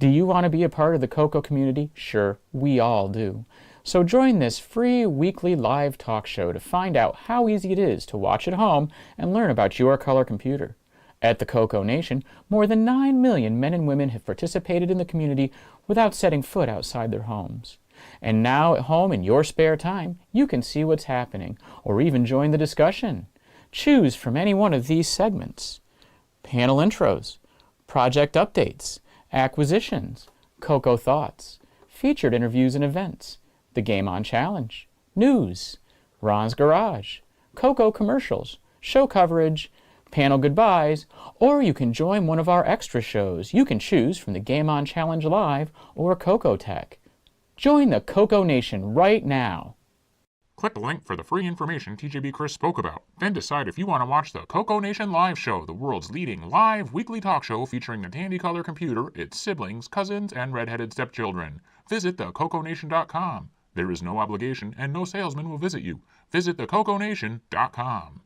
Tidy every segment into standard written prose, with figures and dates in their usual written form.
Do you want to be a part of the CoCo community? Sure, we all do. So join this free weekly live talk show to find out how easy it is to watch at home and learn about your color computer. At the CoCo Nation, more than 9 million men and women have participated in the community without setting foot outside their homes. And now at home in your spare time, you can see what's happening, or even join the discussion. Choose from any one of these segments: panel intros, project updates, acquisitions, CoCo thoughts, featured interviews and events, the Game On Challenge, news, Ron's Garage, CoCo commercials, show coverage, panel goodbyes, or you can join one of our extra shows. You can choose from the Game On Challenge Live or CoCo Tech. Join the CoCo Nation right now. Click the link for the free information TJB Chris spoke about. Then decide if you want to watch the CoCo Nation Live Show, the world's leading live weekly talk show featuring the Tandy color computer, its siblings, cousins, and red-headed stepchildren. Visit CoCoNation.com. There is no obligation and no salesman will visit you. Visit CoCoNation.com.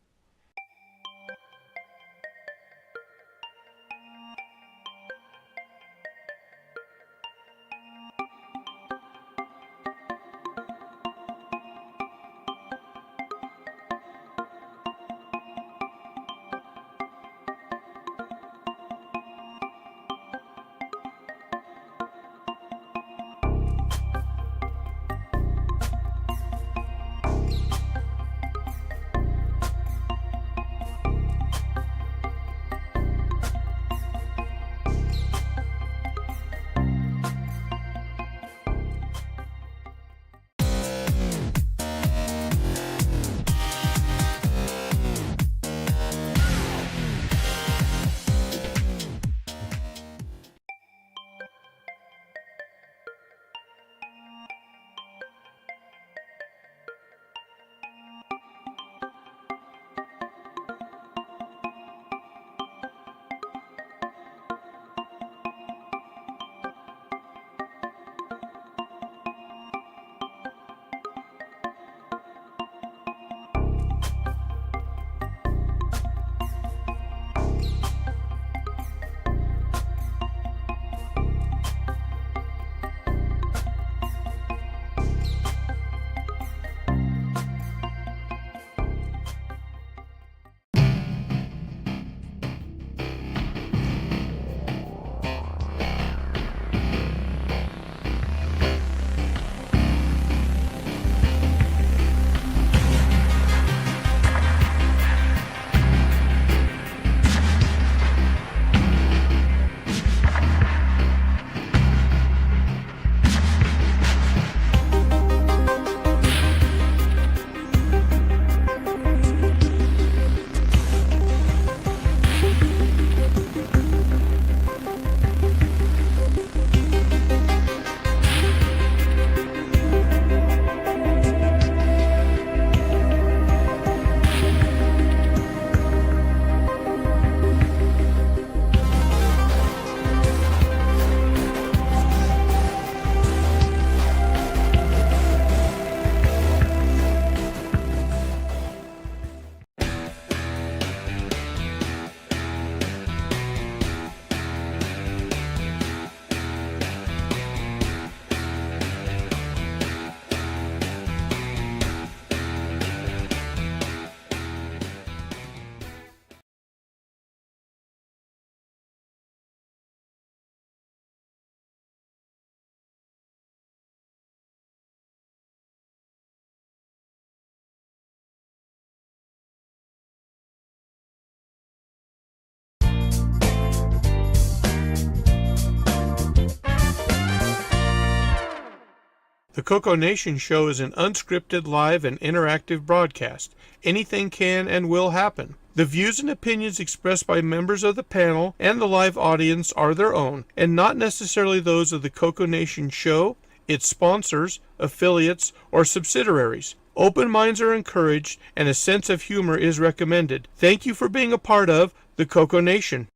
The CoCo Nation show is an unscripted, live, and interactive broadcast. Anything can and will happen. The views and opinions expressed by members of the panel and the live audience are their own, and not necessarily those of the CoCo Nation show, its sponsors, affiliates, or subsidiaries. Open minds are encouraged, and a sense of humor is recommended. Thank you for being a part of the CoCo Nation.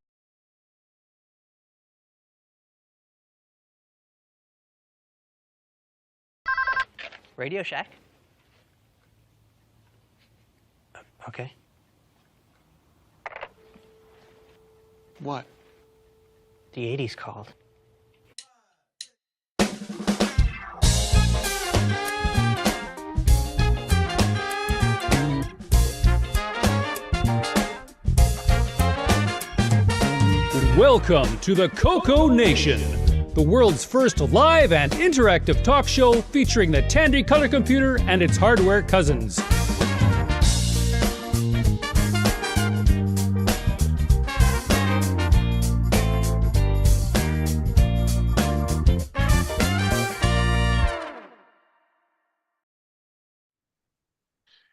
Radio Shack? Okay. What? The 80s called. Welcome to the CoCo Nation, the world's first live and interactive talk show featuring the Tandy color computer and its hardware cousins.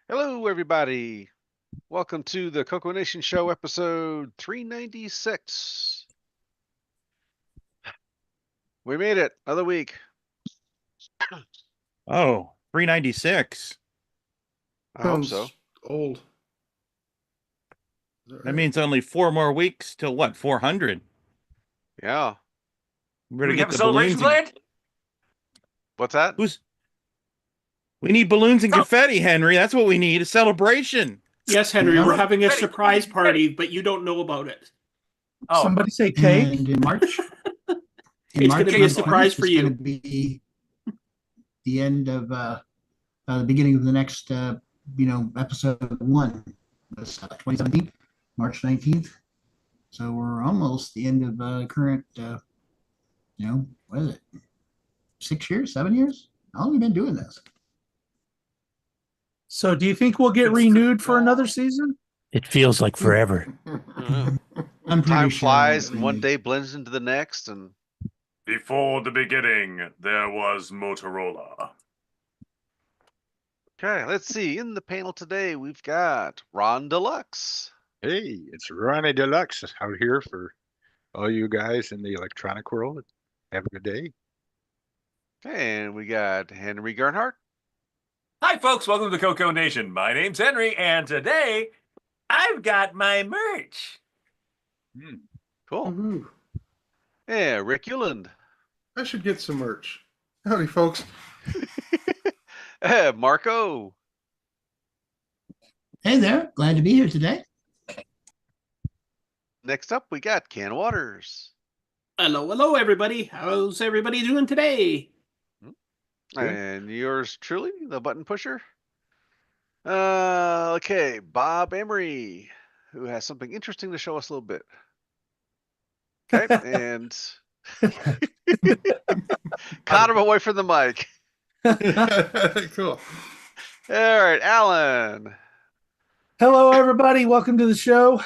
Hello, everybody. Welcome to the CoCo Nation Show, episode 396. We made it. Another week. Oh, 396. I hope so. Old. That means only 4 more weeks till what? 400. Yeah. We're gonna We get have a the celebration balloons. planned? What's that? We need balloons and confetti, Henry. That's what we need. A celebration. Yes, Henry, we're having a surprise party, but you don't know about it. Oh, Somebody say cake. And in March, It's gonna be a surprise for you. It's going to be the end of the beginning of the next, episode 1. That's 2017, March 19th. So we're almost the end of current. What is it? 6 years, 7 years? How long have we been doing this? So do you think we'll get renewed for another season? It feels like forever. I'm pretty Time sure flies we'll and one be- day blends into the next. And before the beginning, there was Motorola. okay, let's see. In the panel today, we've got Ron Deluxe. Hey, it's Ronnie Deluxe out here for all you guys in the electronic world. Have a good day. And we got Henry Gernhardt. Hi, folks. Welcome to the CoCo Nation. My name's Henry, and today I've got my merch. Cool. Yeah, Rick Euland. I should get some merch. Howdy, folks. Marco. Hey there, glad to be here today. Next up, we got Ken Waters. Hello, everybody. How's everybody doing today? And yours truly, the button pusher. Okay, Bob Emery, who has something interesting to show us a little bit. Okay, and caught him away from the mic. Cool. All right, Alan. Hello, everybody. Welcome to the show.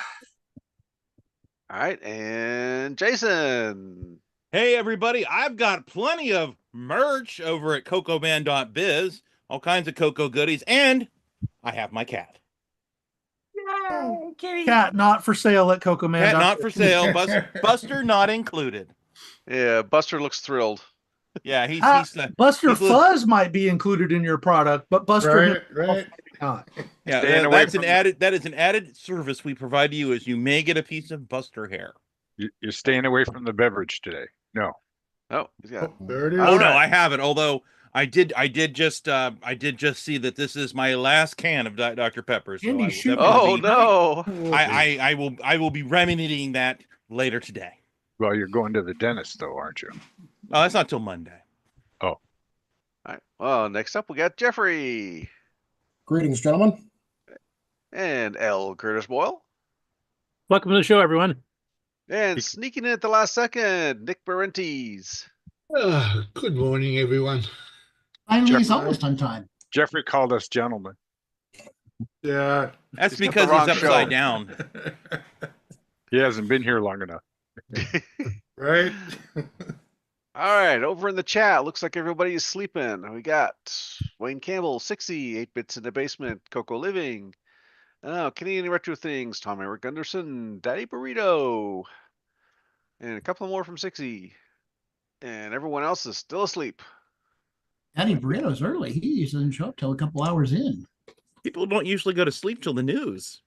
All right, and Jason. Hey, everybody. I've got plenty of merch over at CoCoBand.biz. All kinds of Coco goodies. And I have my cat. Yay, kitty. Cat not for sale at CoCo Man. Cat not for sale. Buster not included. Yeah, Buster looks thrilled. Yeah, he's Buster he's Fuzz might be included in your product, but Buster Right. not. Yeah, Staying away that's an added. That is an added service we provide to you, is you may get a piece of Buster hair. You're staying away from the beverage today. No. Oh, he's got. There it is. Oh no, right. I haven't. Although I did just see that this is my last can of Dr. Pepper. So Andy, I will shoot. definitely Oh be- no. I will be remedying that later today. Well, you're going to the dentist, though, aren't you? Oh, that's not till Monday. All right. Well, next up we got Jeffrey Greetings, gentlemen. and L Curtis Boyle. Welcome to the show, everyone. And sneaking in at the last second, Nick Barentes. Good morning, everyone. Finally, it's Jeffrey. almost on time. Jeffrey called us gentlemen. Yeah. That's He's got because the wrong he's upside show. down. He hasn't been here long enough. Right. All right, over in the chat, looks like everybody is sleeping. We got Wayne Campbell, Sixxie, 8 Bits in the Basement, Coco Living, Canadian Retro Things, Tom Eric Gunderson, Daddy Burrito, and a couple more from Sixxie. And everyone else is still asleep. Daddy Burrito's early. He usually doesn't show up till a couple hours in. People don't usually go to sleep till the news.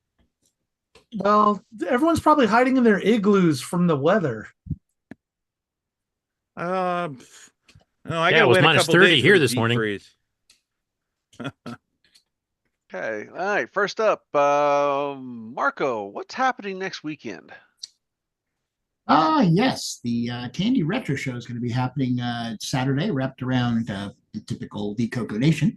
Well, everyone's probably hiding in their igloos from the weather. No, I Yeah, gotta it was wait a minus couple 30 days for here the this deep morning. freeze. Okay, all right, first up, Marco, what's happening next weekend? Yes, the Tandy Retro Show is going to be happening Saturday, wrapped around the typical CoCo Nation.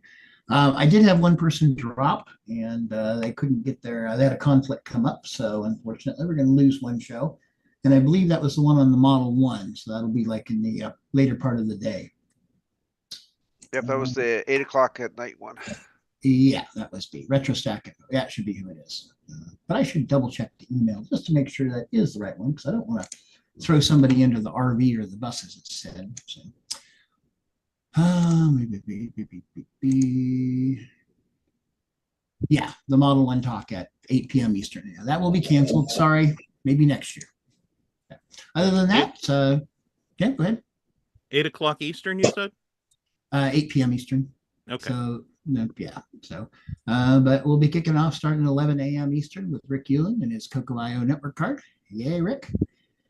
I did have one person drop, and they couldn't get their. They had a conflict come up, so unfortunately, we're going to lose one show. And I believe that was the one on the Model 1. So that'll be like in the later part of the day. Yep, that was the 8 o'clock at night one. Yeah, that was the RetroStack. That should be who it is. But I should double check the email just to make sure that is the right one, because I don't want to throw somebody into the RV or the bus, as it said. So, yeah, the Model 1 talk at 8 p.m. Eastern. Yeah, that will be canceled. Sorry, maybe next year. Yeah. Other than that, yeah, go ahead. 8 o'clock Eastern, you said? 8 p.m. Eastern. Okay. So, yeah. So, but we'll be kicking off starting at 11 a.m. Eastern with Rick Hewlin and his CoCoIO network card. Yay, Rick.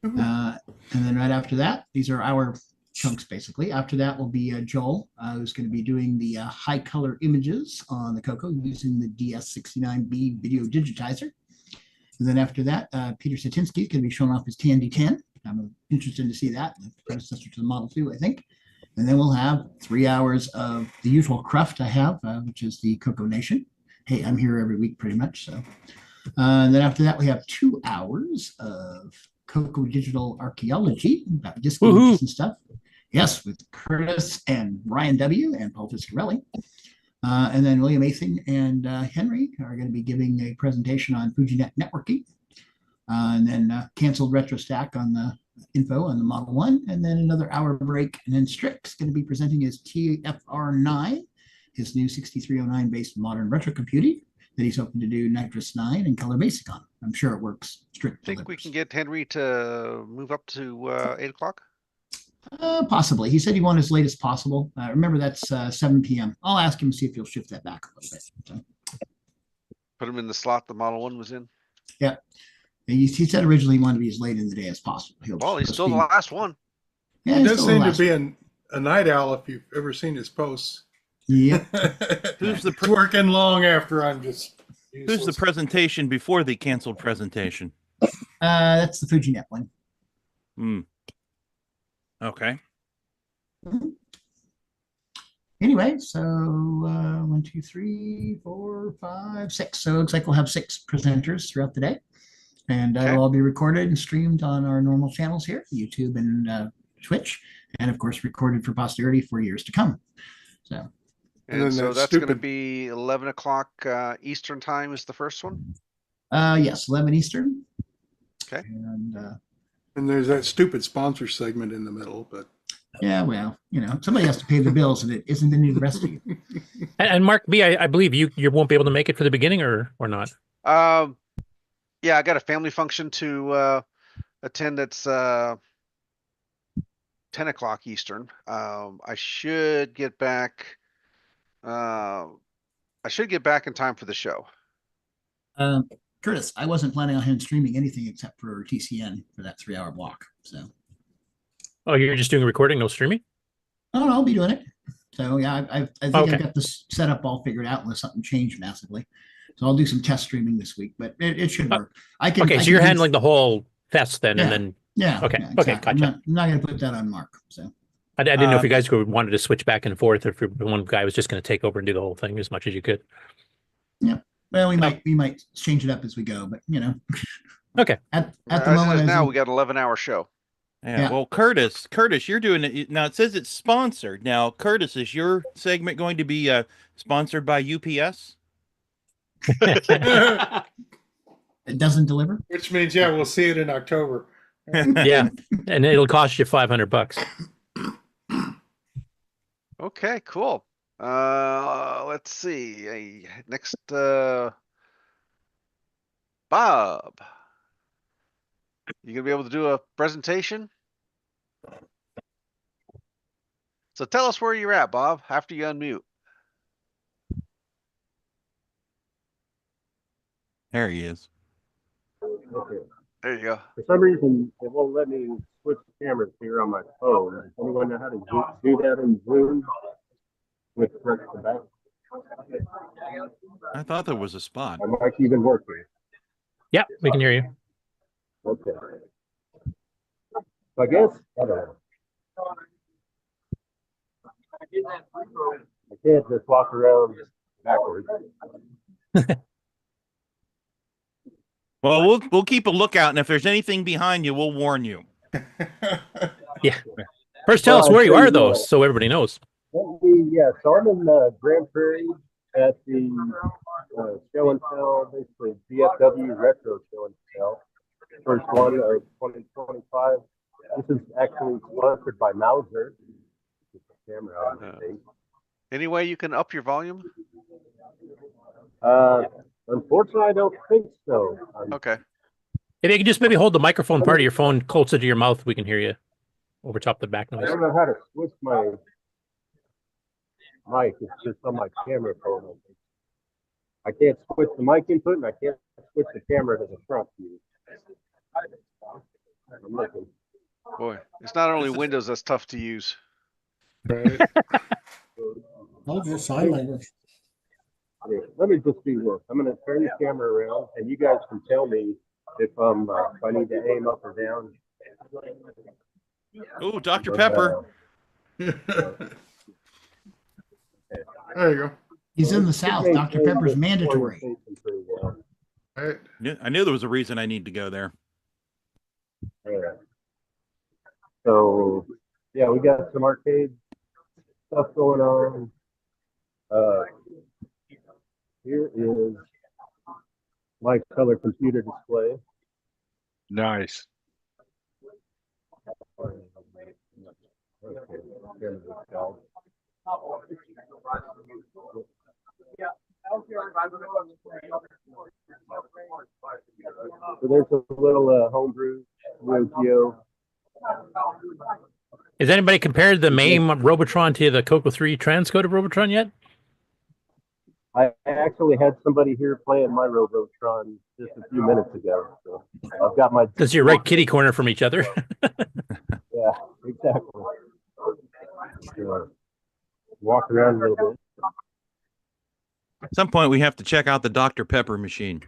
And then right after that, these are our chunks basically. After that will be Joel, who's going to be doing the high color images on the CoCo using the DS69B video digitizer. And then after that, Peter Satinsky is going to be showing off his Tandy 10. I'm interested to see that, the predecessor to the Model 2, I think. And then we'll have 3 hours of the usual cruft I have, which is the CoCo Nation. Hey, I'm here every week pretty much. So, and then after that, we have 2 hours of CoCo Digital Archaeology about disc images and stuff. Yes, with Curtis and Ryan W. and Paul Fiscarelli. And then William Athing and Henry are going to be giving a presentation on FujiNet networking. And then canceled RetroStack on the info on the Model 1, and then another hour break. And then Strick's going to be presenting his TFR9, his new 6309 based modern retro computing that he's hoping to do Nitrous 9 and Color Basic on. I'm sure it works. Strick Think delivers. we can get Henry to move up to 8 o'clock? Possibly. He said he wanted as late as possible. Remember, that's 7 p.m. I'll ask him to see if he'll shift that back a little bit. So. Put him in the slot the Model 1 was in? Yeah. He said originally he wanted to be as late in the day as possible. Well, he's still the last one. Yeah, he does seem to be a night owl if you've ever seen his posts. Yeah. Who's the working long after I'm just useless. Who's the presentation before the canceled presentation? That's the FujiNet one. Okay. Anyway, so 1, 2, 3, 4, 5, 6. So it looks like we'll have 6 presenters throughout the day. And it'll all be recorded and streamed on our normal channels here, YouTube and Twitch, and of course recorded for posterity for years to come. So, and so that's going to be 11 o'clock Eastern time is the first one? Yes, 11 Eastern. Okay. And there's that stupid sponsor segment in the middle, but yeah, well, you know, somebody has to pay the bills, and it isn't any of the rest of you. And Mark B, I believe you won't be able to make it for the beginning, or not. Yeah, I got a family function to attend. That's 10 o'clock Eastern. I should get back. I should get back in time for the show. Curtis, I wasn't planning on him streaming anything except for TCN for that 3-hour block. So. Oh, you're just doing a recording, no streaming? Oh, no, I'll be doing it. So yeah, I think I've got this setup all figured out unless something changed massively. So I'll do some test streaming this week, but it should work. So you're handling the whole fest then, and then okay, yeah, exactly. Okay, gotcha. I'm not going to put that on Mark. So I didn't know if you guys wanted to switch back and forth, or if one guy was just going to take over and do the whole thing as much as you could. Yeah, well, we might change it up as we go, but you know. Okay. At the moment, now we got an 11-hour show. Yeah. Well, Curtis, you're doing it now. It says it's sponsored. Now, Curtis, is your segment going to be sponsored by UPS? It doesn't deliver, which means we'll see it in October. Yeah, and it'll cost you $500. Okay, cool. Let's see. Next, Bob, you gonna be able to do a presentation? So tell us where you're at, Bob, after you unmute. There he is. Okay. There you go. For some reason, it won't let me switch cameras here on my phone. Does anyone know how to do that in Zoom with front to back? I thought there was a spot. My mic even working. Yeah, we can hear you. Okay. I guess I don't know. I can't just walk around backwards. Well, we'll keep a lookout, and if there's anything behind you, we'll warn you. Yeah. First, tell us where you are, though, so everybody knows. Yeah, so I'm in Grand Prairie at the show and tell, basically DFW Retro Show and Tell, first one of 2025. This is actually sponsored by Mauser. Camera on the stage. Any way you can up your volume? Unfortunately, I don't think so. Okay. If you could just maybe hold the microphone part of your phone closer to your mouth, we can hear you over top the back noise. I don't know how to switch my mic. It's just on my camera phone. I can't switch the mic input, and I can't switch the camera to the front view. I'm looking. Boy, it's not only Windows that's tough to use. Right. Oh, just sign language. Let me just do this. I'm going to turn the camera around, and you guys can tell me if I need to aim up or down. Oh, Dr. Pepper. There you go. He's in the South. Dr. Pepper's mandatory. Right. I knew there was a reason I need to go there. So, yeah, we got some arcade stuff going on. Here is my color computer display. Nice. So there's a little homebrew Geo. Has anybody compared the MAME Robotron to the CoCo 3 transcoded Robotron yet? I actually had somebody here playing my Robotron just a few minutes ago. So I've got my. Because you're right kitty corner from each other. Yeah, exactly. Walk around a little bit. At some point, we have to check out the Dr. Pepper machine.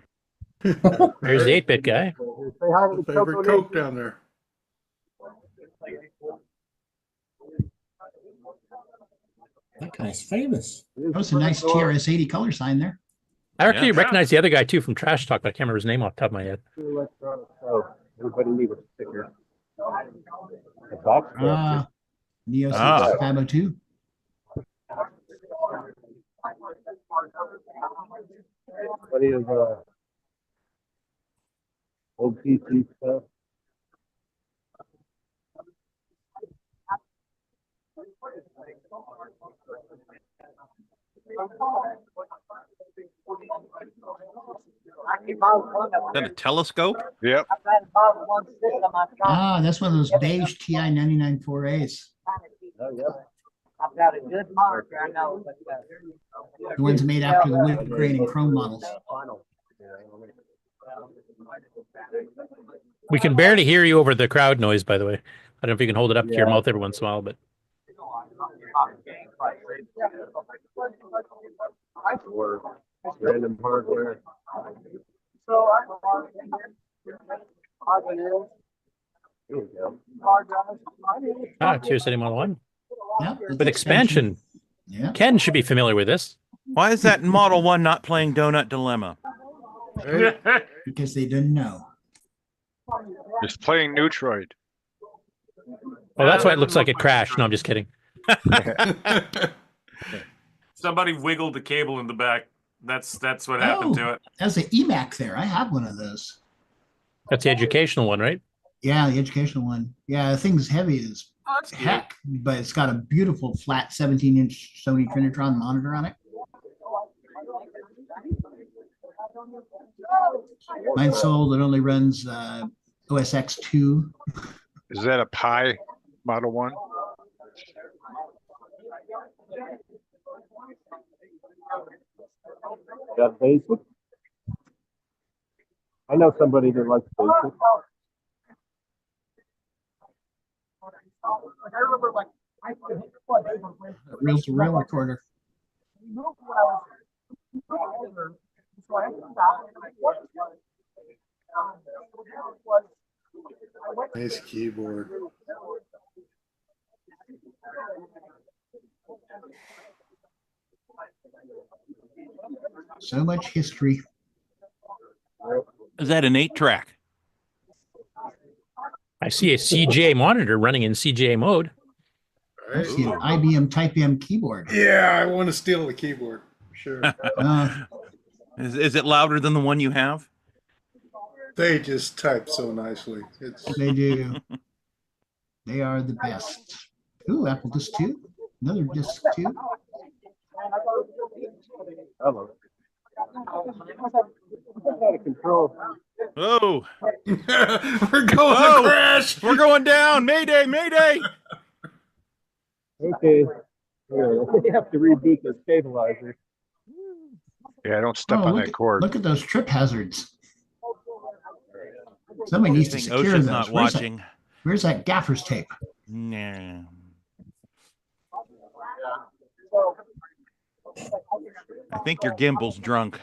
There's the 8-bit guy. Say hi to the Favorite Coke down there. That guy's famous. That was a nice TRS-80 color sign there. I actually recognize the other guy too from Trash Talk, but I can't remember his name off the top of my head. So everybody needs a sticker. A box. Neo Ah. 502. Plenty of old PC stuff. Is that a telescope? Yep. Ah, that's one of those beige TI 99.4As. Oh, yep. I've got a good monitor, I know, but The ones made after the wood grain and chrome models. We can barely hear you over the crowd noise, by the way. I don't know if you can hold it up to your mouth every once in a while, but Or random hardware. Here we go. T.H.E.M. Model 1. Yeah, With expansion. Yeah. Ken should be familiar with this. Why is that Model 1 not playing Donut Dilemma? Because they didn't know. Just playing Neutroid. Oh, that's why it looks like it crashed. No, I'm just kidding. Somebody wiggled the cable in the back. That's what happened to it. That's an EMAC there. I have one of those. That's the educational one, right? Yeah, the educational one. Yeah, the thing's heavy as heck, but it's got a beautiful flat 17-inch Sony Trinitron monitor on it. Mine's sold. It only runs OS X 2. Is that a Pi Model 1? Got basic. I know somebody that likes basic. Reel-to-reel recorder. Nice keyboard. So much history. Is that an 8-track? I see a CGA monitor running in CGA mode. I see an IBM Type-M keyboard. Yeah, I want to steal the keyboard. Sure. Is it louder than the one you have? They just type so nicely. They do. They are the best. Ooh, Apple Disc 2. Another Disc 2. Hello. Out of control. Oh, we're going to crash. We're going down. Mayday, mayday. Okay. We have to reboot the stabilizer. Yeah, don't step on that cord. Look at those trip hazards. Somebody needs to secure those. Not watching. Where's that gaffer's tape? Nah. I think your gimbal's drunk.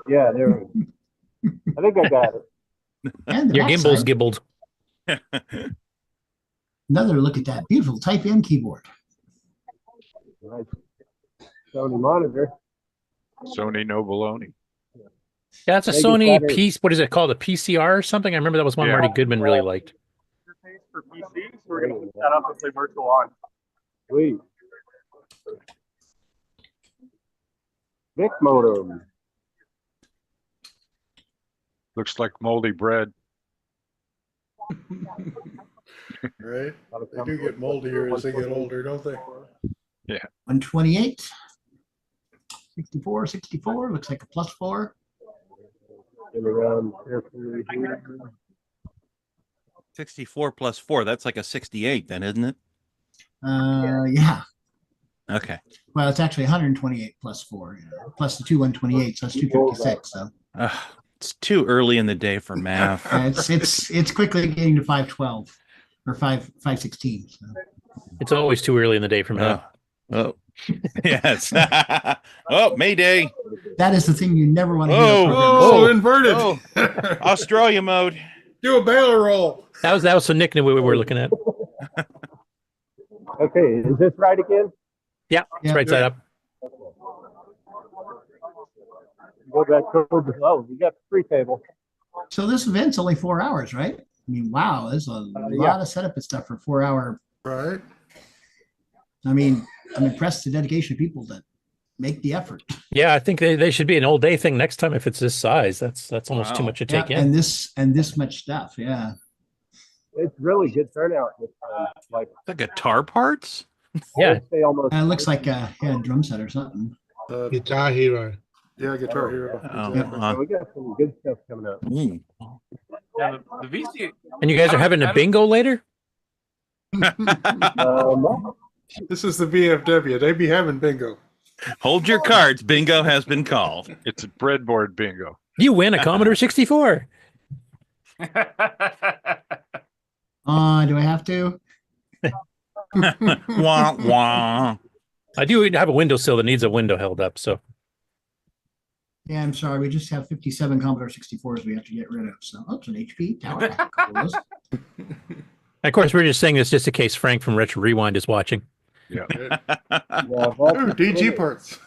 Yeah, there. I think I got it. And your gimbal's gibbled. Another look at that beautiful Type-M keyboard. Nice. Sony monitor. Sony no baloney. Yeah, it's a Sony piece. What is it called? A PCR or something? I remember that was one Marty Goodman really liked. For PCs, we're going to set up and play virtual on. Sweet. VIC modem. Looks like moldy bread. Right? They do get moldier as they get older, don't they? Yeah. 128. 64, 64. Looks like a +4. And around 64 plus 4. That's like a 68 then, isn't it? Yeah. Okay. Well, it's actually 128 plus 4, plus the 2 128, so it's 256. So it's too early in the day for math. it's quickly getting to 512 or 516. So. It's always too early in the day for math. Oh. Yes. Oh, Mayday. That is the thing you never want to do. Oh, inverted. Oh. Australia mode. Do a barrel roll. That was the nickname we were looking at. Okay, is this right again? Yeah, it's right side up. Go back over the, oh, we got the free table. So this event's only 4 hours, right? I mean, wow, there's a lot of setup and stuff for 4 hour. Right. I mean, I'm impressed the dedication of people that make the effort. Yeah, I think they should be an all day thing next time if it's this size. That's almost too much to take in. And this much stuff, yeah. It's really good turnout this time. Like the guitar parts? Yeah. It looks like a drum set or something. Guitar Hero. Yeah, Guitar Hero. So we got some good stuff coming up. Yeah, the VC. And you guys are having a bingo later? This is the VFW. They be having bingo. Hold your cards. Bingo has been called. It's a breadboard bingo. You win a Commodore 64. Do I have to? Wah, wah. I do have a windowsill that needs a window held up, so. Yeah, I'm sorry. We just have 57 Commodore 64s we have to get rid of. So, oops, an HP tower. Of course, we're just saying this just in case Frank from Retro Rewind is watching. Yeah. Ooh, DG parts.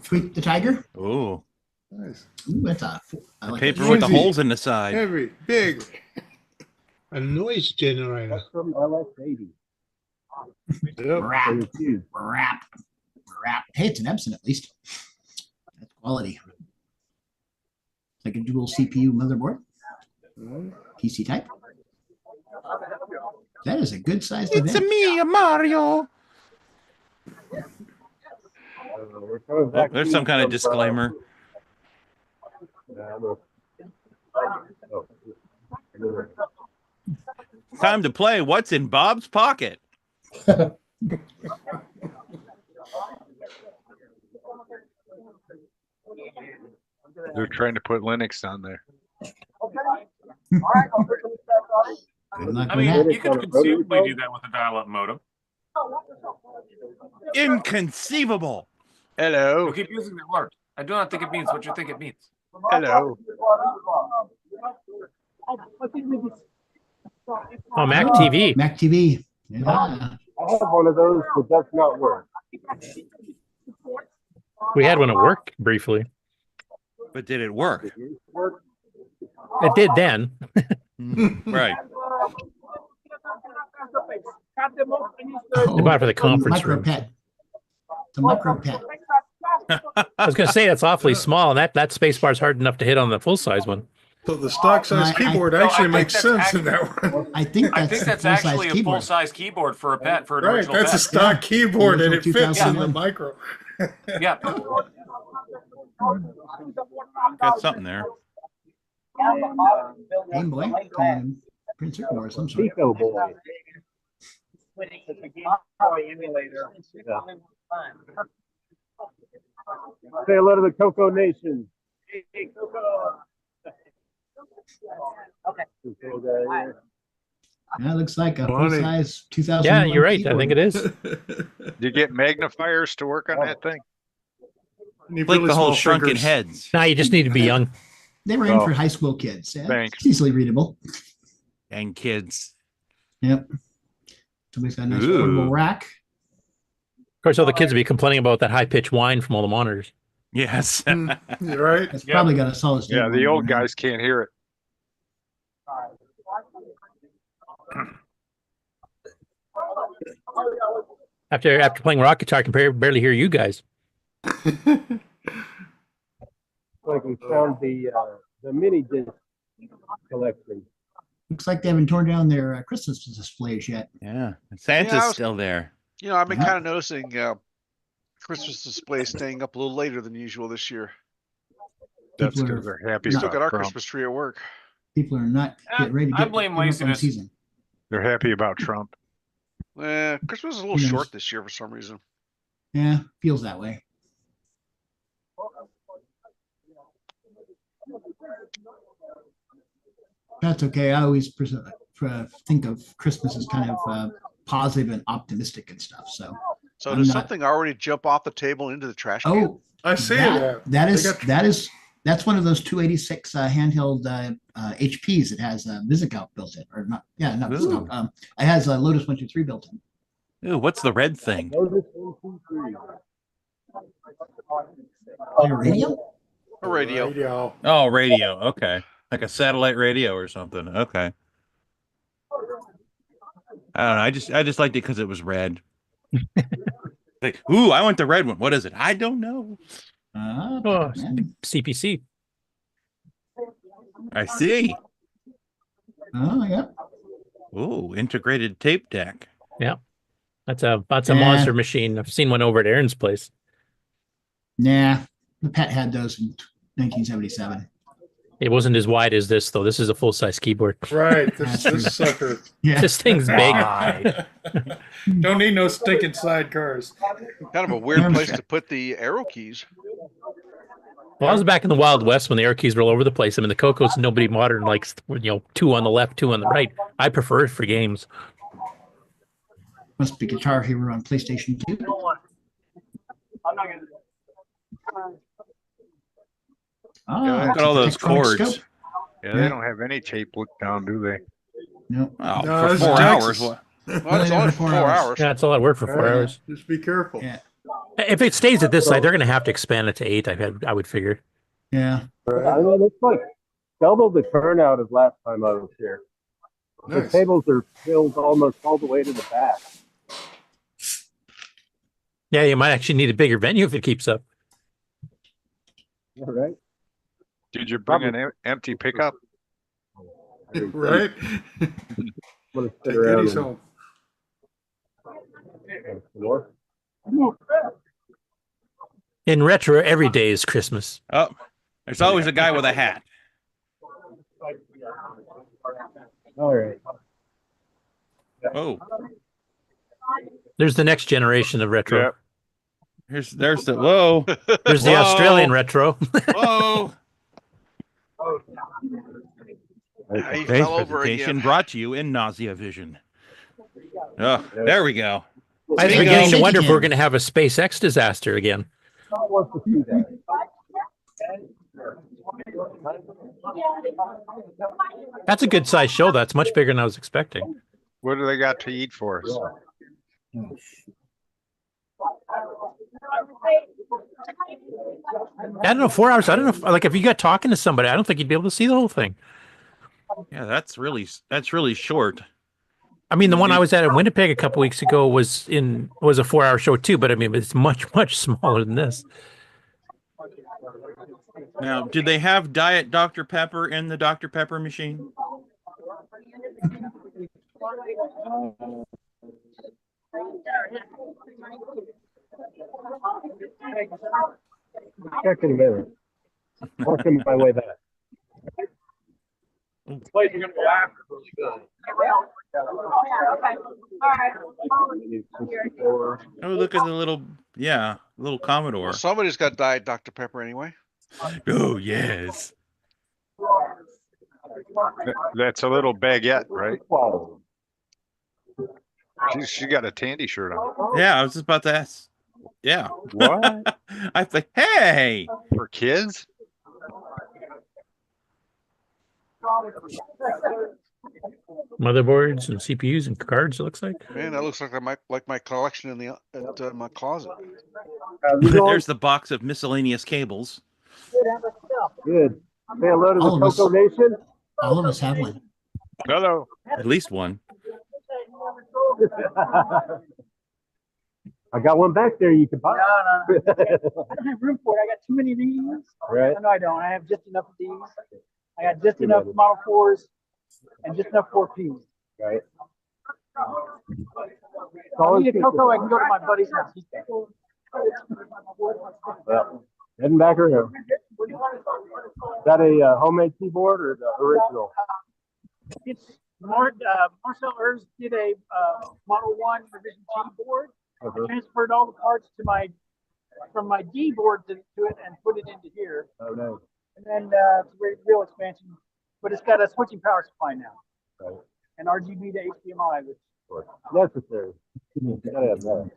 Tweak the Tiger. Ooh. Nice. Ooh, that's a like paper with the holes in the side. Heavy, big. A noise generator. That's from LS80. Yep. Rap. Hey, it's an Epson at least. That's quality. It's like a dual CPU motherboard. PC type. That is a good sized event. It's me, Mario. Oh, there's some kind of disclaimer. Time to play What's in Bob's Pocket. They're trying to put Linux on there. I mean, you could conceivably do that with a dial-up modem. Inconceivable. Hello. You keep using that word. I do not think it means what you think it means. Hello. Oh, Mac TV. Mac TV. Yeah. I have one of those that does not work. We had one at work briefly. But did it work? It did then. Right. They bought it for the conference micro room. pet. It's a micro pet. I was going to say that's awfully small, and that space bar is hard enough to hit on the full size one. So the stock size keyboard actually makes sense in that one. I think that's actually a full-size keyboard for a pet for an Right, original that's a pet. stock keyboard and it Original fits in the 2001. micro. Yeah. Got something there. Game Boy. Print circuit board of some sort. Pico boy. Say hello to the CoCo Nation. Hey, CoCo. Okay. That looks like a Funny. full-size 2001. Yeah, you're right. I keyboard. think it is. Did you get magnifiers to work on that thing? Need Like really the whole small shrunken fingers. heads. Now you just need to be young. They were in for high school kids. Yeah, Thanks. it's easily readable. And kids. Yep. Somebody's got a nice Ooh. portable rack. Of course, all the kids will be complaining about that high-pitched whine from all the monitors. Yes. You're right. It's probably got a solid state. Yeah, the one old now. guys can't hear it. After playing rock guitar, I can barely hear you guys. Like we found the mini disc collection. Looks like they haven't torn down their Christmas displays yet. Yeah. Santa's Yeah, I was- still there. You know, I've been Yeah. kind of noticing Christmas displays staying up a little later than usual this year. That's People because are- they're happy Still about got our Trump. Christmas tree at work. People are not getting ready to I get blame give up on the laziness. season. They're happy about Trump. Christmas is a little Yes. short this year for some reason. Yeah, feels that way. That's okay. I always think of Christmas as kind of positive and optimistic and stuff. So, So I'm does not- something already jump off the table into the trash can? oh, I see that that. that's one of those 286 handheld HPs that has VisiCalc built in, or not? Yeah, not VisiCalc. It has Lotus 123 built in. Ooh, what's the red thing? Lotus 1, 2, 3. Your radio? A radio. Oh, radio. Okay. Like a satellite radio or something. Okay. I don't know. I just liked it because it was red. Like, ooh, I want the red one. What is it? I don't know. Oh, CPC. I see. Oh, yeah. Ooh, integrated tape deck. Yeah. That's a monster machine. I've seen one over at Aaron's place. Nah, the pet had those in 1977. It wasn't as wide as this, though. This is a full-size keyboard. Right, this sucker. Yeah. This thing's big. Don't need no stinking sidecars. Kind of a weird place to put the arrow keys. Well, I was back in the Wild West when the arrow keys were all over the place. I mean, the CoCo's nobody modern likes, two on the left, two on the right. I prefer it for games. Must be Guitar Hero on PlayStation 2. I'm not gonna. Oh, Look at all those electronic cords. scope. Yeah, they don't have any tape looked down, do they? No. Oh, No, for it's 4 Texas. hours. What? Well, it's only 4 hours. Yeah, it's all that work for 4 hours. Just be careful. Yeah. If it stays at this side, they're going to have to expand it to 8. I would figure. Yeah. I mean, it's like double the turnout as last time I was here. The Nice. tables are filled almost all the way to the back. Yeah, you might actually need a bigger venue if it keeps up. All right. Did you bring an empty pickup? Right? I'm gonna sit Take around Eddie's and- home. More. In retro, every day is Christmas. Oh, there's always a guy with a hat. All right. Oh, There's the next generation of retro. Yep. there's the whoa. There's the Whoa. Australian retro. Whoa. He Today's fell over presentation again. brought to you in Nausea Vision. Oh, there we go. I was There you beginning go. to wonder if Shaky we're going to have a SpaceX disaster again. Wants to see that. That's a good size show. That's much bigger than I was expecting. What do they got to eat for us? I don't know, 4 hours. I don't know. Like if you got talking to somebody, I don't think you'd be able to see the whole thing. Yeah, that's really short. I mean, the one I was at in Winnipeg a couple weeks ago was a 4-hour show too, but I mean, it's much smaller than this. Now, do they have Diet Dr. Pepper in the Dr. Pepper machine? Check in a minute. Working my way back. Place you're gonna go after really good. Oh, look at the little Commodore. Well, somebody's got Diet Dr. Pepper anyway. Oh, yes. That's a little baguette, right? She got a Tandy shirt on. Yeah, I was just about to ask. Yeah. What? I think, hey. For kids? Motherboards and CPUs and cards, it looks like. Man, that looks like my collection in my closet. There's the box of miscellaneous cables. Good. Say hello to the All of us. CoCo Nation. All of us have one. Hello. At least one. I got one back there you can buy. No. I don't have room for it. I got too many of these. Right. No, I don't. I have just enough of these. I got just enough Model 4s and just enough 4Ps. Right. If I need a CoCo, I can go to my buddy's house. He's got one. Well, heading back around. Is that a homemade keyboard or the original? It's Marcel Ers did a Model 1 Revision G board. I transferred all the parts to from my D board to it and put it into here. Oh, nice. And then it's a real expansion, but it's got a switching power supply now. Right. And RGB to HDMI, which Necessary. Gotta have that.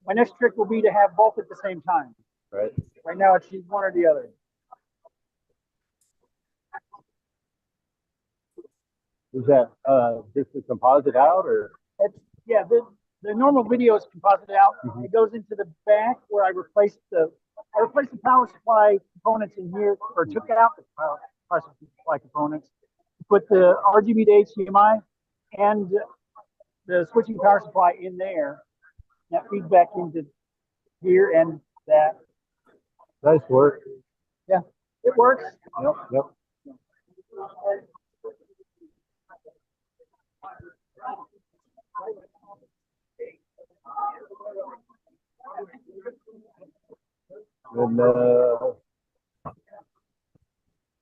my next trick will be to have both at the same time. Right. Right now it's one or the other. Is that just a composite out or? It's the normal video is composited out. Mm-hmm. It goes into the back where I replaced the power supply components in here, or took out the power supply components, put the RGB to HDMI and the switching power supply in there. That feeds back into here and that. Nice work. Yeah, it works. Yep.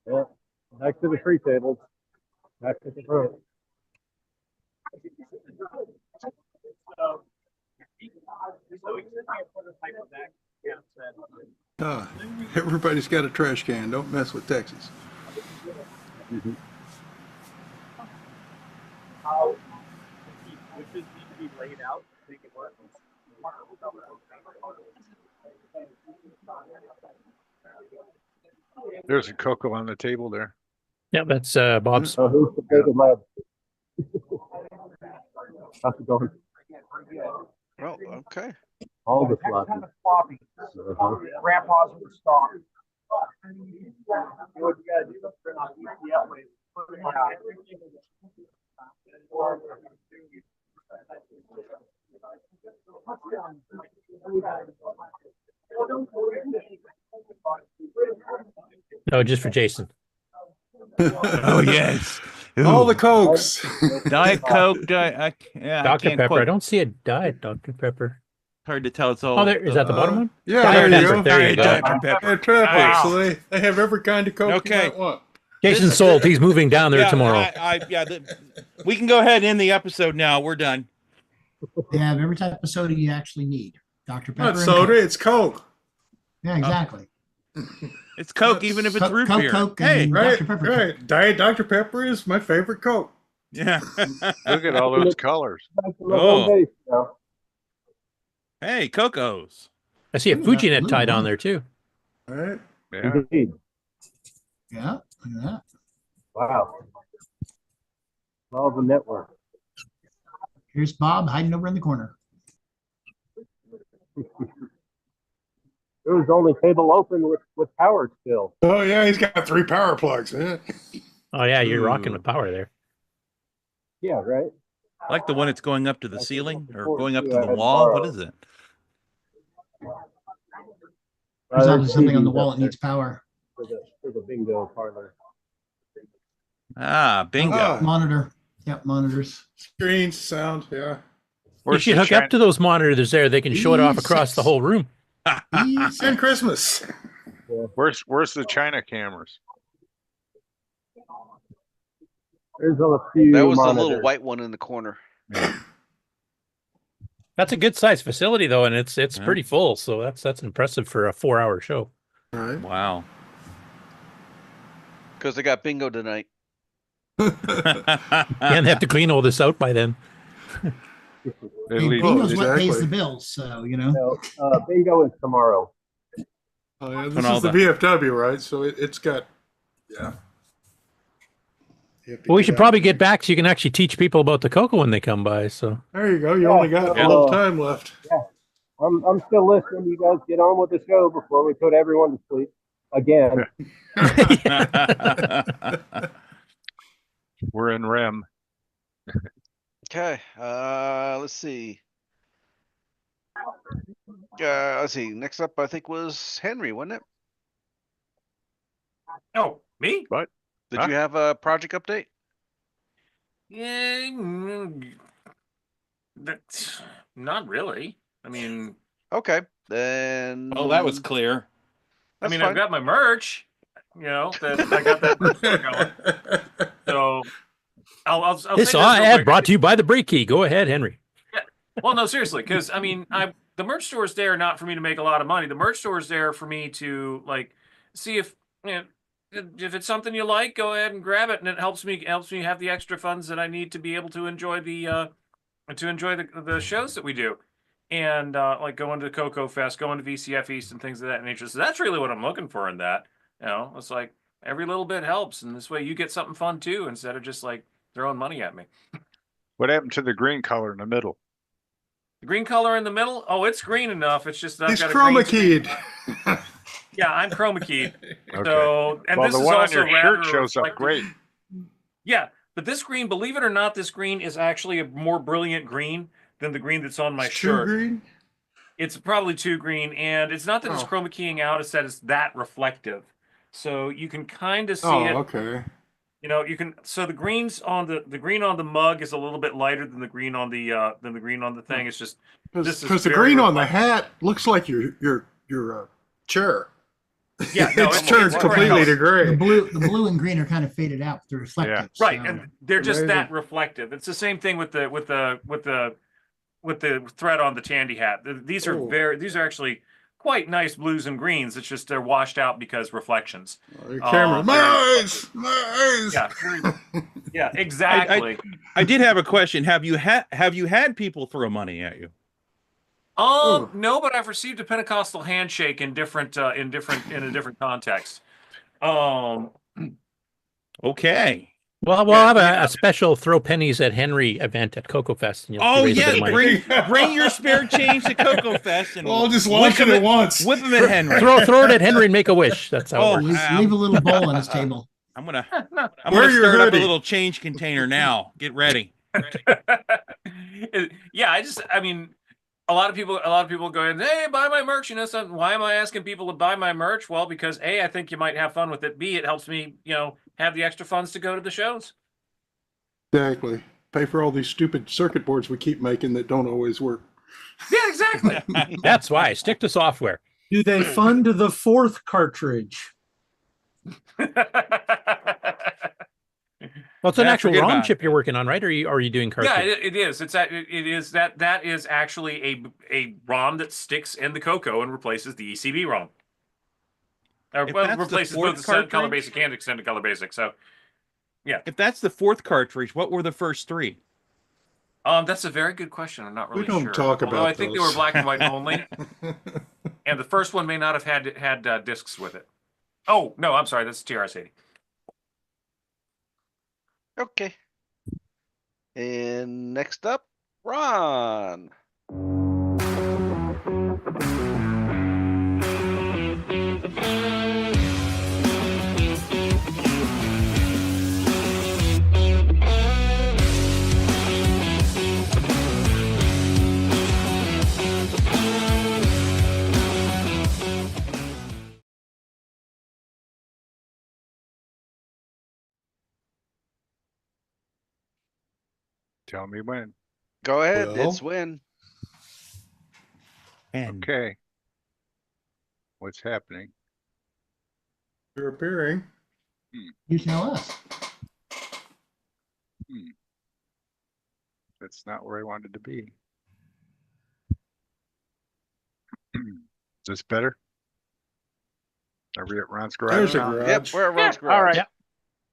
And back to the free tables. Back to the front. Everybody's got a trash can. Don't mess with Texas. Mm-hmm. Which need to be laid out to make it work. There's a CoCo on the table there. Yeah, that's Bob's. Oh, who's the big lab? How's it going? Oh, okay. All the floppy. Kind of floppy. Grandpa's were stock. What you gotta do is turn on VCF waves. Put it out. No, just for Jason. Oh yes, all the Cokes. Diet Coke, Dr. Pepper. I don't see a Diet Dr. Pepper. Hard to tell. It's all. Oh, there is that the bottom one? Yeah, Diet there you Pepper. go. There you go. Dr. Pepper. Pepper. Wow. So they have every kind of Coke you might want. Jason's sold. He's moving down there tomorrow. We can go ahead and end the episode now. We're done. They have every type of soda you actually need. Dr. Pepper. Not soda, it's Coke. Yeah, exactly. It's Coke, even if it's root Coke, beer. Coke, hey, and Right, Dr. Pepper. right. Diet Dr. Pepper is my favorite Coke. Yeah. Look at all those colors. Oh. Hey, CoCo's. I see a FujiNet tied on there too. All right. Yeah. Indeed. Yeah, look at that. Wow. All the network. Here's Bob hiding over in the corner. It was the only table open with power still. Oh yeah, he's got 3 power plugs. Yeah. Oh yeah, you're rocking with power there. Yeah, right. I like the one that's going up to the ceiling or going up to I the had wall. borrowed. What is it? There's There's obviously something on the TVs wall up that needs power. for the bingo parlor. Ah, bingo. Ah. Monitor. Yep, monitors. Screens, sound, yeah. You should hook up to those monitors there. They can show it off across the whole room. And Christmas. Where's the China cameras? There's a few. That was the monitors. little white one in the corner. That's a good size facility though, and it's pretty full. So that's impressive for a 4-hour show. Right. Wow. Because they got bingo tonight. And they have to clean all this out by then. Bingo's what pays the bills, so you know. No, bingo is tomorrow. Oh yeah, this is the VFW, right? So it's got, yeah. Well, we should probably get back so you can actually teach people about the CoCo when they come by. So there you go. You only got a little time left. Yeah, I'm still listening. You guys get on with the show before we put everyone to sleep again. We're in REM. Okay, let's see. Let's see. Next up, I think was Henry, wasn't it? Oh, me? What? Did you have a project update? Yeah, that's not really. I mean, okay, then. Oh, that was clear. I mean, fine. I've got my merch. You know, that I got that merch going. So I'll this say this real ad quick. brought to you by the Break Key. Go ahead, Henry. Yeah. Well, no, seriously, because I mean, the merch store is there not for me to make a lot of money. The merch store is there for me to like see if if it's something you like, go ahead and grab it, and it helps me have the extra funds that I need to be able to enjoy the shows that we do, and like going to CoCoFEST, going to VCF East, and things of that nature. So that's really what I'm looking for in that. You know, it's like every little bit helps, and this way you get something fun too, instead of just like throwing money at me. What happened to the green color in the middle? The green color in the middle? Oh, it's green enough. It's just that I've He's got a chroma green keyed. Yeah, I'm chroma keyed. Okay. So, and well, this the is one on also your shirt rather shows up reflective. great. Yeah, but this green, believe it or not, this green is actually a more brilliant green than the green that's on my shirt. Too green? It's probably too green, and it's not that it's Oh. chroma keying out; it's that it's that reflective. So you can kind of see Oh, it. okay. You know, you can. So the greens on the green on the mug is a little bit lighter than the green on the thing. It's just Because the green on the hat looks like your chair. Yeah, no, it's turned completely to gray. The blue and green are kind of faded out. They're reflective. Right, so- and they're just Amazing. that reflective. It's the same thing with the thread on the Tandy hat. These are actually quite nice blues and greens. It's just they're washed out because reflections. Your camera, my eyes. Yeah, yeah, exactly. I did have a question. Have you had people throw money at you? No, but I've received a Pentecostal handshake in a different context. Okay. Well, we'll have a special throw pennies at Henry event at CoCoFEST. And you'll Oh raise a bit yeah, of money. bring your spare change to CoCoFEST and Well, just launch it at once. Whip them at Henry. throw it at Henry and make a wish. That's how it works. Leave a little bowl on his table. I'm gonna Wear your start up a hoodie. little change container now. Get ready. Yeah, I mean, a lot of people go in, hey, buy my merch. You know, so why am I asking people to buy my merch? Well, because A, I think you might have fun with it. B, it helps me, have the extra funds to go to the shows. Exactly. Pay for all these stupid circuit boards we keep making that don't always work. Yeah, exactly. That's why. Stick to software. Do they fund the fourth cartridge? Well, it's an Yeah, actual forget ROM about chip you're working on, right? Or are you doing cartridge? Yeah, it is. That is actually a ROM that sticks in the CoCo and replaces the ECB ROM. If that's the Replaces fourth both the extended color cartridge? basic and extended color basic. So, yeah. If that's the fourth cartridge, what were the first three? That's a very good question. I'm not really don't sure. talk Although about I think they those. were black and white only, and the first one may not have had discs with it. Oh no, I'm sorry. That's TRS-80. Okay. And next up, Ron. Tell me when. Go ahead. Well. It's when. Okay. What's happening? You're appearing. You tell us. That's not where I wanted to be. Is this better? Are we at Ron's garage? There's a now? garage. Yep, we're at Ron's garage. All right.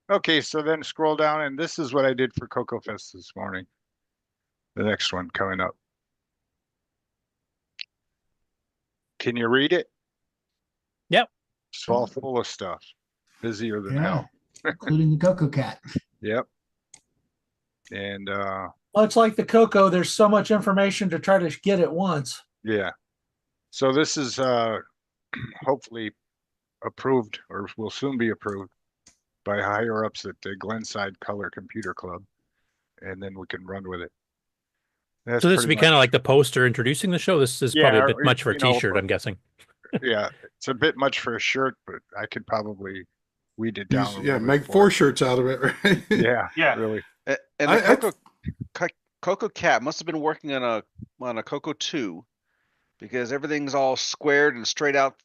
Okay, so then scroll down, and this is what I did for CoCoFEST this morning. The next one coming up. Can you read it? Yep. It's all full of stuff. Busier than Yeah, hell. including the Coco Cat. Yep. And Well, it's like the CoCo. There's so much information to try to get at once. yeah. So this is hopefully approved, or will soon be approved by higher ups at the Glenside Color Computer Club, and then we can run with it. That's So this would pretty be kind of much- like the poster introducing the show. This is probably a bit much for a T-shirt, I'm guessing. Yeah, it's a bit much for a shirt, but I could probably weed it down. Yeah, make 4 shirts out of it, right? Yeah, Yeah. really. And the CoCo Cat must have been working on a CoCo 2 because everything's all squared and straight out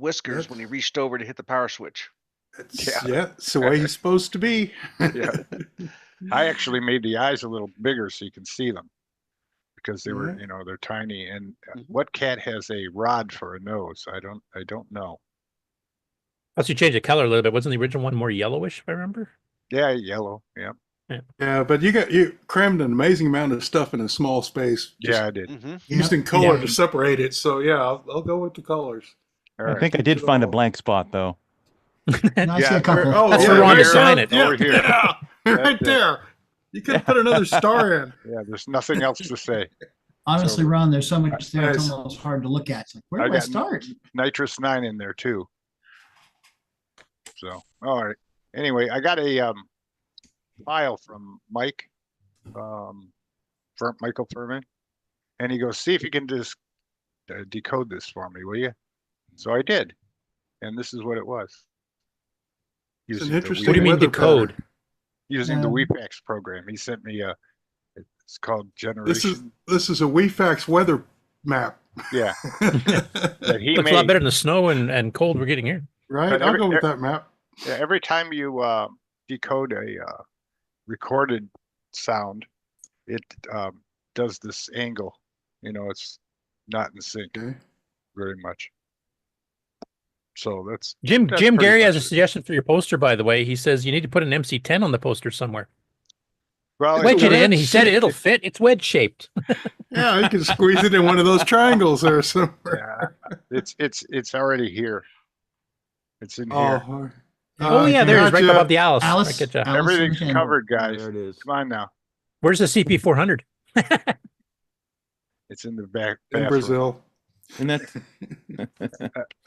whiskers when he reached over to hit the power switch. Yeah, it's the way he's supposed to be. Yeah. I actually made the eyes a little bigger so you can see them because they were, they're tiny. And what cat has a rod for a nose? I don't know. Plus, you changed the color a little bit. Wasn't the original one more yellowish, if I remember? Yeah, yellow. Yeah. Yeah, but you crammed an amazing amount of stuff in a small space. Yeah, I did. Using color to separate it. So yeah, I'll go with the colors. I think I did find a blank spot though. I see a couple. Oh, That's yeah, where Ron right sign there. it. Yeah, Over here. yeah, right there. You could put another star in. Yeah, there's nothing else to say. Honestly, So- Ron, there's so much there. It's Nice. almost hard to look at. It's like, where I do I got start? Nitrous 9 in there too. So, all right. Anyway, I got a file from Mike, Michael Furman, and he goes, "See if you can just decode this for me, will you?" So I did, and this is what it was. It's an Using the interesting What do you mean weather decode? pattern. Using the WeFAX program. He sent me it's called Generation. This is a WeFAX weather map. Yeah. That he Looks a made. lot better than the snow and cold we're getting here. Right? But I'll every- go with that map. Yeah, every time you decode a recorded sound, it does this angle. It's not in sync very much. So that's Jim pretty Gary has a much it. suggestion for your poster, by the way. He says you need to put an MC10 on the poster somewhere. Well, Wedge it wedge in. He said it'll fit. It's wedge shaped. Yeah, you can squeeze it in one of those triangles there somewhere. yeah, it's already here. It's in here. Oh yeah, there it is, right gotcha. above the Alice. Alice. Right, getcha. Alice Everything's in the covered, guys. There it is. Come on now. Where's the CP400? It's in the back. In bathroom. Brazil. And that's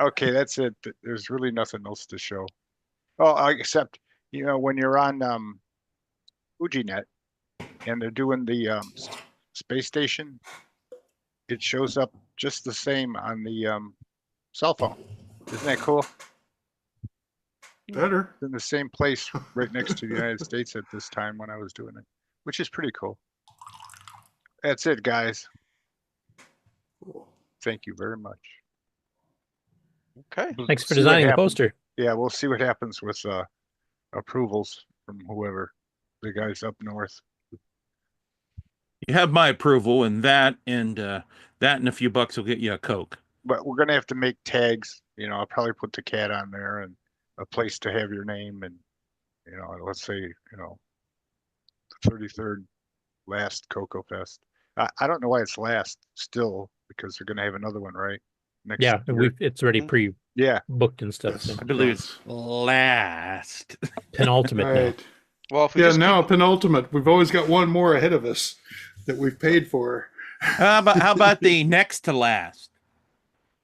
Okay, that's it. There's really nothing else to show. Oh, except when you're on FujiNet and they're doing the space station, it shows up just the same on the cell phone. Isn't that cool? Better. It's in the same place right next to the United States at this time when I was doing it, which is pretty cool. That's it, guys. Thank you very much. Okay. Thanks for See what designing the happens. poster. Yeah, we'll see what happens with approvals from whoever, the guys up north. You have my approval, and that and a few bucks will get you a Coke. But we're gonna have to make tags. I'll probably put the cat on there and a place to have your name and let's say the 33rd last CoCoFEST. I don't know why it's last still because they're gonna have another one right next. Yeah, year. it's already pre-booked and stuff. So. I believe it's last. Penultimate now. Right. Well, if we Yeah, just now keep- penultimate. We've always got one more ahead of us that we've paid for. How about the next to last?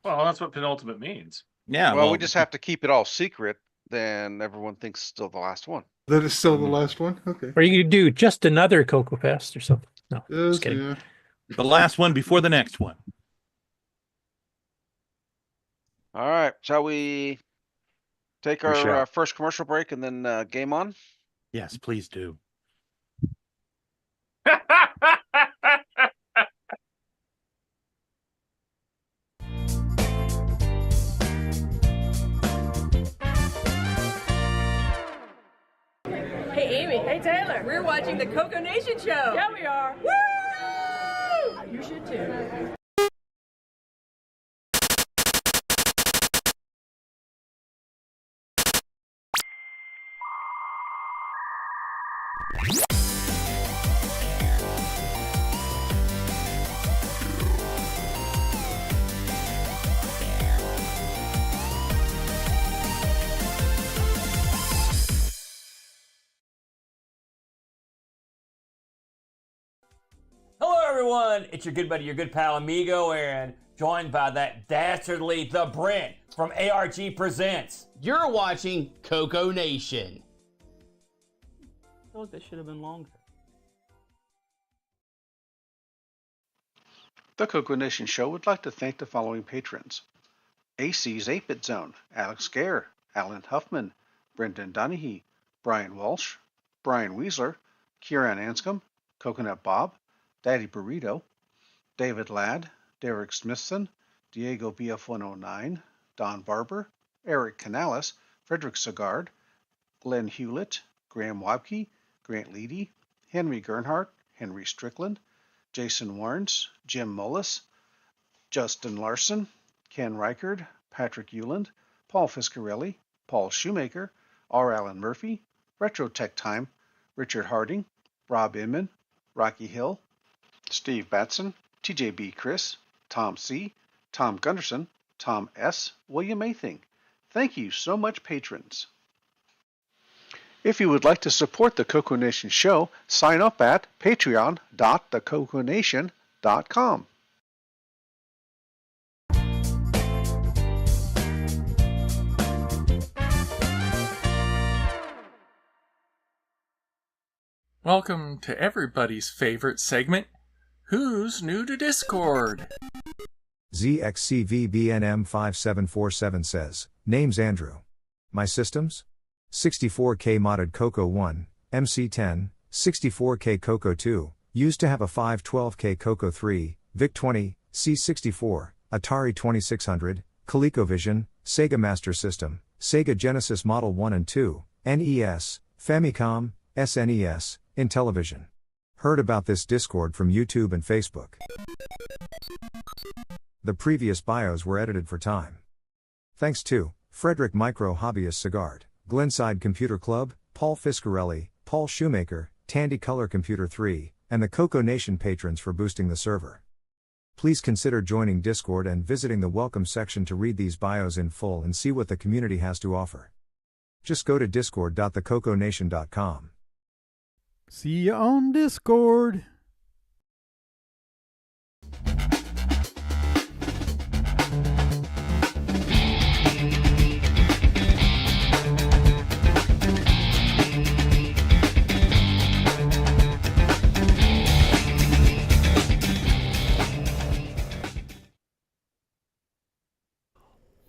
Well, that's what penultimate means. Yeah. well, we just have to keep it all secret. Then everyone thinks it's still the last one. That is still the last one? Okay. Or you could do just another CoCoFest or something. No, Yes, just kidding. yeah. the last one before the next one. All right. Shall we take We our shall. first commercial break and then game on? Yes, please do. Hey, Amy. Hey, Taylor. We're watching the CoCo Nation show. Yeah, we are. Woo! You should too. Hello, everyone. It's your good buddy, your good pal, Amigo, and joined by that dastardly The Brent from ARG Presents. You're watching CoCo Nation. I feel like that should have been longer. The CoCo Nation show would like to thank the following patrons: AC's 8-Bit Zone, Alex Gare, Alan Huffman, Brendan Donahue, Brian Walsh, Brian Weasler, Kieran Anscombe, Coconut Bob, Daddy Burrito, David Ladd, Derek Smithson, Diego BF109, Don Barber, Eric Canales, Frederick Sagard, Glenn Hewlett, Graham Wabke, Grant Leedy, Henry Gernhardt, Henry Strickland, Jason Warrens, Jim Mullis, Justin Larson, Ken Reichard, Patrick Euland, Paul Fiscarelli, Paul Shoemaker, R. Allen Murphy, Retro Tech Time, Richard Harding, Rob Inman, Rocky Hill, Steve Batson, TJB Chris, Tom C., Tom Gunderson, Tom S., William Athing. Thank you so much, patrons. If you would like to support the CoCo Nation show, sign up at patreon.thecoconation.com. Welcome to everybody's favorite segment, Who's New to Discord? ZXCVBNM5747 says, Name's Andrew. My systems? 64K modded CoCo 1, MC10, 64K CoCo 2, used to have a 512K CoCo 3, VIC-20, C64, Atari 2600, ColecoVision, Sega Master System, Sega Genesis Model 1 and 2, NES, Famicom, SNES, Intellivision. Heard about this Discord from YouTube and Facebook. The previous bios were edited for time. Thanks to Frederick Micro Hobbyist Sagard, Glenside Computer Club, Paul Fiscarelli, Paul Shoemaker, Tandy Color Computer 3, and the CoCo Nation patrons for boosting the server. Please consider joining Discord and visiting the welcome section to read these bios in full and see what the community has to offer. Just go to discord.thecoconation.com. See you on Discord.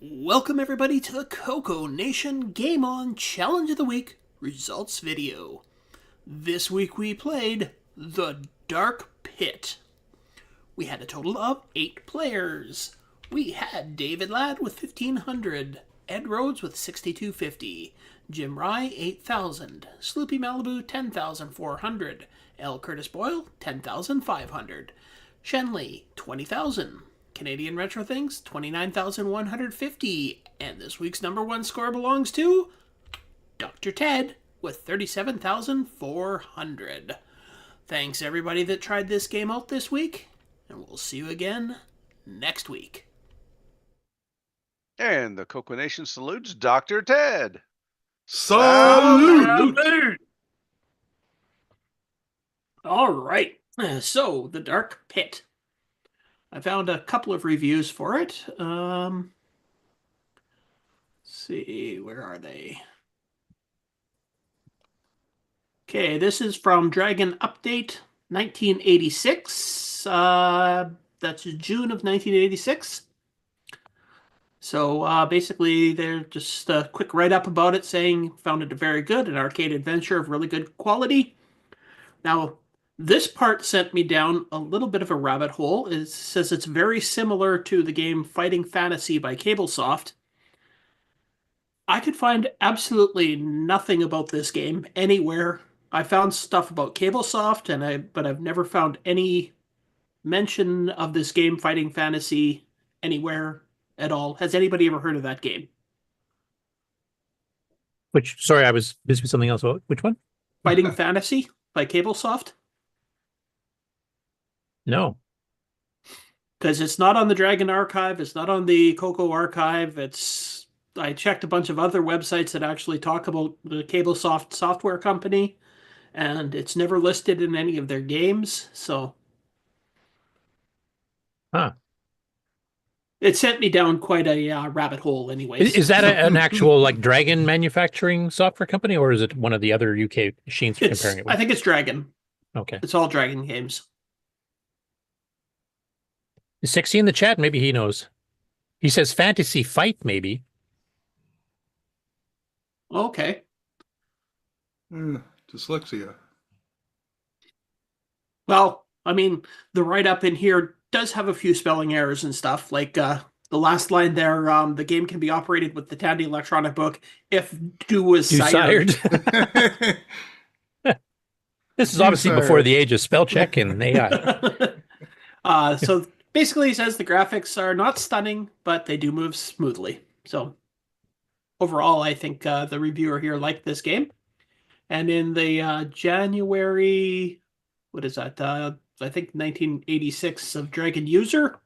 Welcome everybody to the CoCo Nation Game On Challenge of the Week results video. This week we played The Dark Pit. We had a total of 8 players. We had David Ladd with 1,500, Ed Rhodes with 6,250, Jim Rye 8,000, Sloopy Malibu 10,400, L Curtis Boyle 10,500, Shen Lee 20,000, Canadian Retro Things 29,150, and this week's number 1 score belongs to Dr. Ted with 37,400. Thanks everybody that tried this game out this week, and we'll see you again next week. And the CoCo Nation salutes Dr. Ted. Salute! All right, so The Dark Pit. I found a couple of reviews for it. Let's see, where are they? Okay, this is from Dragon Update 1986. That's June of 1986. So basically, they're just a quick write-up about it saying, found it very good, an arcade adventure of really good quality. Now, This part sent me down a little bit of a rabbit hole. It says it's very similar to the game Fighting Fantasy by Cablesoft. I could find absolutely nothing about this game anywhere. I found stuff about Cablesoft, but I've never found any mention of this game Fighting Fantasy anywhere at all. Has anybody ever heard of that game? Sorry, I was busy with something else. Which one? Fighting Fantasy by Cablesoft? No. Because it's not on the Dragon Archive, it's not on the CoCo Archive. I checked a bunch of other websites that actually talk about the Cablesoft software company, and it's never listed in any of their games, so. Huh. It sent me down quite a rabbit hole anyways. Is that an actual like Dragon manufacturing software company, or is it one of the other UK machines you're comparing it with? I think it's Dragon. Okay. It's all Dragon games. Is Sixxie in the chat? Maybe he knows. He says fantasy fight, maybe. Okay. Dyslexia. Well, I mean, the write-up in here does have a few spelling errors and stuff. Like the last line there, the game can be operated with the Tandy electronic book if do was sired. This is obviously before the age of spell check and AI. So basically, he says the graphics are not stunning, but they do move smoothly. So overall, I think the reviewer here liked this game. And in the January, what is that? I think 1986 of Dragon User.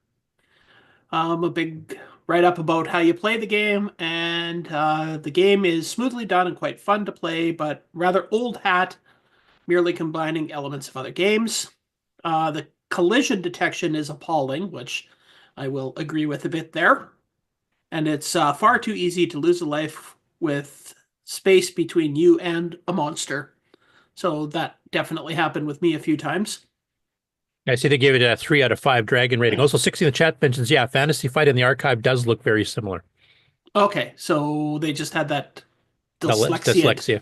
A big write-up about how you play the game, and the game is smoothly done and quite fun to play, but rather old hat, merely combining elements of other games. The collision detection is appalling, which I will agree with a bit there. And it's far too easy to lose a life with space between you and a monster. So that definitely happened with me a few times. I see they gave it a 3 out of 5 Dragon rating. Also, 60 in the chat mentions, yeah, Fantasy Fight in the archive does look very similar. Okay, so they just had that dyslexia.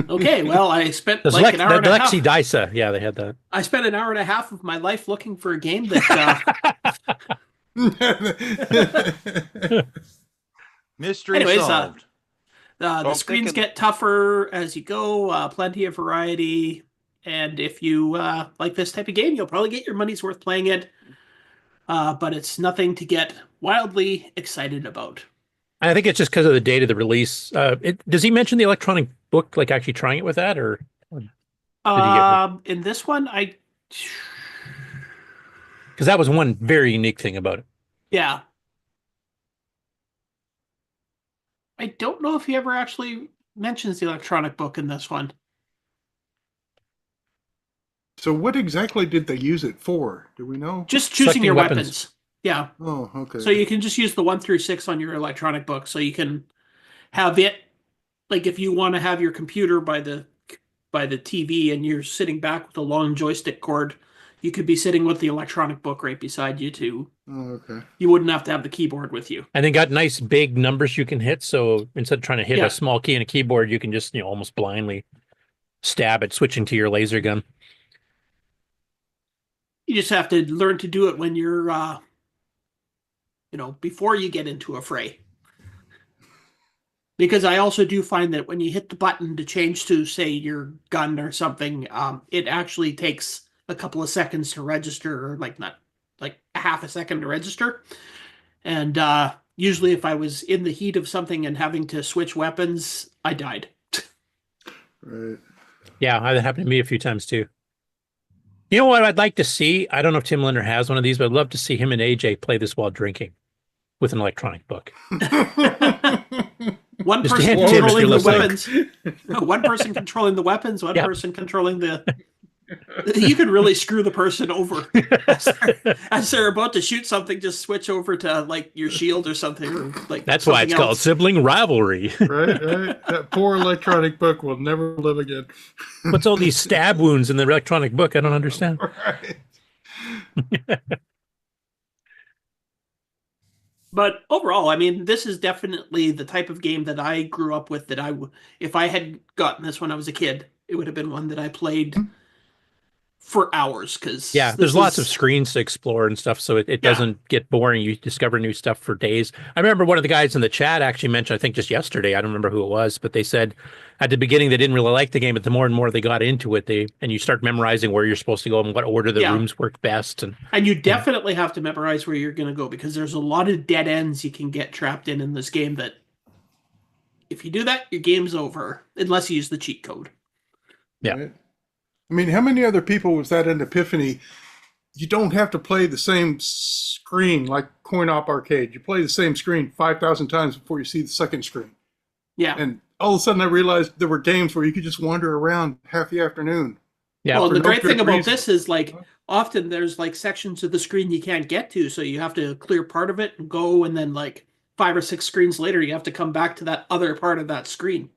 Okay, well, I spent like an hour and a half. Dysa, yeah, they had that. I spent an hour and a half of my life looking for a game that. Mystery Anyways, solved. The screens get tougher as you go. Plenty of variety. And if you like this type of game, you'll probably get your money's worth playing it. But it's nothing to get wildly excited about. I think it's just because of the date of the release. Does he mention the electronic book, like actually trying it with that, or in this one, because that was one very unique thing about it. Yeah. I don't know if he ever actually mentions the electronic book in this one. So what exactly did they use it for? Do we know? Just choosing your weapons. Yeah. Oh, okay. So you can just use the 1 through 6 on your electronic book. So you can have it, like if you want to have your computer by the TV and you're sitting back with a long joystick cord, you could be sitting with the electronic book right beside you too. Oh, okay. You wouldn't have to have the keyboard with you. And they got nice big numbers you can hit. So instead of trying to hit a small key in a keyboard, you can just, almost blindly stab it, switching to your laser gun. You just have to learn to do it when you're, before you get into a fray. Because I also do find that when you hit the button to change to, say, your gun or something, it actually takes a couple of seconds to register, or not a half a second to register. And usually if I was in the heat of something and having to switch weapons, I died. Right. Yeah, that happened to me a few times too. You know what I'd like to see? I don't know if Tim Linder has one of these, but I'd love to see him and AJ play this while drinking with an electronic book. One person controlling the weapons. One person controlling the weapons, one person controlling the... You could really screw the person over. As they're about to shoot something, just switch over to your shield or something. Or, that's why it's called sibling rivalry. Right. That poor electronic book will never live again. What's all these stab wounds in the electronic book? I don't understand. Right. But overall, I mean, this is definitely the type of game that I grew up with. If I had gotten this when I was a kid, it would have been one that I played for hours because Yeah, there's lots of screens to explore and stuff, so it doesn't get boring. You discover new stuff for days. I remember one of the guys in the chat actually mentioned, I think just yesterday, I don't remember who it was, but they said at the beginning they didn't really like the game, but the more and more they got into it, and you start memorizing where you're supposed to go and what order the rooms work best. And you definitely have to memorize where you're going to go because there's a lot of dead ends you can get trapped in this game that if you do that, your game's over, unless you use the cheat code. Yeah. Right? I mean, how many other people was that in Epiphany? You don't have to play the same screen like Coin-Op Arcade. You play the same screen 5,000 times before you see the second screen. Yeah. And all of a sudden I realized there were games where you could just wander around half the afternoon. Yeah. Well, the great thing about this is like often there's like sections of the screen you can't get to, so you have to clear part of it and go, and then like 5 or 6 screens later you have to come back to that other part of that screen.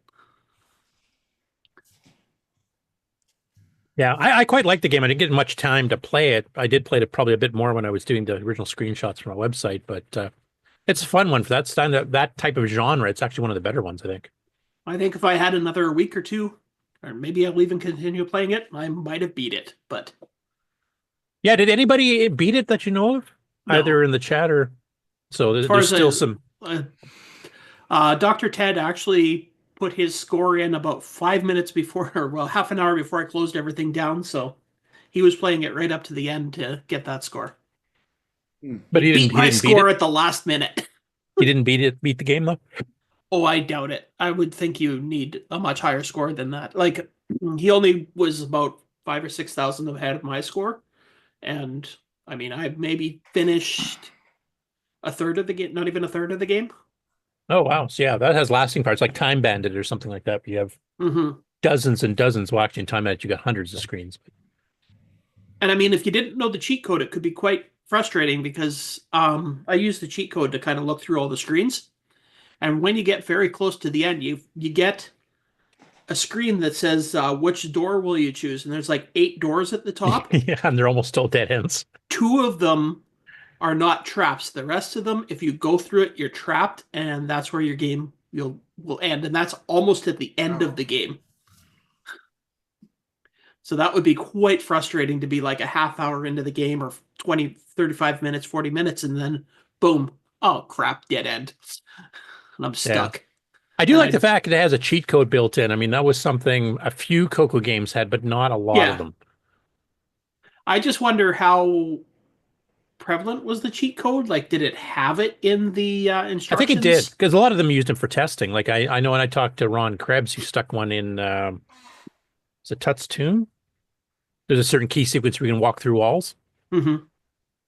Yeah, I quite like the game. I didn't get much time to play it. I did play it probably a bit more when I was doing the original screenshots from my website, but it's a fun one for that type of genre. It's actually one of the better ones, I think. I think if I had another week or two, or maybe I'll even continue playing it, I might have beat it, but... Yeah, did anybody beat it that you know of? No. Either in the chat or... So there's still some... Dr. Ted actually put his score in about 5 minutes before, or well, half an hour before I closed everything down, so he was playing it right up to the end to get that score. But he didn't beat my score at the last minute. He didn't beat the game though? Oh, I doubt it. I would think you need a much higher score than that. Like, he only was about 5,000 or 6,000 ahead of my score, and I mean, I maybe finished a third of the game, not even a third of the game. Oh, wow. So, yeah, that has lasting parts, like Time Bandit or something like that. You have dozens and dozens watching Time Bandit. You got hundreds of screens. And I mean, if you didn't know the cheat code, it could be quite frustrating because I used the cheat code to kind of look through all the screens. And when you get very close to the end, you get a screen that says, which door will you choose? And there's like 8 doors at the top. Yeah, and they're almost all dead ends. 2 of them are not traps. The rest of them, if you go through it, you're trapped, and that's where your game will end. And that's almost at the end of the game. So that would be quite frustrating to be like a half hour into the game or 20, 35 minutes, 40 minutes, and then boom, oh crap, dead end. And I'm stuck. Yeah. I do like the fact that it has a cheat code built in. I mean, that was something a few CoCo games had, but not a lot of them. I just wonder how prevalent was the cheat code? Like, did it have it in the instructions? I think it did, because a lot of them used them for testing. Like, I know when I talked to Ron Krebs, who stuck one in, is it Tut's Tomb? There's a certain key sequence where you can walk through walls. Mm-hmm.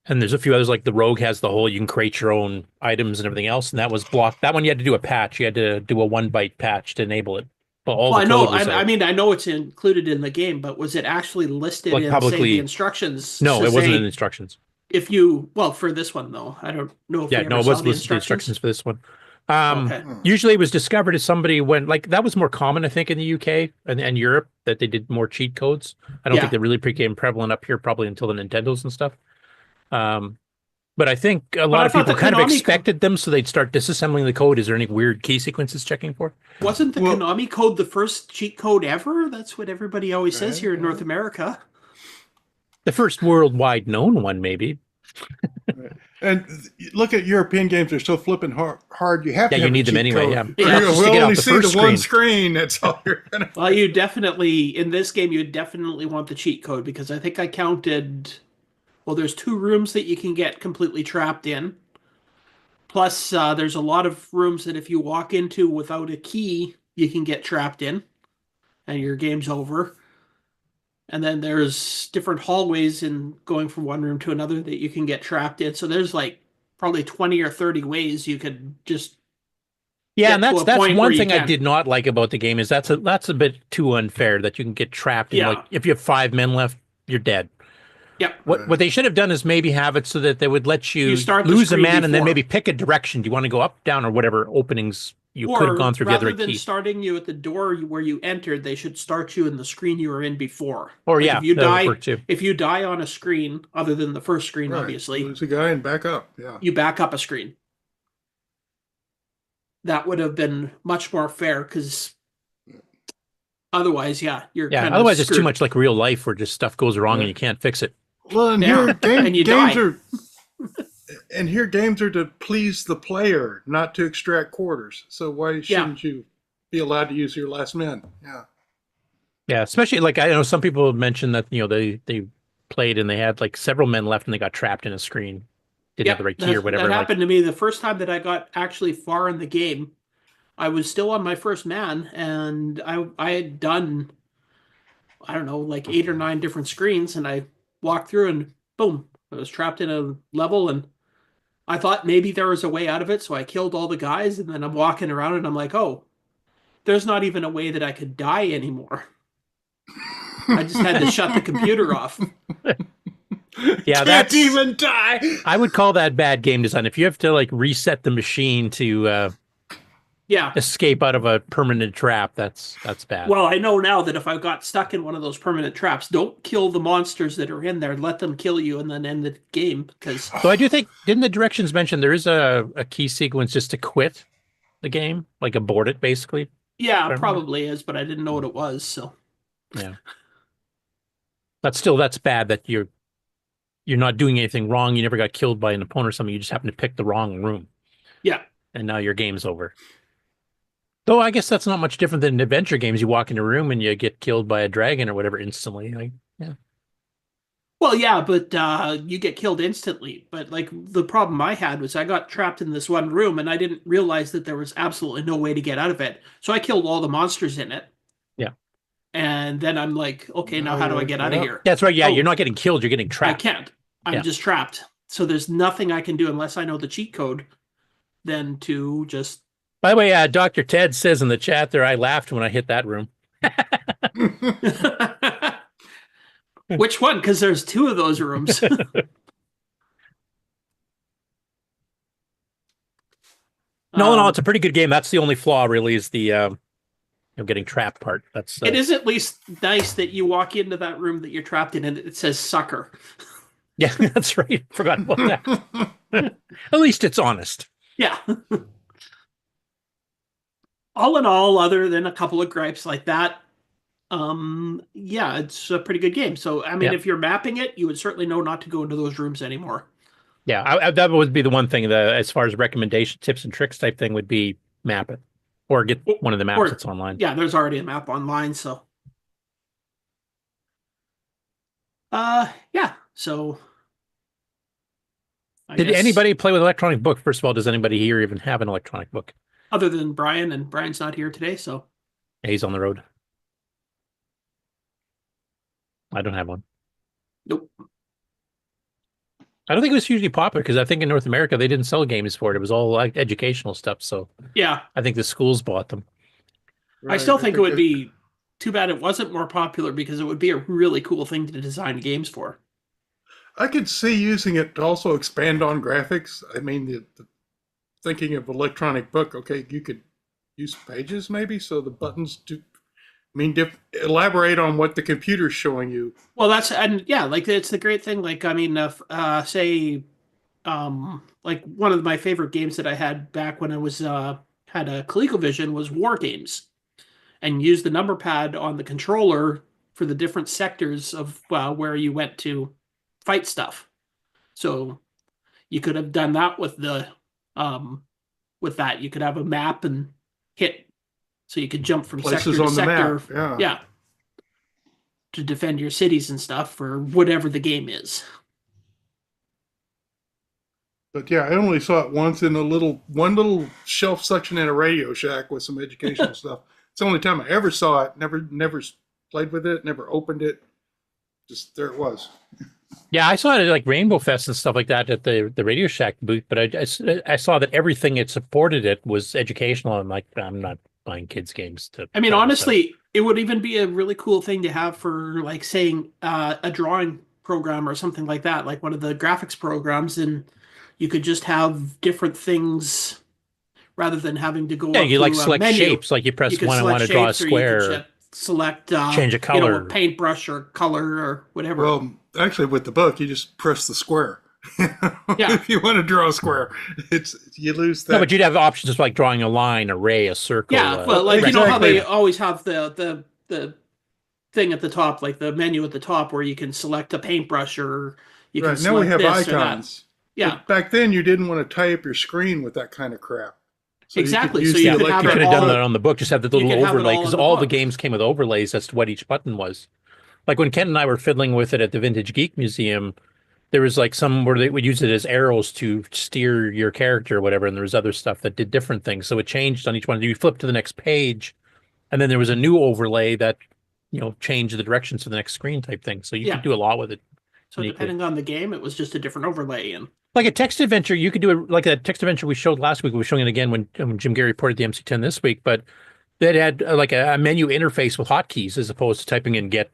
And there's a few others, like the Rogue has the whole, you can create your own items and everything else, and that was blocked. That one you had to do a patch. You had to do a 1-byte patch to enable it. But all I know. I mean, I know it's included in the game, but was it actually listed in say, the instructions? No, it wasn't in the instructions. If you, well, for this one though, I don't know if it was listed in the instructions for this one. Usually it was discovered as somebody went, like, that was more common, I think, in the UK and Europe, that they did more cheat codes. I don't think they really became prevalent up here probably until the Nintendos and stuff. But I think a lot of people kind of expected them, so they'd start disassembling the code. Is there any weird key sequences checking for? Wasn't the Konami code the first cheat code ever? That's what everybody always says here in North America. The first worldwide known one, maybe. And look at European games; they're so flipping hard. You have to. Yeah, you need them anyway. Code. Yeah, we'll only see the one screen. That's all you're gonna. Well, you definitely in this game you definitely want the cheat code because I think I counted. Well, there's 2 rooms that you can get completely trapped in. Plus, there's a lot of rooms that if you walk into without a key, you can get trapped in, and your game's over. And then there's different hallways in going from one room to another that you can get trapped in. So there's like probably 20 or 30 ways you could just and that's one thing I did not like about the game is that's a bit too unfair that you can get trapped in. Like if you have 5 men left, you're dead. Yep. What they should have done is maybe have it so that they would let you lose a man and then maybe pick a direction. Do you want to go up, down, or whatever openings you could have gone through the other key? Rather than starting you at the door where you entered, they should start you in the screen you were in before. Or if you die on a screen other than the first screen, obviously, lose a guy and back up. Yeah, you back up a screen. That would have been much more fair because Otherwise, yeah, you're kind of Otherwise, it's too screwed. much like real life where just stuff goes wrong and you can't fix it. Well, and Yeah, here and you games die. are, and here games are to please the player, not to extract quarters. So why shouldn't you be allowed to use your last men? Yeah. Yeah, especially like I know some people have mentioned that they played and they had like several men left and they got trapped in a screen, didn't have the right key or whatever. That like, happened to me the first time that I got actually far in the game. I was still on my first man, and I had done, I don't know, like 8 or 9 different screens, and I walked through and boom, I was trapped in a level, and I thought maybe there was a way out of it, so I killed all the guys, and then I'm walking around and I'm like, oh, there's not even a way that I could die anymore. I just had to shut the computer off. Yeah, Can't even die. I would call that bad game design. If you have to like reset the machine to escape out of a permanent trap, that's bad. Well, I know now that if I got stuck in one of those permanent traps, don't kill the monsters that are in there. Let them kill you and then end the game. Because So I do think, didn't the directions mention there is a key sequence just to quit the game, like abort it, basically? yeah, probably is, but I didn't know what it was. So Yeah. But still, that's bad that you're not doing anything wrong. You never got killed by an opponent or something. You just happened to pick the wrong room. Yeah. And now your game's over. Though I guess that's not much different than adventure games. You walk in a room and you get killed by a dragon or whatever instantly. Like, yeah. Well, yeah, but you get killed instantly. But like the problem I had was I got trapped in this one room and I didn't realize that there was absolutely no way to get out of it. So I killed all the monsters in it. Yeah. And then I'm like, okay, now how do I get out of here? That's right. Yeah, Oh, you're not getting killed. You're getting trapped. I can't. I'm Yeah. just trapped. So there's nothing I can do unless I know the cheat code than to just... By the way, Dr. Ted says in the chat there, I laughed when I hit that room. Which one? Because there's 2 of those rooms. All in all, it's a pretty good game. That's the only flaw, really, is the getting trapped part. That's It is at least nice that you walk into that room that you're trapped in and it says sucker. Yeah, that's right. Forgot about that. At least it's honest. Yeah. All in all, other than a couple of gripes like that, yeah, it's a pretty good game. So, I mean, Yeah. if you're mapping it, you would certainly know not to go into those rooms anymore. Yeah, that would be the one thing. As far as recommendation, tips and tricks type thing would be map it. Or get one of the maps that's online. Yeah, there's already a map online, so. Yeah, so. I Did guess anybody play with electronic book? First of all, does anybody here even have an electronic book? Other than Brian, and Brian's not here today, so. Yeah, he's on the road. I don't have one. Nope. I don't think it was hugely popular because I think in North America they didn't sell games for it. It was all like educational stuff. So Yeah. I think the schools bought them. I still think it would be too bad it wasn't more popular because it would be a really cool thing to design games for. I could see using it to also expand on graphics. I mean, thinking of electronic book, okay, you could use pages maybe, so the buttons do. I mean, elaborate on what the computer's showing you. Well, and yeah, like it's the great thing. Like, I mean, say, like one of my favorite games that I had back when I was had a ColecoVision was War Games, and used the number pad on the controller for the different sectors of where you went to fight stuff. So you could have done that with the with that. You could have a map and hit. So you could jump from Places sector to on the sector, map, yeah. to defend your cities and stuff, or whatever the game is. But yeah, I only saw it once in one little shelf section in a Radio Shack with some educational stuff. It's the only time I ever saw it. Never played with it. Never opened it. Just there it was. Yeah, I saw it at like Rainbow Fest and stuff like that at the Radio Shack booth. But I saw that everything it supported it was educational. I'm like, I'm not buying kids games to. I mean, play, honestly, it would even be a really cool thing to have for, like, saying a drawing program or something like that, like one of the graphics programs, and you could just have different things rather than having to go. Yeah, up you to like a select menu. shapes, like you press could one, I select want to draw a shapes, or you could square. select Change a color. a paintbrush or color or whatever. Well, actually, with the book, you just press the square. Yeah. If you want to draw a square, you lose that. No, but you'd have options like drawing a line, a ray, a circle. Yeah, well, like you know how they always have the the thing at the top, like the menu at the top, where you can select a paintbrush or you can Right, now we select have this or that. icons. Yeah. But back then you didn't want to tie up your screen with that kind of crap. Exactly, You so could use you the could have You it could have all- done that on the book, just have the you little could have it overlay, all because in the all the book. games came with overlays as to what each button was. Like when Ken and I were fiddling with it at the Vintage Geek Museum, there was like some where they would use it as arrows to steer your character or whatever, and there was other stuff that did different things. So it changed on each one. You flip to the next page, and then there was a new overlay that, changed the directions to the next screen type thing. So you Yeah. could do a lot with it. So uniquely. depending on the game, it was just a different overlay. And Like a text adventure, you could do it like that text adventure we showed last week. We were showing it again when Jim Gary reported the MC10 this week, but that had like a menu interface with hotkeys as opposed to typing in get,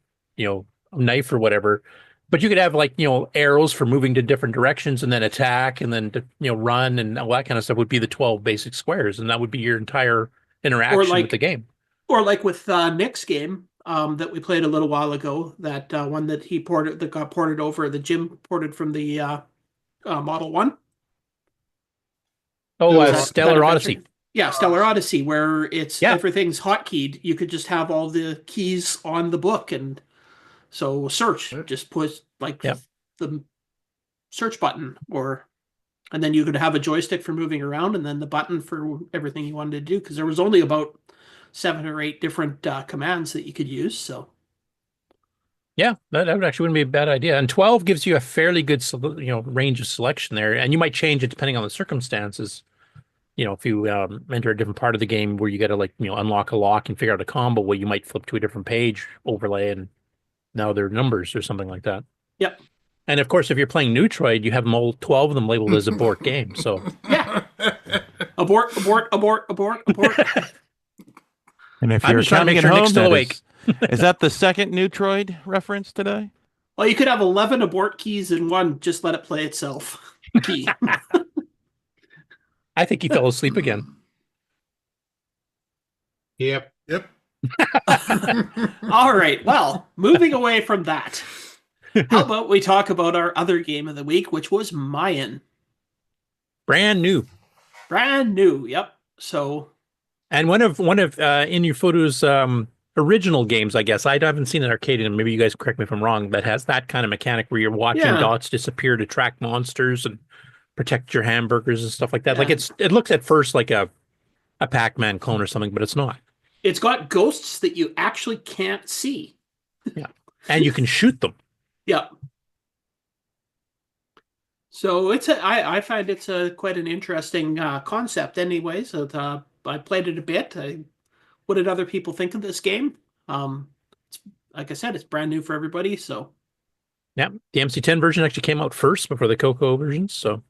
knife or whatever. But you could have like, arrows for moving to different directions and then attack and then, run and all that kind of stuff would be the 12 basic squares. And that would be your entire interaction with the game. Or like with Nick's game that we played a little while ago, that one that he ported, that got ported over, that Jim ported from the Model 1. Oh, That Stellar adventure. Odyssey. Yeah, Stellar Odyssey, where it's everything's hotkeyed. You could just have all the keys on the book, and so search, just push like the search button, and then you could have a joystick for moving around, and then the button for everything you wanted to do, because there was only about 7 or 8 different commands that you could use. So yeah, that actually wouldn't be a bad idea. And 12 gives you a fairly good range of selection there, and you might change it depending on the circumstances. If you enter a different part of the game where you got to unlock a lock and figure out a combo, well, you might flip to a different page overlay, and now they're numbers or something like that. Yep. And of course, if you're playing Neutroid, you have them all 12 of them labeled as abort game. So yeah, abort. And if I'm you're just trying to counting make at sure Nick's home, still that awake. is that the second Neutroid reference today? Well, you could have 11 abort keys in one. Just let it play itself. Key. I think he fell asleep again. Yep. All right. Well, moving away from that, how about we talk about our other game of the week, which was Mayan. Brand new. Yep. So, and one of In Your Photo's original games, I guess. I haven't seen an arcade, and maybe you guys correct me if I'm wrong, that has that kind of mechanic where you're watching dots disappear to track monsters and protect your hamburgers and stuff like that. Like it looks at first like a Pac-Man clone or something, but it's not. It's got ghosts that you actually can't see. Yeah. And you can shoot them. Yeah. So I find it's quite an interesting concept anyway. So I played it a bit. What did other people think of this game? It's, like I said, it's brand new for everybody. So yeah, the MC10 version actually came out first before the CoCo versions. So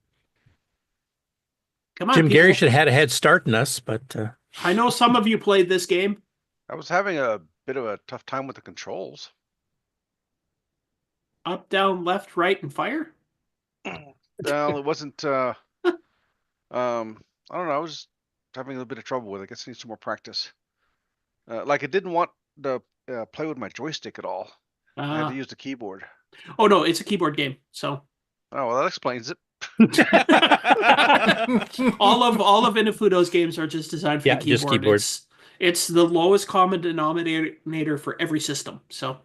come on, Jim people. Gary should have had a head start in us, but I know some of you played this game. I was having a bit of a tough time with the controls. Up, down, left, right, and fire? Well, it wasn't. I don't know. I was having a little bit of trouble with it. I guess I need some more practice. Like I didn't want to play with my joystick at all. I had to use the keyboard. Oh no, it's a keyboard game. So. Oh well, that explains it. all of Inafudo's games are just designed for the keyboard. Just keyboard. It's the lowest common denominator for every system. So.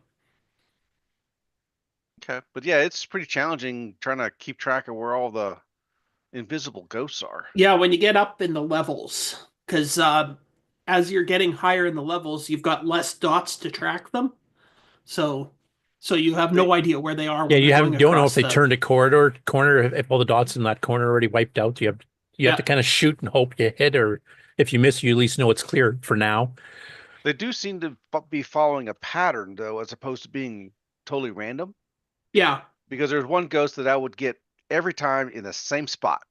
Okay, but yeah, it's pretty challenging trying to keep track of where all the invisible ghosts are. Yeah, when you get up in the levels, because as you're getting higher in the levels, you've got less dots to track them. So you have no idea where they are. Yeah, you don't know if they turned a corner, if all the dots in that corner are already wiped out. You have to kind of shoot and hope you hit, or if you miss, you at least know it's clear for now. They do seem to be following a pattern, though, as opposed to being totally random. Yeah. Because there's one ghost that I would get every time in the same spot.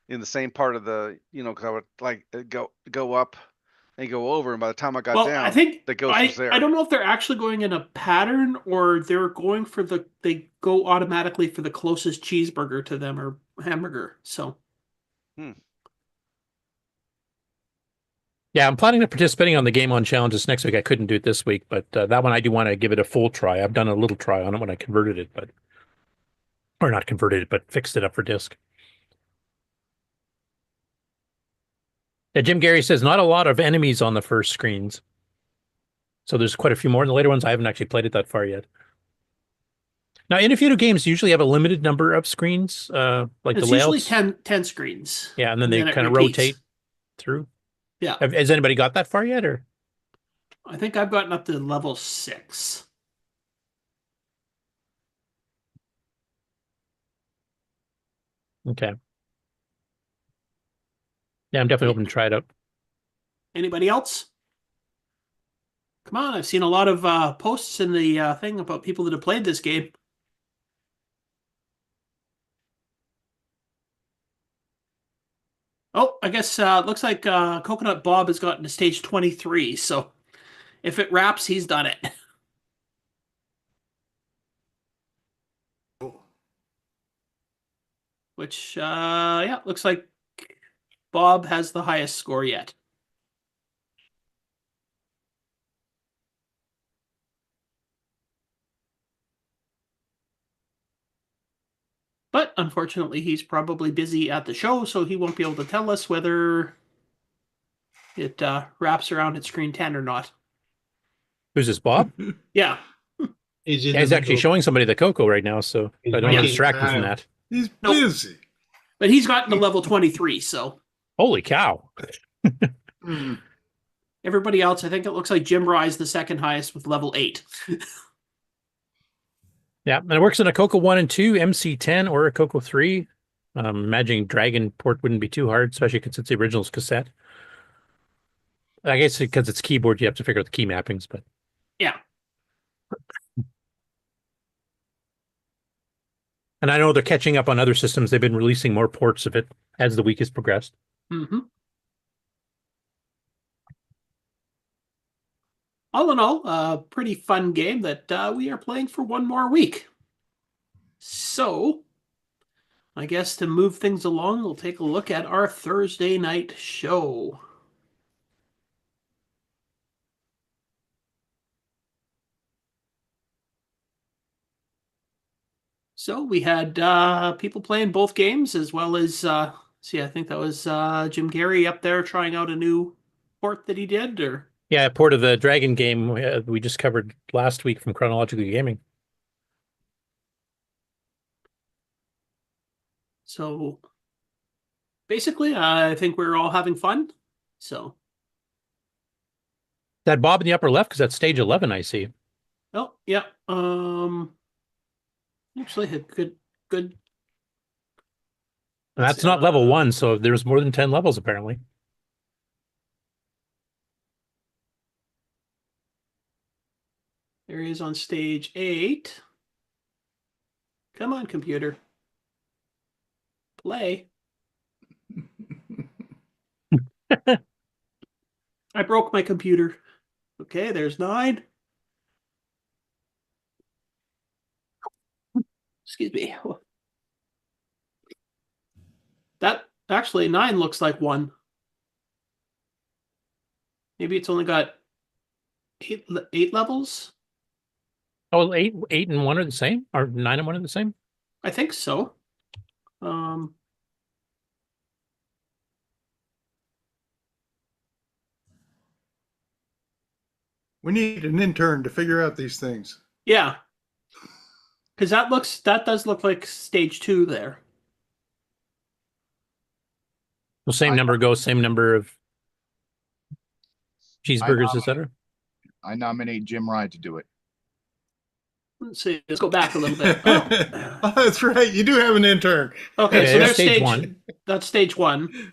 In the same part of the, because I would like go up and go over, and by the time I got down, I think the ghost was there. I don't know if they're actually going in a pattern or they're going for they go automatically for the closest cheeseburger to them or hamburger. So. Yeah, I'm planning to participating on the Game On Challenge this next week. I couldn't do it this week, but that one I do want to give it a full try. I've done a little try on it when I converted it, or not converted it, but fixed it up for disc. Yeah, Jim Gary says not a lot of enemies on the first screens. So there's quite a few more in the later ones. I haven't actually played it that far yet. Now, Infinite games usually have a limited number of screens, like It's the layouts. usually 10 screens. Yeah, and then they it kind of repeats. rotate through. Yeah. Has anybody got that far yet, or? I think I've gotten up to level 6. Okay. Yeah, I'm definitely hoping to try it out. Anybody else? Come on, I've seen a lot of posts in the thing about people that have played this game. Oh, I guess it looks like Coconut Bob has gotten to stage 23, so if it wraps, he's done it. Which, yeah, looks like Bob has the highest score yet. But unfortunately, he's probably busy at the show, so he won't be able to tell us whether it wraps around at screen 10 or not. Who's this, Bob? Yeah. He's actually showing somebody the CoCo right now, so I don't want to distract him from that. He's busy. But he's gotten to level 23, so. Holy cow. Everybody else, I think it looks like Jim Rye's the second highest with level 8. Yeah, and it works in a CoCo 1 and 2, MC10, or a CoCo 3. Imagining Dragon port wouldn't be too hard, especially since the original's cassette. I guess because it's keyboard, you have to figure out the key mappings, but yeah. And I know they're catching up on other systems. They've been releasing more ports of it as the week has progressed. Mm-hmm. All in all, a pretty fun game that we are playing for one more week. So, I guess to move things along, we'll take a look at our Thursday night show. So we had people playing both games, as well as, see, I think that was Jim Gary up there trying out a new port that he did, or... Yeah, a port of the Dragon game we just covered last week from Chronologically Gaming. So, basically, I think we're all having fun, so... That Bob in the upper left, because that's stage 11, I see. Oh, yeah, actually had good. And that's not level 1, so there's more than 10 levels, apparently. There he is on stage 8. Come on, computer. Play. I broke my computer. Okay, there's 9. Excuse me. That actually 9 looks like 1. Maybe it's only got 8 levels. Oh, 8 and 1 are the same? Or 9 and 1 are the same? I think so. We need an intern to figure out these things. Yeah. Because that does look like stage 2 there. Well, same number goes, same number of cheeseburgers, etc. I nominate Jim Rye to do it. Let's see. Let's go back a little bit. Oh, that's right. You do have an intern. Okay, so there's stage 1. That's stage 1.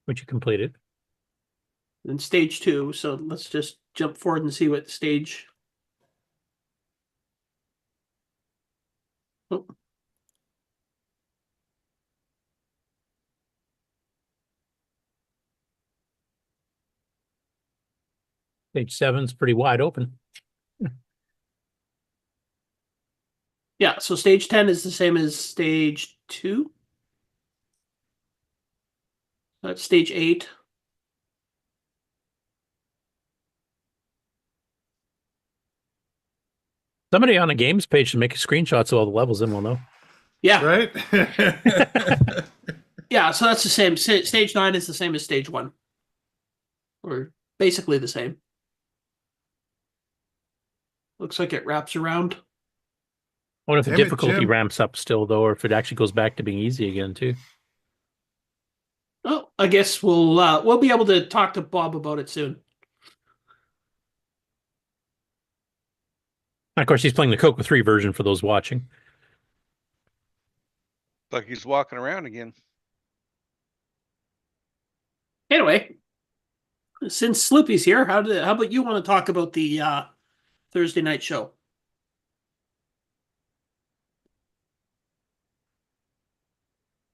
Which you completed. And stage 2. So let's just jump forward and see what stage. Oh. Stage 7's pretty wide open. Yeah, so stage 10 is the same as stage 2. That's stage 8. Somebody on a games page should make screenshots of all the levels, then we'll know. Yeah. Right? Yeah, so that's the same. Stage 9 is the same as stage 1. Or basically the same. Looks like it wraps around. I wonder if the Damn it, difficulty Jim. ramps up still, though, or if it actually goes back to being easy again, too. Oh, I guess we'll be able to talk to Bob about it soon. Of course, he's playing the CoCo 3 version for those watching. Like he's walking around again. Anyway, since Sloopy's here, how about you want to talk about the Thursday night show?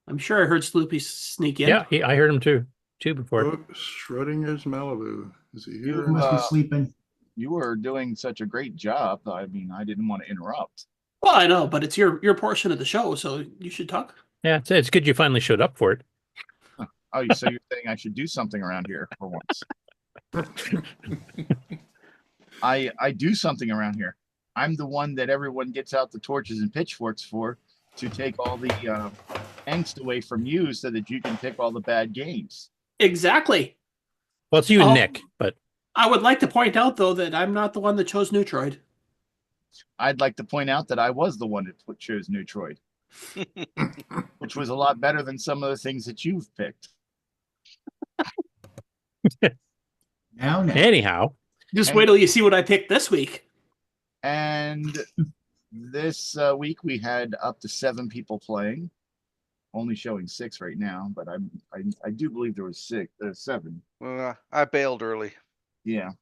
I'm sure I heard Sloopy sneak in. Yeah, I heard him too before. Oh, Schrodinger's Malibu. Is he here? You must be sleeping. You were doing such a great job. I mean, I didn't want to interrupt. Well, I know, but it's your portion of the show, so you should talk. Yeah, it's good you finally showed up for it. Oh, so you're saying I should do something around here for once? I do something around here. I'm the one that everyone gets out the torches and pitchforks for, to take all the angst away from you so that you can pick all the bad games. Exactly. Well, it's you and Nick, but I would like to point out, though, that I'm not the one that chose Neutroid. I'd like to point out that I was the one that chose Neutroid, which was a lot better than some of the things that you've picked. Now. Anyhow. Just wait till you see what I picked this week. And this week we had up to 7 people playing. Only showing 6 right now, but I do believe there was 7. Well, I bailed early. Yeah.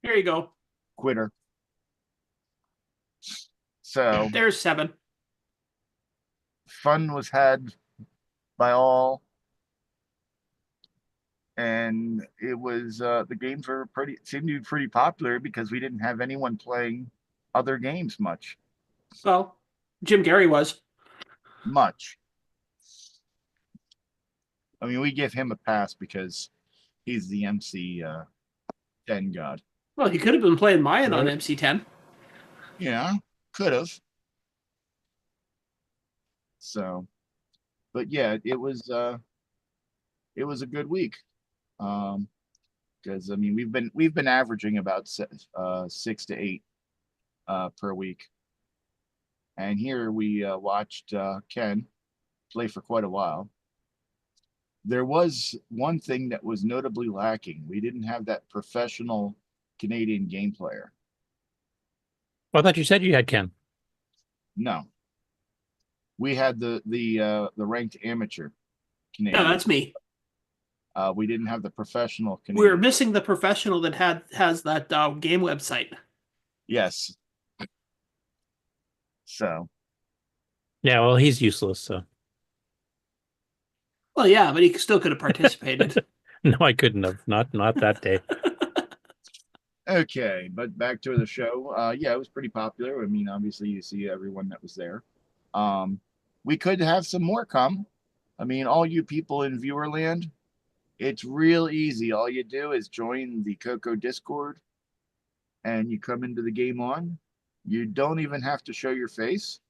Here you go. Quitter. So there's 7. Fun was had by all. And it was the games were seemed to be pretty popular because we didn't have anyone playing other games much. Well, Jim Gary was. Much. I mean, we give him a pass because he's the MC10 god. Well, he could have been playing Mayan on MC10. Yeah, could have. So, but yeah, it was a good week. Because I mean, we've been averaging about 6 to 8 per week, and here we watched Ken play for quite a while. There was one thing that was notably lacking. We didn't have that professional Canadian game player. Well, I thought you said you had Ken. No, we had the ranked amateur Canadian. No, that's me. We didn't have the professional Canadian. We were missing the professional that has that game website. Yes. So. Yeah, well, he's useless. So. Well, yeah, but he still could have participated. No, I couldn't have. Not that day. Okay, but back to the show. Yeah, it was pretty popular. I mean, obviously, you see everyone that was there. We could have some more come. I mean, all you people in Viewerland, it's real easy. All you do is join the CoCo Discord, and you come into the game on. You don't even have to show your face.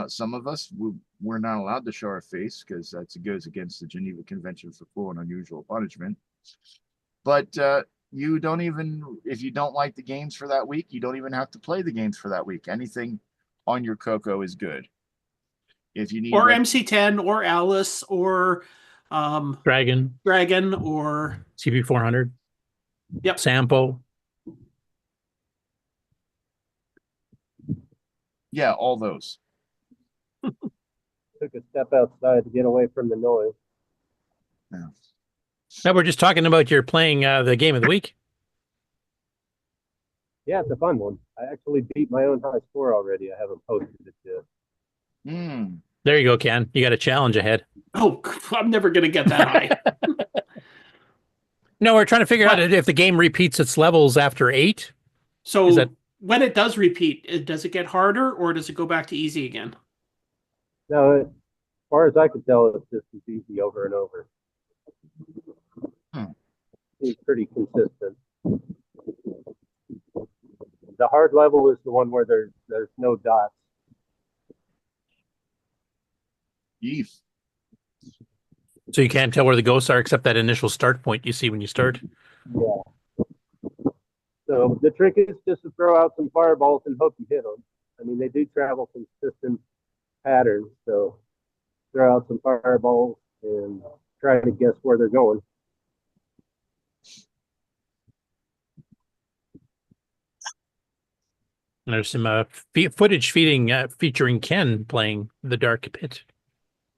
Some of us, we're not allowed to show our face because that goes against the Geneva Convention for Cruel and Unusual Punishment. But you don't even, if you don't like the games for that week, you don't even have to play the games for that week. Anything on your CoCo is good. If you need or MC10 or Alice or Dragon or CP400. Yep. Sampo. Yeah, all those. Took a step outside to get away from the noise. Yeah. Now we're just talking about your playing the game of the week. Yeah, it's a fun one. I actually beat my own high score already. I haven't posted it yet. There you go, Ken. You got a challenge ahead. Oh, I'm never going to get that high. No, we're trying to figure out if the game repeats its levels after 8. So when it does repeat, does it get harder or does it go back to easy again? No, as far as I can tell, it's just as easy over and over. It's pretty consistent. The hard level is the one where there's no dots. Yeef. So you can't tell where the ghosts are except that initial start point you see when you start. Yeah. So the trick is just to throw out some fireballs and hope you hit them. I mean, they do travel consistent patterns, so throw out some fireballs and try to guess where they're going. There's some footage featuring Ken playing the Dark Pit.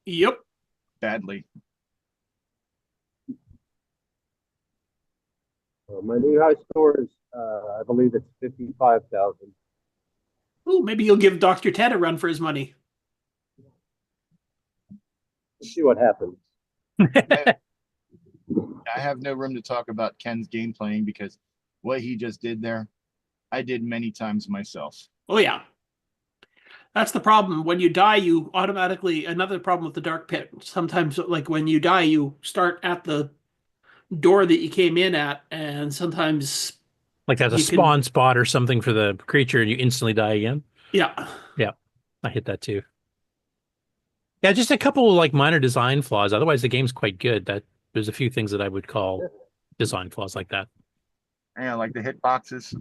Yep. Badly. My new high score is, I believe it's 55,000. Oh, maybe you'll give Dr. Ted a run for his money. Let's see what happens. I have no room to talk about Ken's game playing because what he just did there, I did many times myself. Oh, yeah. That's the problem. When you die, you automatically... Another problem with the Dark Pit. Sometimes, like, when you die, you start at the door that you came in at, and sometimes... Like that's a spawn spot or something for the creature, and you instantly die again? Yeah. Yeah, I hit that too. Yeah, just a couple of, like, minor design flaws. Otherwise, the game's quite good. There's a few things that I would call design flaws like that. Yeah, like the hitboxes.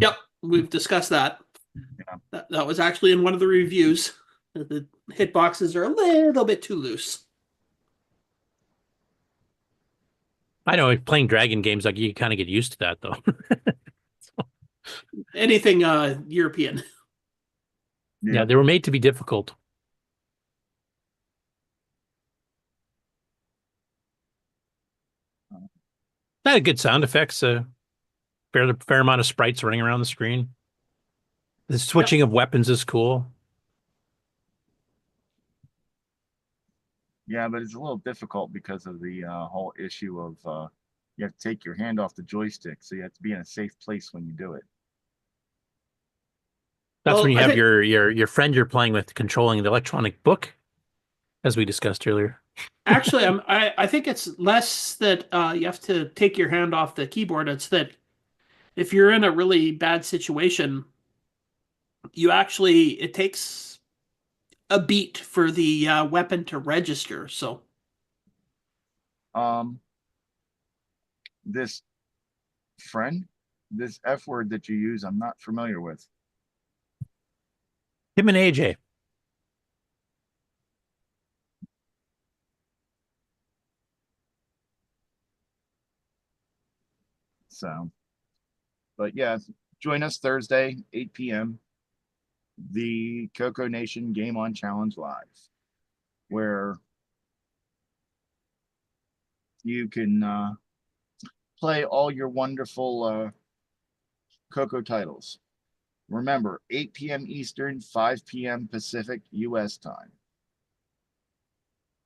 Yep, we've discussed that. Yeah. That was actually in one of the reviews. The hitboxes are a little bit too loose. I know, playing dragon games, like, you kind of get used to that, though. Anything European. Yeah, they were made to be difficult. That had good sound effects. Fair amount of sprites running around the screen. The switching of weapons is cool. Yeah, but it's a little difficult because of the whole issue of you have to take your hand off the joystick, so you have to be in a safe place when you do it. That's when you have your friend you're playing with controlling the electronic book, as we discussed earlier. Actually, I think it's less that you have to take your hand off the keyboard. It's that if you're in a really bad situation, it takes a beat for the weapon to register. So, this F word that you use, I'm not familiar with. Tim and AJ. So, but yeah, join us Thursday, 8 p.m. The CoCo Nation Game On Challenge Live, where you can play all your wonderful CoCo titles. Remember, 8 p.m. Eastern, 5 p.m. Pacific, U.S. time.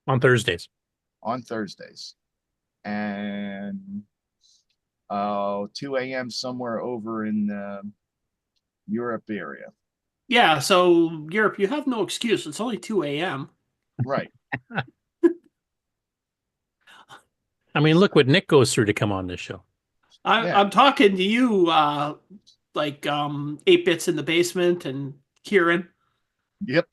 On Thursdays. On Thursdays. And 2 a.m. somewhere over in the Europe area. yeah, so Europe, you have no excuse. It's only 2 a.m. Right. I mean, look what Nick goes through to come on this show. I'm talking to you, like 8 Bits in the Basement and Kieran. Yep.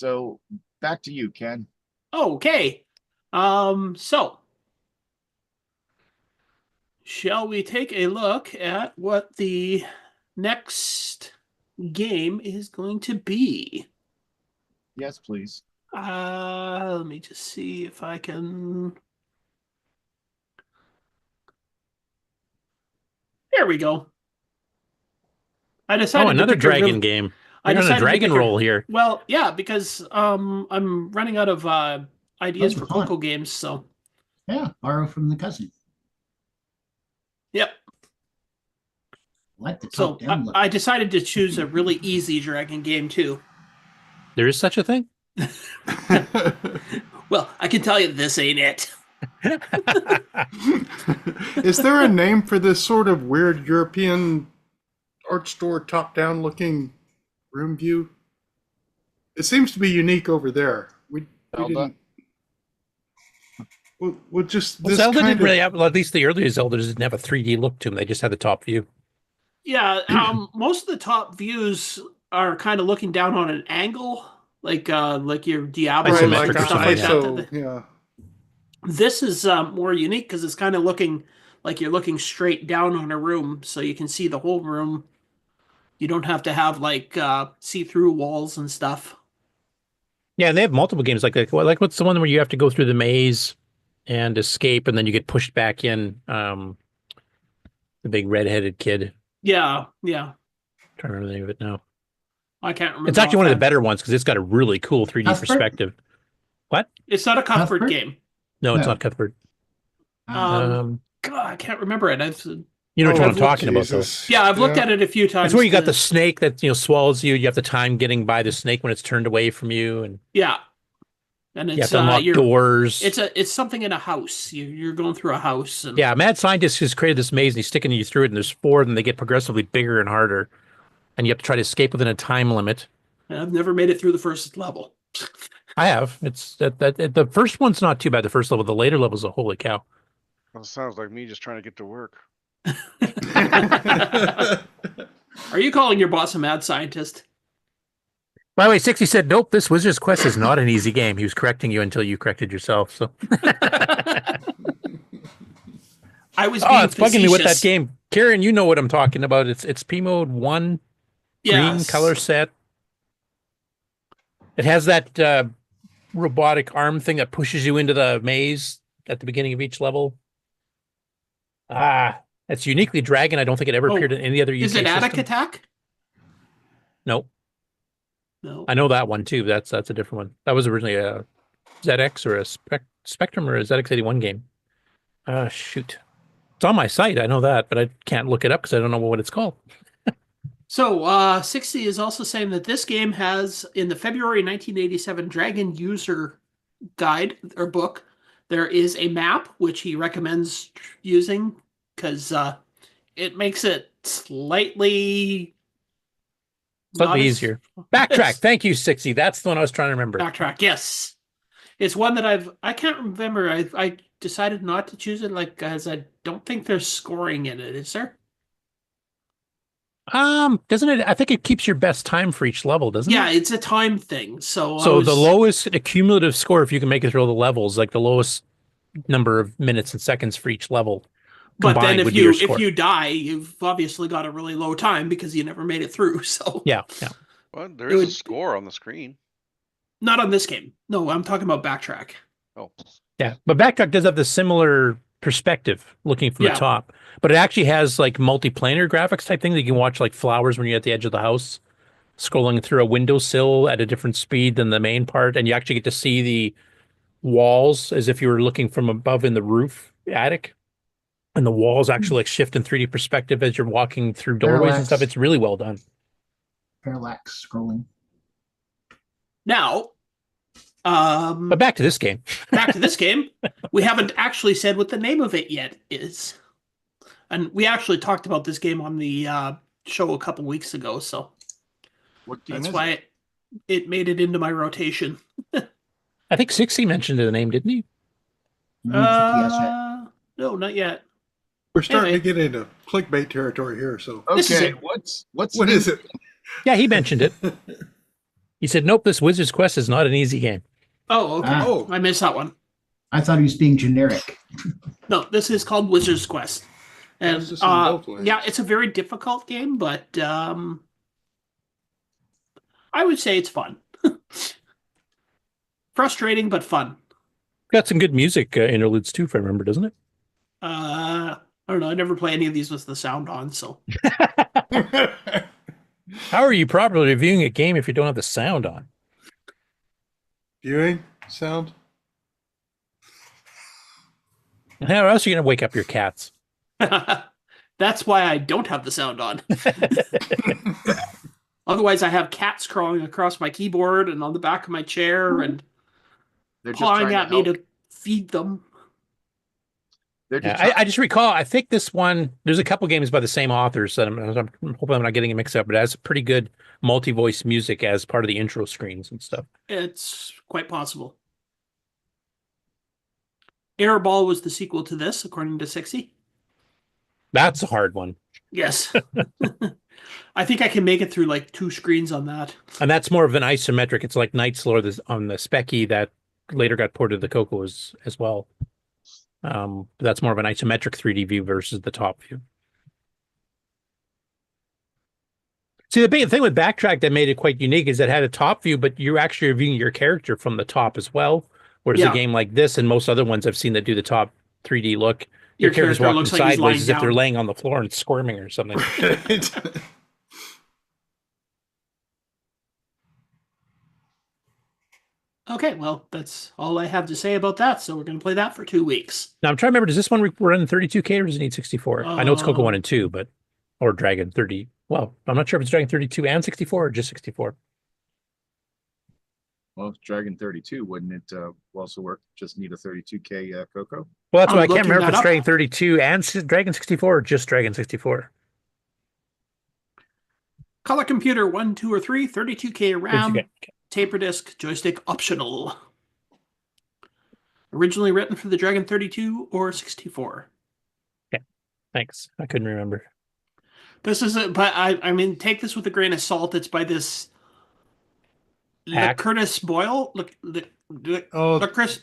So back to you, Ken. Okay. So shall we take a look at what the next game is going to be? Yes, please. Let me just see if I can. There we go. I decided another to pick dragon game. You're on a dragon roll here. Well, yeah, because I'm running out of ideas for CoCo games. So yeah, borrow from the cousin. Yep. Like the so top-down look. I decided to choose a really easy dragon game too. There is such a thing? Well, I can tell you this ain't it. Is there a name for this sort of weird European art store top-down looking room view? It seems to be unique over there. We didn't. Well, just Well, this Zelda kind didn't of really have, well, at least the earlier Zelda didn't have a 3D look to them. They just had the top view. Yeah, most of the top views are kind of looking down on an angle, like your Diablo Isometric and or stuff something, like yeah. that. yeah. This is more unique because it's kind of looking like you're looking straight down on a room, so you can see the whole room. You don't have to have like see-through walls and stuff. Yeah, and they have multiple games like what's the one where you have to go through the maze and escape, and then you get pushed back in. The big red-headed kid. Yeah. Trying to remember the name of it now. I can't remember. It's actually one of the offhand. better ones because it's got a really cool 3D Cuthbert? perspective. What? It's not a Cuthbert game. No, it's No. not Cuthbert. God, I can't remember it. You know which one I'm talking about, though. Yeah, I've looked at it a few times. It's where you got the snake that swallows you. You have the time getting by the snake when it's turned away from you, and Yeah, and it's you have to unlock doors. It's something in a house. You're going through a house. And... Yeah, a mad scientist has created this maze and he's sticking you through it, and there's 4 and they get progressively bigger and harder, and you have to try to escape within a time limit. I've never made it through the first level. I have. It's that the first one's not too bad. The first level, the later levels, are holy cow. Well, it sounds like me just trying to get to work. Are you calling your boss a mad scientist? By the way, Sixxie said, nope, this Wizard's Quest is not an easy game. He was correcting you until you corrected yourself. So I was being it's bugging me with that facetious. game. Karen, you know what I'm talking about. It's P mode 1, green Yes. color set. It has that robotic arm thing that pushes you into the maze at the beginning of each level. It's uniquely Dragon. I don't think it ever appeared in any other UK Is it Attic system. Attack? No. No. I know that one too. That's a different one. That was originally a ZX or a Spectrum or a ZX81 game. Shoot. It's on my site. I know that, but I can't look it up because I don't know what it's called. So, Sixxie is also saying that this game has, in the February 1987 Dragon User Guide or book, there is a map which he recommends using because it makes it slightly not as- easier. Backtrack. Thank you, Sixxie. That's the one I was trying to remember. Backtrack, yes. It's one that I can't remember. I decided not to choose it, like, as I don't think there's scoring in it, is there? Doesn't it? I think it keeps your best time for each level, doesn't it? Yeah, it's a time thing. So The lowest cumulative score, if you can make it through all the levels, like the lowest number of minutes and seconds for each level. But then would be your score. if you die, you've obviously got a really low time because you never made it through. So yeah. Well, there is a score on the screen. Not on this game. No, I'm talking about Backtrack. Oh. Yeah, but Backtrack does have the similar perspective looking from Yeah. the top, but it actually has like multiplanar graphics type thing that you can watch like flowers when you're at the edge of the house, scrolling through a windowsill at a different speed than the main part, and you actually get to see the walls as if you were looking from above in the roof attic, and the walls actually like shift in 3D perspective as you're walking through doorways and Parallax. stuff. It's really well done. Parallax scrolling. Now, But back to this game. back to this game. We haven't actually said what the name of it yet is. And we actually talked about this game on the show a couple weeks ago, so What game that's is why it made it into my rotation. I think Sixxie mentioned the name, didn't he? No, not yet. We're starting Anyway. to get into clickbait territory here. So This is Okay, it. what is it? Yeah, he mentioned it. He said, nope, this Wizard's Quest is not an easy game. Oh, okay. Ah. I missed that one. I thought he was being generic. No, this is called Wizard's Quest. And That's just in both ways. yeah, it's a very difficult game, but I would say it's fun. Frustrating, but fun. Got some good music interludes too, if I remember, doesn't it? I don't know. I never play any of these with the sound on, so How are you properly reviewing a game if you don't have the sound on? Viewing sound. How else are you going to wake up your cats? that's why I don't have the sound on. Otherwise, I have cats crawling across my keyboard and on the back of my chair and They're just pawing trying at me help. to feed them. They're just Yeah, I just recall, I think this one, there's a couple games by the same authors that I'm hoping I'm not getting it mixed up, but it has pretty good multi-voice music as part of the intro screens and stuff. It's quite possible. Airball was the sequel to this, according to Sixxie. That's a hard one. Yes. I think I can make it through like 2 screens on that. And that's more of an isometric. It's like Knight's Lore on the Specky that later got ported to CoCo as well. That's more of an isometric 3D view versus the top view. See, the big thing with Backtrack that made it quite unique is it had a top view, but you're actually viewing your character from the top as well. Whereas a game like this and most other ones I've seen that do the top 3D look, your character's walking looks sideways like as if they're laying on the floor and squirming or something. Okay, well, that's all I have to say about that. So we're going to play that for 2 weeks. Now I'm trying to remember, does this one run in 32K or does it need 64? I know it's CoCo 1 and 2, but or Dragon 30. Well, I'm not sure if it's Dragon 32 and 64 or just 64. Well, if Dragon 32, wouldn't it also work? Just need a 32K CoCo? Well, that's why I can't remember if it's Dragon 32 and Dragon 64 or just Dragon 64. Color computer 1, 2, or 3, 32K RAM, taper disc, joystick optional. Originally written for the Dragon 32 or 64. Okay, thanks. I couldn't remember. This is but I mean, take this with a grain of salt. It's by this L Curtis Boyle. Licorice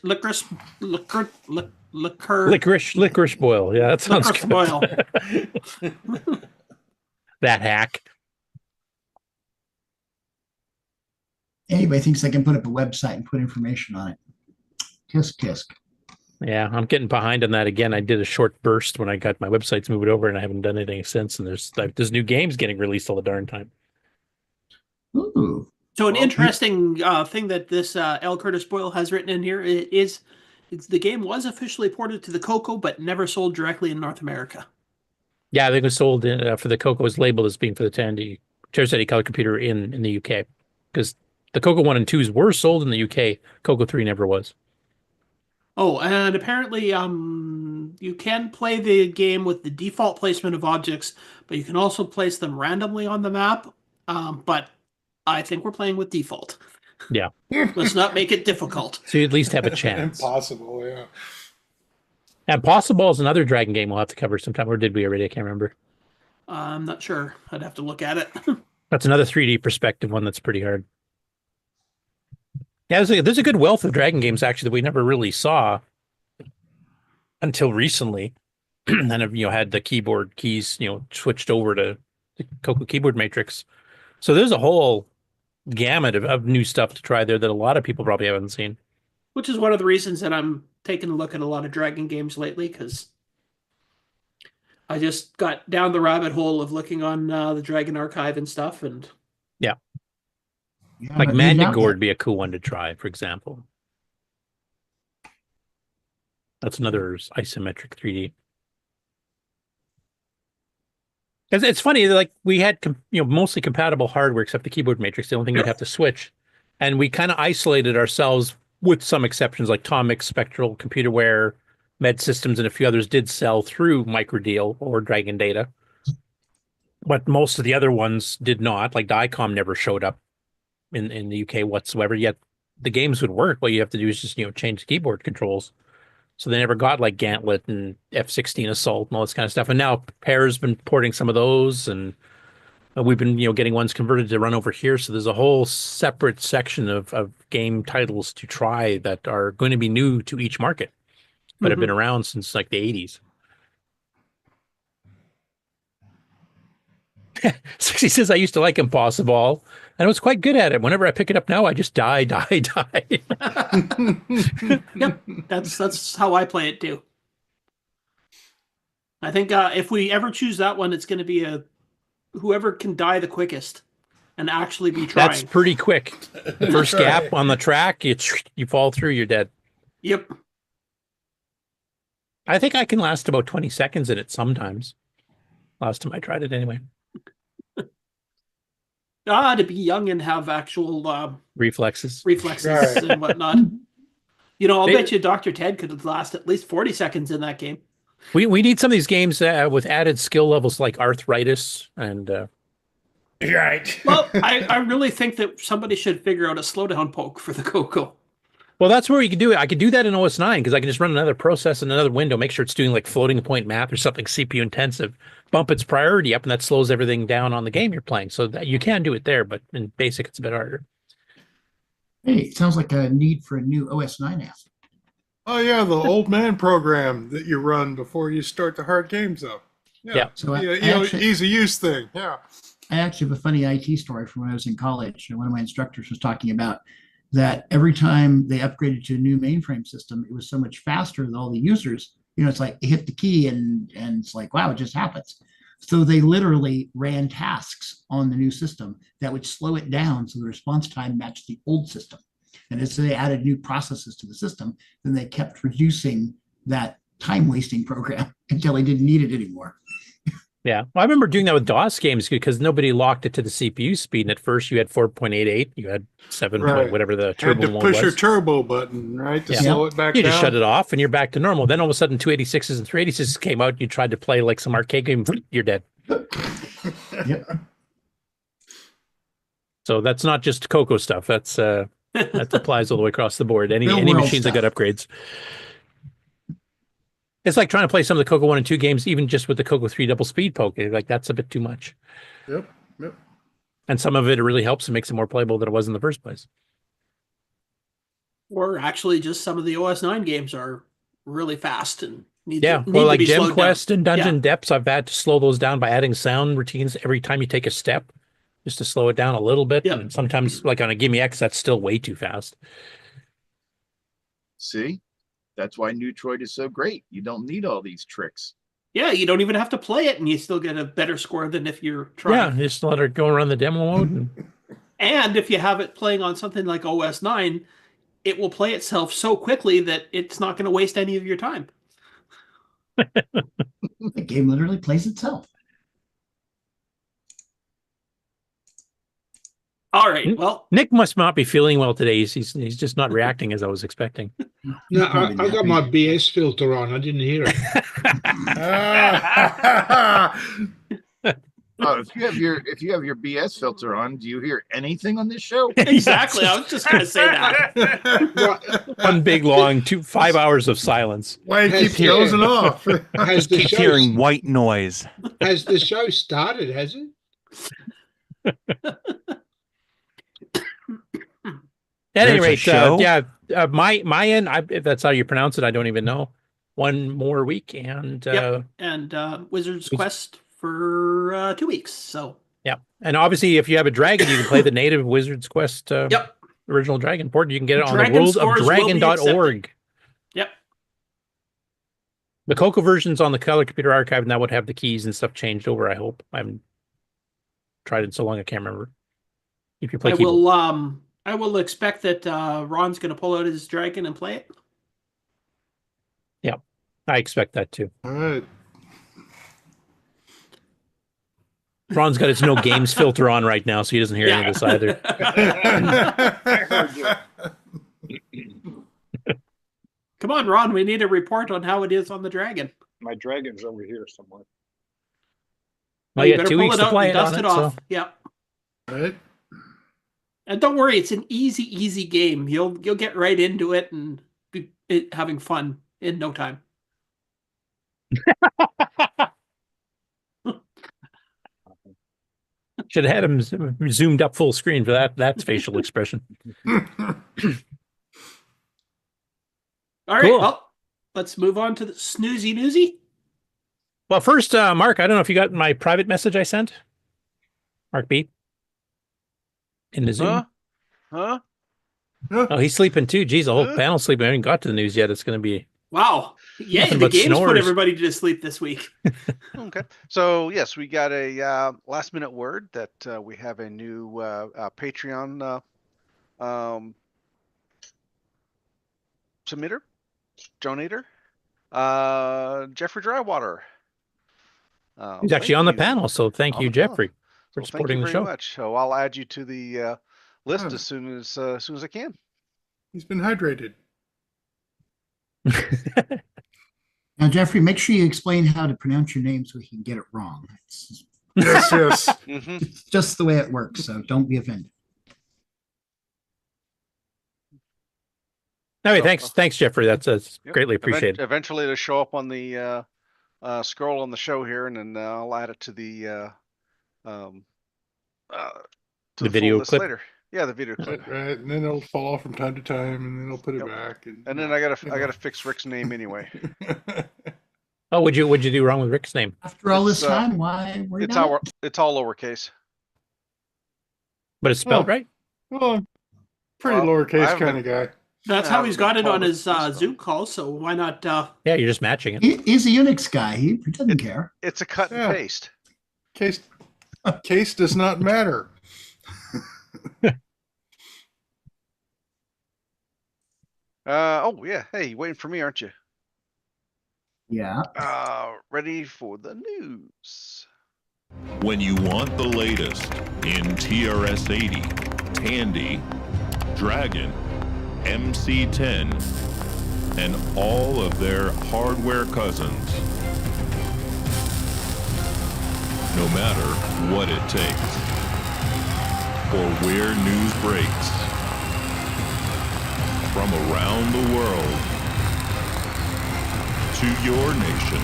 Boyle. Yeah, that sounds good. Boyle. That hack. Anybody thinks they can put up a website and put information on it. Tisk, tisk. Yeah, I'm getting behind on that again. I did a short burst when I got my websites moved over, and I haven't done anything since. And there's new games getting released all the darn time. Ooh. So an interesting thing that this L Curtis Boyle has written in here is the game was officially ported to the CoCo, but never sold directly in North America. Yeah, I think it was sold for the CoCo was labeled as being for the Tandy color computer in the UK, because the CoCo 1 and 2s were sold in the UK. CoCo 3 never was. Oh, and apparently you can play the game with the default placement of objects, but you can also place them randomly on the map. But I think we're playing with default. Yeah. Let's not make it difficult. So you at least have a chance. Impossible, yeah. And Possible is another Dragon game we'll have to cover sometime. Or did we already? I can't remember. I'm not sure. I'd have to look at it. That's another 3D perspective one that's pretty hard. Yeah, there's a good wealth of Dragon games actually that we never really saw until recently. And have had the keyboard keys switched over to the CoCo keyboard matrix. So there's a whole gamut of new stuff to try there that a lot of people probably haven't seen. Which is one of the reasons that I'm taking a look at a lot of Dragon games lately, because I just got down the rabbit hole of looking on the Dragon archive and stuff, and yeah, like Mandigore would be a cool one to try, for example. That's another isometric 3D. It's funny, like we had mostly compatible hardware except the keyboard matrix. The only thing you'd have to switch, and we kind of isolated ourselves with some exceptions, like Tomic, Spectral, Computerware, Med Systems, and a few others did sell through Microdeal or Dragon Data, but most of the other ones did not. Like Diacom never showed up in the UK whatsoever. Yet the games would work. What you have to do is just change the keyboard controls. So they never got like Gauntlet and F-16 Assault and all this kind of stuff. And now Pear's been porting some of those, and we've been getting ones converted to run over here. So there's a whole separate section of game titles to try that are going to be new to each market, but have been around since like the 80s. Sixxie says, I used to like Impossible, and I was quite good at it. Whenever I pick it up now, I just die. Yep, that's how I play it too. I think if we ever choose that one, it's going to be whoever can die the quickest and actually be trying. That's pretty quick. First gap on the track, you fall through, you're dead. Yep. I think I can last about 20 seconds in it sometimes. Last time I tried it anyway. To be young and have actual reflexes and whatnot. I'll bet you Dr. Ted could last at least 40 seconds in that game. We need some of these games with added skill levels like arthritis and right. Well, I really think that somebody should figure out a slowdown poke for the CoCo. Well, that's where you can do it. I could do that in OS 9 because I can just run another process in another window, make sure it's doing like floating point math or something CPU intensive, bump its priority up, and that slows everything down on the game you're playing. So that you can do it there, but in BASIC, it's a bit harder. Hey, it sounds like a need for a new OS 9 app. Oh yeah, the old man program that you run before you start the hard games up. Yeah. So easy use thing. Yeah. I actually have a funny IT story from when I was in college. One of my instructors was talking about that every time they upgraded to a new mainframe system, it was so much faster than all the users. It's like you hit the key and it's like, wow, it just happens. So they literally ran tasks on the new system that would slow it down so the response time matched the old system. And as they added new processes to the system, then they kept reducing that time wasting program until they didn't need it anymore. Yeah, well, I remember doing that with DOS games because nobody locked it to the CPU speed. And at first, you had 4.88, you had 7. Whatever the turbo had to mode push was. your turbo button, right, to slow it back you down. You just shut it off, and you're back to normal. Then all of a sudden, 286s and 386s came out. You tried to play like some arcade game, you're dead. Yep. So that's not just CoCo stuff. That's that applies all the way across the board. Any machines that got upgrades. It's like trying to play some of the CoCo 1 and 2 games, even just with the CoCo 3 double speed poke. Like that's a bit too much. Yep. And some of it really helps and makes it more playable than it was in the first place. Or actually, just some of the OS 9 games are really fast and need like to be Gem slowed Quest down. and Dungeon Depths, I've had to slow those down by adding sound routines every time you take a step, just to slow it down a little bit. And sometimes, like on a Gimme X, that's still way too fast. See? That's why Neutroid is so great. You don't need all these tricks. Yeah, you don't even have to play it, and you still get a better score than if you're trying. Yeah, just let her go around the demo mode. And if you have it playing on something like OS 9, it will play itself so quickly that it's not going to waste any of your time. The game literally plays itself. All right. Well, Nick must not be feeling well today. He's just not reacting as I was expecting. No, I got my BS filter on. I didn't hear it. If you have your BS filter on, do you hear anything on this show? Exactly. I was just going to say that. One big long 5 hours of silence. Why it keeps dozing off? Just keeps hearing white noise. Has the show started? Has it? At any rate, my end, if that's how you pronounce it, I don't even know. One more week and Wizard's Quest for 2 weeks. So and obviously, if you have a dragon, you can play the native Wizard's Quest original dragon port. You can get it on the worldofdragon.org. Yep. The CoCo version's on the Color Computer Archive, and that would have the keys and stuff changed over. I hope. I haven't tried it so long I can't remember. If you play, I will expect that Ron's going to pull out his dragon and play it. Yeah, I expect that too. All right. Ron's got his no games filter on right now, so he doesn't hear any of this either. Come on, Ron, we need a report on how it is on the dragon. My dragon's over here somewhere. Well, you got 2 weeks to play it dust on it it, off. so. Yeah. Right. And don't worry, it's an easy game. You'll get right into it and be having fun in no time. Should have had him zoomed up full screen for that facial expression. All right, Cool. well, let's move on to the snoozy newsy. Well, first, Mark, I don't know if you got my private message I sent. Mark B. In the Zoom. Huh? Oh, he's sleeping too. Geez, the whole panel's sleeping. I haven't got to the news yet. It's going to be... Wow. Yeah, nothing the but games put snores. everybody to sleep this week. Okay. So, yes, we got a last minute word that we have a new Patreon submitter, donator, Jeffrey Drywater. He's actually on the panel, so thank you, Jeffrey, for supporting the show. Thank you very much. So I'll add you to the list as soon as I can. He's been hydrated. Now, Jeffrey, make sure you explain how to pronounce your name so we can get it wrong. Yes. It's just the way it works, so don't be offended. No, So, thanks, Jeffrey. That's Yep. greatly appreciated. Eventually, it'll show up on the scroll on the show here, and then I'll add it to the The full video list clip? later. Yeah, the video clip. Right, and then it'll fall off from time to time, and then I'll put it back. And then I gotta fix Rick's name anyway. Oh, what'd you do wrong with Rick's name? After all this time, why? It's all lowercase. But it's spelled right. Well, pretty lowercase kind of guy. That's how he's got it on his Zoom call, so why not? Yeah, you're just matching it. He's a Unix guy. He doesn't care. It's a cut and paste. Case does not matter. Oh yeah. Hey, you waiting for me, aren't you? Yeah. Ready for the news. When you want the latest in TRS-80, Tandy, Dragon, MC-10, and all of their hardware cousins. No matter what it takes, or where news breaks, from around the world to your nation.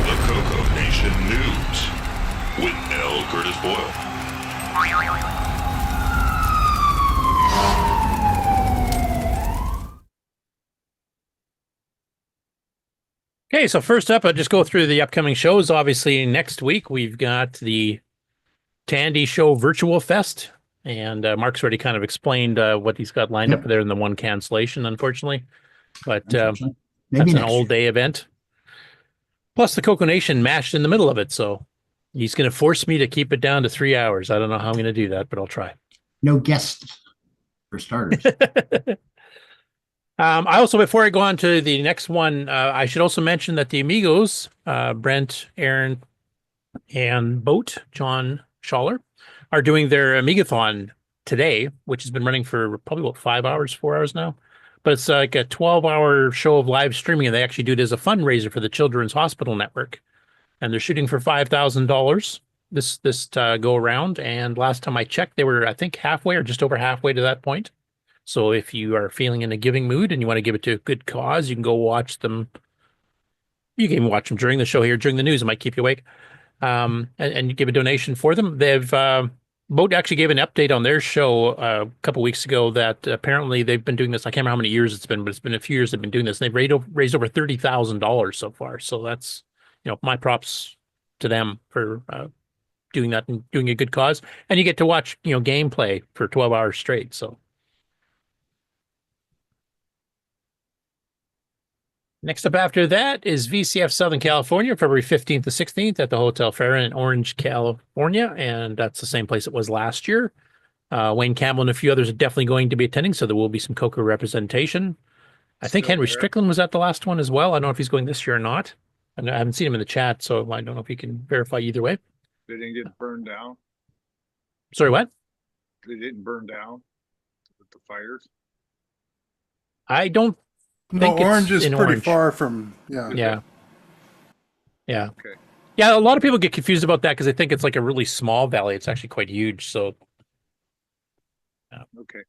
The CoCo Nation News with L Curtis Boyle. Okay, so first up, I'll just go through the upcoming shows. Obviously, next week we've got the Tandy Show Virtual Fest, and Mark's already kind of explained what he's got lined up there in the one cancellation, unfortunately. But that's an all-day event. Plus, the CoCo Nation mashed in the middle of it, so he's going to force me to keep it down to 3 hours. I don't know how I'm going to do that, but I'll try. No guests, for starters. I also, before I go on to the next one, I should also mention that the Amigos, Brent, Aaron, and Boat, John Schaller, are doing their Amigathon today, which has been running for probably about 5 hours, 4 hours now. But it's like a 12-hour show of live streaming, and they actually do it as a fundraiser for the Children's Hospital Network. And they're shooting for $5,000 this go around. And last time I checked, they were, I think, halfway or just over halfway to that point. So if you are feeling in a giving mood and you want to give it to a good cause, you can go watch them. You can even watch them during the show here, during the news. It might keep you awake. And you give a donation for them. They've Boat actually gave an update on their show a couple weeks ago that apparently they've been doing this. I can't remember how many years it's been, but it's been a few years they've been doing this. And they've raised over $30,000 so far. So that's, my props to them for doing that and doing a good cause. And you get to watch, gameplay for 12 hours straight. So next up after that is VCF Southern California, February 15th to 16th at the Hotel Farron in Orange, California. And that's the same place it was last year. Wayne Campbell and a few others are definitely going to be attending, so there will be some CoCo representation. I think Henry Strickland was at the last one as well. I don't know if he's going this year or not. I haven't seen him in the chat, so I don't know if he can verify either way. They didn't get burned down. Sorry, what? They didn't burn down with the fires. I don't think Orange it's is in pretty Orange. far from, yeah. Yeah. Yeah. Okay. Yeah, a lot of people get confused about that because they think it's like a really small valley. It's actually quite huge. So, Okay.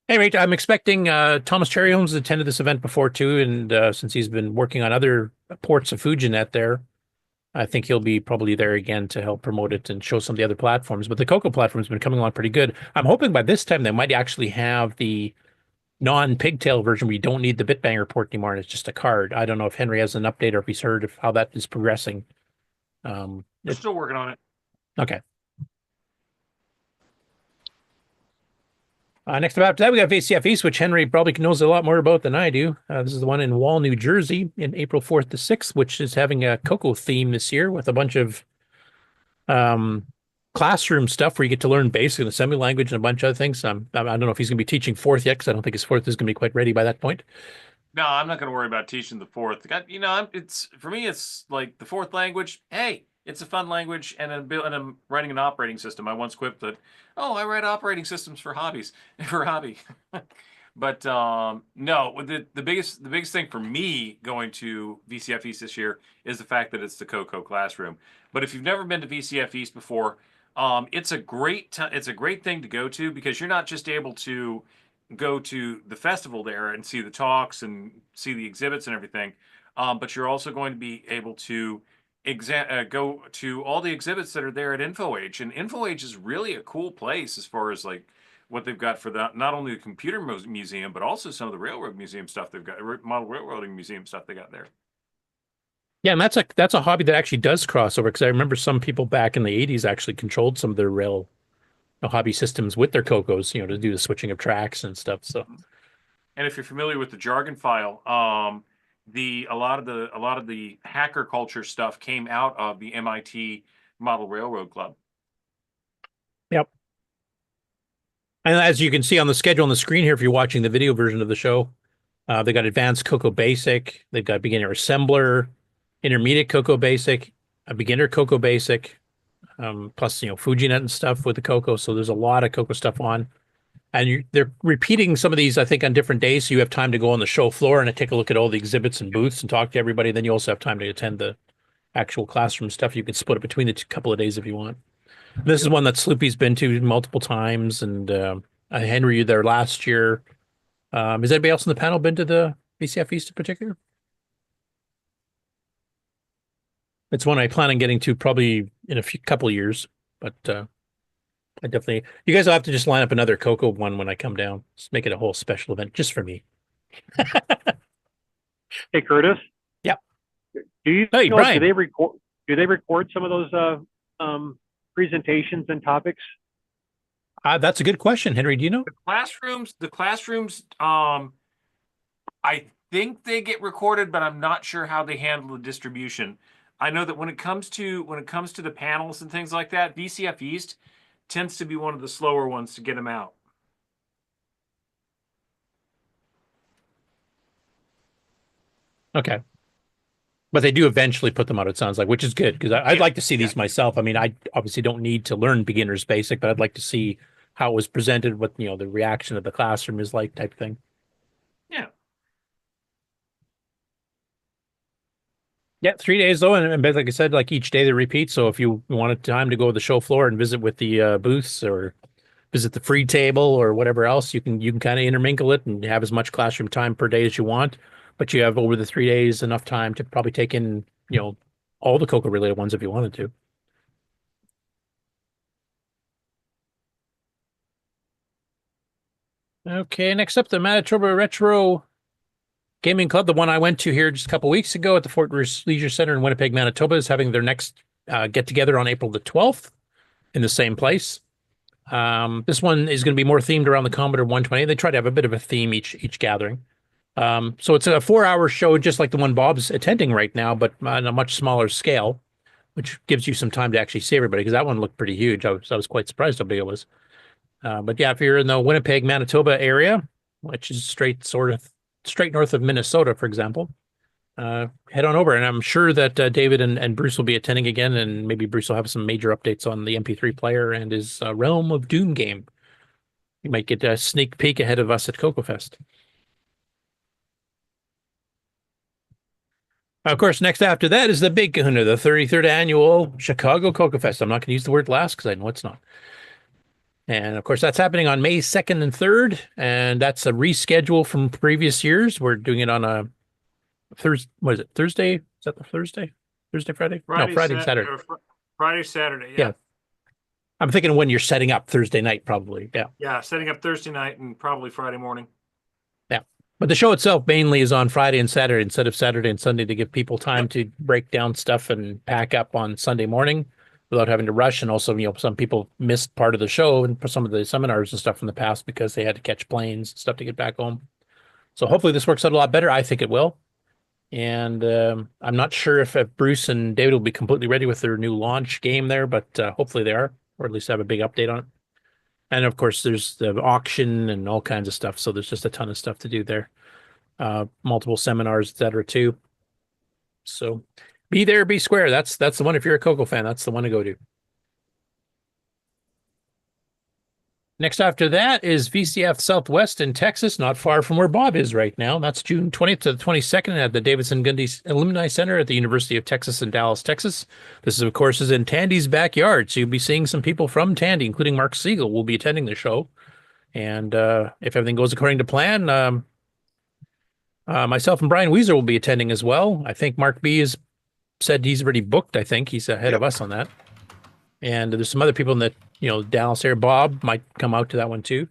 Anyway, I'm expecting Thomas Cherryholmes has attended this event before too, and since he's been working on other ports of FujiNet there, I think he'll be probably there again to help promote it and show some of the other platforms. But the CoCo platform's been coming along pretty good. I'm hoping by this time they might actually have the non-pigtail version where you don't need the Bitbanger port anymore and it's just a card. I don't know if Henry has an update or if he's heard of how that is progressing. We're still working on it. Okay. Next up after that, we got VCF East, which Henry probably knows a lot more about than I do. This is the one in Wall, New Jersey, in April 4th to 6th, which is having a CoCo theme this year with a bunch of classroom stuff where you get to learn basic and assembly language and a bunch of other things. I don't know if he's going to be teaching fourth yet, because I don't think his fourth is going to be quite ready by that point. No, I'm not going to worry about teaching the fourth. It's for me, it's like the fourth language. Hey, it's a fun language, and I'm writing an operating system. I once quipped that, I write operating systems for hobby. But no, the biggest thing for me going to VCF East this year is the fact that it's the CoCo classroom. But if you've never been to VCF East before, It's a great thing to go to because you're not just able to go to the festival there and see the talks and see the exhibits and everything, but you're also going to be able to go to all the exhibits that are there at InfoAge. And InfoAge is really a cool place as far as like what they've got for not only the computer museum, but also some of the railroad museum stuff they've got, model railroading museum stuff they got there. Yeah, and that's a hobby that actually does cross over because I remember some people back in the 80s actually controlled some of their rail hobby systems with their CoCos, to do the switching of tracks and stuff. So, and if you're familiar with the jargon file, a lot of the hacker culture stuff came out of the MIT Model Railroad Club. Yep. And as you can see on the schedule on the screen here, if you're watching the video version of the show, they got advanced CoCo Basic, they've got beginner assembler, intermediate CoCo Basic, a beginner CoCo Basic, plus FujiNet and stuff with the CoCo. So there's a lot of CoCo stuff on, and they're repeating some of these I think on different days, so you have time to go on the show floor and take a look at all the exhibits and booths and talk to everybody. Then you also have time to attend the actual classroom stuff. You can split it between the couple of days if you want. This is one that Sloopy's been to multiple times, and Henry, you there last year. Has anybody else in the panel been to the VCF East in particular? It's one I plan on getting to probably in a couple of years, but I definitely. You guys will have to just line up another CoCo one when I come down. Just make it a whole special event just for me. Hey, Curtis. Yeah. Do you Hey, know, Brian. do they record some of those presentations and topics? That's a good question, Henry. Do you know? The classrooms. I think they get recorded, but I'm not sure how they handle the distribution. I know that when it comes to the panels and things like that, VCF East tends to be one of the slower ones to get them out. Okay. But they do eventually put them out, it sounds like, which is good because I'd like to see these myself. I mean, I obviously don't need to learn beginner's basic, but I'd like to see how it was presented, what the reaction of the classroom is like, type thing. Yeah. Yeah, 3 days though, and like I said, like each day they repeat. So if you wanted time to go to the show floor and visit with the booths or visit the free table or whatever else, you can kind of intermingle it and have as much classroom time per day as you want. But you have over the 3 days enough time to probably take in all the CoCo related ones if you wanted to. Okay, next up, the Manitoba Retro Gaming Club, the one I went to here just a couple weeks ago at the Fort Bruce Leisure Center in Winnipeg, Manitoba, is having their next get-together on April the 12th in the same place. This one is going to be more themed around the Commodore 120. They try to have a bit of a theme each gathering. So it's a 4-hour show, just like the one Bob's attending right now, but on a much smaller scale, which gives you some time to actually see everybody, because that one looked pretty huge. I was quite surprised how big it was. But yeah, if you're in the Winnipeg, Manitoba area, which is straight north of Minnesota, for example, head on over. And I'm sure that David and Bruce will be attending again, and maybe Bruce will have some major updates on the MP3 player and his Realm of Doom game. You might get a sneak peek ahead of us at CoCoFEST. Of course, next after that is the big kahuna, the 33rd annual Chicago CoCoFEST. I'm not going to use the word last because I know it's not. And of course, that's happening on May 2nd and 3rd, and that's a reschedule from previous years. We're doing it on a Thursday. What is it? Thursday? Is that the Thursday? Thursday, Friday? No, Friday and Saturday. Friday, Saturday. Yeah. I'm thinking when you're setting up Thursday night, probably. Yeah. Yeah, setting up Thursday night and probably Friday morning. Yeah. But the show itself mainly is on Friday and Saturday instead of Saturday and Sunday to give people time to break down stuff and pack up on Sunday morning without having to rush. And also, some people missed part of the show and some of the seminars and stuff from the past because they had to catch planes and stuff to get back home. So hopefully this works out a lot better. I think it will. And I'm not sure if Bruce and David will be completely ready with their new launch game there, but hopefully they are, or at least have a big update on it. And of course, there's the auction and all kinds of stuff. So there's just a ton of stuff to do there. Multiple seminars, etc. too. So be there, be square. That's the one. If you're a CoCo fan, that's the one to go to. Okay, next up, the Manitoba Retro Gaming Club, the one I went to here just a couple weeks ago at the Fort Bruce Leisure Center in Winnipeg, Manitoba, is having their next get-together on April the 12th in the same place. This one is going to be more themed around the Commodore 120. They try to have a bit of a theme each gathering. So Next after that is VCF Southwest in Texas, not far from where Bob is right now. That's June 20th to the 22nd at the Davidson Gundy Alumni Center at the University of Texas in Dallas, Texas. This, of course, is in Tandy's backyard, so you'll be seeing some people from Tandy, including Mark Siegel, will be attending the show. And if everything goes according to plan, myself and Brian Weiser will be attending as well. I think Mark B has said he's already booked. I think he's ahead of us on that. And there's some other people in the Dallas area. Bob might come out to that one too.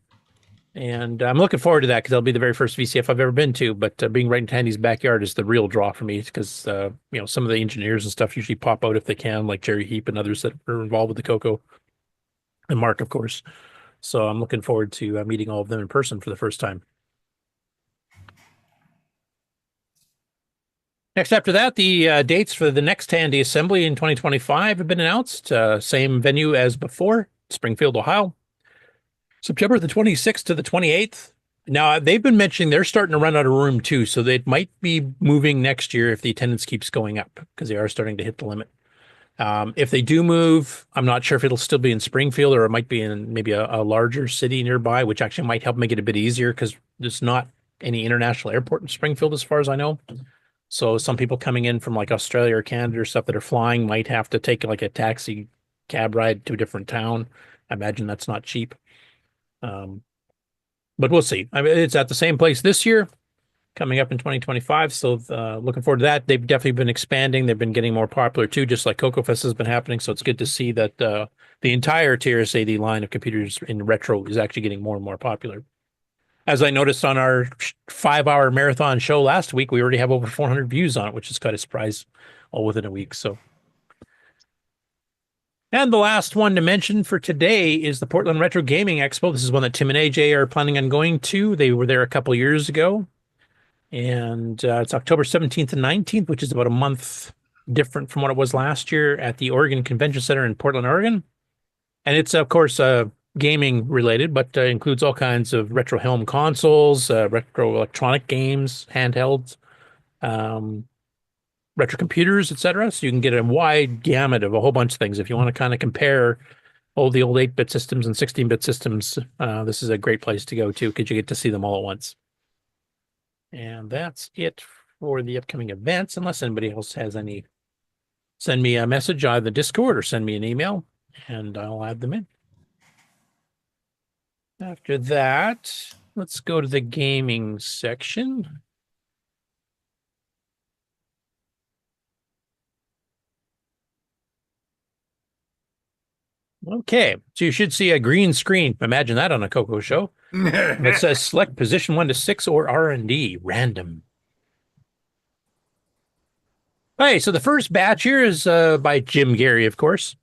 And I'm looking forward to that because that'll be the very first VCF I've ever been to. But being right in Tandy's backyard is the real draw for me because some of the engineers and stuff usually pop out if they can, like Jerry Heap and others that are involved with the CoCo, and Mark, of course. So I'm looking forward to meeting all of them in person for the first time. Next after that, the dates for the next Tandy Assembly in 2025 have been announced. Same venue as before, Springfield, Ohio. September the 26th to the 28th. Now, they've been mentioning they're starting to run out of room too, so they might be moving next year if the attendance keeps going up because they are starting to hit the limit. If they do move, I'm not sure if it'll still be in Springfield or it might be in maybe a larger city nearby, which actually might help make it a bit easier because there's not any international airport in Springfield as far as I know. So some people coming in from like Australia or Canada or stuff that are flying might have to take like a taxi cab ride to a different town. I imagine that's not cheap. But we'll see. I mean, it's at the same place this year, coming up in 2025. So looking forward to that. They've definitely been expanding. They've been getting more popular too, just like CoCoFEST has been happening. So it's good to see that the entire TRS-80 line of computers in retro is actually getting more and more popular. As I noticed on our 5-hour marathon show last week, we already have over 400 views on it, which is quite a surprise all within a week. So, and the last one to mention for today is the Portland Retro Gaming Expo. This is one that Tim and AJ are planning on going to. They were there a couple years ago. And it's October 17th and 19th, which is about a month different from what it was last year at the Oregon Convention Center in Portland, Oregon. And it's, of course, gaming related, but includes all kinds of retro helm consoles, retro electronic games, handhelds, retro computers, etc. So you can get a wide gamut of a whole bunch of things. If you want to kind of compare all the old 8-bit systems and 16-bit systems, this is a great place to go to because you get to see them all at once. And that's it for the upcoming events, unless anybody else has any. Send me a message on the Discord or send me an email, and I'll add them in. After that, let's go to the gaming section. Okay, so you should see a green screen. Imagine that on a CoCo show. It says select position 1 to 6 or R&D, random. Hey, so the first batch here is by Jim Gary, of course,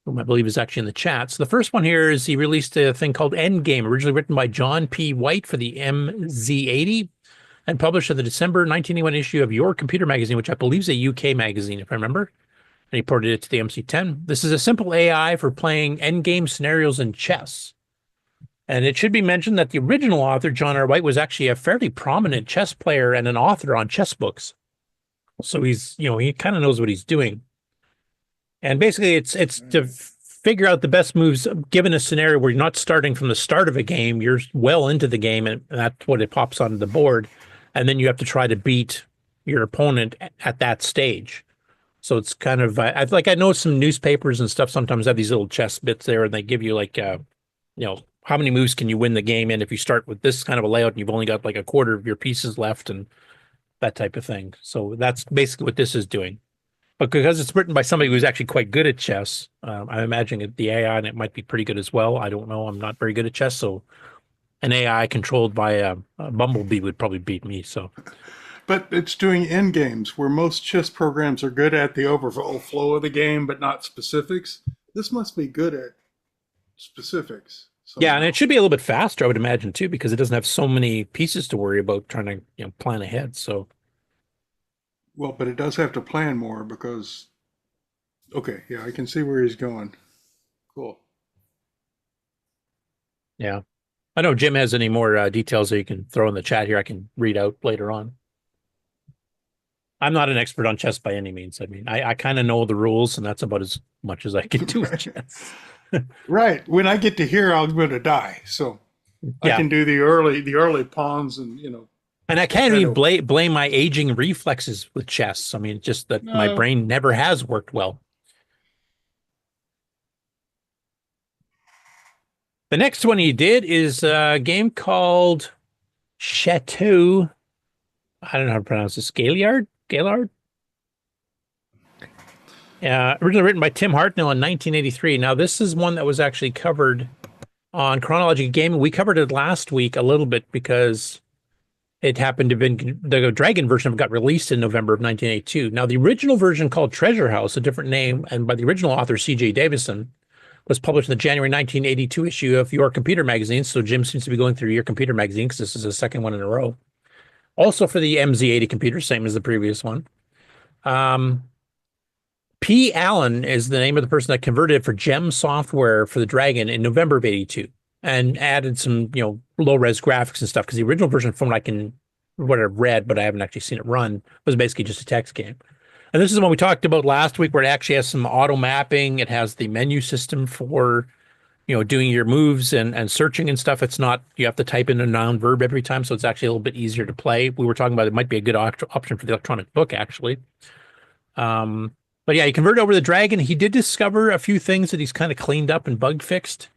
whom I believe is actually in the chat. So the first one here is he released a thing called Endgame, originally written by John P. White for the MZ80 and published in the December 1981 issue of Your Computer magazine, which I believe is a UK magazine, if I remember. And he ported it to the MC10. This is a simple AI for playing endgame scenarios in chess. And it should be mentioned that the original author, John R. White, was actually a fairly prominent chess player and an author on chess books. So he's, he kind of knows what he's doing. And basically it's to figure out the best moves given a scenario where you're not starting from the start of a game, you're well into the game, and that's what it pops onto the board. And then you have to try to beat your opponent at that stage. So it's kind of, I know some newspapers and stuff sometimes have these little chess bits there, and they give you like, how many moves can you win the game in if you start with this kind of a layout and you've only got like a quarter of your pieces left and that type of thing. So that's basically what this is doing. But because it's written by somebody who's actually quite good at chess, I'm imagining the AI and it might be pretty good as well. I don't know. I'm not very good at chess, so an AI controlled by a bumblebee would probably beat me. So. But it's doing end games where most chess programs are good at the overall flow of the game, but not specifics. This must be good at specifics. Somehow. Yeah, and it should be a little bit faster, I would imagine, too, because it doesn't have so many pieces to worry about trying to plan ahead. So, well, but it does have to plan more because, okay, yeah, I can see where he's going. Cool. Yeah. I know Jim has any more details that you can throw in the chat here. I can read out later on. I'm not an expert on chess by any means. I mean, I kind of know the rules, and that's about as much as I can do with chess. Right. When I get to here, I'm going to die. So I Yeah. can do the early pawns, and And I can't even blame my aging reflexes with chess. I mean, just that my No. brain never has worked well. The next one he did is a game called Chateau. I don't know how to pronounce this. Gaillard? Originally written by Tim Hartnell in 1983. Now, this is one that was actually covered on Chronology Gaming. We covered it last week a little bit because it happened to have been the Dragon version got released in November of 1982. Now, the original version called Treasure House, a different name, and by the original author C.J. Davison, was published in the January 1982 issue of Your Computer Magazine. So Jim seems to be going through Your Computer Magazine because this is the second one in a row. Also for the MZ80 computer, same as the previous one. P. Allen is the name of the person that converted it for T.H.E.M software for the Dragon in November of 82 and added some, low-res graphics and stuff because the original version from what I've read, but I haven't actually seen it run, was basically just a text game. And this is the one we talked about last week where it actually has some auto mapping. It has the menu system for, doing your moves and searching and stuff. It's not, you have to type in a noun verb every time. So it's actually a little bit easier to play. We were talking about it might be a good option for the electronic book, actually. But yeah, he converted over the Dragon. He did discover a few things that he's kind of cleaned up and bug fixed.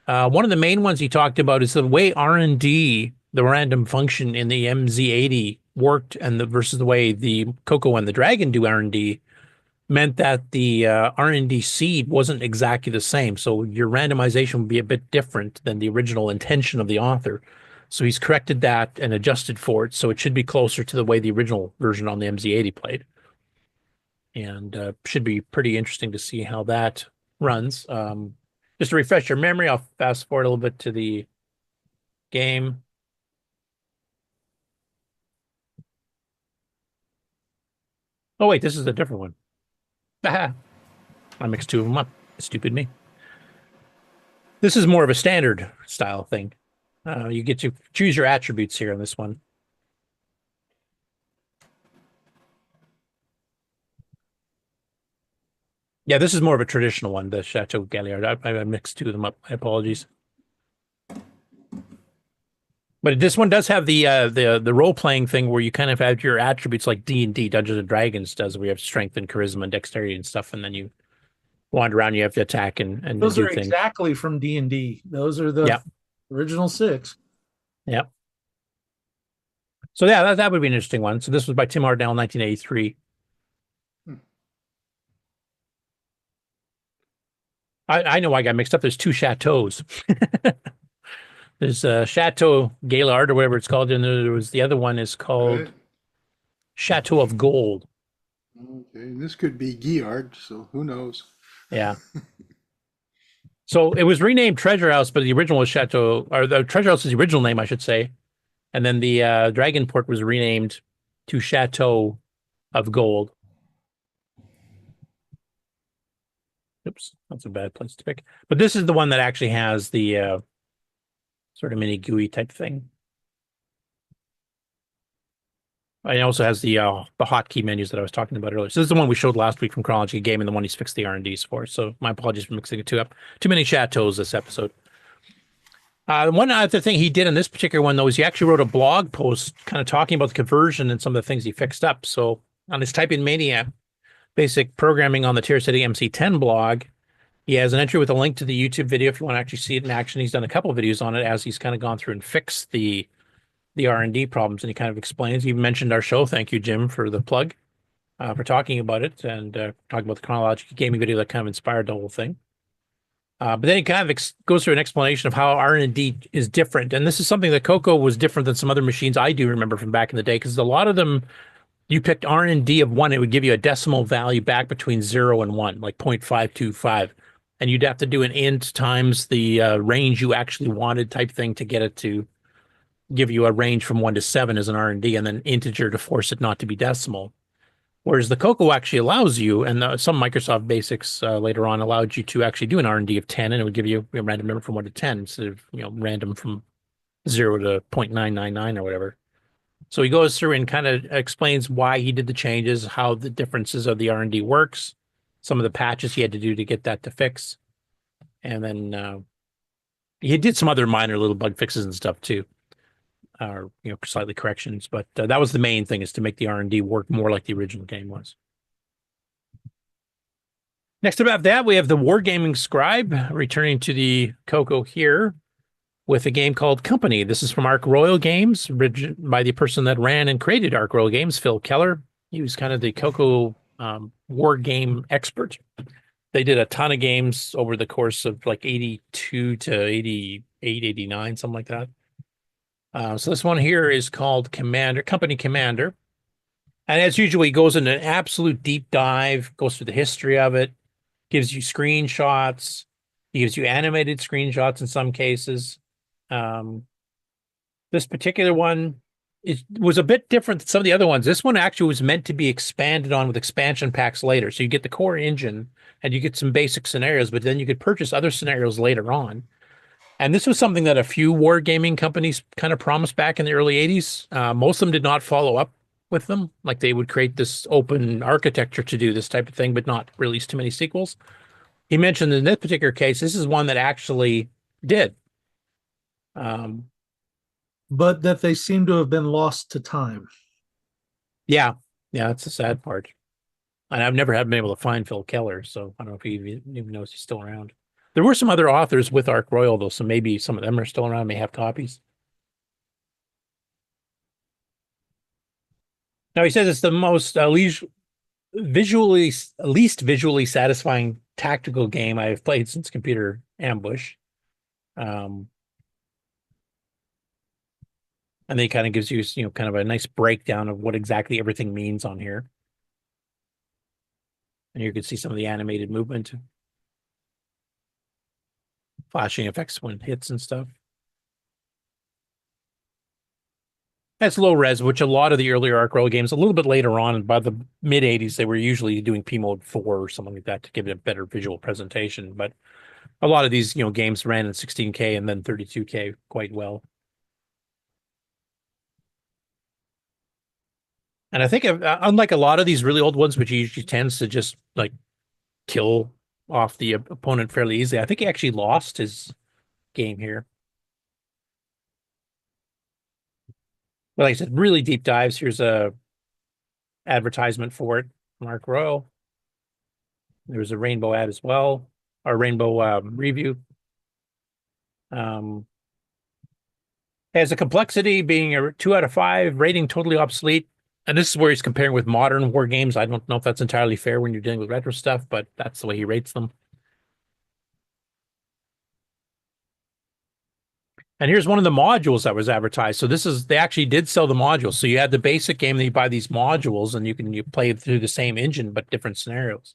One of the main ones he talked about is the way R&D, the random function in the MZ80 worked, and versus the way the CoCo and the Dragon do R&D, meant that the R&D seed wasn't exactly the same. So your randomization would be a bit different than the original intention of the author. So he's corrected that and adjusted for it. So it should be closer to the way the original version on the MZ80 played. And should be pretty interesting to see how that runs. Just to refresh your memory, I'll fast forward a little bit to the game. Oh, wait, this is a different one. I mixed two of them up. Stupid me. This is more of a standard style thing. You get to choose your attributes here on this one. Yeah, this is more of a traditional one, the Chateau Gaillard. I mixed two of them up. My apologies. But this one does have the role-playing thing where you kind of have your attributes like D&D, Dungeons and Dragons does, where you have strength and charisma and dexterity and stuff, and then you wander around, you have to attack and those do are things. exactly from D&D. Those are the original 6. Yep. So yeah, that would be an interesting one. So this was by Tim Hartnell in 1983. I know I got mixed up. There's two chateaus. There's Chateau Gaillard or whatever it's called, and there was the other one is called Chateau of Gold. Okay, this could be Gaillard, so who knows? Yeah. So it was renamed Treasure House, but the original was Chateau, or the Treasure House is the original name, I should say. And then the Dragon Port was renamed to Chateau of Gold. Oops, that's a bad place to pick. But this is the one that actually has the sort of mini GUI type thing. And it also has the hotkey menus that I was talking about earlier. So this is the one we showed last week from Chronology Game and the one he's fixed the R&Ds for. So my apologies for mixing the two up. Too many chateaus this episode. One other thing he did in this particular one, though, is he actually wrote a blog post kind of talking about the conversion and some of the things he fixed up. So on his Typing Mania basic programming on the Tier City MC10 blog, he has an entry with a link to the YouTube video if you want to actually see it in action. He's done a couple of videos on it as he's kind of gone through and fixed the R&D problems, and he kind of explains. He mentioned our show. Thank you, Jim, for the plug, for talking about it and talking about the chronological gaming video that kind of inspired the whole thing. But then he kind of goes through an explanation of how R&D is different. And this is something that CoCo was different than some other machines I do remember from back in the day, because a lot of them, you picked R&D of 1, it would give you a decimal value back between 0 and 1, like 0.525. And you'd have to do an int times the range you actually wanted type thing to get it to give you a range from 1 to 7 as an R&D, and then integer to force it not to be decimal. Whereas the CoCo actually allows you, and some Microsoft Basics later on allowed you to actually do an R&D of 10, and it would give you a random number from 1 to 10 instead of random from 0 to 0.999 or whatever. So he goes through and kind of explains why he did the changes, how the differences of the R&D works, some of the patches he had to do to get that to fix. And then he did some other minor little bug fixes and stuff too, or slightly corrections. But that was the main thing, is to make the R&D work more like the original game was. Next up after that, we have the Wargaming Scribe returning to the CoCo here with a game called Company. This is from Arc Royal Games, by the person that ran and created Arc Royal Games, Phil Keller. He was kind of the CoCo war game expert. They did a ton of games over the course of like 82 to 88, 89, something like that. So this one here is called Company Commander. And as usual, he goes into an absolute deep dive, goes through the history of it, gives you screenshots. He gives you animated screenshots in some cases. This particular one was a bit different than some of the other ones. This one actually was meant to be expanded on with expansion packs later. So you get the core engine and you get some basic scenarios, but then you could purchase other scenarios later on. And this was something that a few wargaming companies kind of promised back in the early 80s. Most of them did not follow up with them. Like they would create this open architecture to do this type of thing, but not release too many sequels. He mentioned in this particular case, this is one that actually did. But that they seem to have been lost to time. Yeah, that's the sad part. And I've never been able to find Phil Keller, so I don't know if he even knows he's still around. There were some other authors with Arc Royal, though, so maybe some of them are still around, may have copies. Now, he says it's the most least visually satisfying tactical game I've played since Computer Ambush. And then he kind of gives you, kind of a nice breakdown of what exactly everything means on here. And you can see some of the animated movement. Flashing effects when it hits and stuff. That's low res, which a lot of the earlier Arc Royal games, a little bit later on, by the mid-80s, they were usually doing P Mode 4 or something like that to give it a better visual presentation. But a lot of these, games ran in 16K and then 32K quite well. And I think, unlike a lot of these really old ones, which he usually tends to just like kill off the opponent fairly easily, I think he actually lost his game here. But like I said, really deep dives. Here's a advertisement for it, Mark Royal. There's a rainbow ad as well, or rainbow review. Has a complexity being a 2 out of 5, rating totally obsolete. And this is where he's comparing with modern war games. I don't know if that's entirely fair when you're dealing with retro stuff, but that's the way he rates them. And here's one of the modules that was advertised. So they actually did sell the modules. So you had the basic game, then you buy these modules and you play it through the same engine, but different scenarios.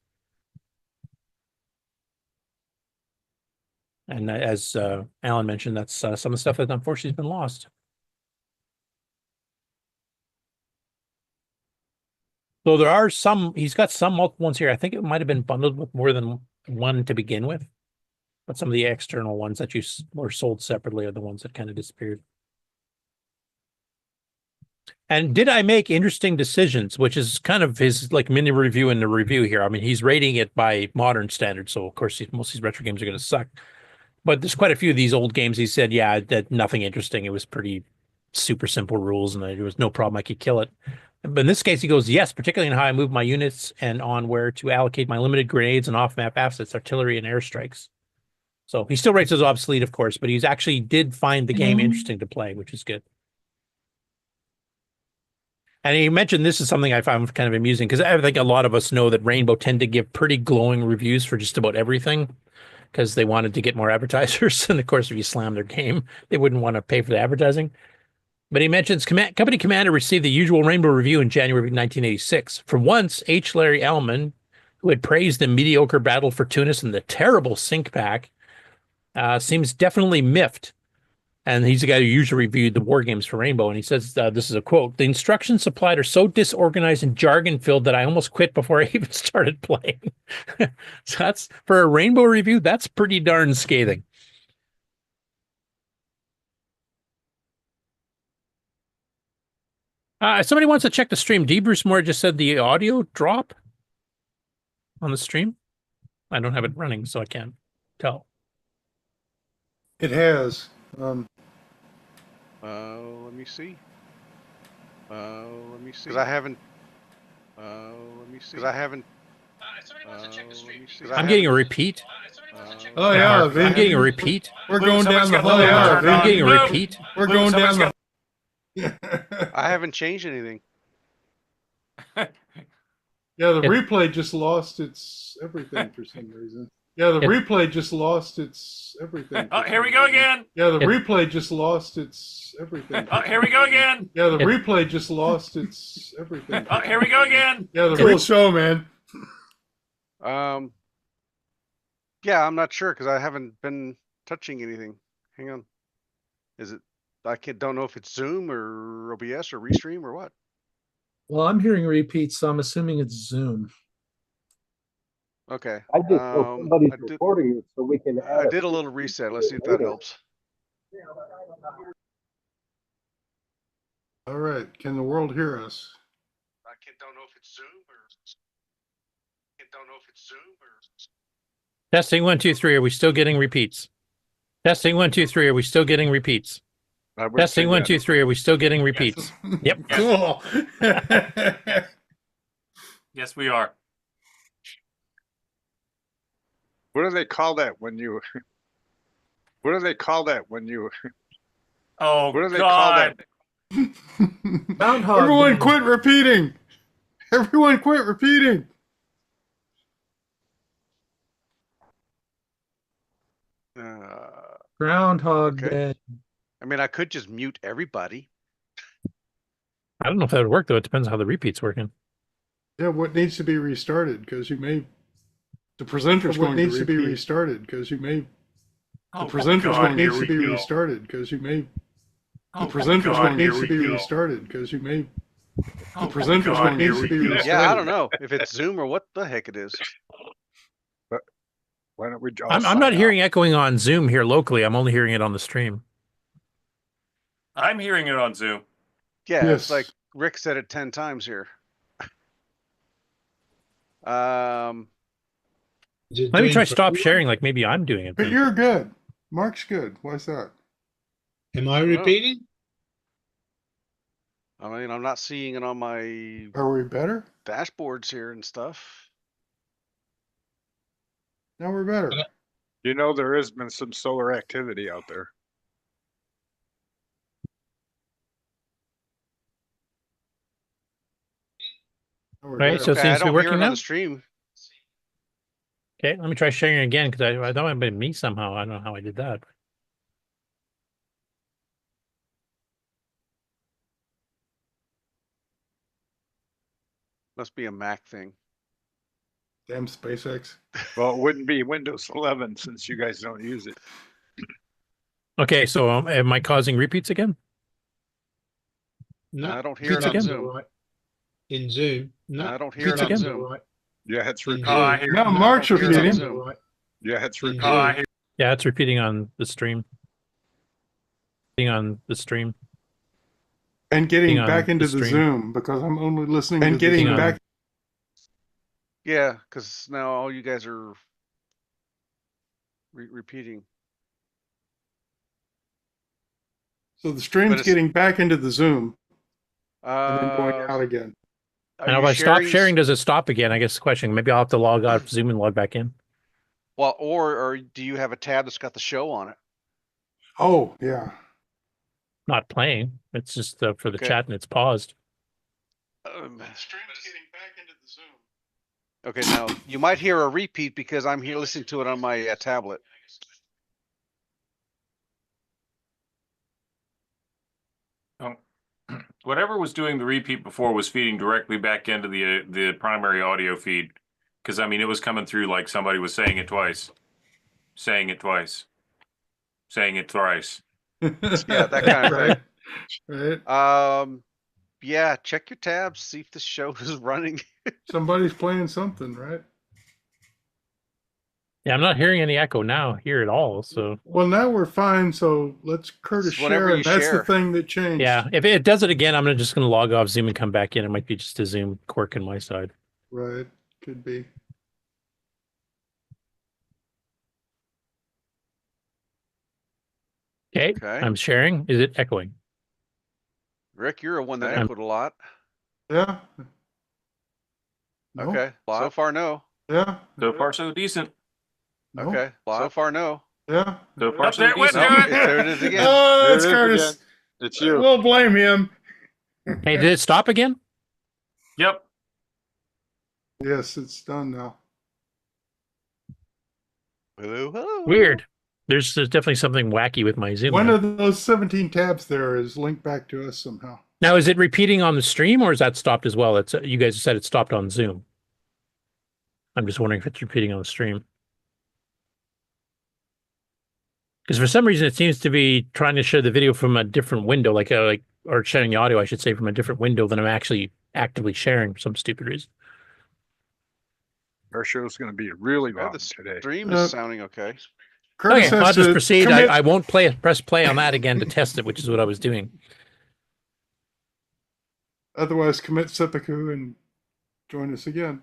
And as Alan mentioned, that's some of the stuff that unfortunately has been lost. So there are he's got some multiple ones here. I think it might have been bundled with more than one to begin with. But some of the external ones that were sold separately are the ones that kind of disappeared. And did I make interesting decisions, which is kind of his like mini review in the review here. I mean, he's rating it by modern standards. So of course, most of these retro games are going to suck. But there's quite a few of these old games. He said, yeah, that nothing interesting. It was pretty super simple rules and there was no problem. I could kill it. But in this case, he goes, yes, particularly in how I move my units and on where to allocate my limited grenades and off-map assets, artillery and airstrikes. So he still rates as obsolete, of course, but he's actually did find the game interesting to play, which is good. And he mentioned this is something I found kind of amusing because I think a lot of us know that Rainbow tend to give pretty glowing reviews for just about everything because they wanted to get more advertisers. And of course, if you slam their game, they wouldn't want to pay for the advertising. But he mentions Company Commander received the usual Rainbow review in January of 1986. For once, H. Larry Ellman, who had praised the mediocre Battle for Tunis and the terrible Sync Pack, seems definitely miffed. And he's the guy who usually reviewed the war games for Rainbow. And he says, this is a quote, "The instructions supplied are so disorganized and jargon-filled that I almost quit before I even started playing." So that's, for a Rainbow review, that's pretty darn scathing. Somebody wants to check the stream. D. Bruce Moore just said the audio drop on the stream. I don't have it running, so I can't tell. It has. Let me see. Because I haven't. I'm getting a repeat. Oh yeah, I'm getting a repeat. We're going down the hole. I'm getting a repeat. We're going down the. I haven't changed anything. Yeah, the replay just lost its everything for some reason. Yeah, the replay just lost its everything. Oh, here we go again. Yeah, the replay just lost its everything. Oh, here we go again. Yeah, the replay just lost its everything. Oh, here we go again. Yeah, the cool show, man. Yeah, I'm not sure because I haven't been touching anything. Hang on. Is it? Don't know if it's Zoom or OBS or Restream or what. Well, I'm hearing repeats, so I'm assuming it's Zoom. Okay. I just know somebody's recording it so we can add I did a little reset. Let's see if that helps. All right. Can the world hear us? I don't know if it's Zoom or. Testing 1, 2, 3. Are we still getting repeats? Testing 1, 2, 3. Are we still getting repeats? Testing 1, 2, 3. Are we still getting repeats? Yep. Cool. Yes, we are. What do they call that when you? What do they call that when you? Oh, what do they God. call that? Everyone quit repeating. Everyone quit repeating. Groundhog Day. I mean, I could just mute everybody. I don't know if that would work, though. It depends on how the repeat's working. Yeah, what needs to be restarted? Because you may. The presenter's going needs to be restarted because you may. The presenter's going needs to be restarted because you may. The presenter's going needs to be restarted because you may. The presenter's going needs to be restarted. Yeah, I don't know if it's Zoom or what the heck it is. But why don't we? I'm not hearing echoing on Zoom here locally. I'm only hearing it on the stream. I'm hearing it on Zoom. Yeah, it's like Rick said it 10 times here. Let me try stop sharing like maybe I'm doing it. But you're good. Mark's good. Why's that? Am I repeating? I mean, I'm not seeing it on my Are we better? dashboards here and stuff. Now we're better. You know, there has been some solar activity out there. Right, so it Okay, seems I to be don't hear working it on now. the stream. Okay, let me try sharing again because I thought it might be me somehow. I don't know how I did that. Must be a Mac thing. Damn SpaceX. Well, it wouldn't be Windows 11 since you guys don't use it. Okay, so am I causing repeats again? No, I don't hear it on again. Zoom. Right. In Zoom. No, I don't hear it on again. Zoom. Right. Yeah, it's In repeating. Zoom. No, Mark's repeating. Right. Yeah, it's repeating. Yeah, it's repeating on the stream. On the stream. And getting Being on back into the the stream. Zoom because I'm only listening and getting Being on- back. Yeah, because now all you guys are repeating. So the stream's it's- getting back into the Zoom and then going out again. Now, if I stop sharing, does it stop again? I guess the question. Maybe I'll have to log out of Zoom and log back in. Well, or do you have a tab that's got the show on it? Oh, yeah. Not playing. It's just for the Okay. chat and it's paused. Stream's getting back into the Zoom. Okay, now you might hear a repeat because I'm here listening to it on my tablet. Whatever was doing the repeat before was feeding directly back into the primary audio feed, because I mean it was coming through like somebody was saying it twice, saying it twice, saying it thrice. Yeah, that kind of thing. Right. Yeah, check your tabs, see if the show is running. Somebody's playing something, right? Yeah, I'm not hearing any echo now here at all. So Well, now we're fine. So let's Curtis whenever share. you That's the share. thing that changed. yeah, if it does it again, I'm just going to log off Zoom and come back in. It might be just a Zoom quirk on my side. Right. Could be. Okay. I'm sharing. Is it echoing? Rick, you're a one that Okay. echoed a lot. Yeah. No. Okay. So far, no. Yeah. So far, so decent. No. Okay. So far, no. Yeah. So far, so Nope, decent. there it is again. Oh, There it's it is Curtis. again. It's you. We'll blame him. Hey, did it stop again? Yep. Yes, it's done now. Hello, hello. Weird. There's definitely something wacky with my Zoom. One there. of those 17 tabs there is linked back to us somehow. Now, is it repeating on the stream or is that stopped as well? It's you guys said it stopped on Zoom. I'm just wondering if it's repeating on the stream. Because for some reason it seems to be trying to show the video from a different window, or sharing the audio, I should say, from a different window than I'm actually actively sharing for some stupid reason. Our show's going to be really long today. Stream is sounding okay. Curtis Okay, has I'll just to proceed. commit- I won't press play on that again to test it, which is what I was doing. Otherwise, commit seppuku and join us again.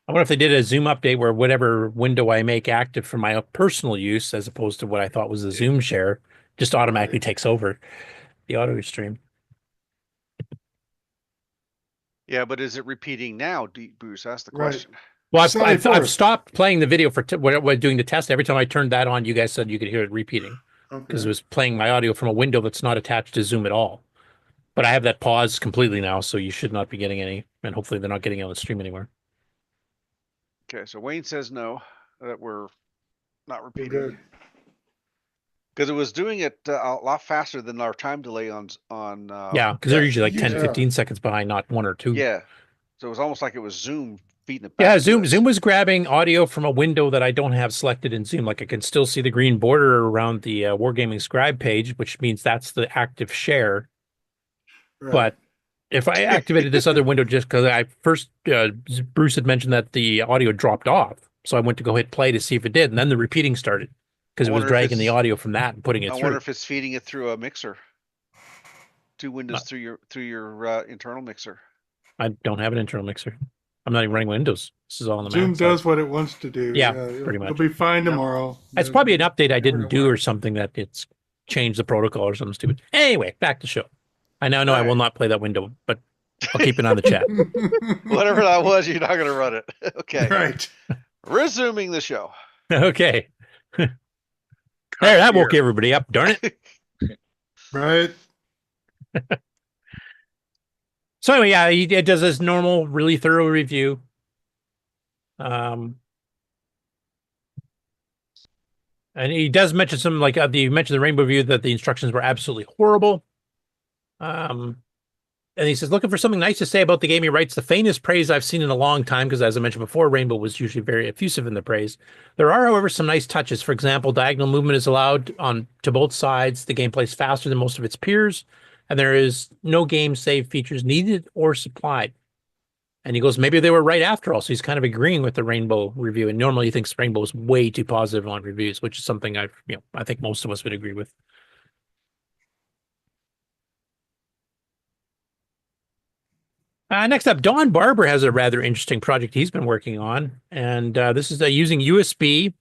I wonder if they did a Zoom update where whatever window I make active for my personal use, as opposed to what I thought was the Zoom share, just automatically takes over the audio stream. Yeah, but is it repeating now, Bruce? That's the Right. question. Well, Sally I've Forth. stopped playing the video for when we're doing the test. Every time I turned that on, you guys said you could hear it repeating because it was playing my audio from a window that's not attached to Zoom at all. But I have that paused completely now, so you should not be getting any, and hopefully they're not getting it on the stream anymore. Okay, so Wayne says no, that we're not repeating. Good. Because it was doing it a lot faster than our time delay on. Yeah, because they're usually like 10, 15 seconds behind, not 1 or 2. Yeah, so it was almost like it was Zoom feeding it back. Yeah, to Zoom us. was grabbing audio from a window that I don't have selected in Zoom. Like I can still see the green border around the Wargaming Scribe page, which means that's the active share. Right. But if I activated this other window just because I first, Bruce had mentioned that the audio dropped off. So I went to go hit play to see if it did. And then the repeating started because it was dragging the audio from that and putting it I through. wonder if it's feeding it through a mixer. 2 windows through your internal mixer. I don't have an internal mixer. I'm not even running Windows. This is all on the Zoom Mac. does what it wants to do. Yeah, you'll- pretty much. You'll be fine tomorrow. It's probably an update I didn't do or something that it's changed the protocol or something stupid. Anyway, back to show. I now know I will not play that window, but I'll keep it on the chat. Whatever that was, you're not going to run it. Okay. Right. Resuming the show. Okay. There, that woke everybody up, darn it. Right. So anyway, yeah, it does this normal, really thorough review. And he does mention some, like you mentioned the Rainbow View, that the instructions were absolutely horrible. And he says, looking for something nice to say about the game. He writes, the faintest praise I've seen in a long time, because as I mentioned before, Rainbow was usually very effusive in the praise. There are, however, some nice touches. For example, diagonal movement is allowed to both sides. The game plays faster than most of its peers, and there is no game save features needed or supplied. And he goes, maybe they were right after all. So he's kind of agreeing with the Rainbow review. And normally he thinks Rainbow is way too positive on reviews, which is something I think most of us would agree with. Next up, Don Barber has a rather interesting project he's been working on. And this is using USB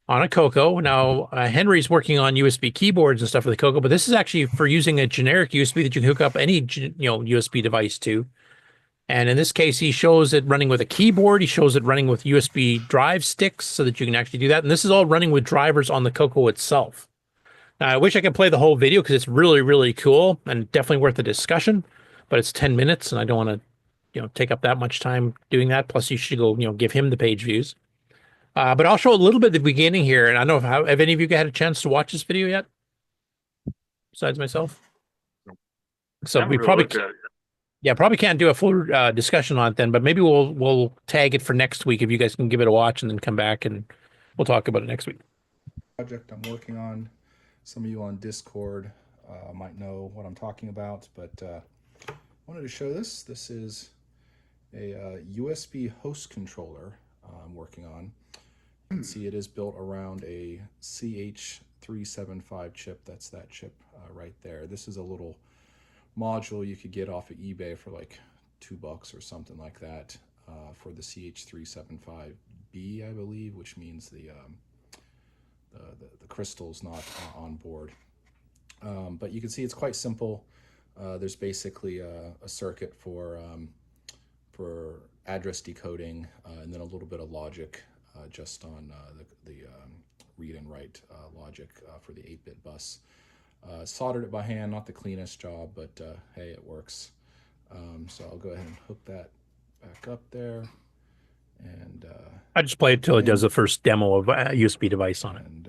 on a CoCo. Now, Henry's working on USB keyboards and stuff for the CoCo, but this is actually for using a generic USB that you can hook up any USB device to. And in this case, he shows it running with a keyboard. He shows it running with USB drive sticks so that you can actually do that. And this is all running with drivers on the CoCo itself. Now, I wish I could play the whole video because it's really, really cool and definitely worth a discussion. But it's 10 minutes, and I don't want to, take up that much time doing that. Plus, you should go, give him the page views. But I'll show a little bit at the beginning here, and I don't know have any of you had a chance to watch this video yet, besides myself. So we probably, probably can't do a full discussion on it then. But maybe we'll tag it for next week if you guys can give it a watch, and then come back and we'll talk about it next week. Project I'm working on. Some of you on Discord might know what I'm talking about, but. I wanted to show this. This is a USB host controller I'm working on. You can see it is built around a CH375 chip. That's that chip right there. This is a little module you could get off of eBay for like $2 or something like that for the CH375B, I believe, which means the crystal's not on board. But you can see it's quite simple. There's basically a circuit for address decoding and then a little bit of logic just on the read and write logic for the 8-bit bus. Soldered it by hand, not the cleanest job, but hey, it works. So I'll go ahead and hook that back up there. And I just play it till it does the first demo of a USB device on it. And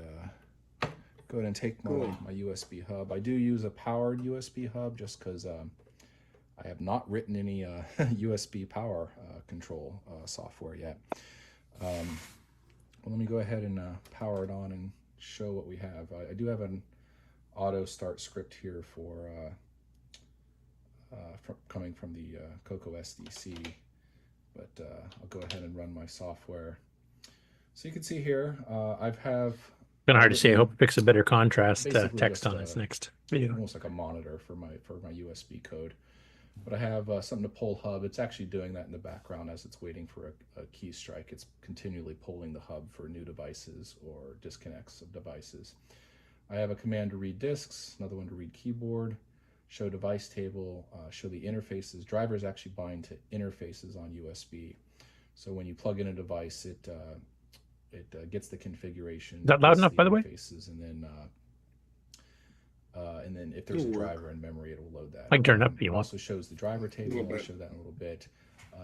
go ahead and take my USB hub. I do use a powered USB hub just because I have not written any USB power control software yet. Well, let me go ahead and power it on and show what we have. I do have an auto start script here for coming from the CoCo SDC, but I'll go ahead and run my software. So you can see here, I've kind of hard to see. I hope it picks a better contrast text on its next video. Almost like a monitor for my USB code. But I have something to pull hub. It's actually doing that in the background as it's waiting for a key strike. It's continually pulling the hub for new devices or disconnects of devices. I have a command to read disks, another one to read keyboard, show device table, show the interfaces. Drivers actually bind to interfaces on USB. So when you plug in a device, it gets the configuration. Is that loud enough, by the way? And then if there's a driver in memory, it will load that. I can turn it up if you want. Also shows the driver table. I'll show that in a little bit.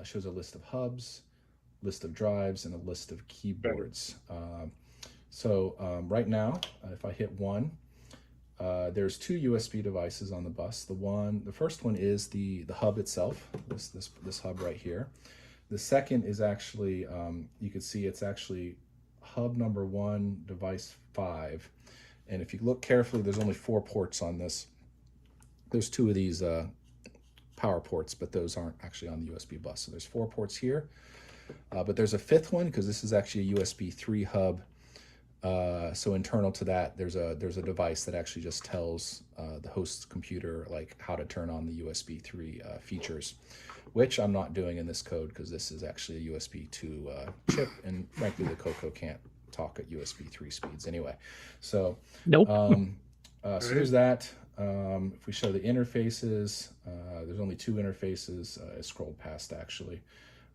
Shows a list of hubs, list of drives, and a list of keyboards. Right now, if I hit 1, there's 2 USB devices on the bus. The first one is the hub itself, this hub right here. The second is actually, you can see it's actually hub number 1, device 5. And if you look carefully, there's only 4 ports on this. There's 2 of these power ports, but those aren't actually on the USB bus. So there's 4 ports here, but there's a 5th one because this is actually a USB 3 hub. So internal to that, there's a device that actually just tells the host computer like how to turn on the USB 3 features, which I'm not doing in this code because this is actually a USB 2 chip, and frankly, the CoCo can't talk at USB 3 speeds anyway. So nope. So there's that. If we show the interfaces, there's only 2 interfaces. I scrolled past actually,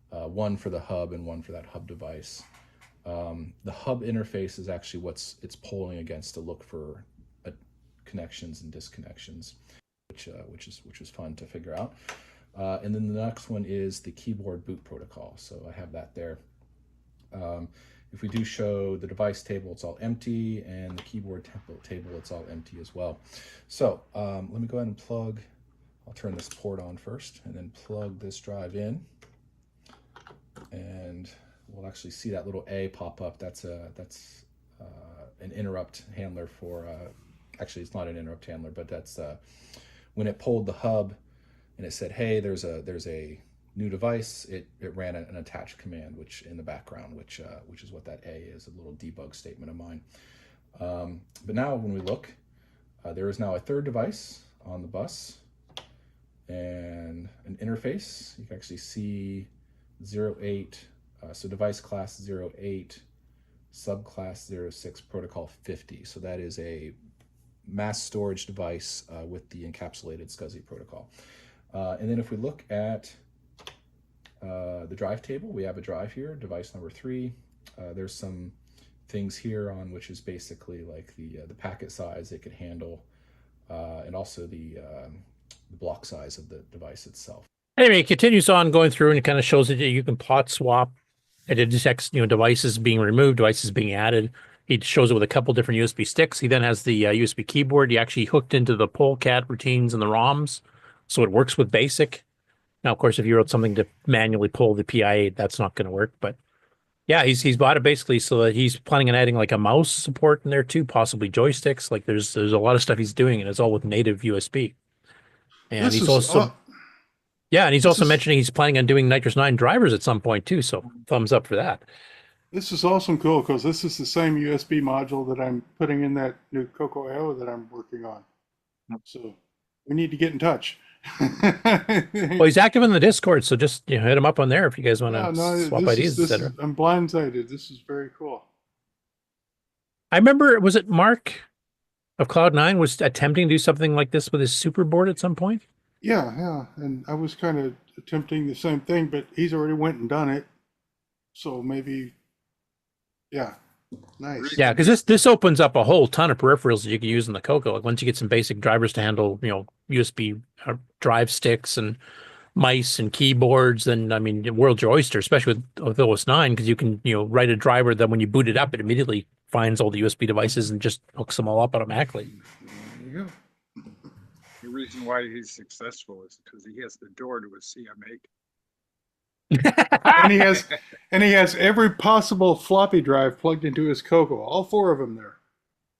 one for the hub and one for that hub device. The hub interface is actually it's polling against to look for connections and disconnections, which is fun to figure out. And then the next one is the keyboard boot protocol. So I have that there. If we do show the device table, it's all empty, and the keyboard table, it's all empty as well. So let me go ahead and plug. I'll turn this port on first, and then plug this drive in, and we'll actually see that little A pop up. That's an interrupt handler for. Actually, it's not an interrupt handler, but that's when it pulled the hub, and it said, "Hey, there's a new device." It ran an attach command, which in the background, which is what that A is, a little debug statement of mine. But now when we look, there is now a 3rd device on the bus and an interface. You can actually see 08, so device class 08, subclass 06, protocol 50. So that is a mass storage device with the encapsulated SCSI protocol. And then if we look at the drive table, we have a drive here, device number 3. There's some things here on which is basically like the packet size it could handle, and also the block size of the device itself. Anyway, it continues on going through and it kind of shows that you can plot swap. It detects devices being removed, devices being added. He shows it with a couple different USB sticks. He then has the USB keyboard. He actually hooked into the polecat routines and the ROMs, so it works with BASIC. Now, of course, if you wrote something to manually pull the PI8, that's not going to work. But yeah, he's bought it basically so that he's planning on adding like a mouse support in there too, possibly joysticks. Like there's a lot of stuff he's doing, and it's all with native USB. And he's also mentioning he's planning on doing Nitrous 9 drivers at some point too. So thumbs up for that. This is awesome cool because this is the same USB module that I'm putting in that new CoCoIO that I'm working on. So we need to get in touch. Well, he's active in the Discord, so just hit him up on there if you guys want to swap ideas, etc. I'm blindsided. This is very cool. I remember, was it Mark of Cloud9 was attempting to do something like this with his Superboard at some point? Yeah. And I was kind of attempting the same thing, but he's already went and done it. So maybe, yeah, nice. Yeah, because this opens up a whole ton of peripherals that you can use in the CoCo. Like once you get some basic drivers to handle, USB drive sticks and mice and keyboards, then I mean, world's your oyster, especially with OS 9, because you can, write a driver that when you boot it up, it immediately finds all the USB devices and just hooks them all up automatically. There you go. The reason why he's successful is because he has the door to a CM8. and he has every possible floppy drive plugged into his CoCo. All 4 of them there.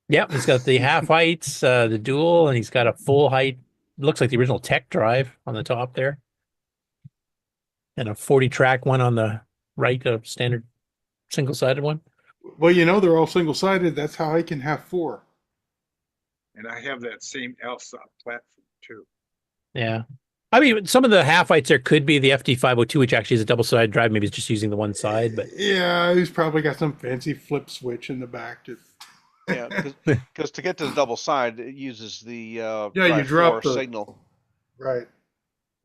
Yep, he's got the half heights, the dual, and he's got a full height. Looks like the original tech drive on the top there, and a 40-track one on the right, a standard single-sided one. Well, they're all single-sided. That's how I can have 4. And I have that same LSOP platform too. Yeah. I mean, some of the half heights there could be the FD502, which actually is a double-sided drive. Maybe it's just using the one side, but yeah, he's probably got some fancy flip switch in the back to. Yeah, because to get to the double side, it uses the you drop the signal. Right.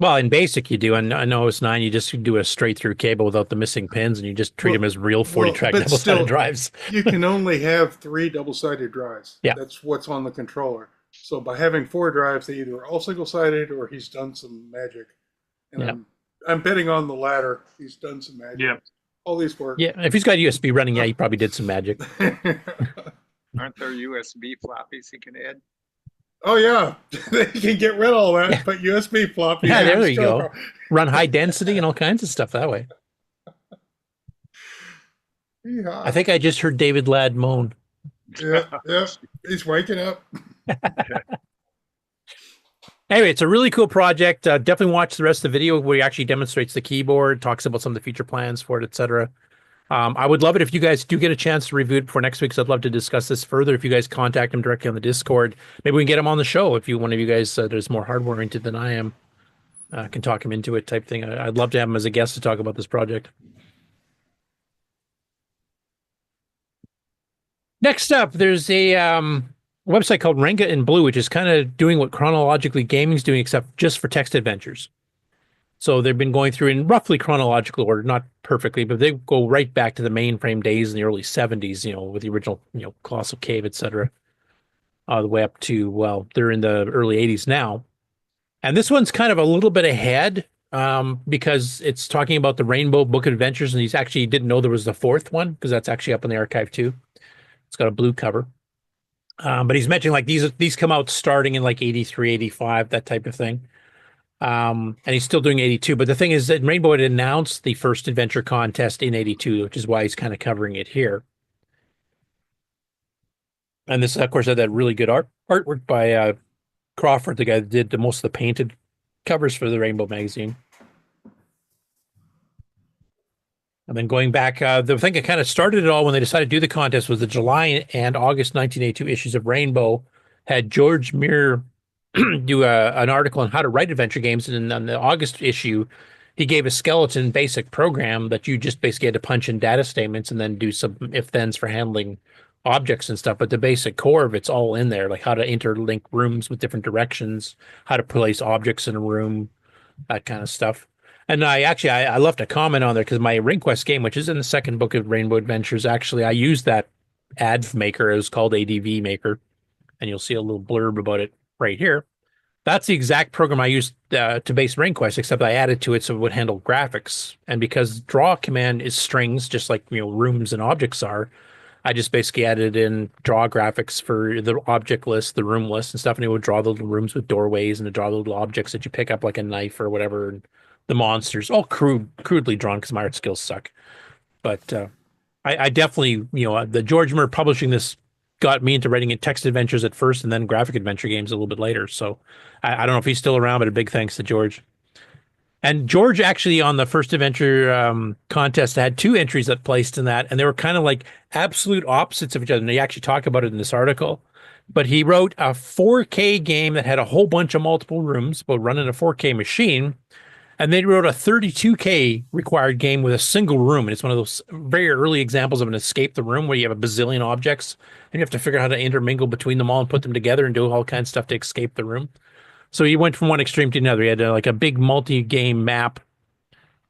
Well, in BASIC you do. On OS 9, you just do a straight-through cable without the missing pins, and you just treat them as real 40-track double-sided drives. You can only have 3 double-sided drives. Yeah. That's what's on the controller. So by having 4 drives, they either are all single-sided or he's done some magic. And I'm betting on the latter. He's done some magic. Yeah. All these work. Yeah, if he's got USB running, he probably did some magic. Aren't there USB floppies he can add? Oh, yeah. They can get rid of all that, but USB floppy. Yeah, there you go. Run high density and all kinds of stuff that way. Yeah. I think I just heard David Ladd moan. Yeah. He's waking up. Anyway, it's a really cool project. Definitely watch the rest of the video where he actually demonstrates the keyboard, talks about some of the future plans for it, etc. I would love it if you guys do get a chance to review it before next week, because I'd love to discuss this further. If you guys contact him directly on the Discord, maybe we can get him on the show. If one of you guys there's more hardware oriented than I am, can talk him into it type thing. I'd love to have him as a guest to talk about this project. Next up, there's a website called Renga in Blue, which is kind of doing what Chronologically Gaming's doing, except just for text adventures. So they've been going through in roughly chronological order, not perfectly, but they go right back to the mainframe days in the early 70s, with the original, Colossal Cave, etc. The way up to, well, they're in the early 80s now. And this one's kind of a little bit ahead because it's talking about the Rainbow Book of Adventures, and he's actually didn't know there was the 4th one, because that's actually up in the archive too. It's got a blue cover. But he's mentioning like these come out starting in like 83, 85, that type of thing. And he's still doing 82. But the thing is that Rainbow had announced the first adventure contest in 82, which is why he's kind of covering it here. And this, of course, had that really good artwork by Crawford, the guy that did most of the painted covers for the Rainbow magazine. And then going back, the thing that kind of started it all when they decided to do the contest was the July and August 1982 issues of Rainbow had George Muir do an article on how to write adventure games. And on the August issue, he gave a skeleton basic program that you just basically had to punch in data statements and then do some if-thens for handling objects and stuff. But the basic core of it's all in there, like how to interlink rooms with different directions, how to place objects in a room, that kind of stuff. And I left a comment on there because my RingQuest game, which is in the second book of Rainbow Adventures, actually, I used that ADV maker. It was called ADV Maker. And you'll see a little blurb about it right here. That's the exact program I used to base RingQuest, except I added to it so it would handle graphics. And because draw command is strings, just like rooms and objects are, I just basically added in draw graphics for the object list, the room list and stuff, and it would draw the little rooms with doorways and to draw the little objects that you pick up like a knife or whatever. And the monsters, all crudely drawn because my art skills suck. But I definitely, the George Muir publishing this got me into writing text adventures at first and then graphic adventure games a little bit later. So I don't know if he's still around, but a big thanks to George. And George actually on the first adventure contest had 2 entries that placed in that, and they were kind of like absolute opposites of each other. And they actually talk about it in this article. But he wrote a 4K game that had a whole bunch of multiple rooms, but running a 4K machine. And they wrote a 32K required game with a single room. And it's one of those very early examples of an escape the room where you have a bazillion objects and you have to figure out how to intermingle between them all and put them together and do all kinds of stuff to escape the room. So he went from one extreme to another. He had like a big multi-game map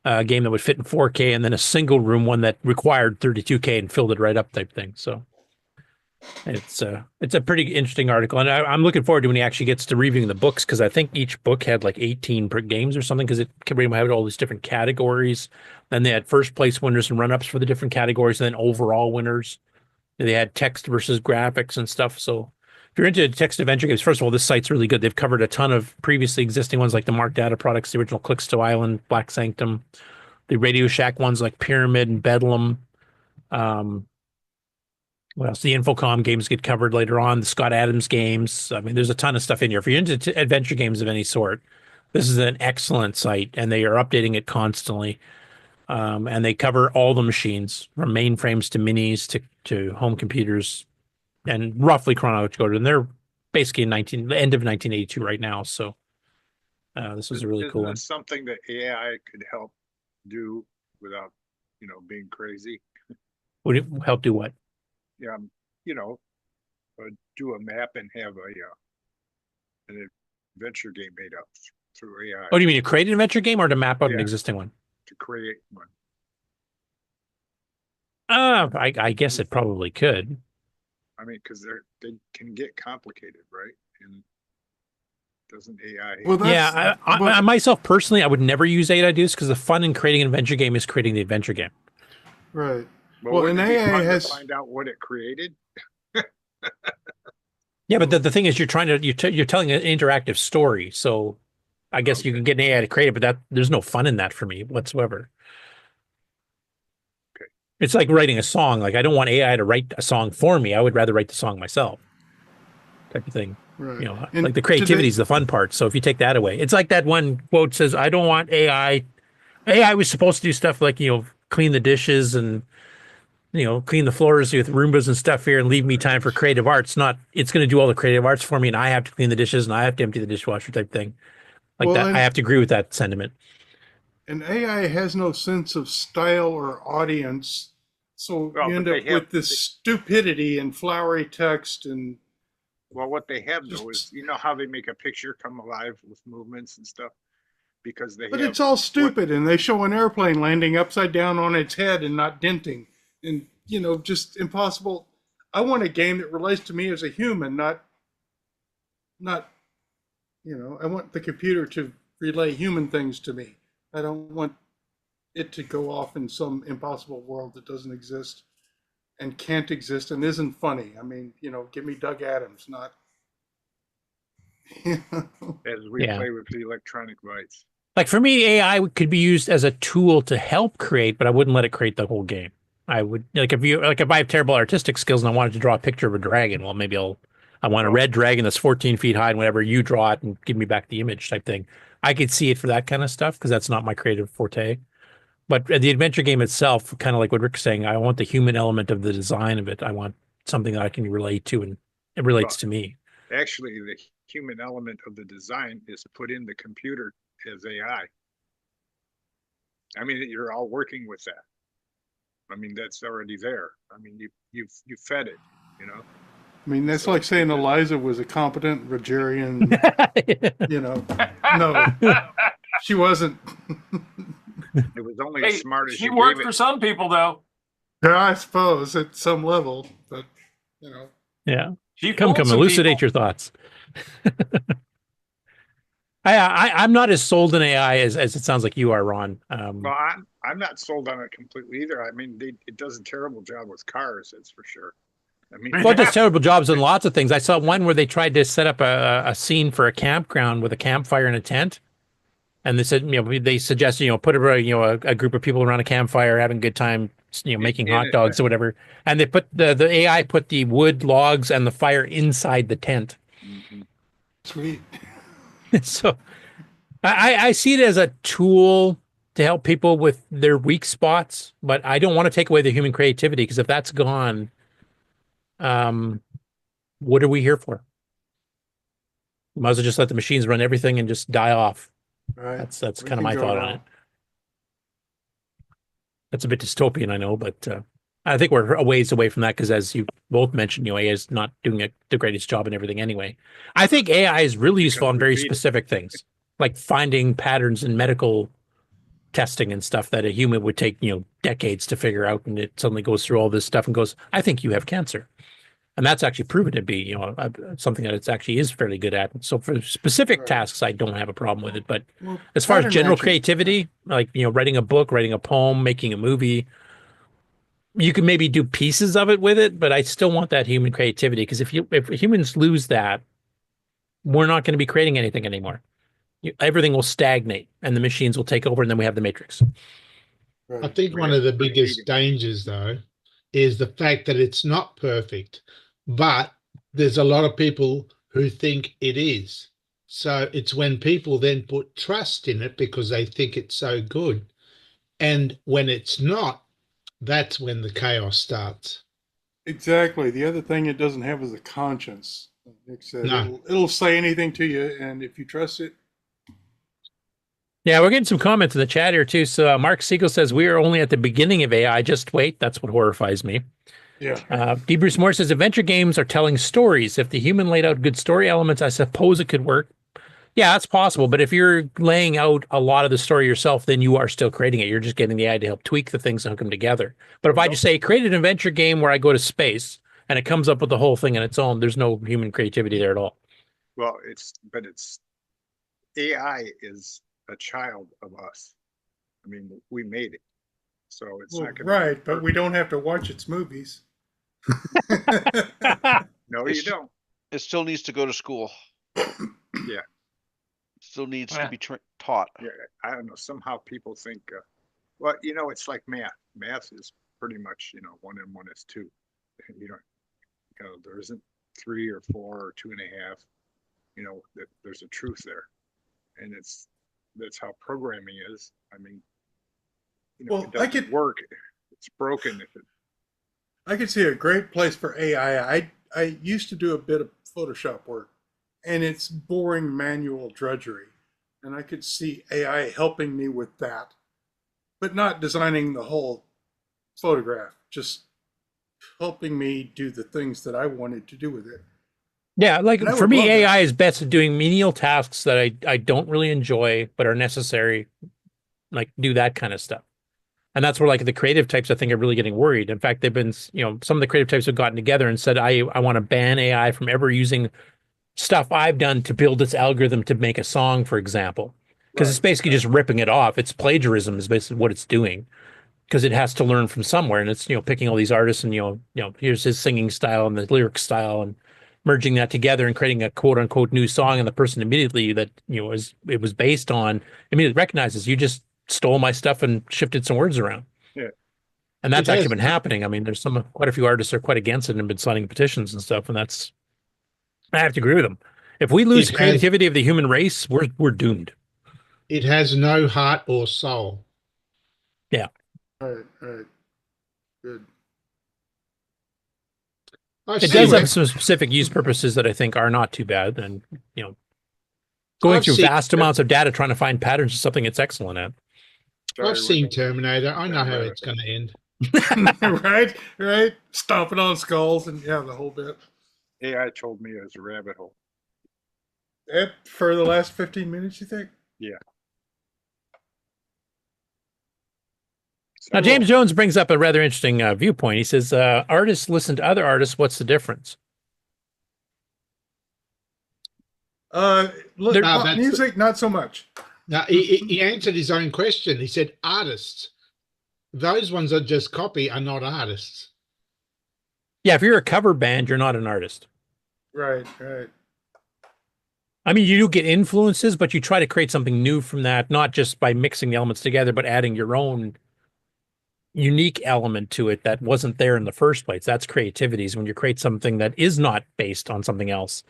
game that would fit in 4K, and then a single room one that required 32K and filled it right up type thing. So it's a pretty interesting article, and I'm looking forward to when he actually gets to reviewing the books, because I think each book had like 18 per games or something, because it had all these different categories. Then they had first place winners and run-ups for the different categories, and then overall winners. They had text versus graphics and stuff. So if you're into text adventure games, first of all, this site's really good. They've covered a ton of previously existing ones like the Mark Data products, the original Clicks to Island, Black Sanctum, the Radio Shack ones like Pyramid and Bedlam. What else? The Infocom games get covered later on, the Scott Adams games. I mean, there's a ton of stuff in here. If you're into adventure games of any sort, this is an excellent site, and they are updating it constantly. And they cover all the machines, from mainframes to minis to home computers, and roughly chronological order. And they're basically end of 1982 right now. So this was a really cool one. Something that AI could help do without, being crazy. Would it help do what? Yeah, do a map and have an adventure game made up through AI. Oh, do you mean to create an adventure game or to map out an existing one? To create one. I guess it probably could. I mean, because they can get complicated, right? And doesn't AI? Well, I myself personally, I would never use AI to do this, because the fun in creating an adventure game is creating the adventure game. Right. Well, and AI has to find out what it created. Yeah, but the thing is, you're telling an interactive story, so I guess you can get an AI to create it, but there's no fun in that for me whatsoever. Okay. It's like writing a song. Like, I don't want AI to write a song for me. I would rather write the song myself, type of thing. Right. Like the creativity is the fun part. So if you take that away, it's like that one quote says, "I don't want AI." AI was supposed to do stuff like clean the dishes and clean the floors with Roombas and stuff here and leave me time for creative arts. It's going to do all the creative arts for me, and I have to clean the dishes and I have to empty the dishwasher type thing. Like that, I have to agree with that sentiment. And AI has no sense of style or audience, so you end up with this stupidity and flowery text and. Well, what they have though is, how they make a picture come alive with movements and stuff, because But it's all stupid, and they show an airplane landing upside down on its head and not denting. And, just impossible. I want a game that relates to me as a human, not, I want the computer to relay human things to me. I don't want it to go off in some impossible world that doesn't exist and can't exist and isn't funny. I mean, give me Doug Adams, not. As we play with the electronic bytes. Like for me, AI could be used as a tool to help create, but I wouldn't let it create the whole game. I would if I have terrible artistic skills and I wanted to draw a picture of a dragon, well, maybe I want a red dragon that's 14 feet high, and whatever, you draw it and give me back the image type thing. I could see it for that kind of stuff, because that's not my creative forte. But the adventure game itself, kind of like what Rick's saying, I want the human element of the design of it. I want something that I can relate to, and it relates to me. Actually, the human element of the design is put in the computer as AI. I mean, you're all working with that. I mean, that's already there. I mean, you fed it, I mean, that's like saying Eliza was a competent Rogerian, No, she wasn't. It was only as smart as she you worked gave for it. some people, though. Yeah, I suppose at some level, but Yeah. She Come fooled some elucidate people. your thoughts. I'm not as sold in AI as it sounds like you are, Ron. Well, I'm not sold on it completely either. I mean, it does a terrible job with cars, that's for sure. I mean, Well, it does terrible jobs on lots of things. I saw one where they tried to set up a scene for a campground with a campfire and a tent. And they said, they suggested, put a group of people around a campfire having a good time, making hot dogs or whatever. And they put the AI put the wood logs and the fire inside the tent. Sweet. So I see it as a tool to help people with their weak spots, but I don't want to take away the human creativity, because if that's gone, what are we here for? Might as well just let the machines run everything and just die off. Right. That's kind of my thought on it. That's a bit dystopian, I know, but I think we're a ways away from that, because as you both mentioned, AI is not doing the greatest job in everything anyway. I think AI is really useful on very specific things, like finding patterns in medical testing and stuff that a human would take, decades to figure out, and it suddenly goes through all this stuff and goes, I think you have cancer. And that's actually proven to be, something that it's actually is fairly good at. So for specific tasks, I don't have a problem with it. But as far as general creativity, like, writing a book, writing a poem, making a movie, you can maybe do pieces of it with it, but I still want that human creativity, because if humans lose that, we're not going to be creating anything anymore. Everything will stagnate and the machines will take over, and then we have the Matrix. I think one of the biggest dangers, though, is the fact that it's not perfect, but there's a lot of people who think it is. So it's when people then put trust in it because they think it's so good. And when it's not, that's when the chaos starts. Exactly. The other thing it doesn't have is a conscience. Nick said it'll say anything to you, and if you trust it. Yeah, we're getting some comments in the chat here too. So Mark Siegel says, we are only at the beginning of AI. Just wait. That's what horrifies me. Yeah. D. Bruce Moore says, adventure games are telling stories. If the human laid out good story elements, I suppose it could work. Yeah, that's possible. But if you're laying out a lot of the story yourself, then you are still creating it. You're just getting the AI to help tweak the things and hook them together. But if I just say, create an adventure game where I go to space and it comes up with the whole thing on its own, there's no human creativity there at all. Well, AI is a child of us. I mean, we made it. So it's not going to. Right, but we don't have to watch its movies. No, you don't. It still needs to go to school. Yeah. Still needs to be taught. Yeah, I don't know. Somehow people think, well, it's like math. Math is pretty much, 1 and 1 is 2. There isn't 3 or 4 or 2.5. There's a truth there, and that's how programming is. I mean, well, if it doesn't work, it's broken. I could see a great place for AI. I used to do a bit of Photoshop work, and it's boring manual drudgery. And I could see AI helping me with that, but not designing the whole photograph, just helping me do the things that I wanted to do with it. Yeah, like for me, AI is best at doing menial tasks that I don't really enjoy, but are necessary, like do that kind of stuff. And that's where like the creative types, I think, are really getting worried. In fact, they've been, some of the creative types have gotten together and said, I want to ban AI from ever using stuff I've done to build its algorithm to make a song, for example, because it's basically just ripping it off. It's plagiarism is basically what it's doing, because it has to learn from somewhere, and it's picking all these artists and here's his singing style and the lyric style and merging that together and creating a quote unquote new song, and the person immediately that it was based on immediately recognizes you just stole my stuff and shifted some words around. Yeah. And that's actually been happening. I mean, there's quite a few artists are quite against it and been signing petitions and stuff, and I have to agree with them. If we lose the creativity of the human race, we're doomed. It has no heart or soul. Yeah. All right. Good. It does have some specific use purposes that I think are not too bad. And, going through vast amounts of data trying to find patterns is something it's excellent at. I've seen Terminator. I know how it's going to end. Right. Stomping on skulls and the whole bit. AI told me it was a rabbit hole. For the last 15 minutes, you think? Yeah. Now, James Jones brings up a rather interesting viewpoint. He says, artists listen to other artists. What's the difference? Music, not so much. Now, he answered his own question. He said, artists. Those ones that just copy are not artists. Yeah, if you're a cover band, you're not an artist. Right. I mean, you do get influences, but you try to create something new from that, not just by mixing the elements together, but adding your own unique element to it that wasn't there in the first place. That's creativity, is when you create something that is not based on something else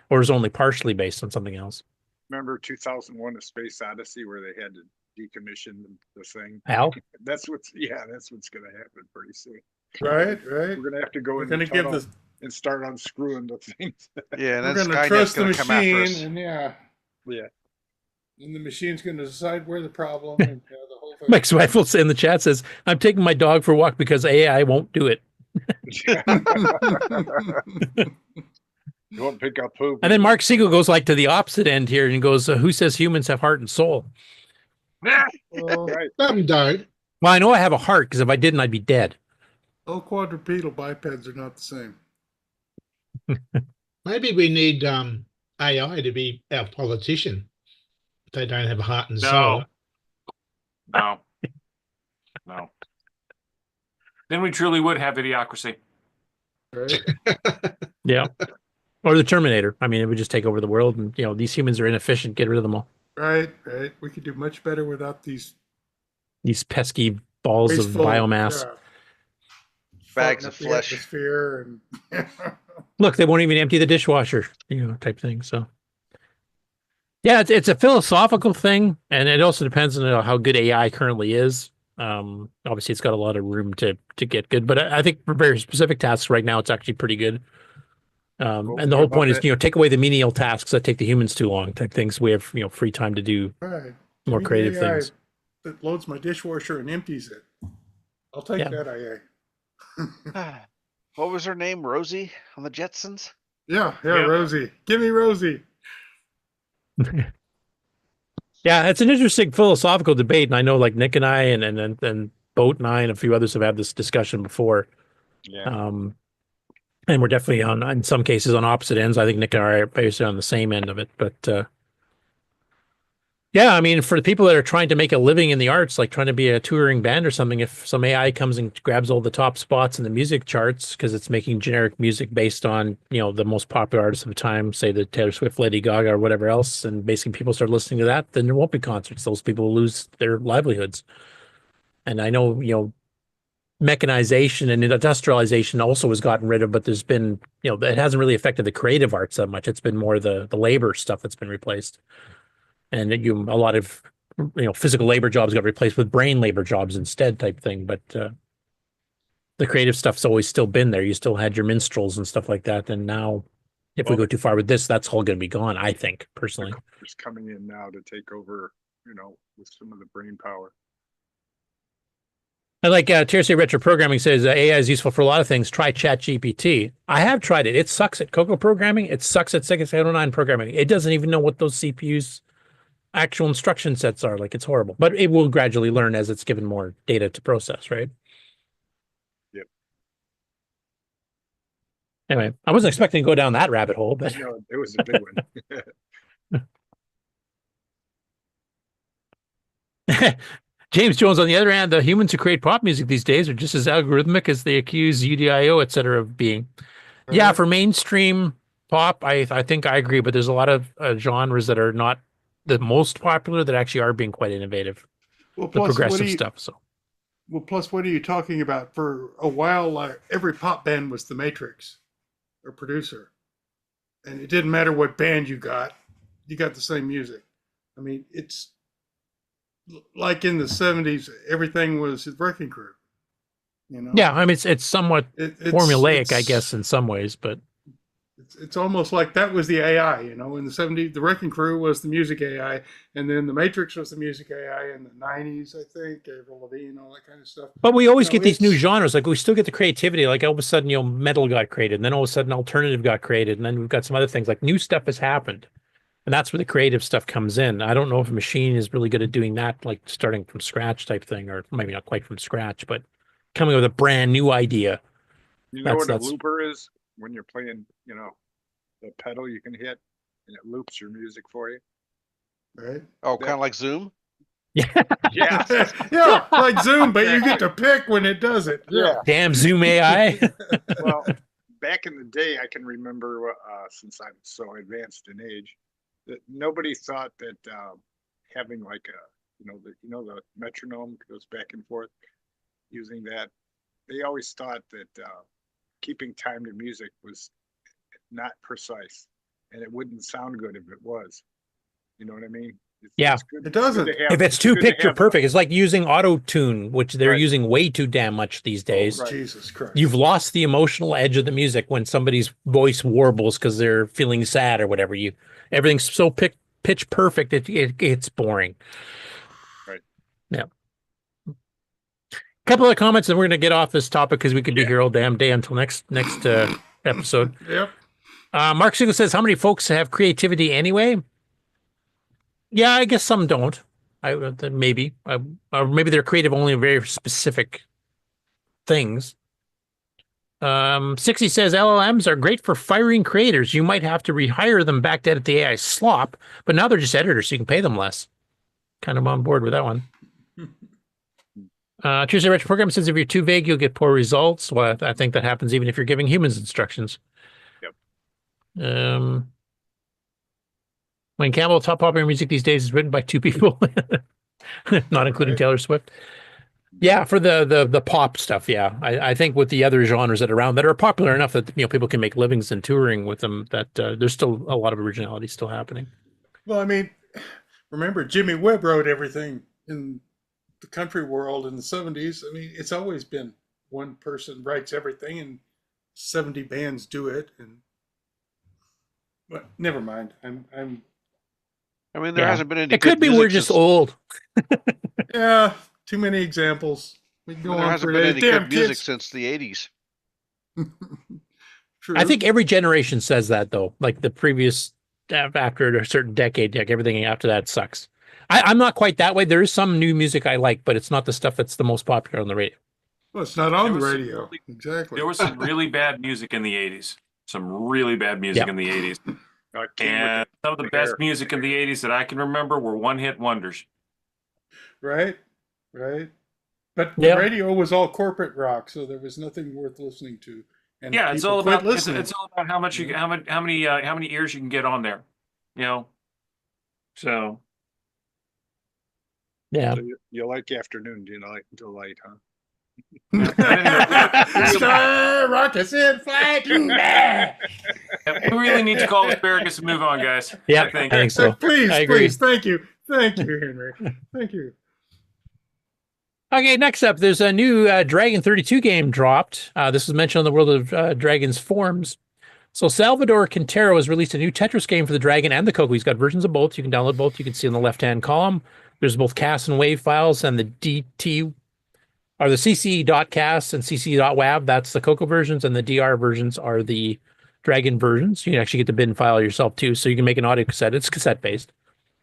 or is only partially based on something else. Remember 2001: A Space Odyssey, where they had to decommission the thing? Hal? That's what's going to happen pretty soon. Right. We're going to have to go We're in the going to give tunnel this. and start unscrewing the things. Yeah, and We're then going to Skynet's trust the going to come after us. machine, and Yeah. And the machine's going to decide where the problem and the whole thing. Mike's wife will say in the chat says, "I'm taking my dog for a walk because AI won't do it." You won't pick up poop. And then Mark Siegel goes like to the opposite end here and goes, "Who says humans have heart and soul?" Right. Some don't. Well, I know I have a heart because if I didn't, I'd be dead. All quadrupedal bipeds are not the same. Maybe we need AI to be our politician. They don't have a heart and soul. No. Then we truly would have idiocracy. Right. Yeah. Or the Terminator. I mean, it would just take over the world, and these humans are inefficient. Get rid of them all. Right. We could do much better without these Pesky balls of wasteful, biomass. Bags farting of up the flesh. atmosphere and Look, they won't even empty the dishwasher, type thing. So, yeah, it's a philosophical thing, and it also depends on how good AI currently is. Obviously, it's got a lot of room to get good, but I think for very specific tasks right now, it's actually pretty good. And the whole point is, take away the menial tasks that take the humans too long, type things. We have free time to do more creative things. That loads my dishwasher and empties it. I'll take that IA. What was her name? Rosie on the Jetsons? Yeah, Rosie. Give me Rosie. Yeah, it's an interesting philosophical debate, and I know like Nick and I and Boat and I and a few others have had this discussion before. Yeah. And we're definitely in some cases on opposite ends. I think Nick and I are basically on the same end of it, but yeah, I mean, for the people that are trying to make a living in the arts, like trying to be a touring band or something, if some AI comes and grabs all the top spots in the music charts because it's making generic music based on, the most popular artists of the time, say the Taylor Swift, Lady Gaga, or whatever else, and basically people start listening to that, then there won't be concerts. Those people will lose their livelihoods. And I know, mechanization and industrialization also has gotten rid of, but there's been, it hasn't really affected the creative arts that much. It's been more the labor stuff that's been replaced. And a lot of physical labor jobs got replaced with brain labor jobs instead, type thing. But the creative stuff's always still been there. You still had your minstrels and stuff like that. And now, if we go too far with this, that's all going to be gone. I think personally, it's coming in now to take over. With some of the brain power. I like TRC Retro Programming says AI is useful for a lot of things. Try ChatGPT. I have tried it. It sucks at CoCo programming. It sucks at Sega 709 programming. It doesn't even know what those CPUs actual instruction sets are. Like, it's horrible, but it will gradually learn as it's given more data to process, right? Yep. Anyway, I wasn't expecting to go down that rabbit hole, but no, it was a big one. James Jones, on the other hand, the humans who create pop music these days are just as algorithmic as they accuse UDIO, et cetera, of being. Yeah, for mainstream pop, I think I agree, but there's a lot of genres that are not the most popular that actually are being quite innovative. Well, the progressive stuff. So, well, plus, what are you talking about? For a while, like every pop band was the Matrix or producer, and it didn't matter what band you got the same music. I mean, it's like in the 70s, everything was Wrecking Crew. Yeah, I mean, it's somewhat formulaic, I guess, in some ways, but it's almost like that was the AI, in the 70s, the Wrecking Crew was the music AI, and then the Matrix was the music AI in the 90s, I think, Avril Lavigne, all that kind of stuff. But we always get these new genres. Like, we still get the creativity. Like, all of a sudden, metal got created, and then all of a sudden, alternative got created, and then we've got some other things. Like, new stuff has happened, and that's where the creative stuff comes in. I don't know if a machine is really good at doing that, like starting from scratch type thing, or maybe not quite from scratch, but coming up with a brand new idea. You know what a looper is? When you're playing, the pedal you can hit and it loops your music for you. Right. Oh, kind of like Zoom? Yeah. Yeah, like Zoom, but you get to pick when it does it. Yeah. Damn Zoom AI. Well, back in the day, I can remember, since I'm so advanced in age, that nobody thought that having like the metronome goes back and forth, using that. They always thought that keeping time to music was not precise, and it wouldn't sound good if it was. You know what I mean? Yeah. It doesn't. If it's too picture perfect, it's like using auto tune, which they're using way too damn much these days. Jesus Christ. You've lost the emotional edge of the music when somebody's voice warbles because they're feeling sad or whatever. Everything's so pitch perfect, it's boring. Right. Yeah. A couple of comments, and we're going to get off this topic because we could be here all damn day until next episode. Yep. Mark Siegel says, how many folks have creativity anyway? Yeah, I guess some don't. Maybe they're creative only in very specific things. Sixxie says LLMs are great for firing creators. You might have to rehire them back to edit the AI slop, but now they're just editors, so you can pay them less. Kind of on board with that one. Tuesday Retro Program says if you're too vague, you'll get poor results. Well, I think that happens even if you're giving humans instructions. Yep. Wayne Campbell, top popular music these days is written by two people, not including Taylor Swift. Yeah, for the pop stuff, yeah. I think with the other genres that are around that are popular enough that people can make livings and touring with them, that there's still a lot of originality still happening. Well, I mean, remember Jimmy Webb wrote everything in the country world in the 70s. I mean, it's always been one person writes everything and 70 bands do it. But never mind. I mean, there hasn't been any. It could be we're just old. Yeah, too many examples. We can go there on hasn't for been days. any Damn good music kids. since the 80s. True. I think every generation says that, though. Like the previous, after a certain decade, like everything after that sucks. I'm not quite that way. There is some new music I like, but it's not the stuff that's the most popular on the radio. Well, it's not on the radio. Exactly. There was some really bad music in the 80s. Some really bad music in the 80s. And some of the best music in the 80s that I can remember were one-hit wonders. Right. But the radio was all corporate rock, so there was nothing worth listening to. And yeah, it's people all quit about listening. it's all about how much you how many ears you can get on there. So yeah. So you like afternoon delight, huh? Star rockets in flight. We really need to call asparagus and move on, guys. Yeah, I think. so. Please, I agree. Thank you, Henry. Thank you. Okay, next up, there's a new Dragon 32 game dropped. This was mentioned on the World of Dragons forums. So Salvador Cantero has released a new Tetris game for the Dragon and the CoCo. He's got versions of both. You can download both. You can see on the left-hand column. There's both CAS and WAV files, and the DT are the CC.cas and CC.wav. That's the CoCo versions, and the DR versions are the Dragon versions. You can actually get the bin file yourself too, so you can make an audio cassette. It's cassette based.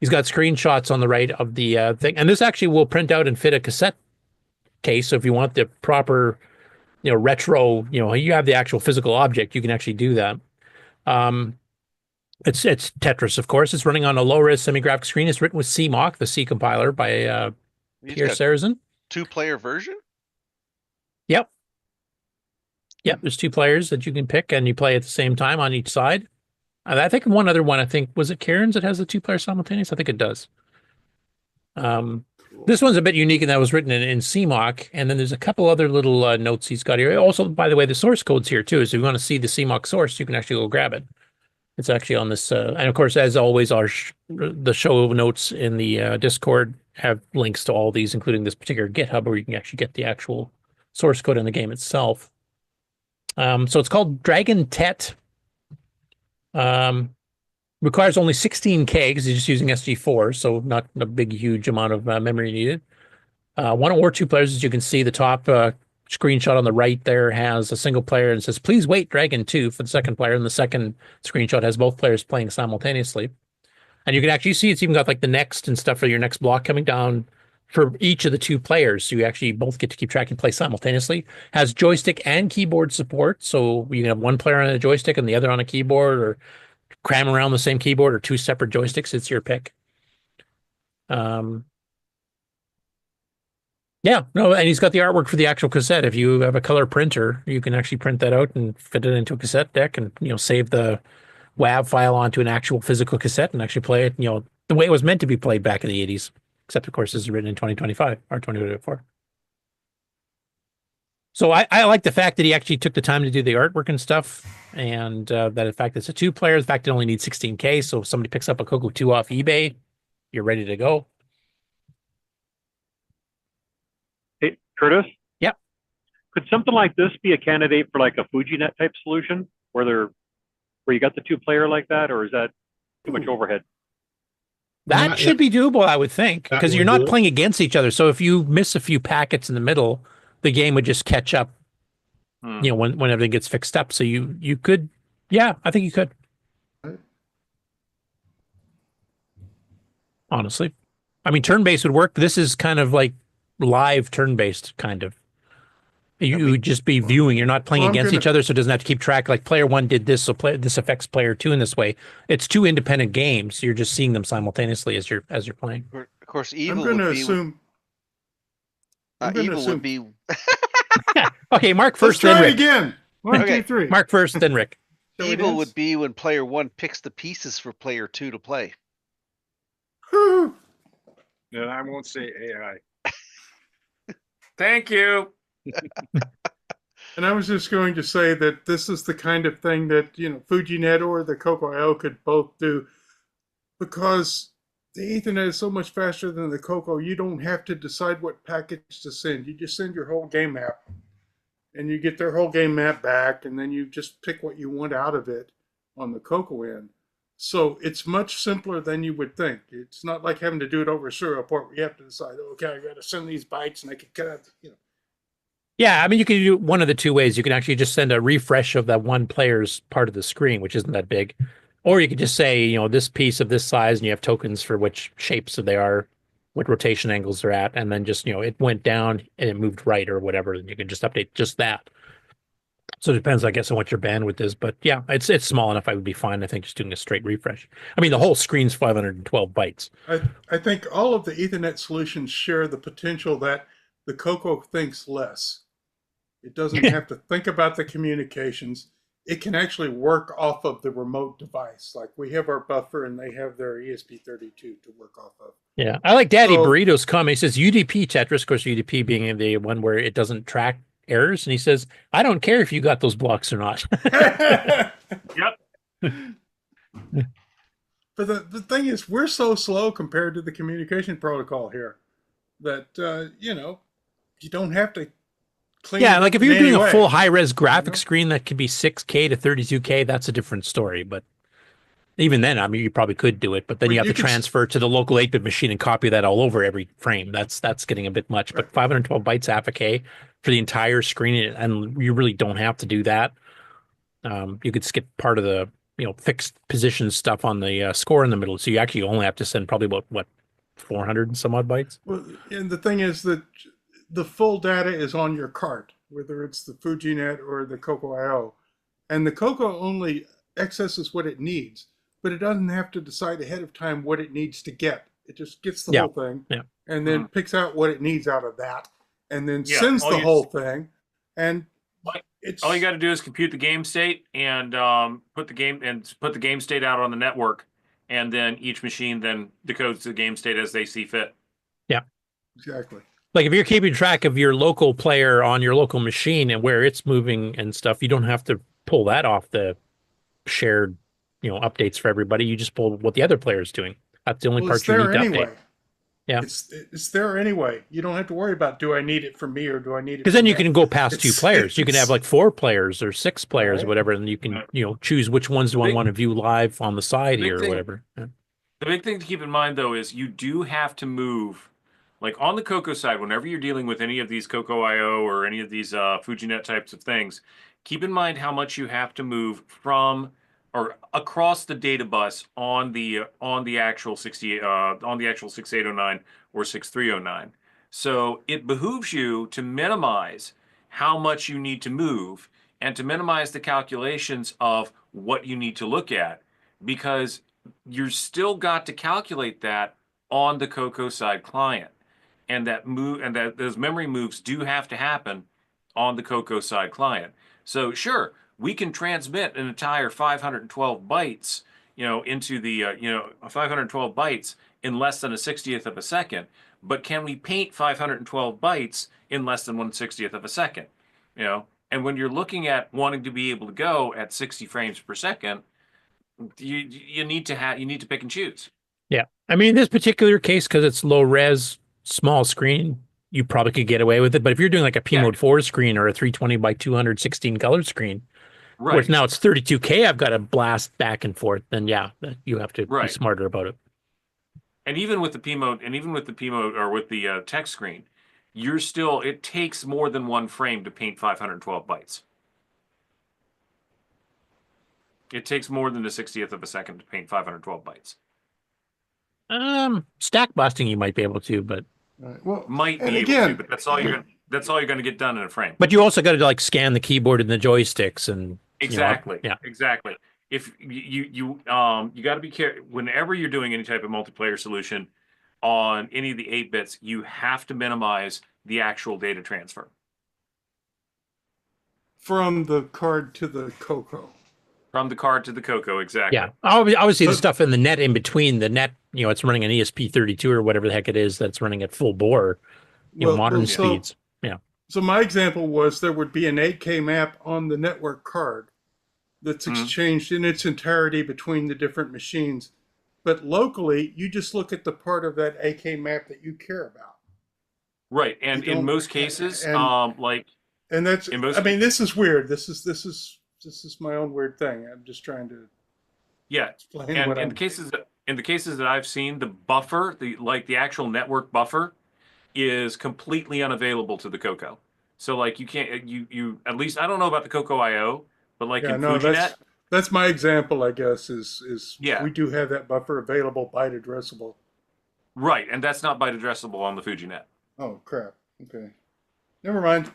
He's got screenshots on the right of the thing, and this actually will print out and fit a cassette case. So if you want the proper, retro, you have the actual physical object, you can actually do that. It's Tetris, of course. It's running on a low-res semi-graphic screen. It's written with CMOC, the C compiler by Pierre Sarrazin. 2-player version? Yep. There's 2 players that you can pick, and you play at the same time on each side. I think one other one, was it Karen's that has the 2-player simultaneous? I think it does. This one's a bit unique in that it was written in CMOC, and then there's a couple other little notes he's got here. Also, by the way, the source code's here too, so if you want to see the CMOC source, you can actually go grab it. It's actually on this, and of course, as always, the show notes in the Discord have links to all these, including this particular GitHub, where you can actually get the actual source code in the game itself. So it's called Dragon Tet. Requires only 16K because you're just using SG4, so not a big, huge amount of memory needed. 1 or 2 players, as you can see, the top screenshot on the right there has a single player and says, please wait, Dragon 2 for the second player. And the second screenshot has both players playing simultaneously. And you can actually see it's even got like the next and stuff for your next block coming down for each of the 2 players. So you actually both get to keep track and play simultaneously. Has joystick and keyboard support. So you can have one player on a joystick and the other on a keyboard, or cram around the same keyboard, or 2 separate joysticks. It's your pick. And he's got the artwork for the actual cassette. If you have a color printer, you can actually print that out and fit it into a cassette deck, and save the WAV file onto an actual physical cassette and actually play it, the way it was meant to be played back in the 80s. Except, of course, this is written in 2025 or 2024. So I like the fact that he actually took the time to do the artwork and stuff, and that in fact it's a 2-player. The fact it only needs 16K, so if somebody picks up a CoCo 2 off eBay, you're ready to go. Hey, Curtis? Yep. Could something like this be a candidate for like a FujiNet type solution where you got the 2-player like that, or is that too much overhead? That should be doable, I would think, That because would you're do not it. playing against each other. So if you miss a few packets in the middle, the game would just catch up, you know, when everything gets fixed up. So you could, yeah, I think you could. Honestly, I mean, turn-based would work. This is kind of like live turn-based, kind of. You would just be viewing. You're not playing against each other, so it doesn't have to keep track. Like player 1 did this, so this affects player 2 in this way. It's 2 independent games. You're just seeing them simultaneously as you're playing. Of course, evil I'm going would to be. assume. Evil would be. Okay, Mark first, Let's try then it Rick. again. 1, Okay. 2, 3. Mark first, then Rick. Evil would be when player 1 picks the pieces for player 2 to play. Then I won't say AI. Thank you. And I was just going to say that this is the kind of thing that, you know, FujiNet or the CoCoIO could both do, because the Ethernet is so much faster than the CoCo. You don't have to decide what package to send. You just send your whole game map, and you get their whole game map back, and then you just pick what you want out of it on the CoCo end. So it's much simpler than you would think. It's not like having to do it over a serial port where you have to decide, okay, I got to send these bytes, and I can cut out, you know. Yeah, I mean, you can do one of the 2 ways. You can actually just send a refresh of that one player's part of the screen, which isn't that big. Or you could just say, you know, this piece of this size, and you have tokens for which shapes they are, what rotation angles they're at, and then just, you know, it went down and it moved right or whatever, and you can just update just that. So it depends, I guess, on what your bandwidth is. But yeah, it's small enough. I would be fine, I think, just doing a straight refresh. I mean, the whole screen's 512 bytes. I think all of the Ethernet solutions share the potential that the CoCo thinks less. It doesn't have to think about the communications. It can actually work off of the remote device. Like we have our buffer and they have their ESP32 to work off of. Yeah, I like Daddy Burrito's comment. He says UDP Tetris, of course, UDP being the one where it doesn't track errors. And he says, I don't care if you got those blocks or not. Yep. But the thing is, we're so slow compared to the communication protocol here that, you know, you don't have to clean Yeah, it like up if you're in any doing a way. full high-res graphic screen that could be 6K to 32K, that's a different story. But even then, I mean, you probably could do it, but then Well, you have you to could transfer to the local 8-bit machine and copy that all over every frame. That's getting a bit much. But 512 bytes, half a K for the entire screen, and you really don't have to do that. You could skip part of the, you know, fixed position stuff on the score in the middle. So you actually only have to send probably about, what, 400 and some odd bytes? Well, and the thing is that the full data is on your cart, whether it's the FujiNet or the CoCoIO. And the CoCo only accesses what it needs, but it doesn't have to decide ahead of time what it needs to get. It just gets the whole thing and then picks out what it needs out of that and then sends the whole thing. And all you got to do is compute the game state and put the game state out on the network, and then each machine then decodes the game state as they see fit. Yeah, exactly. Like if you're keeping track of your local player on your local machine and where it's moving and stuff, you don't have to pull that off the shared, you know, updates for everybody. You just pull what the other player is doing. That's the only part you need to update. Yeah, it's there anyway. You don't have to worry about, do I need it for me or do I need it? Because then you can go past 2 players. You can have like 4 players or 6 players, or whatever, and you can, you know, choose which ones do I want to view live on the side here or whatever. Yeah. The big thing to keep in mind, though, is you do have to move, like on the CoCo side, whenever you're dealing with any of these CoCoIO or any of these FujiNet types of things, keep in mind how much you have to move from or across the data bus on the actual 6809 or 6309. So it behooves you to minimize how much you need to move and to minimize the calculations of what you need to look at, because you're still got to calculate that on the CoCo side client, and that those memory moves do have to happen on the CoCo side client. So sure, we can transmit an entire 512 bytes, you know, into the 512 bytes in less than a 60th of a second. But can we paint 512 bytes in less than 1/60th of a second? You know, and when you're looking at wanting to be able to go at 60 frames per second, you need to pick and choose. Yeah. I mean, in this particular case, because it's low res, small screen, you probably could get away with it. But if you're doing like a P Mode 4 screen or a 320 by 216 color screen, whereas now it's 32K, I've got to blast back and forth, then yeah, you have to be smarter about it. And even with the P mode, or with the text screen, it takes more than one frame to paint 512 bytes. It takes more than the 60th of a second to paint 512 bytes. Stack blasting you might be able to, but might be able to, but that's all you're going to get done in a frame. But you also got to like scan the keyboard and the joysticks and exactly, yeah, exactly. If you got to be careful whenever you're doing any type of multiplayer solution on any of the 8 bits, you have to minimize the actual data transfer from the card to the CoCo. From the card to the CoCo, exactly. Yeah, obviously the stuff in the net in between the net, it's running an ESP32 or whatever the heck it is that's running at full bore, modern speeds. Yeah. So my example was there would be an 8K map on the network card that's exchanged in its entirety between the different machines. But locally, you just look at the part of that 8K map that you care about. Right, and in most cases, and that's. I mean, this is weird. This is my own weird thing. I'm just trying to. Yeah, and in the cases that I've seen, the buffer, the actual network buffer, is completely unavailable to the CoCo. So like you can't you at least I don't know about the CoCoIO, but like in FujiNet. That's my example, I guess, is we do have that buffer available, byte addressable. Right, and that's not byte addressable on the FujiNet. Oh crap. Okay. Never mind.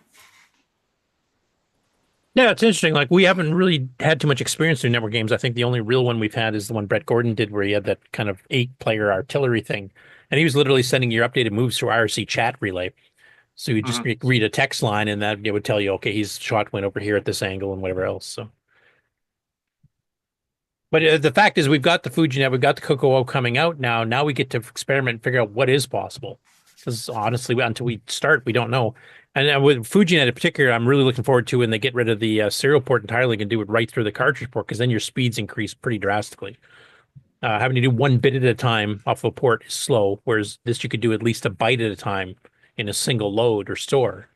Yeah, it's interesting. Like, we haven't really had too much experience in network games. I think the only real one we've had is the one Brett Gordon did, where he had that kind of 8-player artillery thing. And he was literally sending your updated moves through IRC chat relay. So you just read a text line, and that it would tell you, okay, he's shot went over here at this angle and whatever else. So, but the fact is, we've got the FujiNet, we've got the CoCoIO coming out now. Now we get to experiment and figure out what is possible. Because honestly, until we start, we don't know. And with FujiNet in particular, I'm really looking forward to when they get rid of the serial port entirely and do it right through the cartridge port, because then your speeds increase pretty drastically. Having to do 1 bit at a time off a port is slow, whereas this you could do at least a byte at a time in a single load or store,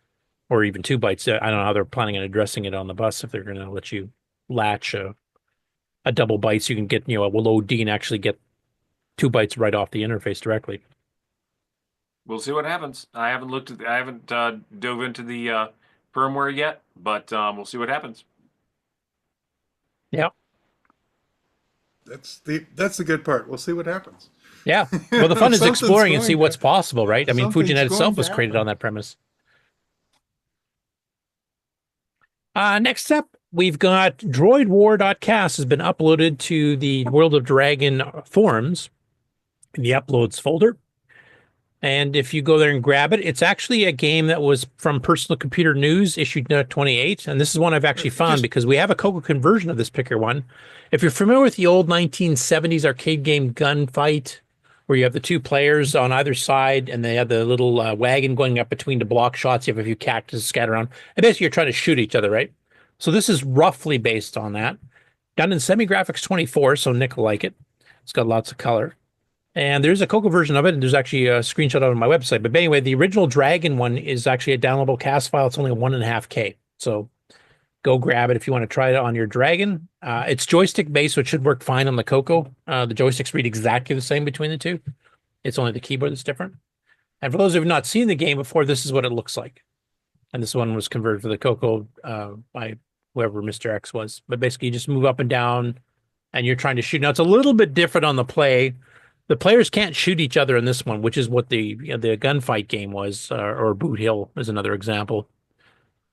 or even 2 bytes. I don't know how they're planning on addressing it on the bus, if they're going to let you latch a double byte so you can get a load D and actually get 2 bytes right off the interface directly. We'll see what happens. I haven't dove into the firmware yet, but we'll see what happens. Yeah. That's the good part. We'll see what happens. Yeah. Well, the fun is exploring and see what's possible, right? I mean, FujiNet itself was created on that premise. Next up, we've got Droidwar.cas has been uploaded to the World of Dragon forums in the uploads folder. And if you go there and grab it, it's actually a game that was from Personal Computer News, issued 28. And this is one I've actually found because we have a CoCo conversion of this picker one. If you're familiar with the old 1970s arcade game Gunfight, where you have the 2 players on either side and they have the little wagon going up between the block shots, you have a few cactuses scattered around. And basically you're trying to shoot each other, right? So this is roughly based on that. Done in Semi-Graphics 24, so Nick will like it. It's got lots of color. And there's a CoCo version of it, and there's actually a screenshot of it on my website. But anyway, the original Dragon one is actually a downloadable CAS file. It's only 1.5K. So go grab it if you want to try it on your Dragon. It's joystick-based, so it should work fine on the CoCo. The joysticks read exactly the same between the two. It's only the keyboard that's different. And for those who have not seen the game before, this is what it looks like. And this one was converted for the CoCo by whoever Mr. X was. But basically, you just move up and down, and you're trying to shoot. Now, it's a little bit different on the play. The players can't shoot each other in this one, which is what the Gunfight game was, or Boot Hill is another example.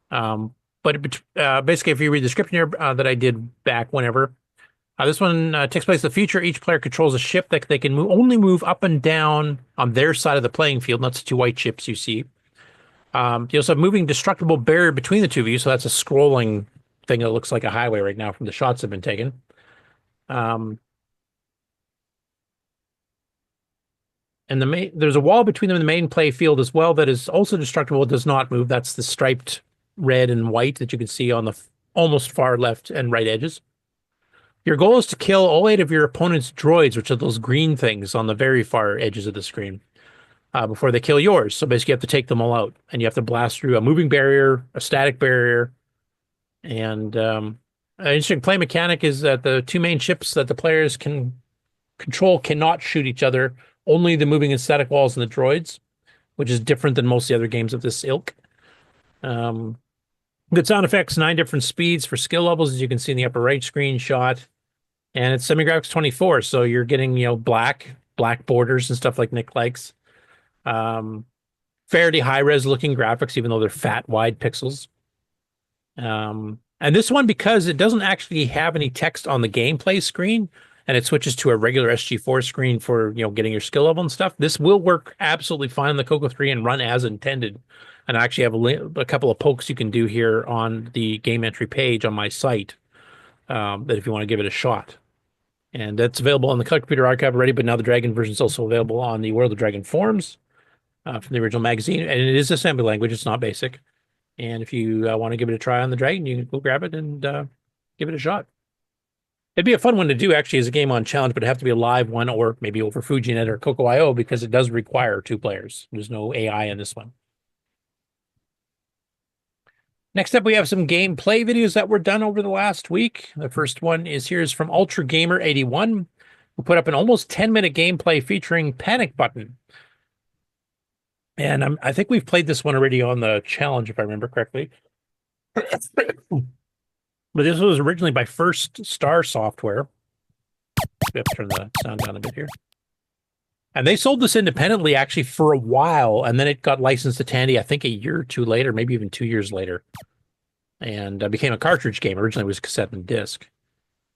But basically, if you read the script here that I did back whenever, this one takes place in the future. Each player controls a ship that they can only move up and down on their side of the playing field. That's the 2 white ships you see. You also have moving destructible barrier between the 2 of you, so that's a scrolling thing that looks like a highway right now from the shots that have been taken. And there's a wall between them in the main play field as well that is also destructible. It does not move. That's the striped red and white that you can see on the almost far left and right edges. Your goal is to kill all 8 of your opponent's droids, which are those green things on the very far edges of the screen, before they kill yours. So basically, you have to take them all out, and you have to blast through a moving barrier, a static barrier, and an interesting play mechanic is that the 2 main ships that the players can control cannot shoot each other, only the moving and static walls and the droids, which is different than most of the other games of this ilk. Good sound effects, 9 different speeds for skill levels, as you can see in the upper right screenshot. And it's semi-graphics 24, so you're getting, black borders and stuff like Nick likes. Fairly high-res looking graphics, even though they're fat, wide pixels. And this one, because it doesn't actually have any text on the gameplay screen, and it switches to a regular SG4 screen for, getting your skill level and stuff, this will work absolutely fine on the CoCo 3 and run as intended. And I actually have a couple of pokes you can do here on the game entry page on my site, that if you want to give it a shot. And that's available on the Computer Archive already, but now the Dragon version is also available on the World of Dragon forums from the original magazine. And it is assembly language, it's not basic. And if you want to give it a try on the Dragon, you can go grab it and give it a shot. It'd be a fun one to do, actually, as a game on challenge, but it'd have to be a live one or maybe over FujiNet or CoCoIO, because it does require 2 players. There's no AI in this one. Next up, we have some gameplay videos that were done over the last week. The first one is from Ultra Gamer 81, who put up an almost 10-minute gameplay featuring Panic Button. And I think we've played this one already on the challenge, if I remember correctly. But this was originally by First Star Software. We have to turn the sound down a bit here. And they sold this independently, actually, for a while, and then it got licensed to Tandy, I think, a year or 2 later, maybe even 2 years later, and became a cartridge game. Originally, it was cassette and disc.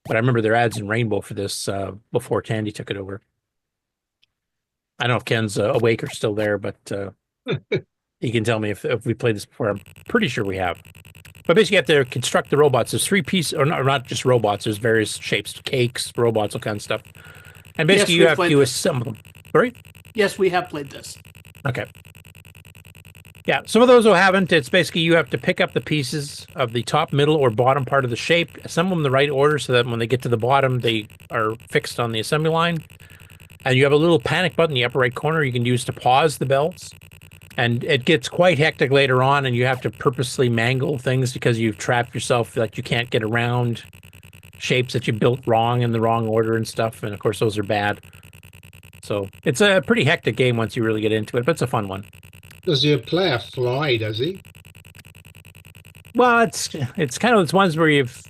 But I remember their ads in Rainbow for this before Tandy took it over. I don't know if Ken's awake or still there, but he can tell me if we played this before. I'm pretty sure we have. But basically, you have to construct the robots. There's 3 pieces, or not just robots. There's various shapes, cakes, robots, all kinds of stuff. And basically, you have to assemble them. Right? Yes, we have played this. Okay. Yeah, some of those who haven't, it's basically you have to pick up the pieces of the top, middle, or bottom part of the shape, assemble them in the right order so that when they get to the bottom, they are fixed on the assembly line. And you have a little panic button in the upper right corner you can use to pause the belts. And it gets quite hectic later on, and you have to purposely mangle things because you've trapped yourself, like you can't get around shapes that you built wrong in the wrong order and stuff. And of course, those are bad. So it's a pretty hectic game once you really get into it, but it's a fun one. Does your player fly, does he? Well, it's kind of those ones where you've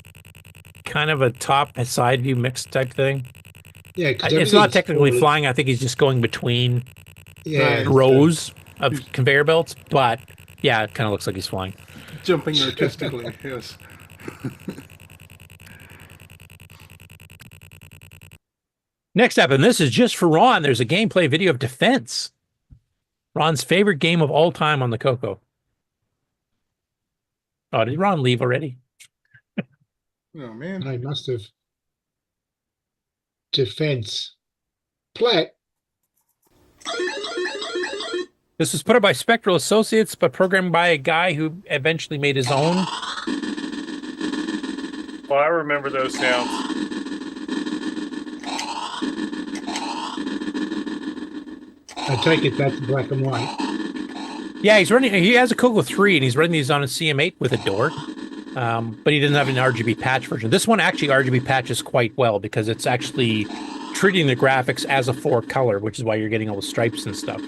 kind of a top and side view mixed type thing. Yeah, it's not technically flying. I think he's just going between rows of conveyor belts, but yeah, it kind of looks like he's flying. Jumping artistically, yes. Next up, and this is just for Ron, there's a gameplay video of Defense. Ron's favorite game of all time on the CoCo. Oh, did Ron leave already? Oh, man. I must have. Defense. Play. This was put up by Spectral Associates, but programmed by a guy who eventually made his own. Well, I remember those sounds. I take it that's black and white. Yeah, he has a CoCo 3, and he's running these on a CM8 with a door. But he doesn't have an RGB patch version. This one actually RGB patches quite well because it's actually treating the graphics as a 4-color, which is why you're getting all the stripes and stuff.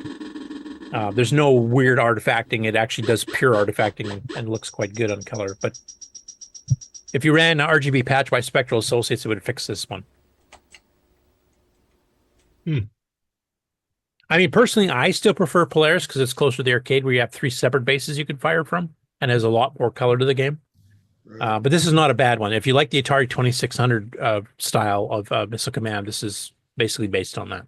There's no weird artifacting. It actually does pure artifacting and looks quite good on color. But if you ran an RGB patch by Spectral Associates, it would fix this one. I mean, personally, I still prefer Polaris because it's closer to the arcade where you have 3 separate bases you can fire from and has a lot more color to the game. But this is not a bad one. If you like the Atari 2600 style of Missile Command, this is basically based on that.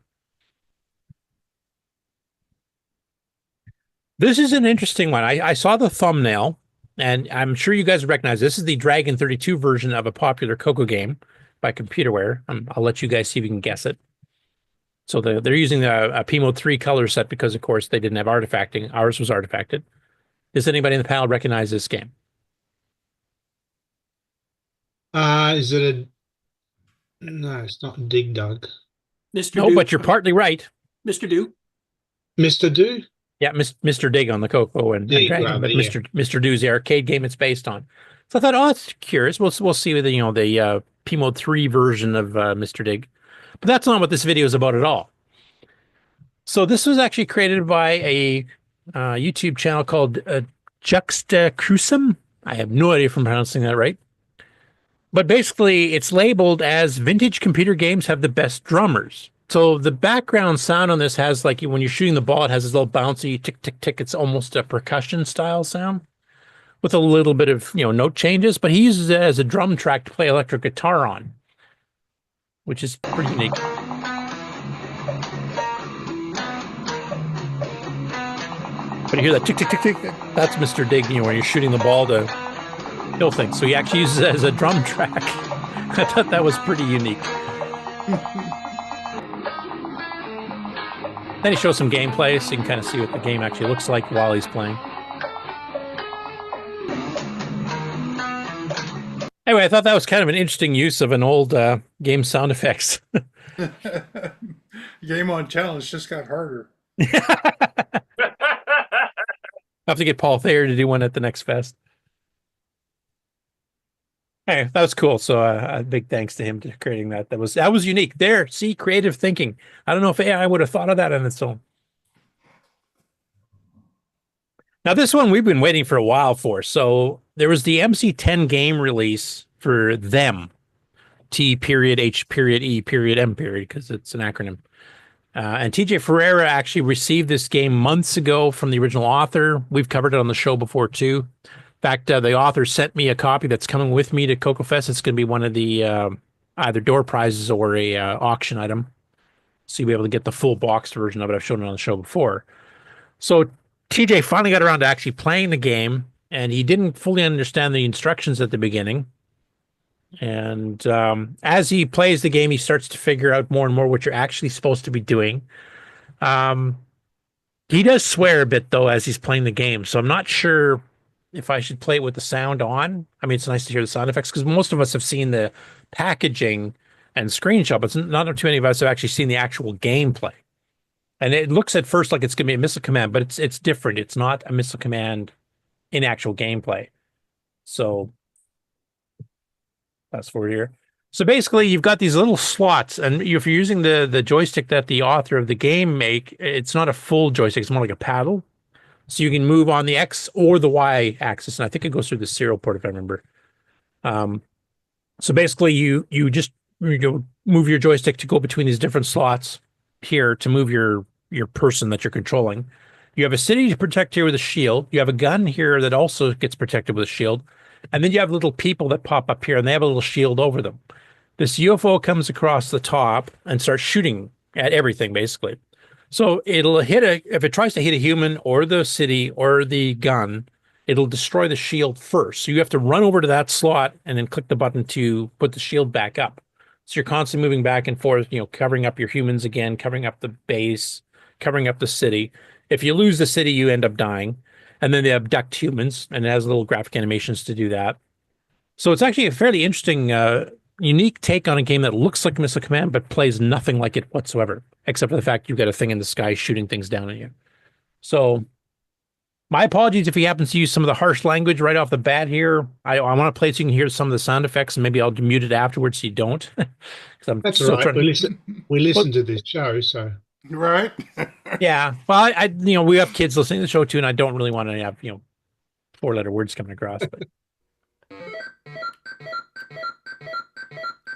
This is an interesting one. I saw the thumbnail, and I'm sure you guys recognize this is the Dragon 32 version of a popular CoCo game by Computerware. I'll let you guys see if you can guess it. So they're using a P-Mode 3 color set because, of course, they didn't have artifacting. Ours was artifacted. Does anybody in the panel recognize this game? Is it No, it's not Dig Dug. Mr. No, Do. but you're partly right. Mr. Do. Mr. Do? Yeah, Mr. Dig on the CoCo and Dig, Dragon, rather, but yeah. Mr. Do's the arcade game it's based on. So I thought, oh, that's curious. We'll see with the P-Mode 3 version of Mr. Dig. But that's not what this video is about at all. So this was actually created by a YouTube channel called Juxta Crucem. I have no idea if I'm pronouncing that right. But basically, it's labeled as vintage computer games have the best drummers. So the background sound on this has, like, when you're shooting the ball, it has this little bouncy tick, tick, tick. It's almost a percussion style sound with a little bit of, note changes. But he uses it as a drum track to play electric guitar on, which is pretty unique. But you hear that tick, tick, tick, tick. That's Mr. Dig, when you're shooting the ball to kill things. So he actually uses it as a drum track. I thought that was pretty unique. Then he shows some gameplay, so you can kind of see what the game actually looks like while he's playing. Anyway, I thought that was kind of an interesting use of an old game sound effects. Game on challenge just got harder. I'll have to get Paul Thayer to do one at the next fest. Hey, that was cool. So a big thanks to him for creating that. That was unique. There, see, creative thinking. I don't know if AI would have thought of that on its own. Now, this one we've been waiting for a while for. So there was the MC10 game release for them. T.H.E.M. because it's an acronym. And TJ Ferreira actually received this game months ago from the original author. We've covered it on the show before, too. In fact, the author sent me a copy that's coming with me to CoCoFEST. It's going to be one of the either door prizes or a auction item. So you'll be able to get the full boxed version of it. I've shown it on the show before. So TJ finally got around to actually playing the game, and he didn't fully understand the instructions at the beginning. And as he plays the game, he starts to figure out more and more what you're actually supposed to be doing. He does swear a bit, though, as he's playing the game. So I'm not sure if I should play it with the sound on. I mean, it's nice to hear the sound effects because most of us have seen the packaging and screenshot, but not too many of us have actually seen the actual gameplay. And it looks at first like it's going to be a missile command, but it's different. It's not a missile command in actual gameplay. So fast forward here. So basically, you've got these little slots, and if you're using the joystick that the author of the game make, it's not a full joystick. It's more like a paddle. So you can move on the X or the Y axis, and I think it goes through the serial port if I remember. So basically, you just move your joystick to go between these different slots here to move your person that you're controlling. You have a city to protect here with a shield. You have a gun here that also gets protected with a shield. And then you have little people that pop up here, and they have a little shield over them. This UFO comes across the top and starts shooting at everything, basically. So it'll if it tries to hit a human or the city or the gun, it'll destroy the shield first. So you have to run over to that slot and then click the button to put the shield back up. So you're constantly moving back and forth, covering up your humans again, covering up the base, covering up the city. If you lose the city, you end up dying. And then they abduct humans, and it has little graphic animations to do that. So it's actually a fairly interesting, unique take on a game that looks like Missile Command, but plays nothing like it whatsoever, except for the fact you've got a thing in the sky shooting things down at you. So my apologies if he happens to use some of the harsh language right off the bat here. I want to play it so you can hear some of the sound effects, and maybe I'll mute it afterwards so you don't. That's all right. We listen to this show, so... Right. Yeah. Well, I we have kids listening to the show too, and I don't really want to have, 4-letter words coming across. But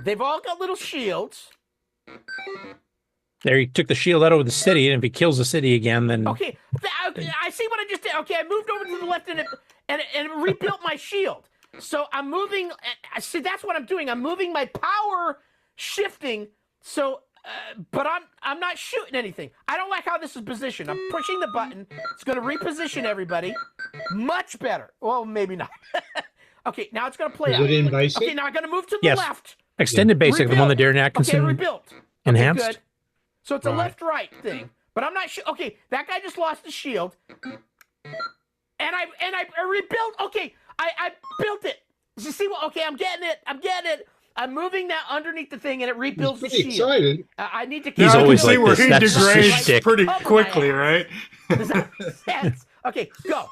they've all got little shields. There, he took the shield out over the city, and if he kills the city again, then okay. I see what I just did. Okay, I moved over to the left and it rebuilt my shield. So I'm moving. See, that's what I'm doing. I'm moving my power shifting. So. But I'm not shooting anything. I don't like how this is positioned. I'm pushing the button. It's going to reposition everybody. Much better. Well, maybe not. Okay, now it's going to play out. Is it in basic? Okay, now I'm going to move to the left. Extended basic, the one that Darren Atkinson rebuilt. enhanced. Okay, good. So it's a left-right thing. But I'm not sure. Okay, that guy just lost the shield. And I rebuilt. Okay, I built it. You see what? Okay, I'm getting it. I'm moving that underneath the thing, and it rebuilds the pretty shield. excited. I need to. He's always like where this. he That's just his degrades shtick. pretty quickly, right? Does that make sense? Okay, go.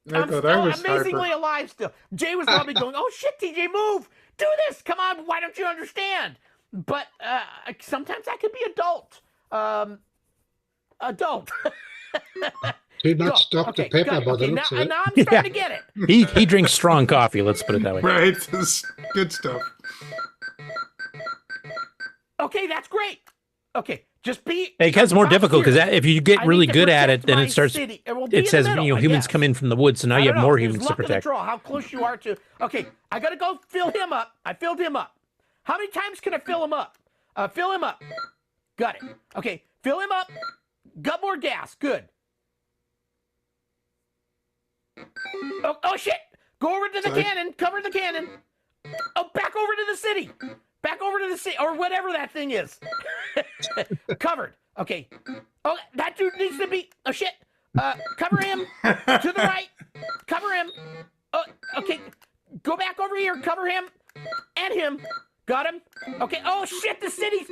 I'm Echo, still that was amazingly hyper. alive still. Jay was probably going, oh shit, TJ, move. Do this. Come on. Why don't you understand? But sometimes I could be adult. Adult. Too much Dr. Pepper by the looks of it. Now I'm starting to get it. He drinks strong coffee, let's put it that way. Right, this good stuff. Okay, that's great. Okay, just be. It gets more difficult because if you get really good at it, then my it starts. city. It will be in It the says middle, I humans guess. come in from the woods, so now you have more humans to Luck of the protect. draw, how close you are to. Okay, I gotta go fill him up. I filled him up. How many times can I fill him up? Fill him up. Got it. Okay, fill him up. Got more gas. Good. Oh shit! Go over to the cannon. Cover the cannon. Oh, back over to the city. Back over to the city, or whatever that thing is. Covered. Okay. Oh, that dude needs to be. Oh shit. Cover him to the right. Cover him. Oh, okay. Go back over here. Cover him and him. Got him. Okay. Oh shit. The city's.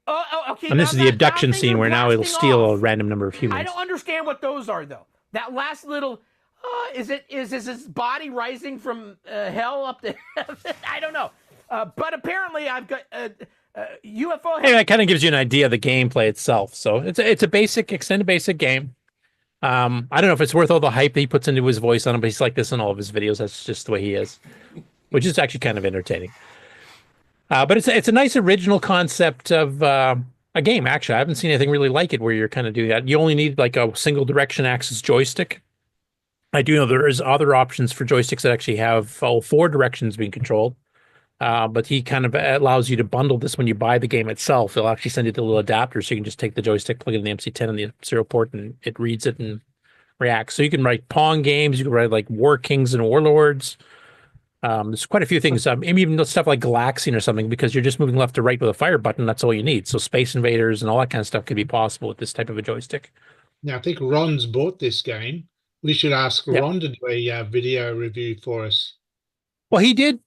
Oh, okay. And this is the abduction scene where now it'll steal a random number of humans. I don't understand what those are though. That last little. Is his body rising from hell up to heaven? I don't know. But apparently I've got UFO. Anyway, that kind of gives you an idea of the gameplay itself. So it's a basic, extended basic game. I don't know if it's worth all the hype that he puts into his voice on him, but he's like this in all of his videos. That's just the way he is, which is actually kind of entertaining. But it's a nice original concept of a game. Actually, I haven't seen anything really like it where you're kind of doing that. You only need like a single direction axis joystick. I do know there is other options for joysticks that actually have all four directions being controlled. But he kind of allows you to bundle this when you buy the game itself. He'll actually send you the little adapter so you can just take the joystick, plug it in the MC10 and the serial port, and it reads it and reacts. So you can write Pong games, you can write like War Kings and Warlords. There's quite a few things. Even stuff like Galaxian or something, because you're just moving left to right with a fire button. That's all you need. So Space Invaders and all that kind of stuff could be possible with this type of a joystick. Now, I think Ron's bought this game. We should ask Ron to do a video review for us. Well, he did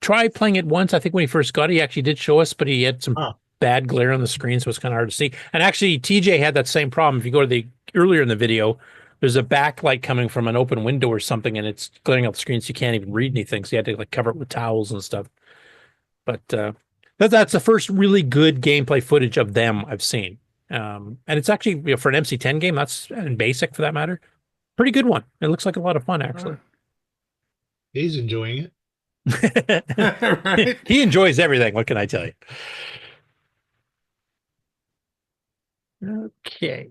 try playing it once. I think when he first got it, he actually did show us, but he had some bad glare on the screen, so it's kind of hard to see. And actually, TJ had that same problem. If you go to the earlier in the video, there's a backlight coming from an open window or something, and it's glaring out the screen, so you can't even read anything. So you had to like cover it with towels and stuff. But that's the first really good gameplay footage of them I've seen. And it's actually, for an MC10 game, that's in basic for that matter. Pretty good one. It looks like a lot of fun, actually. He's enjoying it. Right? He enjoys everything. What can I tell you? Okay.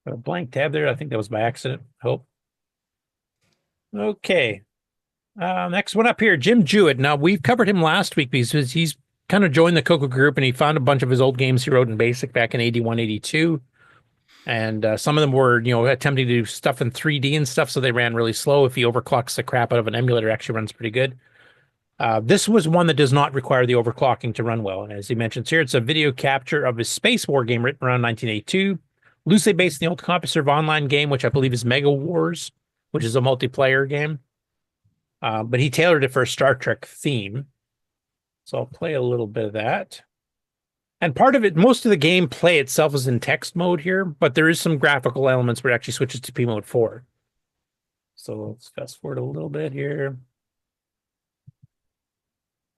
Got a blank tab there. I think that was by accident. Hope. Okay. Next one up here, Jim Jewett. Now, we've covered him last week because he's kind of joined the CoCo group, and he found a bunch of his old games he wrote in BASIC back in 81, 82. And some of them were, attempting to do stuff in 3D and stuff, so they ran really slow. If he overclocks the crap out of an emulator, it actually runs pretty good. This was one that does not require the overclocking to run well. And as he mentions here, it's a video capture of his Space War game written around 1982, loosely based on the old CompuServe online game, which I believe is Mega Wars, which is a multiplayer game. But he tailored it for a Star Trek theme. So I'll play a little bit of that. And part of it, most of the gameplay itself is in text mode here, but there is some graphical elements where it actually switches to P mode 4. So let's fast forward a little bit here.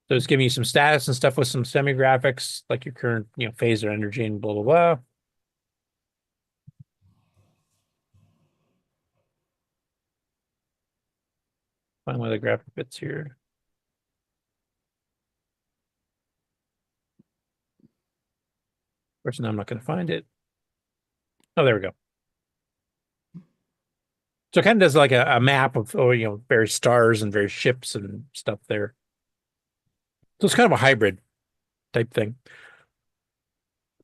So it's giving you some status and stuff with some semi-graphics, like your current, phaser energy and blah, blah, blah. Find one of the graphic bits here. Of course, now I'm not going to find it. Oh, there we go. So it kind of does like a map of, various stars and various ships and stuff there. So it's kind of a hybrid type thing.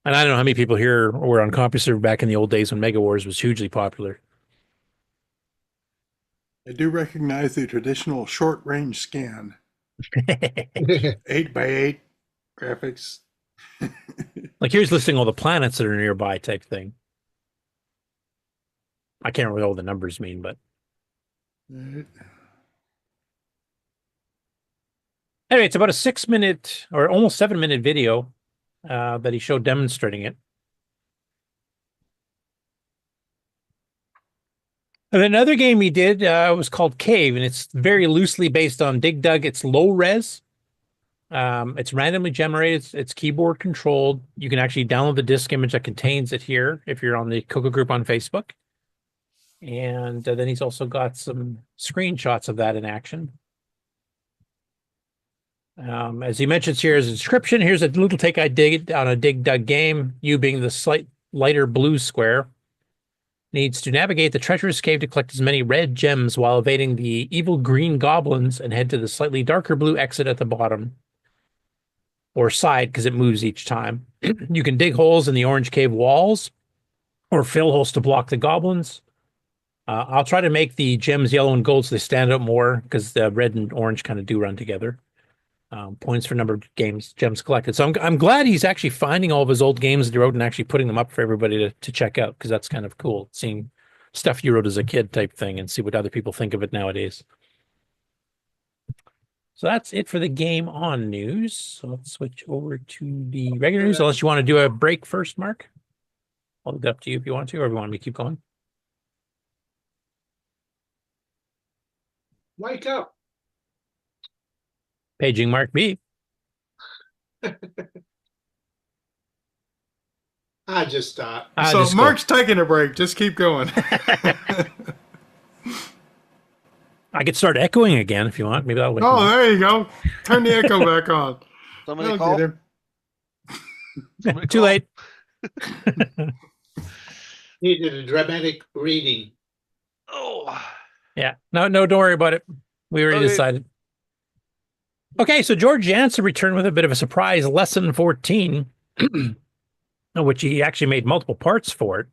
And I don't know how many people here were on CompuServe back in the old days when Mega Wars was hugely popular. I do recognize the traditional short-range scan. 8x8 graphics. Like here's listing all the planets that are nearby type thing. I can't remember what all the numbers mean, but Right. Anyway, it's about a 6-minute or almost 7-minute video that he showed demonstrating it. And another game he did was called Cave, and it's very loosely based on Dig Dug. It's low res. It's randomly generated. It's keyboard controlled. You can actually download the disk image that contains it here if you're on the CoCo group on Facebook. And then he's also got some screenshots of that in action. As he mentions here as a description, here's a little take I did on a Dig Dug game. You being the slight lighter blue square needs to navigate the treacherous cave to collect as many red gems while evading the evil green goblins and head to the slightly darker blue exit at the bottom or side because it moves each time. You can dig holes in the orange cave walls or fill holes to block the goblins. I'll try to make the gems yellow and gold so they stand out more because the red and orange kind of do run together. Points for number of gems collected. So I'm glad he's actually finding all of his old games that he wrote and actually putting them up for everybody to check out, because that's kind of cool, seeing stuff you wrote as a kid type thing and see what other people think of it nowadays. So that's it for the Game On news. So let's switch over to the regular news, unless you want to do a break first, Mark. I'll leave it up to you if you want to, or if you want me to keep going. Wake up. Paging Mark B. I just start. So Mark's taking a break. Just keep going. I could start echoing again if you want. Maybe that'll. Oh, there you go. Turn the echo back on. Somebody call. Too late. He did a dramatic reading. Oh. Yeah. No, don't worry about it. We already decided. Okay, so George Jansen returned with a bit of a surprise, lesson 14, which he actually made multiple parts for it.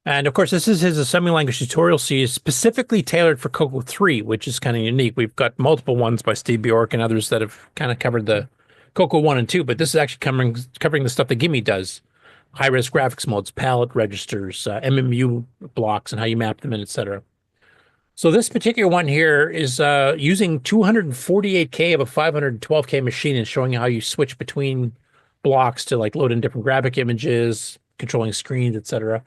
And of course, this is his assembly language tutorial series specifically tailored for CoCo 3, which is kind of unique. We've got multiple ones by Steve Bjork and others that have kind of covered the CoCo 1 and 2, but this is actually covering the stuff that Gimme does. High-res graphics modes, palette registers, MMU blocks, and how you map them in, etc. So this particular one here is using 248K of a 512K machine and showing how you switch between blocks to like load in different graphic images, controlling screens, etc.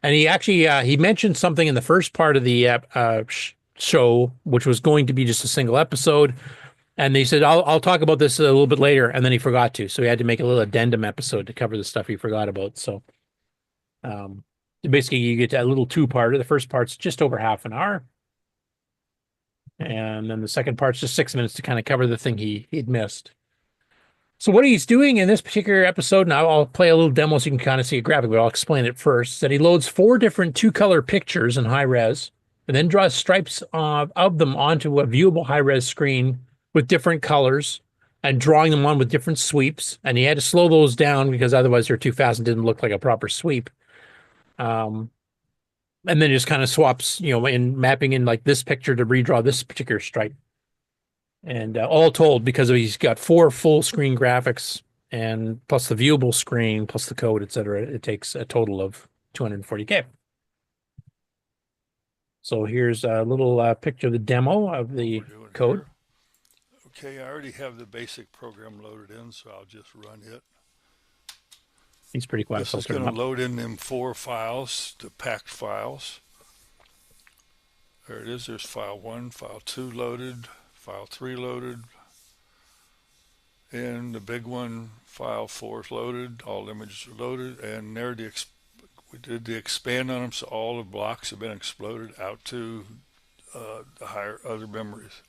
And he actually he mentioned something in the first part of the show, which was going to be just a single episode. And he said, I'll talk about this a little bit later. And then he forgot to. So he had to make a little addendum episode to cover the stuff he forgot about. So basically, you get a little two-parter. The first part's just over half an hour. And then the second part's just 6 minutes to kind of cover the thing he'd missed. So what he's doing in this particular episode, and I'll play a little demo so you can kind of see a graphic, but I'll explain it first, is that he loads 4 different 2-color pictures in high-res and then draws stripes of them onto a viewable high-res screen with different colors and drawing them on with different sweeps. And he had to slow those down because otherwise they're too fast and didn't look like a proper sweep. And then just kind of swaps, in mapping in like this picture to redraw this particular stripe. And all told, because he's got 4 full screen graphics and plus the viewable screen, plus the code, etc., it takes a total of 240K. So here's a little picture of the demo of the code. Okay, I already have the basic program loaded in, so I'll just run it. He's pretty quiet. This is going to load in them 4 files, the packed files. There it is. There's file 1, file 2 loaded, file 3 loaded, and the big one, file 4 is loaded. All images are loaded, and there we did the expand on them, so all the blocks have been exploded out to the higher other memories.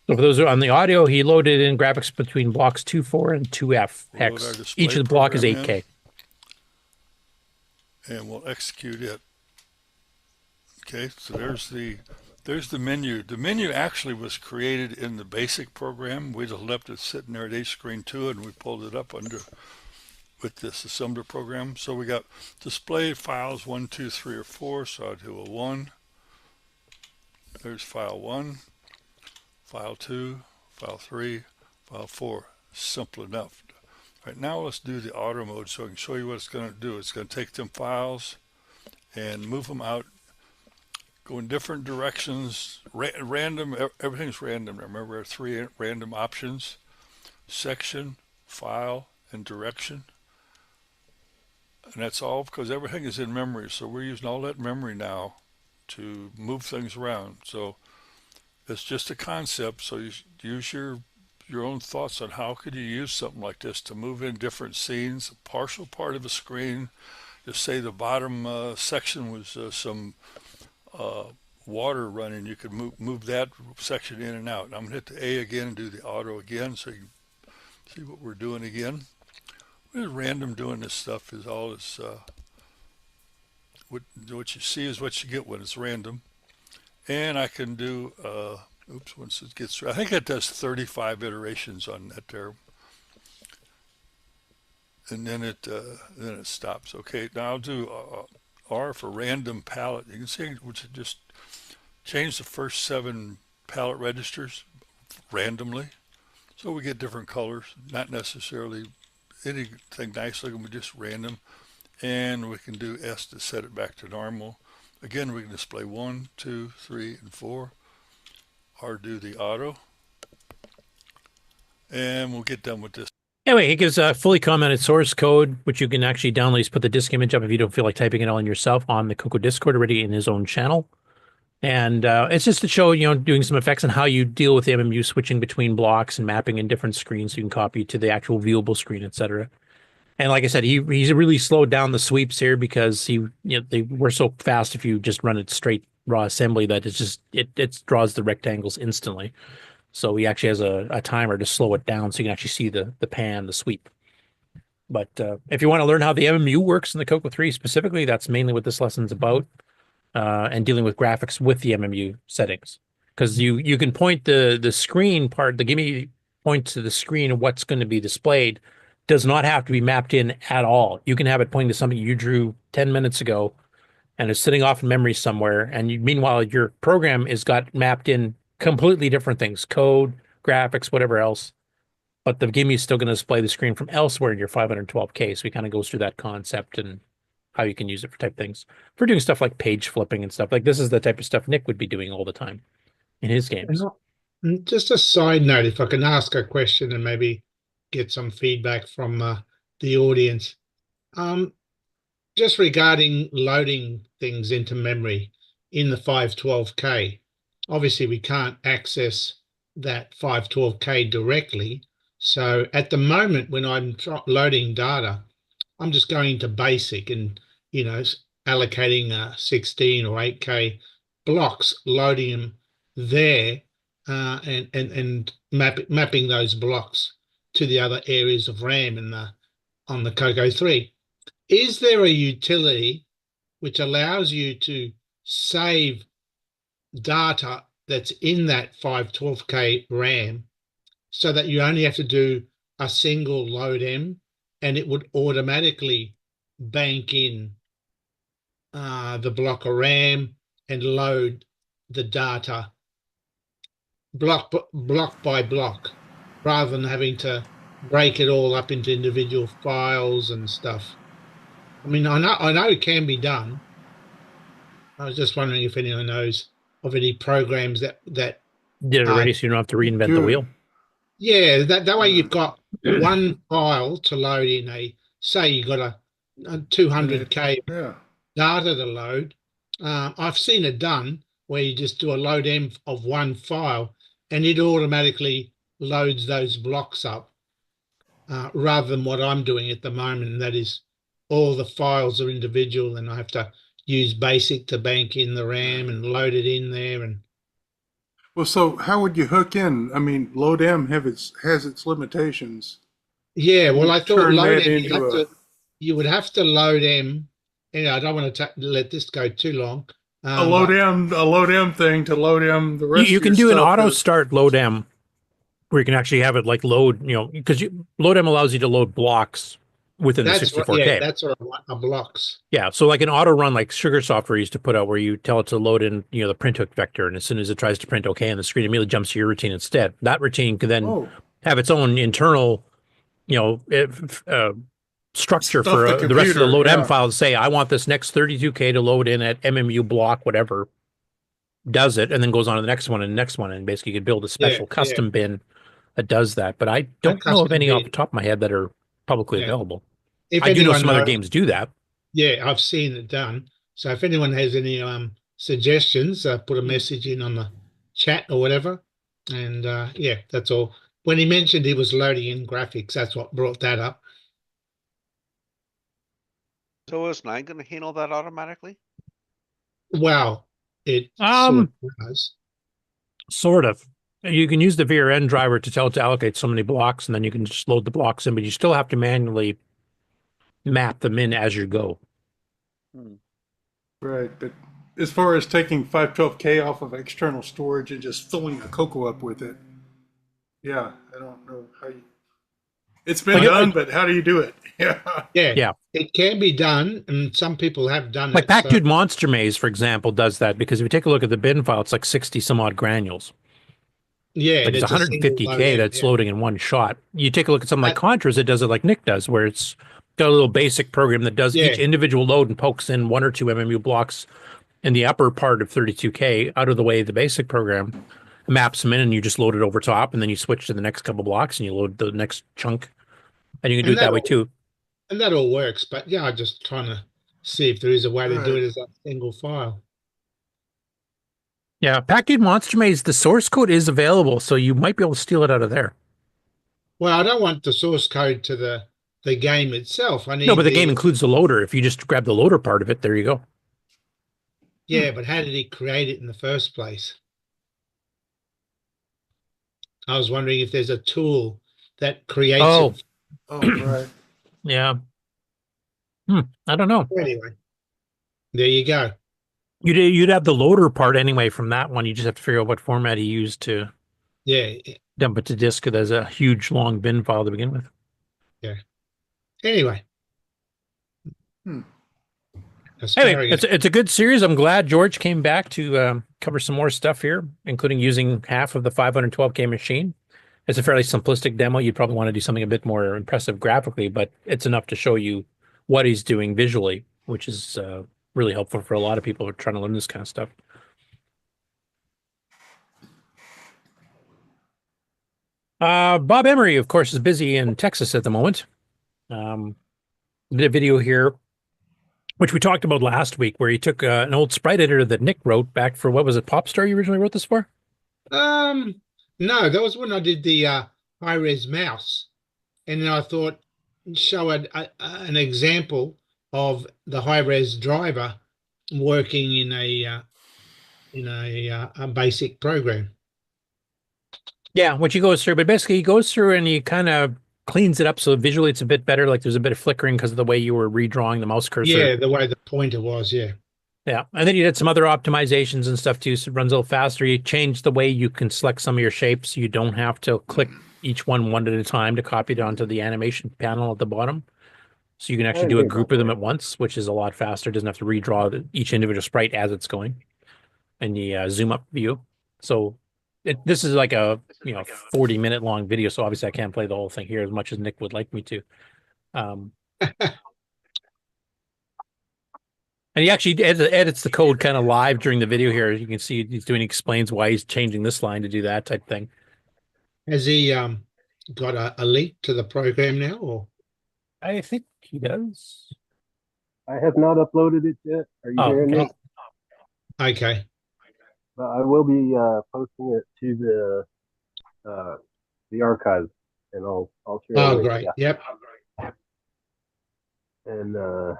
So for those who are on the audio, he loaded in graphics between blocks 2.4 and 2F hex. Each of the block is 8K. And we'll execute it. Okay, so there's the menu. The menu actually was created in the basic program. We just left it sitting there at HScreen2 and we pulled it up with this assembler program. So we got display files 1, 2, 3, or 4. So I'll do a 1. There's file 1. File 2, file 3, file 4. Simple enough. All right, now let's do the auto mode so I can show you what it's going to do. It's going to take them files and move them out, go in different directions, random, everything's random. Remember, there are 3 random options: section, file, and direction. And that's all because everything is in memory. So we're using all that memory now to move things around. So it's just a concept. So you use your own thoughts on how could you use something like this to move in different scenes, a partial part of a screen. Just say the bottom section was some water running. You could move that section in and out. And I'm going to hit the A again and do the auto again so you can see what we're doing again. We're random doing this stuff is all is what you see is what you get when it's random. And I can do once it gets through, I think it does 35 iterations on that there. And then it stops. Okay, now I'll do R for random palette. You can see which just change the first 7 palette registers randomly. So we get different colors, not necessarily anything nice looking, but just random. And we can do S to set it back to normal. Again, we can display 1, 2, 3, and 4. R do the auto. And we'll get done with this. Anyway, he gives a fully commented source code, which you can actually download. He's put the disk image up if you don't feel like typing it all in yourself on the CoCo Discord already in his own channel. And it's just to show, doing some effects on how you deal with the MMU switching between blocks and mapping in different screens so you can copy to the actual viewable screen, etc. And like I said, he's really slowed down the sweeps here because they were so fast if you just run it straight raw assembly that it draws the rectangles instantly. So he actually has a timer to slow it down so you can actually see the pan, the sweep. But if you want to learn how the MMU works in the CoCo 3 specifically, that's mainly what this lesson's about. And dealing with graphics with the MMU settings, because you can point the screen part, the gimme point to the screen of what's going to be displayed does not have to be mapped in at all. You can have it pointing to something you drew 10 minutes ago and it's sitting off in memory somewhere. And meanwhile, your program is got mapped in completely different things, code, graphics, whatever else. But the gimme is still going to display the screen from elsewhere in your 512K. So he kind of goes through that concept and how you can use it for type things. For doing stuff like page flipping and stuff. Like this is the type of stuff Nick would be doing all the time in his games. And just a side note, if I can ask a question and maybe get some feedback from the audience. Just regarding loading things into memory in the 512K. Obviously, we can't access that 512K directly. So at the moment, when I'm loading data, I'm just going to basic and, allocating 16 or 8K blocks, loading them there and mapping those blocks to the other areas of RAM on the CoCo 3. Is there a utility which allows you to save data that's in that 512K RAM so that you only have to do a single load M and it would automatically bank in the block of RAM and load the data block by block rather than having to break it all up into individual files and stuff? I mean, I know it can be done. I was just wondering if anyone knows of any programs that did it already, so you don't have to reinvent the wheel. Yeah, that way you've got one file to load in say you got a 200K data to load. I've seen it done where you just do a load M of one file and it automatically loads those blocks up rather than what I'm doing at the moment, and that is all the files are individual and I have to use basic to bank in the RAM and load it in there. And well, so how would you hook in? I mean, load M has its limitations. Yeah, well, I thought load M, you would have to load M. I don't want to let this go too long. A load M thing to load M the rest. You can do an auto start load M, where you can actually have it like load. Because load M allows you to load blocks within the 64K. Yeah, that's a blocks. Yeah, so like an auto run like Sugar Software used to put out, where you tell it to load in the print hook vector, and as soon as it tries to print OK on the screen, it immediately jumps to your routine instead. That routine can then have its own internal structure Stuff for the rest of the computer, load M yeah. files. Say, I want this next 32K to load in at MMU block, whatever, does it, and then goes on to the next one and the next one. And basically you could build a special custom bin that does that. But I don't know of any off the top of my head that are publicly available. If I do know anyone some other knows- games do that. Yeah, I've seen it done. So if anyone has any suggestions, put a message in on the chat or whatever. And yeah, that's all. When he mentioned he was loading in graphics, that's what brought that up. So is 9 going to handle that automatically? Wow, it Um, sort of does. Sort of. You can use the VRN driver to tell it to allocate so many blocks, and then you can just load the blocks in, but you still have to manually map them in as you go. Right, but as far as taking 512K off of external storage and just filling a CoCo up with it, yeah, I don't know how you. It's been done, but how do you do it? Yeah, it can be done, and some people have done Like it. Packdude Monster Maze, for example, does that, because if you take a look at the bin file, it's like 60 some odd granules. Yeah, Like it's it's a single 150K load, that's yeah. loading in one shot. You take a look at something like Contras, it does it like Nick does, where it's got a little basic program that does each individual load and pokes in 1 or 2 MMU blocks in the upper part of 32K out of the way of the basic program, maps them in, and you just load it over top, and then you switch to the next couple blocks and you load the next chunk. And you can do it that way too. And that all works, but yeah, I'm just trying to see if there is a way to do it as a single file. Yeah, Packdude Monster Maze, the source code is available, so you might be able to steal it out of there. Well, I don't want the source code to the game itself. I need No, but the game includes the loader. If you just grab the loader part of it, there you go. Yeah, but how did he create it in the first place? I was wondering if there's a tool that creates it. Oh, right. Yeah. I don't know. Anyway, there you go. You'd have the loader part anyway from that one. You just have to figure out what format he used to dump it to disk. There's a huge long bin file to begin with. Yeah. Anyway. Anyway, it's a good series. I'm glad George came back to cover some more stuff here, including using half of the 512K machine. It's a fairly simplistic demo. You'd probably want to do something a bit more impressive graphically, but it's enough to show you what he's doing visually, which is really helpful for a lot of people who are trying to learn this kind of stuff. Bob Emery, of course, is busy in Texas at the moment. Did a video here, which we talked about last week, where he took an old Sprite editor that Nick wrote back for, what was it, Popstar you originally wrote this for? No, that was when I did the high-res mouse. And then I thought, show an example of the high-res driver working in a basic program. Yeah, which he goes through, but basically he goes through and he kind of cleans it up so visually it's a bit better. Like there's a bit of flickering because of the way you were redrawing the mouse cursor. Yeah, the way the pointer was, yeah. Yeah, and then you did some other optimizations and stuff too, so it runs a little faster. You changed the way you can select some of your shapes. So you don't have to click each one at a time to copy it onto the animation panel at the bottom. So you can actually do a group of them at once, which is a lot faster. It doesn't have to redraw each individual sprite as it's going. And the zoom up view. So this is like a 40-minute long video, so obviously I can't play the whole thing here as much as Nick would like me to. And he actually edits the code kind of live during the video here. You can see he explains why he's changing this line to do that type thing. Has he got a link to the program now? Or I think he does. I have not uploaded it yet. Are you hearing me? Okay. But I will be posting it to the archive, and I'll share. Oh, great! Yep. And there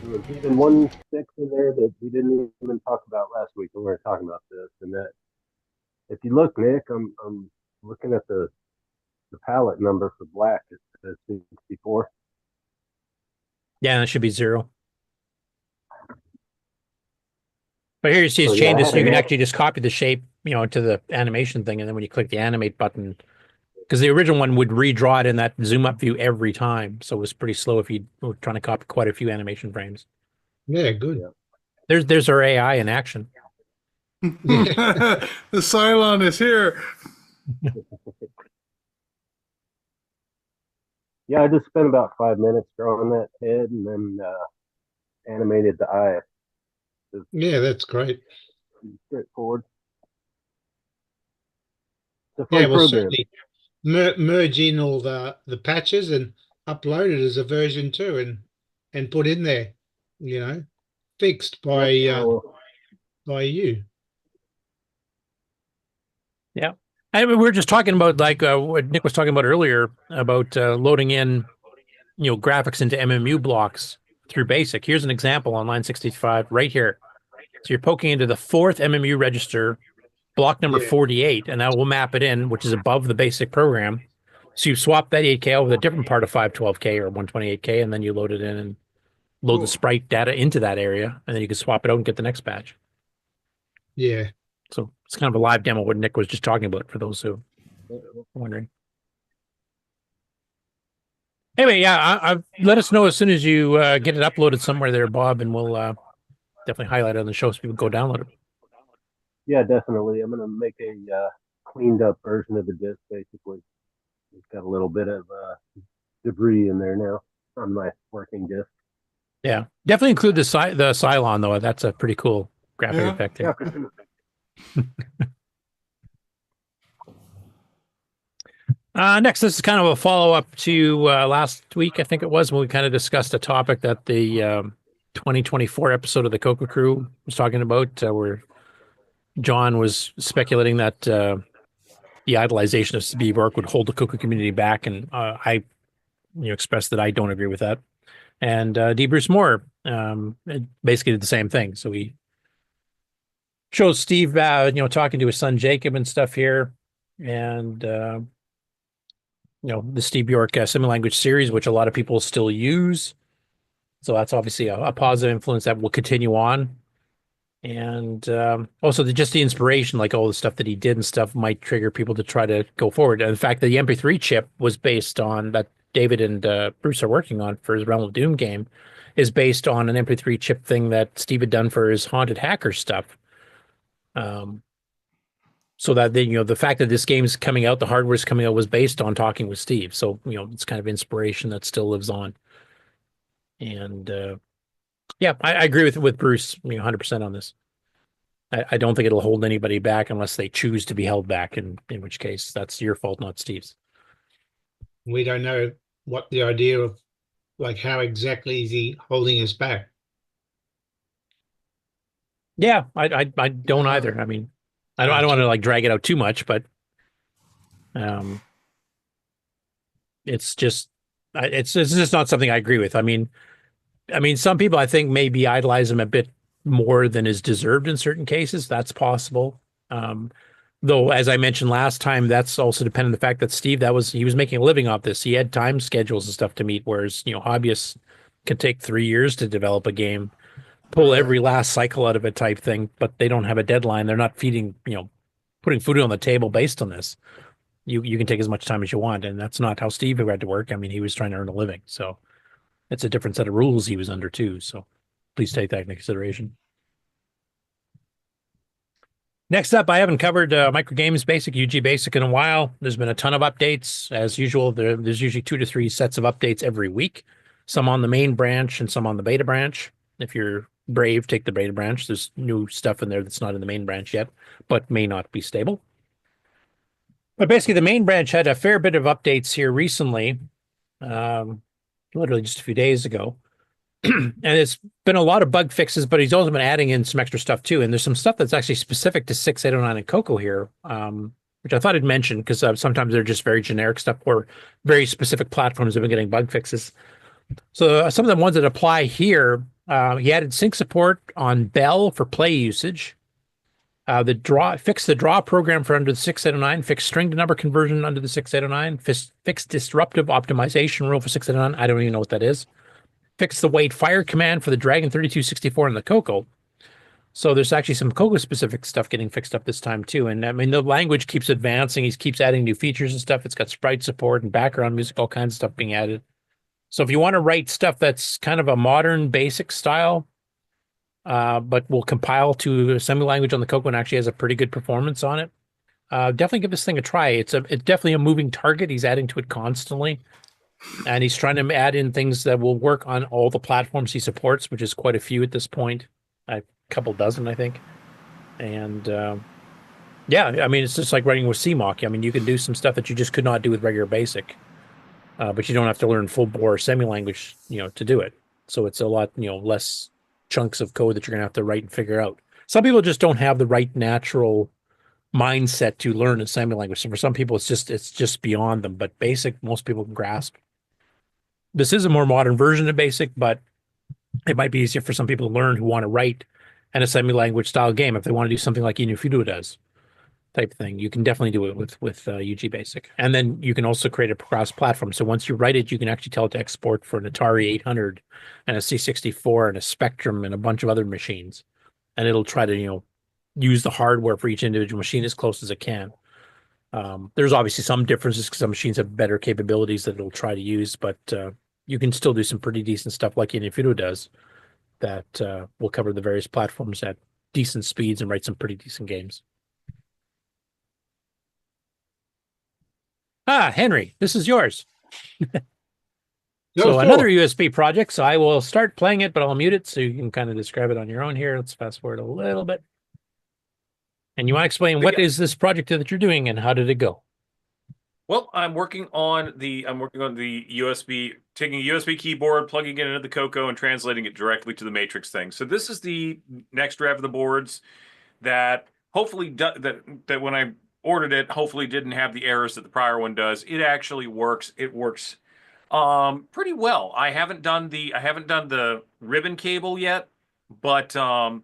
was even one section there that we didn't even talk about last week when we were talking about this, and that if you look, Nick, I'm looking at the palette number for black. It says 64. Yeah, that should be 0. But here you see it's changed, so you can actually just copy the shape, to the animation thing, and then when you click the animate button, because the original one would redraw it in that zoom up view every time, so it was pretty slow if you were trying to copy quite a few animation frames. Yeah, good. There's our AI in action. The Cylon is here. Yeah, I just spent about 5 minutes drawing that head and then animated the eye. Yeah, that's great. Straightforward. It's a Yeah, fun well, program. certainly merge in all the patches and upload it as a version 2 and put in there, fixed by you. Yeah. I mean, we were just talking about like what Nick was talking about earlier about loading in, graphics into MMU blocks through BASIC. Here's an example on line 65 right here. So you're poking into the 4th MMU register, block number 48, and that will map it in, which is above the BASIC program. So you swap that 8K out with a different part of 512K or 128K, and then you load it in and load the sprite data into that area, and then you can swap it out and get the next batch. Yeah. So it's kind of a live demo what Nick was just talking about for those who are wondering. Anyway, yeah, let us know as soon as you get it uploaded somewhere there, Bob, and we'll definitely highlight it on the show so people go download it. Yeah, definitely. I'm going to make a cleaned up version of the disc, basically. It's got a little bit of debris in there now on my working disc. Yeah, definitely include the Cylon, though. That's a pretty cool graphic effect there. Yeah, for sure. Next, this is kind of a follow-up to last week, I think it was, when we kind of discussed a topic that the 2024 episode of the CoCo Crew was talking about, where John was speculating that the idolization of Steve Burke would hold the CoCo community back, and I expressed that I don't agree with that. And D. Bruce Moore basically did the same thing. So he shows Steve, talking to his son Jacob and stuff here, and the Steve Bjork semi-language series, which a lot of people still use. So that's obviously a positive influence that will continue on. And also just the inspiration, like all the stuff that he did and stuff might trigger people to try to go forward. And in fact, the MP3 chip was based on that David and Bruce are working on for his Realm of Doom game is based on an MP3 chip thing that Steve had done for his Haunted Hacker stuff. So that the fact that this game is coming out, the hardware is coming out, was based on talking with Steve. So it's kind of inspiration that still lives on. And yeah, I agree with Bruce 100% on this. I don't think it'll hold anybody back unless they choose to be held back, in which case that's your fault, not Steve's. We don't know what the idea of, like, how exactly is he holding us back? Yeah, I don't either. I mean, I don't want to like drag it out too much, but it's just not something I agree with. I mean, some people I think maybe idolize him a bit more than is deserved in certain cases. That's possible. Though, as I mentioned last time, that's also dependent on the fact that Steve, he was making a living off this. He had time schedules and stuff to meet, whereas, hobbyists can take 3 years to develop a game, pull every last cycle out of it type thing, but they don't have a deadline. They're not feeding, putting food on the table based on this. You can take as much time as you want, and that's not how Steve had to work. I mean, he was trying to earn a living, so it's a different set of rules he was under too. So please take that into consideration. Next up, I haven't covered Microgames Basic, UG Basic in a while. There's been a ton of updates. As usual, there's usually 2 to 3 sets of updates every week, some on the main branch and some on the beta branch. If you're brave, take the beta branch. There's new stuff in there that's not in the main branch yet, but may not be stable. But basically, the main branch had a fair bit of updates here recently, literally just a few days ago. And it's been a lot of bug fixes, but he's also been adding in some extra stuff too. And there's some stuff that's actually specific to 6.809 and CoCo here, which I thought I'd mention because sometimes they're just very generic stuff or very specific platforms have been getting bug fixes. So some of the ones that apply here, he added sync support on Bell for play usage. Fixed the draw program for under the 6.809, fixed string to number conversion under the 6.809, fixed disruptive optimization rule for 6.809. I don't even know what that is. Fix the wait fire command for the Dragon 3264 and the CoCo. So there's actually some CoCo specific stuff getting fixed up this time too. And I mean, the language keeps advancing. He keeps adding new features and stuff. It's got sprite support and background music, all kinds of stuff being added. So if you want to write stuff that's kind of a modern basic style, but will compile to assembly language on the CoCo and actually has a pretty good performance on it, definitely give this thing a try. It's definitely a moving target. He's adding to it constantly. And he's trying to add in things that will work on all the platforms he supports, which is quite a few at this point, a couple dozen, I think. And yeah, I mean, it's just like writing with CMOC. I mean, you can do some stuff that you just could not do with regular BASIC, but you don't have to learn full bore semi-language, to do it. So it's a lot, less chunks of code that you're gonna have to write and figure out. Some people just don't have the right natural mindset to learn a semi-language. So for some people, it's just beyond them. But BASIC, most people can grasp. This is a more modern version of BASIC, but it might be easier for some people to learn who want to write in a semi-language style game if they want to do something like Inufudo does, type thing. You can definitely do it with UG Basic, and then you can also create a cross-platform. So once you write it, you can actually tell it to export for an Atari 800 and a C64 and a Spectrum and a bunch of other machines, and it'll try to use the hardware for each individual machine as close as it can. There's obviously some differences because some machines have better capabilities that it'll try to use, but you can still do some pretty decent stuff like Inufudo does that will cover the various platforms at decent speeds and write some pretty decent games. Henry, this is yours. So another USB project. So I will start playing it, but I'll mute it so you can kind of describe it on your own here. Let's fast forward a little bit. And you want to explain what is this project that you're doing and how did it go? Well, I'm working on the USB, taking a USB keyboard, plugging it into the CoCo, and translating it directly to the Matrix thing. So this is the next draft of the boards that hopefully that when I ordered it, hopefully didn't have the errors that the prior one does. It actually works. It works pretty well. I haven't done the ribbon cable yet, but I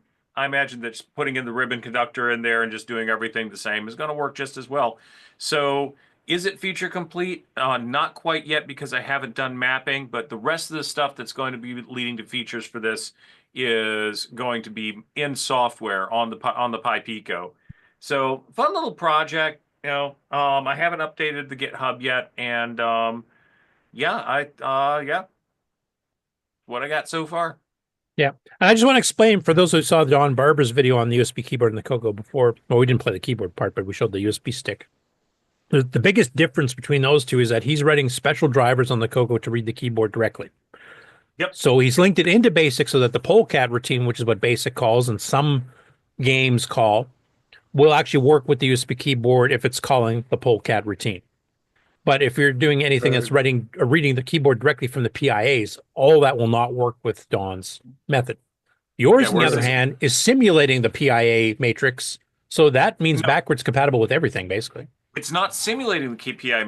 imagine that just putting in the ribbon conductor in there and just doing everything the same is going to work just as well. So is it feature complete? Not quite yet because I haven't done mapping, but the rest of the stuff that's going to be leading to features for this is going to be in software on the PiPeco. So fun little project, I haven't updated the GitHub yet, and yeah, what I got so far. Yeah, and I just want to explain for those who saw Don Barber's video on the USB keyboard and the CoCo before. Well, we didn't play the keyboard part, but we showed the USB stick. The biggest difference between those two is that he's writing special drivers on the CoCo to read the keyboard directly. Yep. So he's linked it into BASIC so that the polecat routine, which is what BASIC calls and some games call, will actually work with the USB keyboard if it's calling the polecat routine. But if you're doing anything that's reading the keyboard directly from the PIAs, all that will not work with Don's method. Yours, on the other hand, is simulating the PIA matrix, so that means backwards compatible with everything, basically. It's not simulating the PIA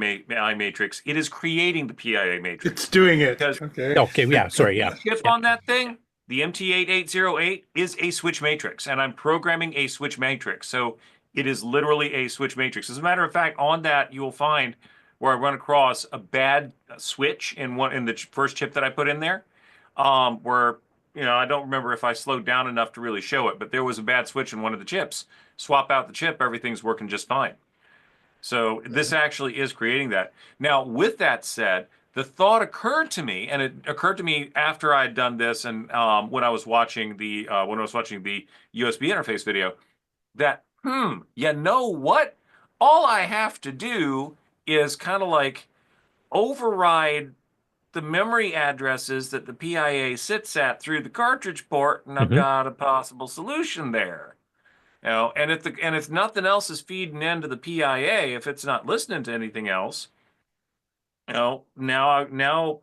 matrix. It is creating the PIA matrix. It's doing it. Okay, yeah, sorry, yeah. The chip on that thing, the MT8808, is a switch matrix, and I'm programming a switch matrix. So it is literally a switch matrix. As a matter of fact, on that, you will find where I run across a bad switch in the first chip that I put in there, where I don't remember if I slowed down enough to really show it, but there was a bad switch in one of the chips. Swap out the chip, everything's working just fine. So this actually is creating that. Now, with that said, the thought occurred to me, and it occurred to me after I had done this, and when I was watching the USB interface video, that you know what? All I have to do is kind of like override the memory addresses that the PIA sits at through the cartridge port, and I've got a possible solution there. And if nothing else is feeding into the PIA, if it's not listening to anything else, now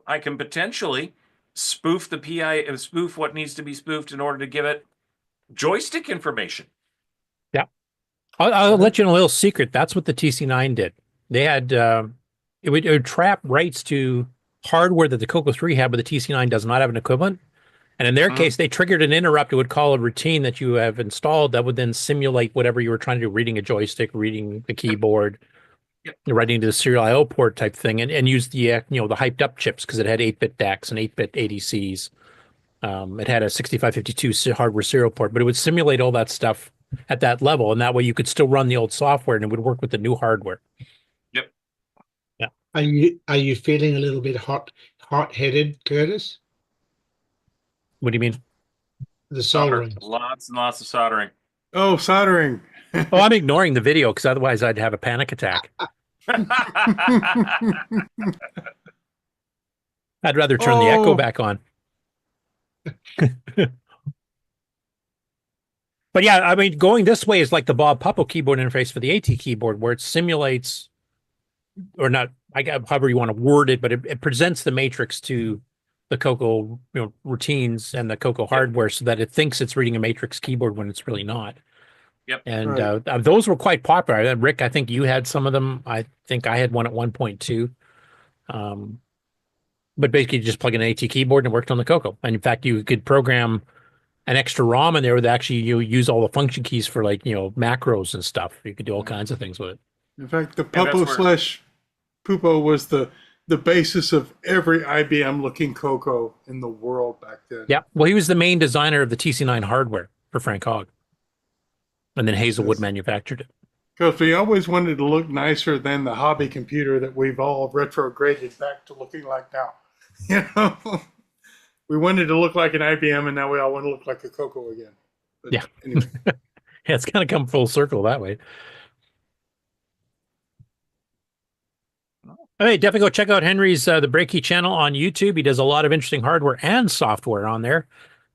I can potentially spoof the PIA, spoof what needs to be spoofed in order to give it joystick information. Yeah, I'll let you know a little secret. That's what the TC9 did. They had it would trap writes to hardware that the CoCo 3 had, but the TC9 does not have an equivalent. And in their case, they triggered an interrupt. It would call a routine that you have installed that would then simulate whatever you were trying to do, reading a joystick, reading the keyboard, writing to the serial I/O port type thing, and use the the hyped up chips because it had 8-bit DACs and 8-bit ADCs. It had a 6552 hardware serial port, but it would simulate all that stuff at that level, and that way you could still run the old software and it would work with the new hardware. Yep. Yeah. Are you feeling a little bit hot-headed, Curtis? What do you mean? The soldering. Lots and lots of soldering. Oh, soldering. Oh, I'm ignoring the video because otherwise I'd have a panic attack. I'd rather turn the echo back on. But yeah, I mean, going this way is like the Bob Puppo keyboard interface for the AT keyboard, where it simulates, or not, however you want to word it, but it presents the matrix to the CoCo routines and the CoCo hardware so that it thinks it's reading a matrix keyboard when it's really not. Yep. And those were quite popular. Rick, I think you had some of them. I think I had one at 1.2. But basically, you just plug in an AT keyboard and it worked on the CoCo. And in fact, you could program an extra ROM in there that actually you use all the function keys for, like, macros and stuff. You could do all kinds of things with it. In fact, the Puppo/Pupo was the basis of every IBM looking CoCo in the world back then. Yeah. Well, he was the main designer of the TC9 hardware for Frank Hogg. And then Hazelwood manufactured it. Because we always wanted to look nicer than the hobby computer that we've all retrograded back to looking like now. We wanted to look like an IBM, and now we all want to look like a CoCo again. But yeah. Anyway. Yeah, it's kind of come full circle that way. All right, definitely go check out Henry's The Breaky channel on YouTube. He does a lot of interesting hardware and software on there.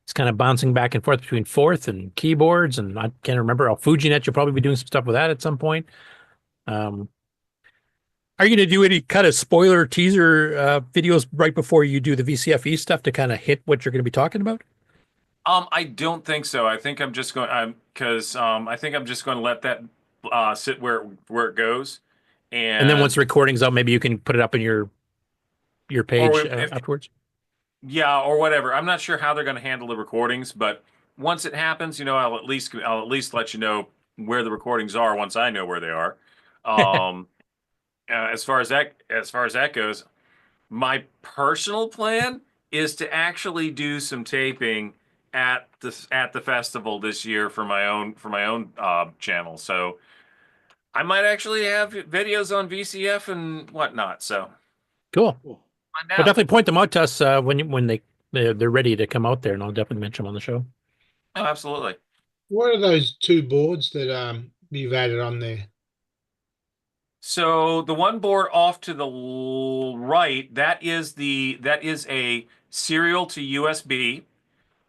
It's kind of bouncing back and forth between Forth and keyboards, and I can't remember. FujiNet, you'll probably be doing some stuff with that at some point. Are you going to do any kind of spoiler teaser videos right before you do the VCF East stuff to kind of hit what you're going to be talking about? I don't think so. I think I'm just going I think I'm just going to let that sit where it goes, and then once the recording's out, maybe you can put it up in your page afterwards. Yeah, or whatever. I'm not sure how they're going to handle the recordings, but once it happens, I'll at least let you know where the recordings are once I know where they are. As far as that goes, my personal plan is to actually do some taping at the festival this year for my own channel. So I might actually have videos on VCF and whatnot. So cool. Well, definitely point them out to us when they're ready to come out there, and I'll definitely mention them on the show. Oh, absolutely. What are those two boards that you've added on there? So the one board off to the right, that is a serial to USB.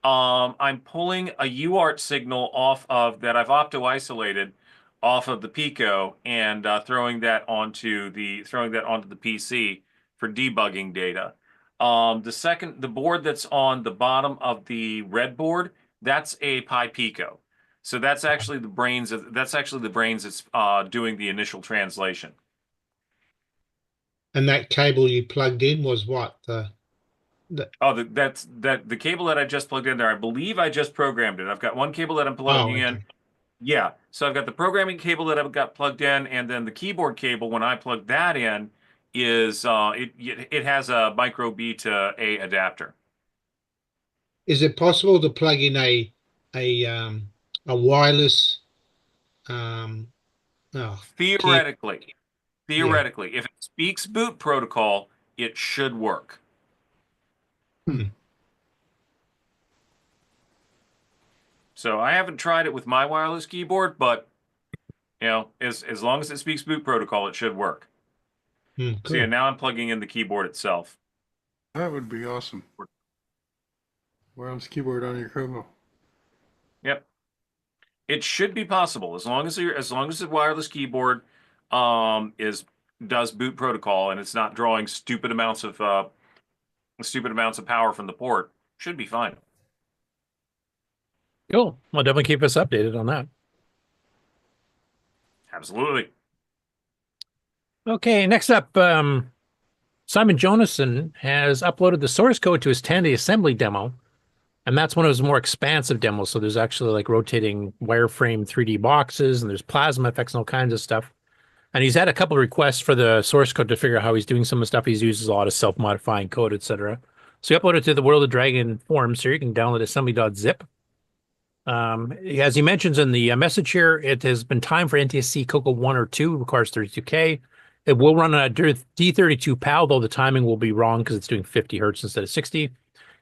I'm pulling a UART signal off of that I've opto-isolated off of the Pico and throwing that onto the PC for debugging data. The board that's on the bottom of the red board, that's a PiPico. So that's actually the brains that's doing the initial translation. And that cable you plugged in was what? The cable that I just plugged in there. I believe I just programmed it. I've got one cable that I'm plugging in. Yeah. So I've got the programming cable that I've got plugged in, and then the keyboard cable, when I plug that in, is it has a micro B to A adapter. Is it possible to plug in a wireless? Theoretically, if it speaks boot protocol, it should work. So I haven't tried it with my wireless keyboard, but as long as it speaks boot protocol, it should work. Cool. So yeah, now I'm plugging in the keyboard itself. That would be awesome. Wireless keyboard on your CoCo. Yep. It should be possible as long as the wireless keyboard does boot protocol and it's not drawing stupid amounts of power from the port. Should be fine. Cool. Well, definitely keep us updated on that. Absolutely. Okay, next up, Simon Jonason has uploaded the source code to his Tandy Assembly demo, and that's one of his more expansive demos. So there's actually like rotating wireframe 3D boxes, and there's plasma effects and all kinds of stuff. And he's had a couple of requests for the source code to figure out how he's doing some of the stuff. He's uses a lot of self-modifying code, etc. So he uploaded it to the World of Dragon forum, so you can download assembly.zip. As he mentions in the message here, it has been time for NTSC CoCo 1 or 2, requires 32K. It will run on a D32 PAL, though the timing will be wrong because it's doing 50 hertz instead of 60. He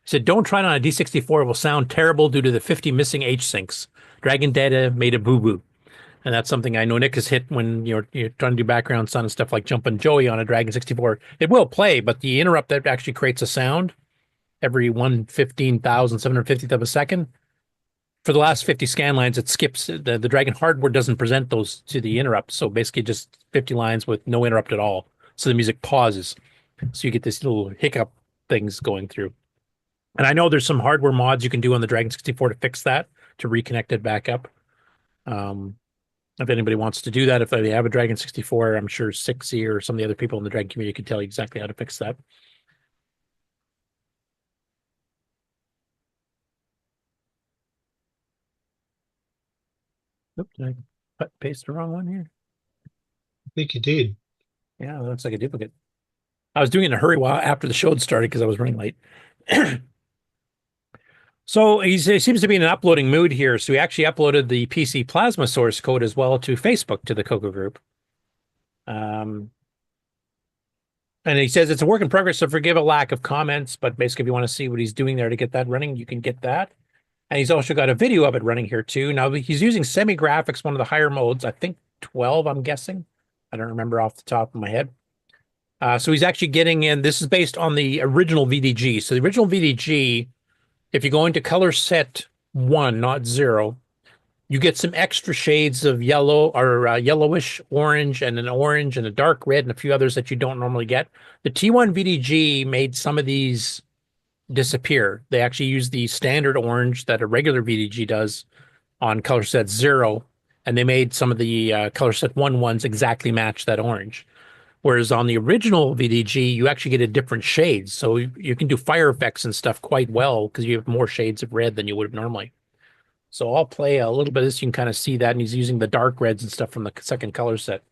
said, don't try it on a D64. It will sound terrible due to the 50 missing H syncs. Dragon Data made a boo-boo. And that's something I know Nick has hit when you're trying to do background sound and stuff like Jumpin' Joey on a Dragon 64. It will play, but the interrupt that actually creates a sound every 115,750th of a second. For the last 50 scan lines, it skips. The Dragon hardware doesn't present those to the interrupt. So basically just 50 lines with no interrupt at all. So the music pauses. So you get this little hiccup things going through. And I know there's some hardware mods you can do on the Dragon 64 to fix that, to reconnect it back up. If anybody wants to do that, if they have a Dragon 64, I'm sure Sixxie or some of the other people in the Dragon community can tell you exactly how to fix that. Oops, did I paste the wrong one here? I think you did. Yeah, that looks like a duplicate. I was doing it in a hurry while after the show had started because I was running late. So he seems to be in an uploading mood here. So he actually uploaded the PC Plasma source code as well to Facebook, to the CoCo group. And he says it's a work in progress, so forgive a lack of comments, but basically if you want to see what he's doing there to get that running, you can get that. And he's also got a video of it running here too. Now he's using semi-graphics, one of the higher modes, I think 12, I'm guessing. I don't remember off the top of my head. So he's actually getting in, this is based on the original VDG. So the original VDG, if you go into color set 1, not 0, you get some extra shades of yellow or yellowish orange and an orange and a dark red and a few others that you don't normally get. The T1 VDG made some of these disappear. They actually use the standard orange that a regular VDG does on color set 0, and they made some of the color set 1 ones exactly match that orange. Whereas on the original VDG, you actually get a different shades. So you can do fire effects and stuff quite well because you have more shades of red than you would have normally. So I'll play a little bit of this. You can kind of see that. And he's using the dark reds and stuff from the second color set.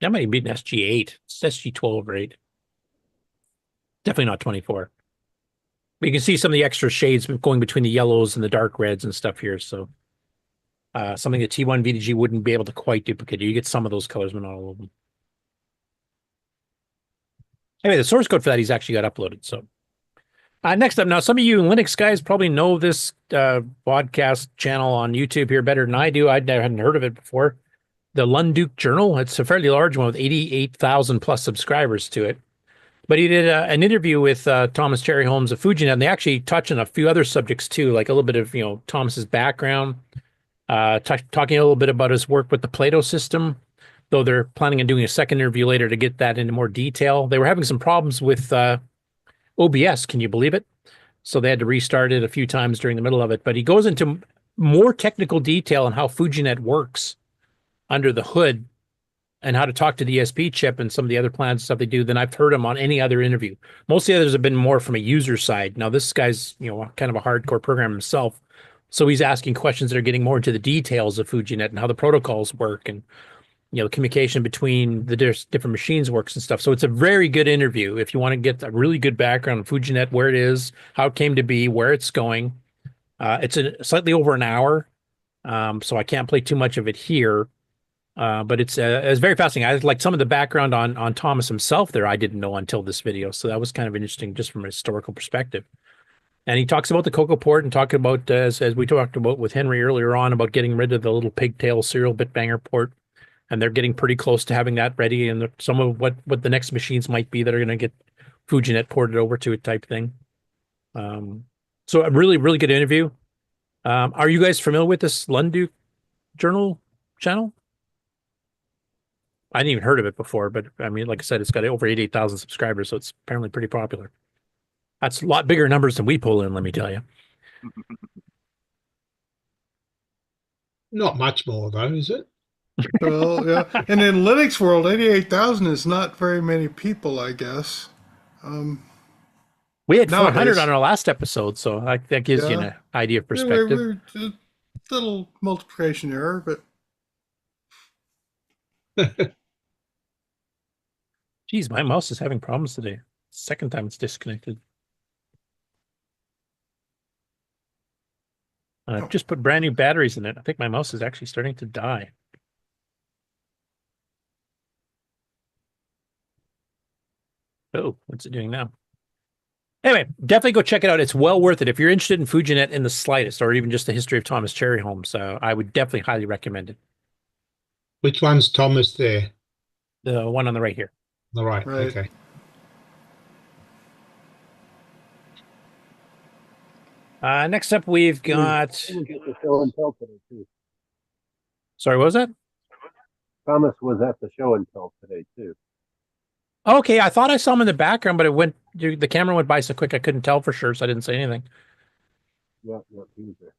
That might be an SG8. It's SG12 or 8. Definitely not 24. But you can see some of the extra shades going between the yellows and the dark reds and stuff here. So something that T1 VDG wouldn't be able to quite duplicate. You get some of those colors, but not all of them. Anyway, the source code for that he's actually got uploaded. So next up, now some of you Linux guys probably know this podcast channel on YouTube here better than I do. I hadn't heard of it before. The Lunduke Journal. It's a fairly large one with 88,000 plus subscribers to it. But he did an interview with Thomas Cherry Holmes of FujiNet, and they actually touch on a few other subjects too, like a little bit of Thomas's background, talking a little bit about his work with the Plato system. Though they're planning on doing a second interview later to get that into more detail. They were having some problems with OBS, can you believe it? So they had to restart it a few times during the middle of it. But he goes into more technical detail on how FujiNet works under the hood and how to talk to the ESP chip and some of the other plans and stuff they do than I've heard him on any other interview. Most of the others have been more from a user side. Now this guy's kind of a hardcore programmer himself. So he's asking questions that are getting more into the details of FujiNet and how the protocols work and the communication between the different machines works and stuff. So it's a very good interview if you want to get a really good background on FujiNet, where it is, how it came to be, where it's going. It's slightly over an hour, so I can't play too much of it here. But it's very fascinating. I like some of the background on Thomas himself there I didn't know until this video. So that was kind of interesting just from a historical perspective. And he talks about the CoCo port and talking about, as we talked about with Henry earlier on, about getting rid of the little pigtail serial bit banger port. And they're getting pretty close to having that ready. And some of what the next machines might be that are going to get FujiNet ported over to it type thing. So a really, really good interview. Are you guys familiar with this Lunduke Journal channel? I hadn't even heard of it before, but I mean, like I said, it's got over 88,000 subscribers, so it's apparently pretty popular. That's a lot bigger numbers than we pull in, let me tell you. Not much more, though, is it? Well, yeah. And in Linux world, 88,000 is not very many people, I guess. We had 400 on our last episode, so that gives you an idea of perspective. Yeah, a little multiplication error, but... Geez, my mouse is having problems today. Second time it's disconnected. I've just put brand new batteries in it. I think my mouse is actually starting to die. Oh, what's it doing now? Anyway, definitely go check it out. It's well worth it. If you're interested in FujiNet in the slightest, or even just the history of Thomas Cherryholm, so I would definitely highly recommend it. Which one's Thomas there? The one on the right here. All right. Okay. Next up, we've got. The show and tell today too. Sorry, what was that? Thomas was at the show and tell today too. Okay, I thought I saw him in the background, but the camera went by so quick I couldn't tell for sure, so I didn't say anything. Yeah, he was there.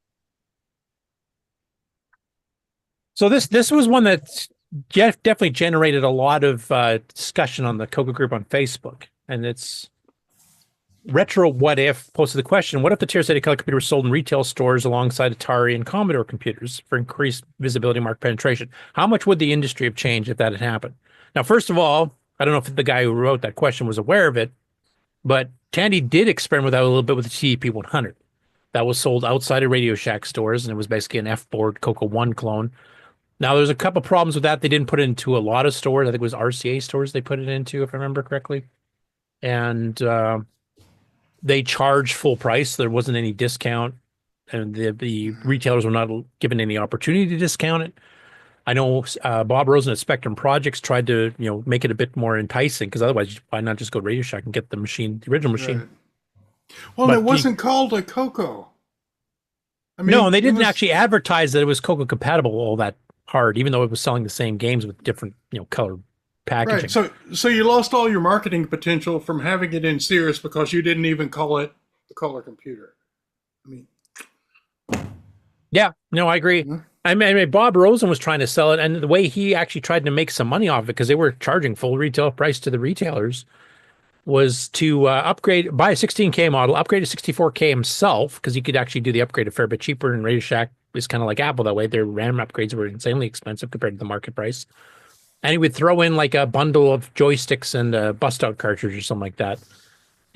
So this was one that definitely generated a lot of discussion on the CoCo group on Facebook, and it's Retro What If posted the question: what if the T.H.E.M color computer was sold in retail stores alongside Atari and Commodore computers for increased visibility and market penetration? How much would the industry have changed if that had happened? Now, first of all, I don't know if the guy who wrote that question was aware of it, but Tandy did experiment with that a little bit with the TDP-100. That was sold outside of Radio Shack stores, and it was basically an F-board CoCo 1 clone. Now, there's a couple problems with that. They didn't put it into a lot of stores. I think it was RCA stores they put it into, if I remember correctly. And they charged full price. There wasn't any discount, and the retailers were not given any opportunity to discount it. I know Bob Rosen at Spectrum Projects tried to, make it a bit more enticing, because otherwise, why not just go to Radio Shack and get the original machine? Right. Well, but it wasn't called a CoCo. I mean, no, and they didn't actually advertise that it was CoCo compatible all that hard, even though it was selling the same games with different, color packaging. Right. So you lost all your marketing potential from having it in Sears because you didn't even call it the color computer. I mean, yeah, no, I agree. Mm-hmm. I mean, Bob Rosen was trying to sell it, and the way he actually tried to make some money off it, because they were charging full retail price to the retailers, was to buy a 16K model, upgrade to 64K himself, because he could actually do the upgrade a fair bit cheaper, and Radio Shack is kind of like Apple that way. Their RAM upgrades were insanely expensive compared to the market price. And he would throw in like a bundle of joysticks and a bust-out cartridge or something like that.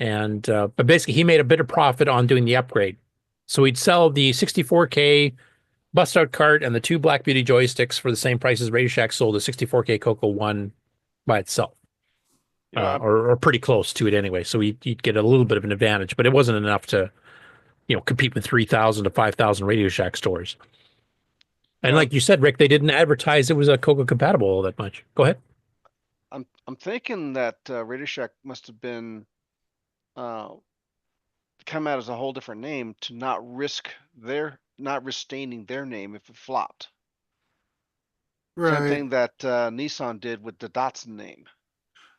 And but basically, he made a bit of profit on doing the upgrade. So he'd sell the 64K bust-out cart and the 2 Black Beauty joysticks for the same price as Radio Shack sold a 64K CoCo 1 by itself. Yeah. Or pretty close to it anyway. So he'd get a little bit of an advantage, but it wasn't enough to, compete with 3,000 to 5,000 Radio Shack stores. And like you said, Rick, they didn't advertise it was a CoCo compatible all that much. Go ahead. I'm thinking that Radio Shack must have been come out as a whole different name to not staining their name if it flopped. Right. Same thing that Nissan did with the Datsun name.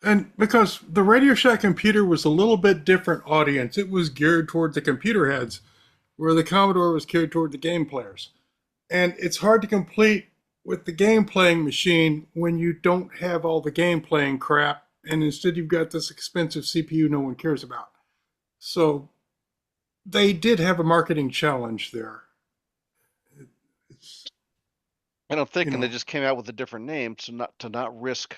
And because the Radio Shack computer was a little bit different audience, it was geared toward the computer heads, where the Commodore was geared toward the game players. And it's hard to complete with the game playing machine when you don't have all the game playing crap, and instead you've got this expensive CPU no one cares about. So they did have a marketing challenge there. And I'm thinking they just came out with a different name to not risk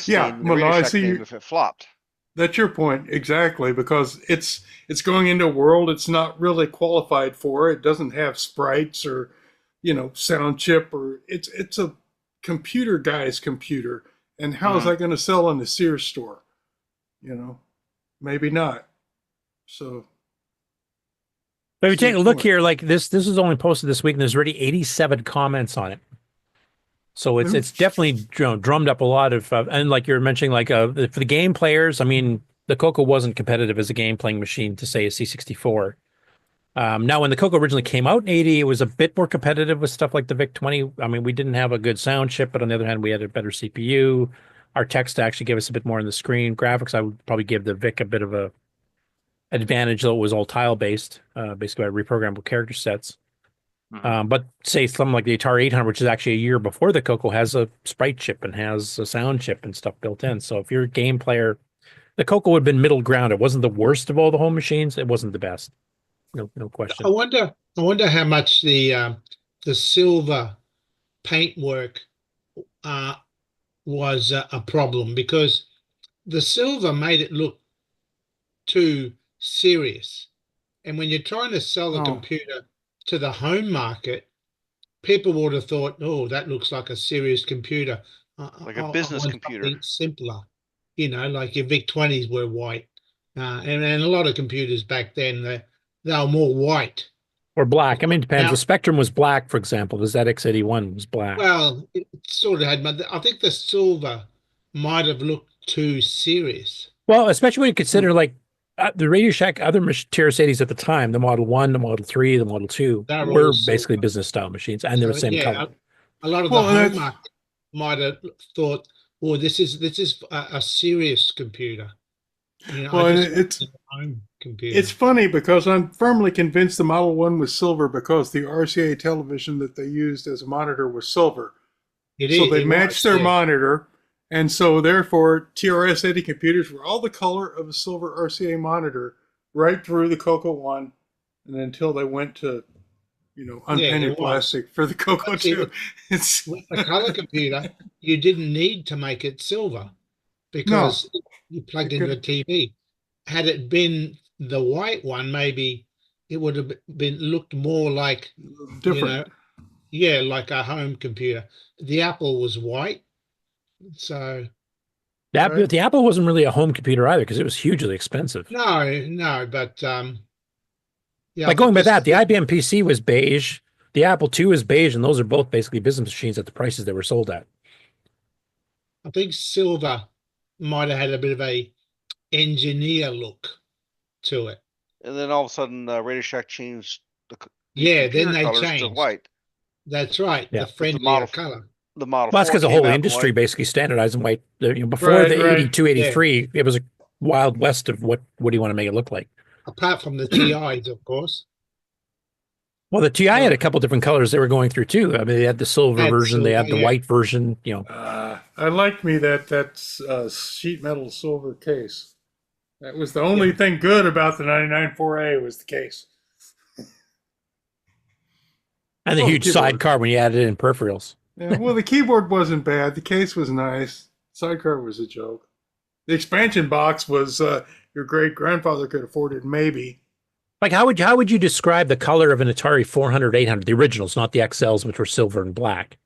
yeah, well, no, I see if it flopped. That's your point, exactly, because it's going into a world it's not really qualified for. It doesn't have sprites or, sound chip, or it's a computer guy's computer. And how is that going to sell in the Sears store? Maybe not. So. But if you take a look here, like this was only posted this week, and there's already 87 comments on it. So it's definitely drummed up a lot of, and like you were mentioning, like for the game players, I mean, the CoCo wasn't competitive as a game playing machine to say a C64. Now, when the CoCo originally came out in 80, it was a bit more competitive with stuff like the VIC-20. I mean, we didn't have a good sound chip, but on the other hand, we had a better CPU. Our text actually gave us a bit more on the screen. Graphics, I would probably give the VIC a bit of a advantage, though it was all tile-based, basically by reprogrammable character sets. But say something like the Atari 800, which is actually a year before the CoCo, has a sprite chip and has a sound chip and stuff built in. So if you're a game player, the CoCo would have been middle ground. It wasn't the worst of all the home machines. It wasn't the best. No question. I wonder how much the silver paintwork was a problem, because the silver made it look too serious. And when you're trying to sell a computer to the home market, people would have thought, oh, that looks like a serious computer. Like a business computer. Simpler, like your VIC-20s were white. And a lot of computers back then, they were more white. Or black. I mean, it depends. Now- The Spectrum was black, for example. The ZX81 was black. Well, it sort of had, but I think the silver might have looked too serious. Well, especially when you consider like the Radio Shack other TRS-80s at the time, the Model 1, the Model 3, the Model 2 They're were all basically business style machines, and they were the same color. A lot of the home market might have thought, "Oh, this is a serious computer." You know, Well, it's a home computer. It's funny because I'm firmly convinced the Model 1 was silver because the RCA television that they used as a monitor was silver. So they matched their monitor, and so therefore TRS-80 computers were all the color of a silver RCA monitor right through the CoCo 1, and until they went to, unpainted plastic for the CoCo 2. With the color computer, you didn't need to make it silver because you plugged into a TV. Had it been the white one, maybe it would have looked more like different. Like a home computer. The Apple was white, so the Apple wasn't really a home computer either because it was hugely expensive. No, but like going by that, the IBM PC was beige, the Apple II was beige, and those are both basically business machines at the prices they were sold at. I think silver might have had a bit of a engineer look to it. And then all of a sudden, Radio Shack changed then they colors changed to white. That's right, Yeah. the friendlier color. The Model. Well, that's because the 4 whole came out industry white. basically standardized in white. Before the 82, 83, it was a wild west of what do you want to make it look like? Apart from the TIs, of course. Well, the TI had a couple different colors they were going through too. I mean, they had the silver version, they had the white version. I liked me that sheet metal silver case. That was the only thing good about the 99.4A was the case. And the huge sidecar when you added in peripherals. Yeah, well, the keyboard wasn't bad. The case was nice. Sidecar was a joke. The expansion box was your great grandfather could afford it, maybe. Like how would you describe the color of an Atari 400, 800, the originals, not the XLs, which were silver and black?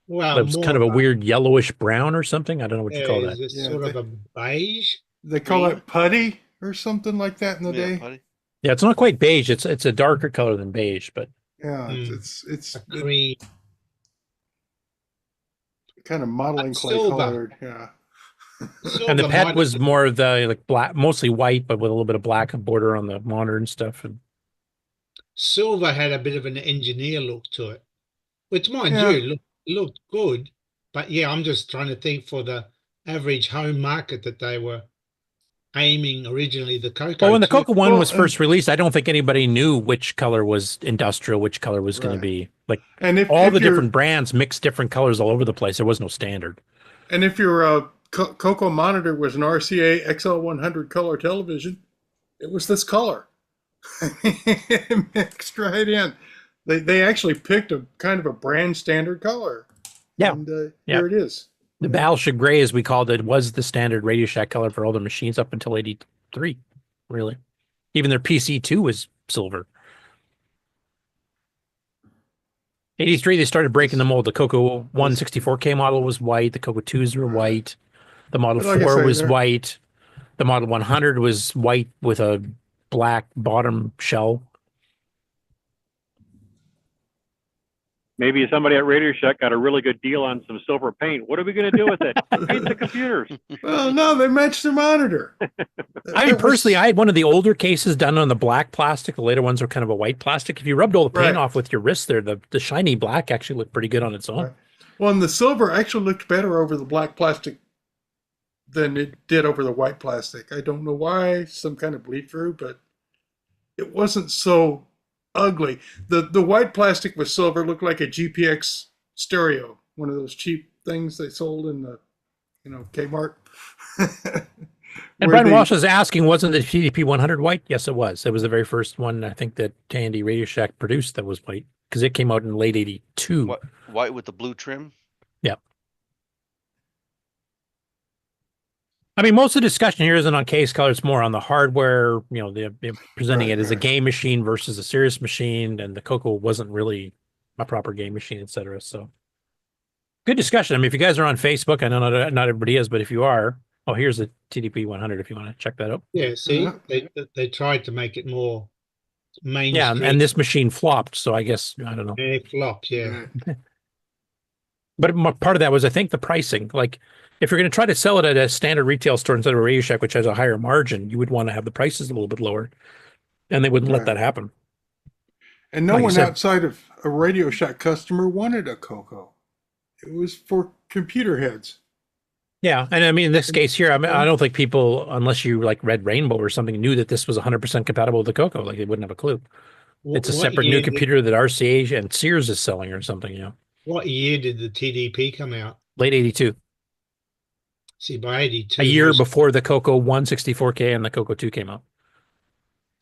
Well, it was kind of a weird yellowish brown or something. I don't know what you call that. Is it sort of a beige? They call it putty or something like that in the day. Putty. Yeah, it's not quite beige. It's a darker color than beige, but yeah, it's green. Kind of modeling clay colored. Yeah. And the PET was more of the like black, mostly white, but with a little bit of black border on the monitor and stuff. And silver had a bit of an engineer look to it, which, mind you, looked good. But yeah, I'm just trying to think for the average home market that they were aiming originally. The CoCo. Well, when the CoCo 1 was first released, I don't think anybody knew which color was industrial, which color was going to be like. And if all the different brands mixed different colors all over the place, there was no standard. And if your CoCo monitor was an RCA XL100 color television, it was this color. Mixed right in. They actually picked a kind of a brand standard color. Yeah. And here it is. The Battleship Gray, as we called it, was the standard Radio Shack color for all the machines up until 83, really. Even their PC2 was silver. 83, they started breaking the mold. The CoCo 164K model was white. The CoCo 2s were white. The Model 4 was white. The Model 100 was white with a black bottom shell. Maybe somebody at Radio Shack got a really good deal on some silver paint. What are we going to do with it? Paint the computers. Well, no, they matched their monitor. I mean, personally, I had one of the older cases done on the black plastic. The later ones were kind of a white plastic. If you rubbed all the paint off with your wrist there, the shiny black actually looked pretty good on its own. Right. Well, and the silver actually looked better over the black plastic than it did over the white plastic. I don't know why, some kind of bleed through, but it wasn't so ugly. The white plastic with silver looked like a GPX stereo, one of those cheap things they sold in the Kmart. And Brian Walsh is asking, wasn't the TDP 100 white? Yes, it was. It was the very first one I think that Tandy Radio Shack produced that was white because it came out in late 82. White with the blue trim? Yeah. I mean, most of the discussion here isn't on case color. It's more on the hardware, they're presenting it as a game machine versus a serious machine. And the CoCo wasn't really a proper game machine, et cetera. So good discussion. I mean, if you guys are on Facebook, I know not everybody is, but if you are, Oh, here's the TDP 100 if you want to check that out. Yeah, see, they tried to make it more mainstream. Yeah, and this machine flopped, so I guess, I don't know. It flopped, yeah. But part of that was, I think, the pricing. Like, if you're going to try to sell it at a standard retail store instead of a Radio Shack, which has a higher margin, you would want to have the prices a little bit lower, and they wouldn't let that happen. And no one outside of a Radio Shack customer wanted a CoCo. It was for computer heads. Yeah, and I mean, in this case here, I mean, I don't think people, unless you like read Rainbow or something, knew that this was 100% compatible with the CoCo. Like, they wouldn't have a clue. It's a separate new computer that RCA and Sears is selling or something, you know. What year did the TDP come out? Late 82. See, by 82. A year before the CoCo 164K and the CoCo 2 came out.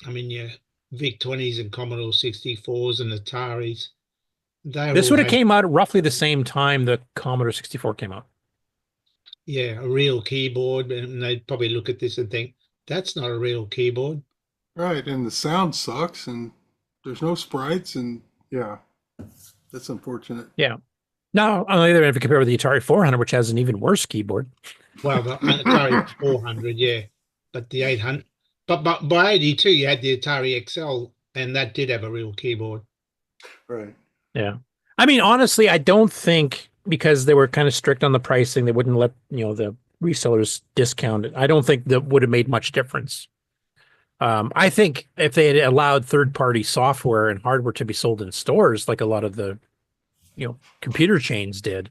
I mean, yeah, VIC-20s and Commodore 64s and Ataris. This would have came out roughly the same time the Commodore 64 came out. Yeah, a real keyboard, and they'd probably look at this and think, that's not a real keyboard. Right, and the sound sucks, and there's no sprites, and yeah, that's unfortunate. Yeah. Now, on the other hand, if you compare with the Atari 400, which has an even worse keyboard. Well, the Atari 400, yeah, but the 800. But by 82, you had the Atari XL, and that did have a real keyboard. Right. Yeah. I mean, honestly, I don't think, because they were kind of strict on the pricing, they wouldn't let, you know, the resellers discount it. I don't think that would have made much difference. I think if they had allowed third-party software and hardware to be sold in stores, like a lot of the, you know, computer chains did,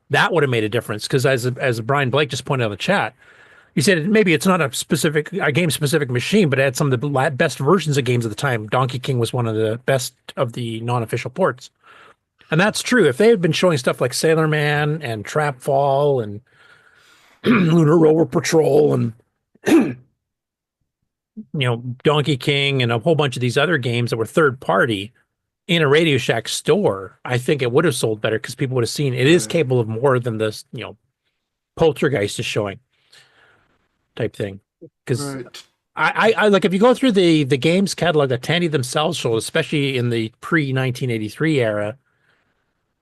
that would have made a difference. Because as Brian Blake just pointed out in the chat, he said maybe it's not a game-specific machine, but it had some of the best versions of games at the time. Donkey King was one of the best of the non-official ports. And that's true. If they had been showing stuff like Sailor Man and Trapfall and Lunar Rover Patrol and you know, Donkey King and a whole bunch of these other games that were third party in a Radio Shack store, I think it would have sold better because people would have seen it is capable of more than this, you know, Poltergeist is showing type thing. Because I like, if you go through the games catalog that Tandy themselves showed, especially in the pre-1983 era,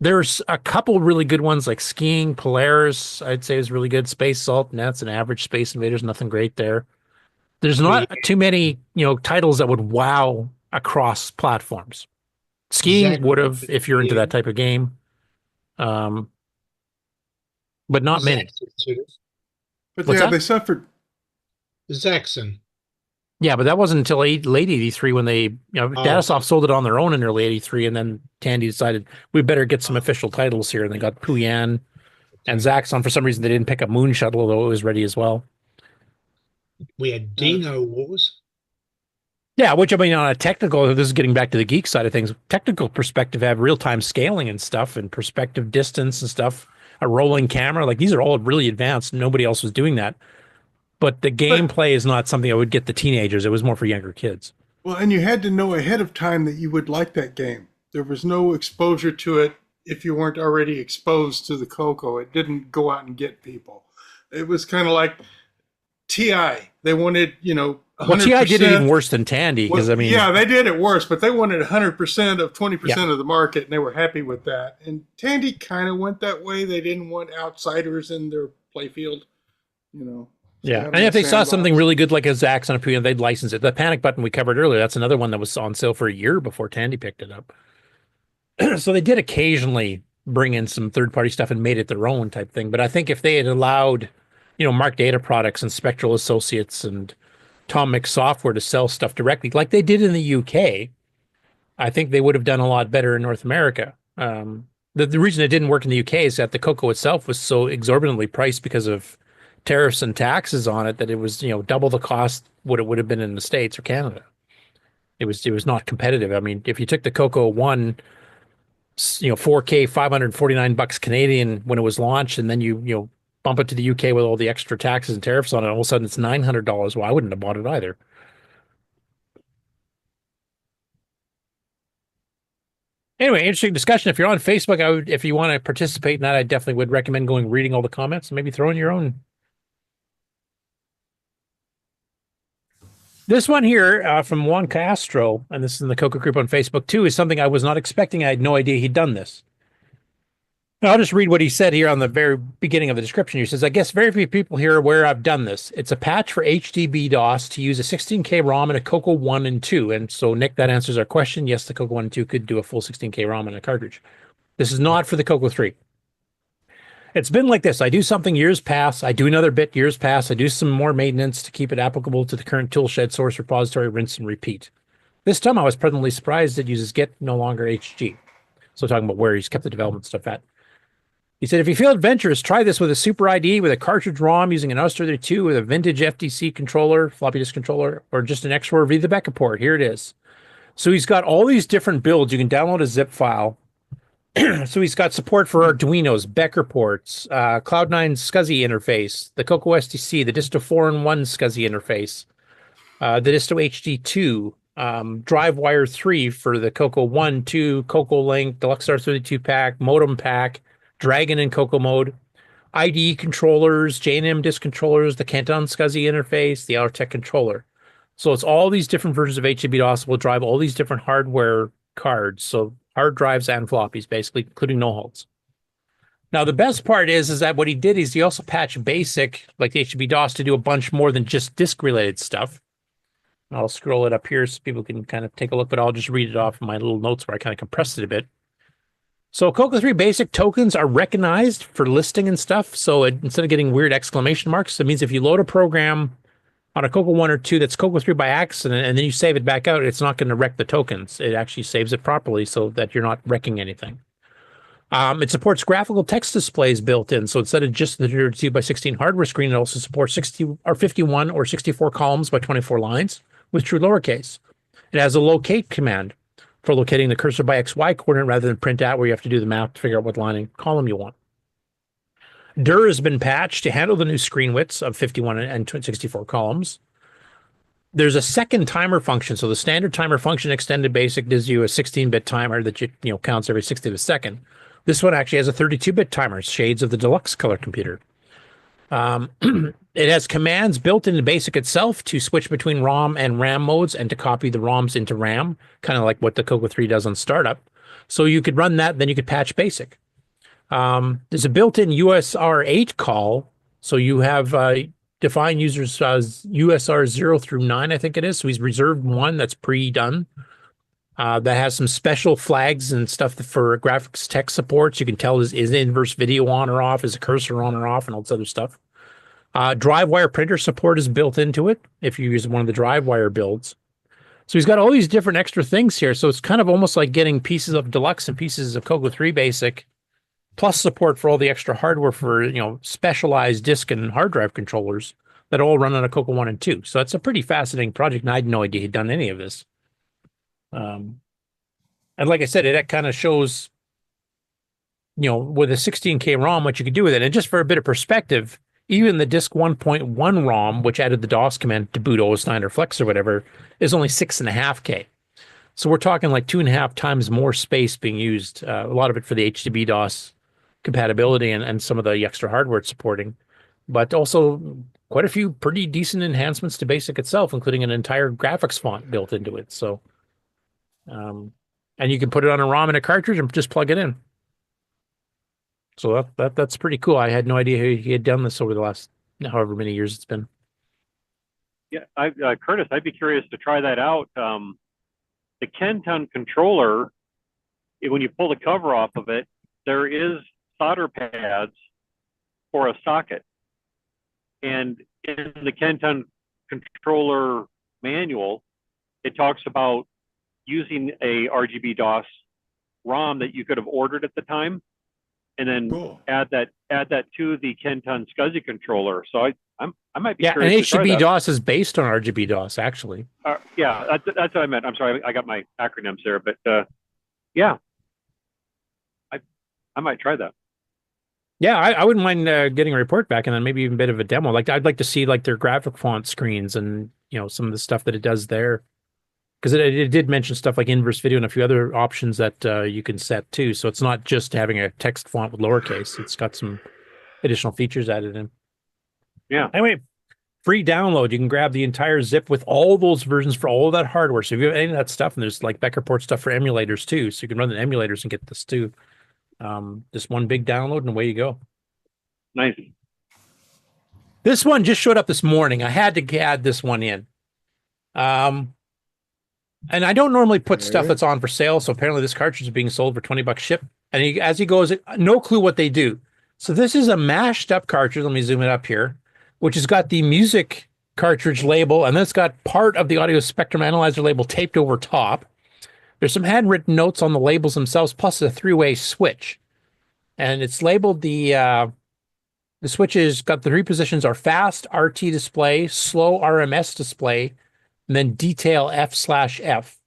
there's a couple really good ones like Skiing, Polaris, I'd say is really good. Space Salt, Nets, and average Space Invaders, nothing great there. There's not too many, you know, titles that would wow across platforms. Skiing would have, if you're into that type of game, but not many. But yeah, they suffered. Zaxxon. Yeah, but that wasn't until late 83 when they, you know, Datasoft sold it on their own in early 83, and then Tandy decided we better get some official titles here, and they got Puyan and Zaxxon. For some reason, they didn't pick up Moon Shuttle, although it was ready as well. We had Dino Wars. Yeah, which, I mean, on a technical, this is getting back to the geek side of things, technical perspective, have real-time scaling and stuff, and perspective distance and stuff, a rolling camera. Like, these are all really advanced. Nobody else was doing that. But the gameplay is not something I would get the teenagers. It was more for younger kids. Well, and you had to know ahead of time that you would like that game. There was no exposure to it if you weren't already exposed to the CoCo. It didn't go out and get people. It was kind of like TI. They wanted, you know, 100%. Well, TI did it even worse than Tandy, because, I mean... Yeah, they did it worse, but they wanted 100% of 20% of the market, and they were happy with that. And Tandy kind of went that way. They didn't want outsiders in their playfield, you know. Yeah, and if they saw something really good like a Zaxxon or Puyan, they'd license it. The Panic Button we covered earlier, that's another one that was on sale for a year before Tandy picked it up. So they did occasionally bring in some third-party stuff and made it their own type thing. But I think if they had allowed, you know, Mark Data Products and Spectral Associates and Tom Mix Software to sell stuff directly, like they did in the UK, I think they would have done a lot better in North America. The reason it didn't work in the UK is that the CoCo itself was so exorbitantly priced because of tariffs and taxes on it that it was, you know, double the cost what it would have been in the States or Canada. It was not competitive. I mean, if you took the CoCo 1, you know, 4K, $549 Canadian when it was launched, and then you know, bump it to the UK with all the extra taxes and tariffs on it, all of a sudden it's $900. Well, I wouldn't have bought it either. Anyway, interesting discussion. If you're on Facebook, if you want to participate in that, I definitely would recommend reading all the comments and maybe throwing your own. This one here from Juan Castro, and this is in the CoCo group on Facebook too, is something I was not expecting. I had no idea he'd done this. I'll just read what he said here on the very beginning of the description. He says, I guess very few people here are aware I've done this. It's a patch for HDB DOS to use a 16K ROM in a CoCo 1 and 2. And so, Nick, that answers our question. Yes, the CoCo 1 and 2 could do a full 16K ROM in a cartridge. This is not for the CoCo 3. It's been like this. I do something, years pass. I do another bit, years pass. I do some more maintenance to keep it applicable to the current toolshed source repository, rinse and repeat. This time I was pleasantly surprised it uses Git, no longer HG. So talking about where he's kept the development stuff at. He said, if you feel adventurous, try this with a Super ID, with a cartridge ROM, using an US-32, with a vintage FTC controller, floppy disk controller, or just an X4 V the Becker port. Here it is. So he's got all these different builds. You can download a zip file. So he's got support for Arduinos, Becker ports, Cloud9 SCSI interface, the CoCo STC, the Disto 4-in-1 SCSI interface, the Disto HD2, DriveWire 3 for the CoCo 1, 2, CoCo Link, Deluxe R32 pack, modem pack, Dragon and CoCo mode, IDE controllers, J&M disk controllers, the Canton SCSI interface, the Outertech controller. So it's all these different versions of HDB DOS will drive all these different hardware cards. So hard drives and floppies, basically, including no holds. Now, the best part is that what he did is he also patched BASIC, like the HDB DOS, to do a bunch more than just disk-related stuff. I'll scroll it up here so people can kind of take a look, but I'll just read it off in my little notes where I kind of compressed it a bit. So CoCo 3 basic tokens are recognized for listing and stuff. So instead of getting weird exclamation marks, it means if you load a program on a CoCo 1 or 2 that's CoCo 3 by accident, and then you save it back out, it's not going to wreck the tokens. It actually saves it properly so that you're not wrecking anything. It supports graphical text displays built in. So instead of just the 32 by 16 hardware screen, it also supports 60 or 51 or 64 columns by 24 lines with true lowercase. It has a locate command for locating the cursor by XY coordinate rather than print out where you have to do the math to figure out what line and column you want. DIR has been patched to handle the new screen widths of 51 and 64 columns. There's a second timer function. So the standard timer function extended basic gives you a 16-bit timer that counts every 60th of a second. This one actually has a 32-bit timer, shades of the deluxe color computer. It has commands built into BASIC itself to switch between ROM and RAM modes and to copy the ROMs into RAM, kind of like what the CoCo 3 does on startup. So you could run that, then you could patch BASIC. There's a built-in USR8 call. So you have defined users USR 0 through 9, I think it is. So he's reserved one that's pre-done. That has some special flags and stuff for graphics text supports. You can tell is inverse video on or off, is a cursor on or off, and all this other stuff. DriveWire printer support is built into it if you use one of the DriveWire builds. So he's got all these different extra things here. So it's kind of almost like getting pieces of Deluxe and pieces of CoCo 3 Basic, plus support for all the extra hardware for specialized disk and hard drive controllers that all run on a CoCo 1 and 2. So it's a pretty fascinating project, and I had no idea he'd done any of this. And like I said, it kind of shows, with a 16K ROM, what you could do with it. And just for a bit of perspective, even the disk 1.1 ROM, which added the DOS command to boot OS9 or Flex or whatever, is only 6.5K. So we're talking like 2.5 times more space being used. A lot of it for the HDB DOS compatibility and some of the extra hardware it's supporting, but also quite a few pretty decent enhancements to BASIC itself, including an entire graphics font built into it. So, and you can put it on a ROM and a cartridge and just plug it in. So that's pretty cool. I had no idea he had done this over the last however many years it's been. Yeah, Curtis, I'd be curious to try that out. The Kenton controller, when you pull the cover off of it, there is solder pads for a socket. And in the Kenton controller manual, it talks about using a RGB DOS ROM that you could have ordered at the time, and then add that to the Kenton SCSI controller. So I might be curious. And HGB DOS is based on RGB DOS, actually. Yeah, that's what I meant. I'm sorry, I got my acronyms there, but yeah, I might try that. Yeah, I wouldn't mind getting a report back and then maybe even a bit of a demo. Like I'd like to see like their graphic font screens and some of the stuff that it does there, because it did mention stuff like inverse video and a few other options that you can set too. So it's not just having a text font with lowercase; it's got some additional features added in. Yeah. Anyway, free download. You can grab the entire zip with all those versions for all of that hardware. So if you have any of that stuff, and there's like Becker port stuff for emulators too, so you can run the emulators and get this too. Just one big download and away you go. Nice. This one just showed up this morning. I had to add this one in. And I don't normally put stuff that's on for sale. So apparently this cartridge is being sold for $20 ship. And as he goes, no clue what they do. So this is a mashed up cartridge. Let me zoom it up here, which has got the music cartridge label. And then it's got part of the audio spectrum analyzer label taped over top. There's some handwritten notes on the labels themselves, plus a 3-way switch. And it's labeled the switches got the 3 positions are fast RT display, slow RMS display, and then detail F/F.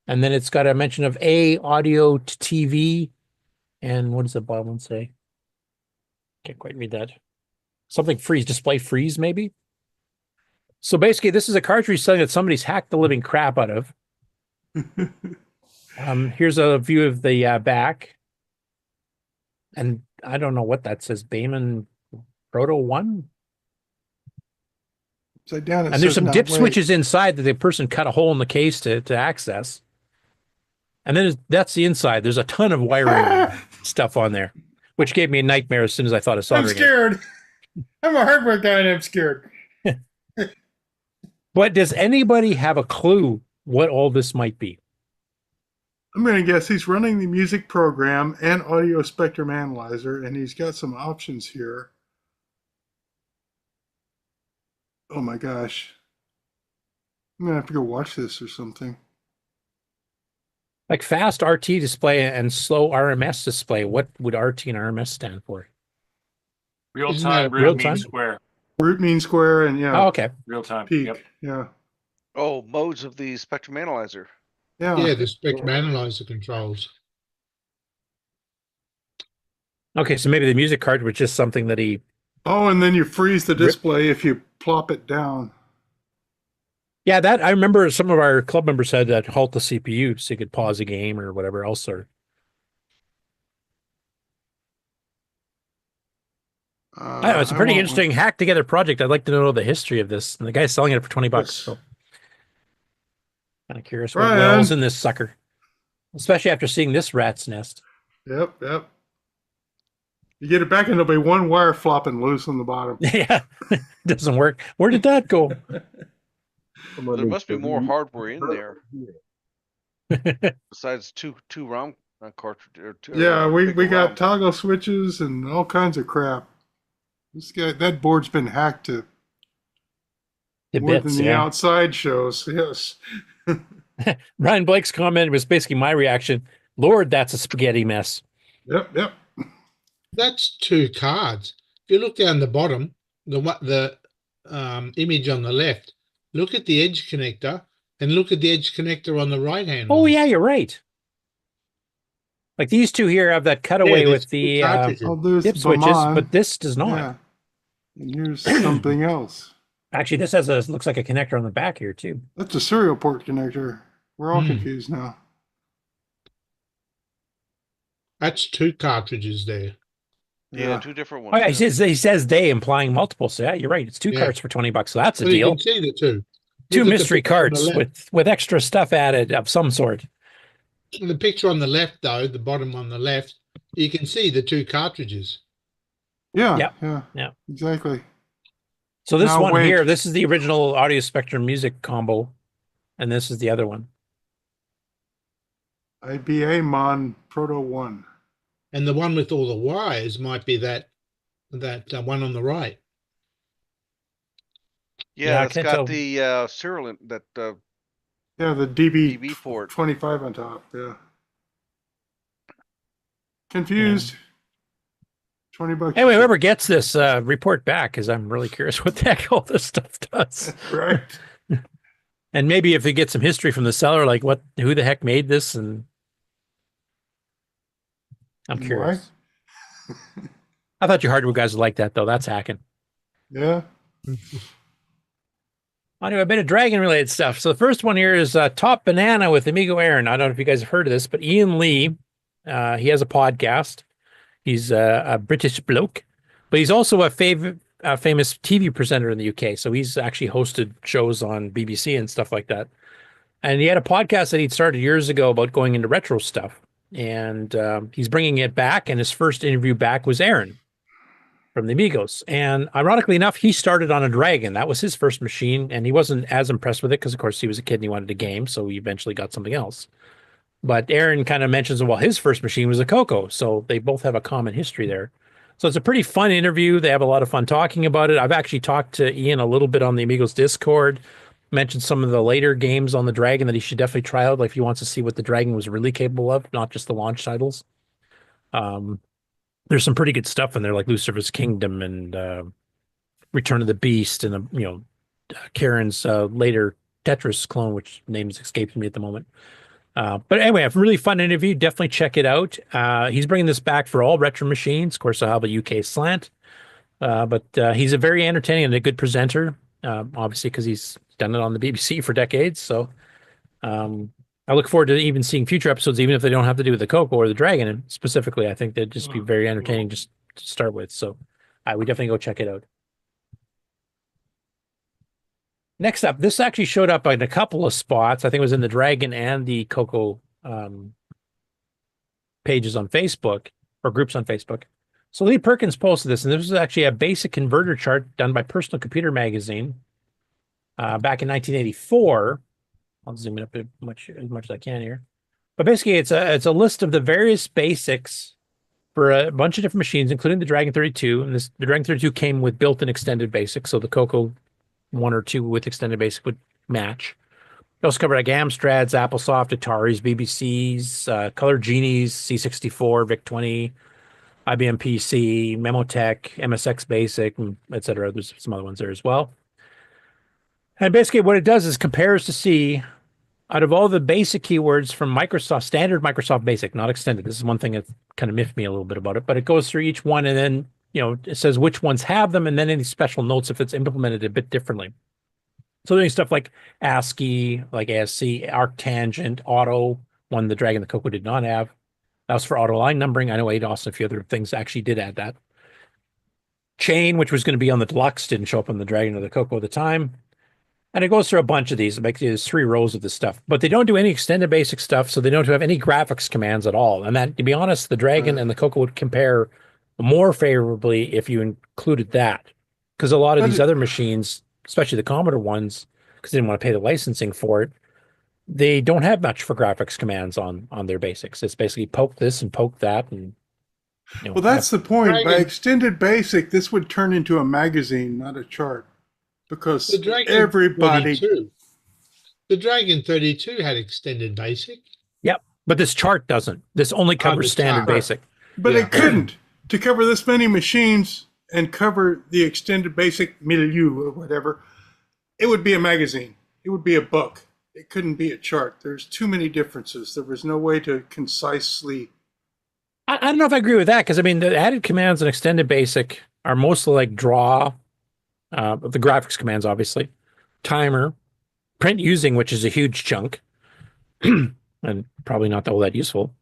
And then it's got a mention of A, audio to TV. And what does the bottom one say? Can't quite read that. Something freeze, display freeze, maybe? So basically, this is a cartridge selling that somebody's hacked the living crap out of. Here's a view of the back. And I don't know what that says. Bayman Proto 1? Upside down. And there's some dip switches inside that the person cut a hole in the case to access. And then that's the inside. There's a ton of wiring stuff on there, which gave me a nightmare as soon as I thought of soldering. I'm scared. I'm a hardware guy and I'm scared. But does anybody have a clue what all this might be? I'm going to guess he's running the music program and audio spectrum analyzer, and he's got some options here. Oh my gosh. I'm going to have to go watch this or something. Like fast RT display and slow RMS display. What would RT and RMS stand for? Real time, real root time? mean square. Root mean square and yeah. Oh, okay. Real time. Peak. Yep. Yeah. Oh, modes of the spectrum analyzer. Yeah, the spectrum analyzer controls. Okay, so maybe the music card was just something that he... Oh, and then you freeze the display if you plop it down. Yeah, that I remember some of our club members had that halt the CPU so you could pause a game or whatever else. Or I don't know, it's a pretty interesting hack together project. I'd like to know the history of this. And the guy's selling it for $20. So kind of curious what wells in this sucker, especially after seeing this rat's nest. Yep. You get it back and there'll be one wire flopping loose on the bottom. Yeah, doesn't work. Where did that go? There must be more hardware in there. Besides two ROM cartridges. Yeah, we got toggle switches and all kinds of crap. That board's been hacked to more than the outside shows. Yes. Ryan Blake's comment was basically my reaction. Lord, that's a spaghetti mess. Yep. That's 2 cards. If you look down the bottom, the image on the left, look at the edge connector and look at the edge connector on the right hand. Oh, yeah, you're right. Like these two here have that cutaway with the dip switches, but this does not. Yeah. And here's something else. Actually, this looks like a connector on the back here too. That's a serial port connector. We're all confused now. That's 2 cartridges there. Yeah, 2 different ones. Oh, yeah, he says they, implying multiple. So yeah, you're right. It's 2 carts for $20. So that's a deal. You can see the 2. 2 mystery carts with extra stuff added of some sort. The picture on the left, though, the bottom on the left, you can see the 2 cartridges. Yeah. Exactly. So this one here, this is the original audio spectrum music combo, and this is the other one. IBA Mon Proto 1. And the one with all the wires might be that one on the right. Yeah, it's got the serial that. Yeah, the DB port 25 on top. Yeah. Confused. $20. Anyway, whoever gets this, report back, because I'm really curious what the heck all this stuff does. Right. And maybe if they get some history from the seller, like who the heck made this, and I'm curious. I thought you hardware guys would like that, though. That's hacking. Yeah. Anyway, a bit of dragon related stuff. So the first one here is Top Banana with Amigo Aaron. I don't know if you guys have heard of this, but Iain Lee, he has a podcast. He's a British bloke, but he's also a famous TV presenter in the UK. So he's actually hosted shows on BBC and stuff like that. And he had a podcast that he'd started years ago about going into retro stuff. and he's bringing it back. And his first interview back was Aaron from the Amigos. And ironically enough, he started on a Dragon. That was his first machine, and he wasn't as impressed with it because, of course, he was a kid and he wanted a game, so he eventually got something else. But Aaron kind of mentions, well, his first machine was a CoCo, so they both have a common history there. So it's a pretty fun interview. They have a lot of fun talking about it. I've actually talked to Iain a little bit on the Amigos Discord, mentioned some of the later games on the Dragon that he should definitely try out, like if he wants to see what the Dragon was really capable of, not just the launch titles. There's some pretty good stuff in there, like Lucifer's Kingdom and Return of the Beast, and Karen's later Tetris clone, which names escapes me at the moment. But anyway, a really fun interview. Definitely check it out. He's bringing this back for all retro machines. Of course, I'll have a UK slant. But he's a very entertaining and a good presenter, obviously, because he's done it on the BBC for decades. So I look forward to even seeing future episodes, even if they don't have to do with the CoCo or the Dragon. And specifically, I think they'd just be very entertaining just to start with. So I would definitely go check it out. Next up, this actually showed up in a couple of spots. I think it was in the Dragon and the CoCo pages on Facebook, or groups on Facebook. So Lee Perkins posted this, and this was actually a basic converter chart done by Personal Computer Magazine back in 1984. I'll zoom it up as much as I can here. But basically, it's a list of the various basics for a bunch of different machines, including the Dragon 32. And the Dragon 32 came with built-in extended basic, so the CoCo 1 or 2 with extended basic would match. They also covered like Amstrads, Applesoft, Ataris, BBCs, Color Genies, C64, VIC-20, IBM PC, Memotech, MSX Basic, etc. There's some other ones there as well. And basically what it does is compares to see out of all the basic keywords from Microsoft, standard Microsoft Basic, not extended. This is one thing that kind of miffed me a little bit about it, but it goes through each one and then, it says which ones have them and then any special notes if it's implemented a bit differently. So doing stuff like ASCII, like ASC, Arctangent, Auto, one the Dragon the CoCo did not have. That was for auto line numbering. I know ADOS and a few other things actually did add that. Chain, which was going to be on the Deluxe, didn't show up on the Dragon or the CoCo at the time. And it goes through a bunch of these. There's 3 rows of this stuff, but they don't do any extended basic stuff, so they don't have any graphics commands at all. And that, to be honest, the Dragon and the CoCo would compare more favorably if you included that, because a lot of these other machines, especially the Commodore ones, because they didn't want to pay the licensing for it, they don't have much for graphics commands on their basics. It's basically poke this and poke that, and well, that's the point. Dragon, by extended basic, this would turn into a magazine, not a chart, because the Dragon 32 had extended basic. Yep, but this chart doesn't. This only covers standard basic. But it couldn't. To cover this many machines and cover the extended basic milieu or whatever, it would be a magazine. It would be a book. It couldn't be a chart. There's too many differences. There was no way to concisely. I don't know if I agree with that, because I mean the added commands in extended basic are mostly like draw, the graphics commands obviously, timer, print using, which is a huge chunk, and probably not all that useful.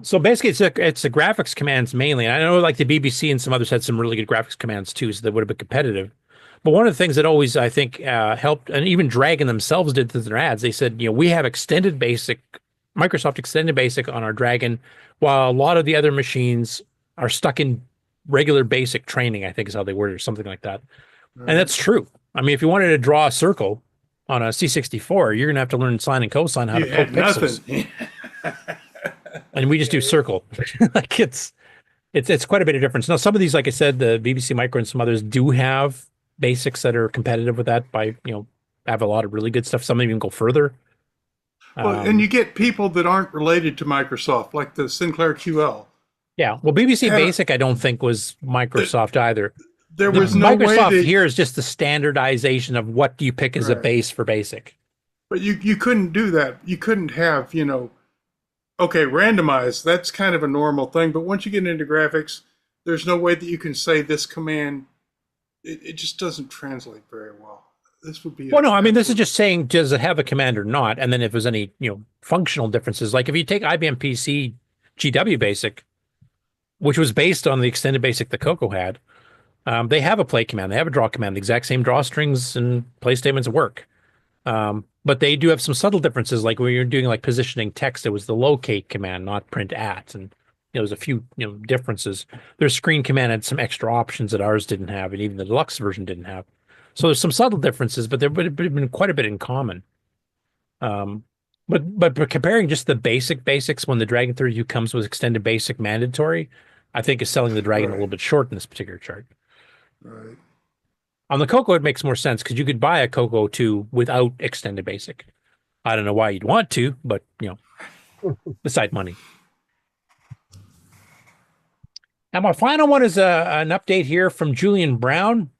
So basically, it's the graphics commands mainly. And I know like the BBC and some others had some really good graphics commands too, so they would have been competitive. But one of the things that always, I think, helped, and even Dragon themselves did through their ads, they said, we have extended basic, Microsoft extended basic on our Dragon, while a lot of the other machines are stuck in regular basic training, I think is how they worded it, or something like that. And that's true. I mean, if you wanted to draw a circle on a C64, you're going to have to learn sine and cosine, how to poke pixels. And we just do circle. Like it's quite a bit of difference. Now, some of these, like I said, the BBC Micro and some others do have basics that are competitive with that by, have a lot of really good stuff. Some even go further. Well, and you get people that aren't related to Microsoft, like the Sinclair QL. Yeah. Well, BBC Basic, I don't think was Microsoft either. There was no Microsoft way here is just the standardization of what do you pick as a base for basic. But you couldn't do that. You couldn't have, okay, randomized, that's kind of a normal thing. But once you get into graphics, there's no way that you can say this command, it just doesn't translate very well. This would be... Well, no, I mean, this is just saying, does it have a command or not? And then if there's any, functional differences, like if you take IBM PC GW Basic, which was based on the extended basic that CoCo had, they have a play command, they have a draw command, the exact same draw strings and play statements work. But they do have some subtle differences. Like when you're doing like positioning text, it was the locate command, not print at, and there's a few differences. Their screen command had some extra options that ours didn't have, and even the deluxe version didn't have. So there's some subtle differences, but there would have been quite a bit in common. But comparing just the basics when the Dragon 32 comes with extended basic mandatory, I think is selling the Dragon a little bit short in this particular chart. Right. On the CoCo, it makes more sense because you could buy a CoCo 2 without extended basic. I don't know why you'd want to, but beside money. And my final one is an update here from Julian Brown.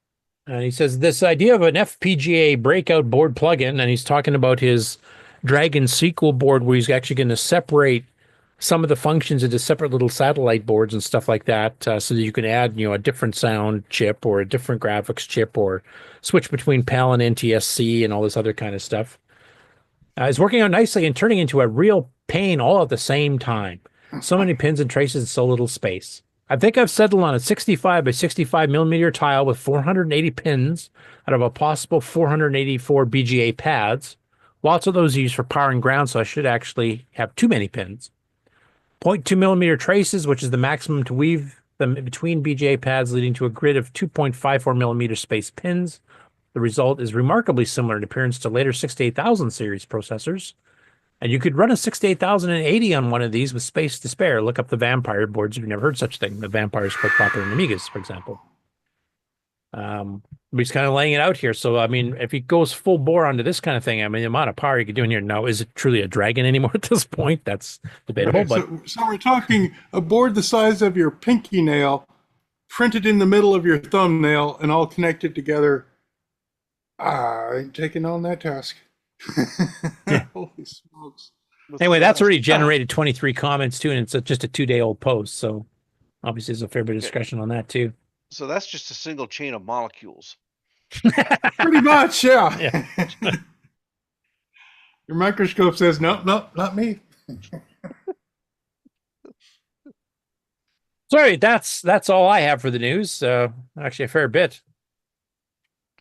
He says this idea of an FPGA breakout board plugin, and he's talking about his Dragon sequel board where he's actually going to separate some of the functions into separate little satellite boards and stuff like that, so that you can add, a different sound chip or a different graphics chip or switch between PAL and NTSC and all this other kind of stuff. It's working out nicely and turning into a real pain all at the same time. So many pins and traces and so little space. I think I've settled on a 65 by 65 millimeter tile with 480 pins out of a possible 484 BGA pads. Lots of those are used for power and ground, so I should actually have too many pins. 0.2 millimeter traces, which is the maximum to weave them between BGA pads, leading to a grid of 2.54 millimeter space pins. The result is remarkably similar in appearance to later 68000 series processors. And you could run a 68080 on one of these with space to spare. Look up the Vampire boards if you've never heard such a thing. The Vampire is quite popular in Amigas, for example. He's kind of laying it out here. So, I mean, if he goes full bore onto this kind of thing, I mean, the amount of power you could do in here. Now, is it truly a Dragon anymore at this point? That's debatable. Right, But so we're talking a board the size of your pinky nail, printed in the middle of your thumbnail, and all connected together. I ain't taking on that task. Holy smokes. Anyway, that's already generated 23 comments too, and it's just a 2-day-old post. So obviously there's a fair bit of discussion on that too. So that's just a single chain of molecules. Pretty much, yeah. Your microscope says, nope, not me. Sorry, that's all I have for the news. Actually, a fair bit.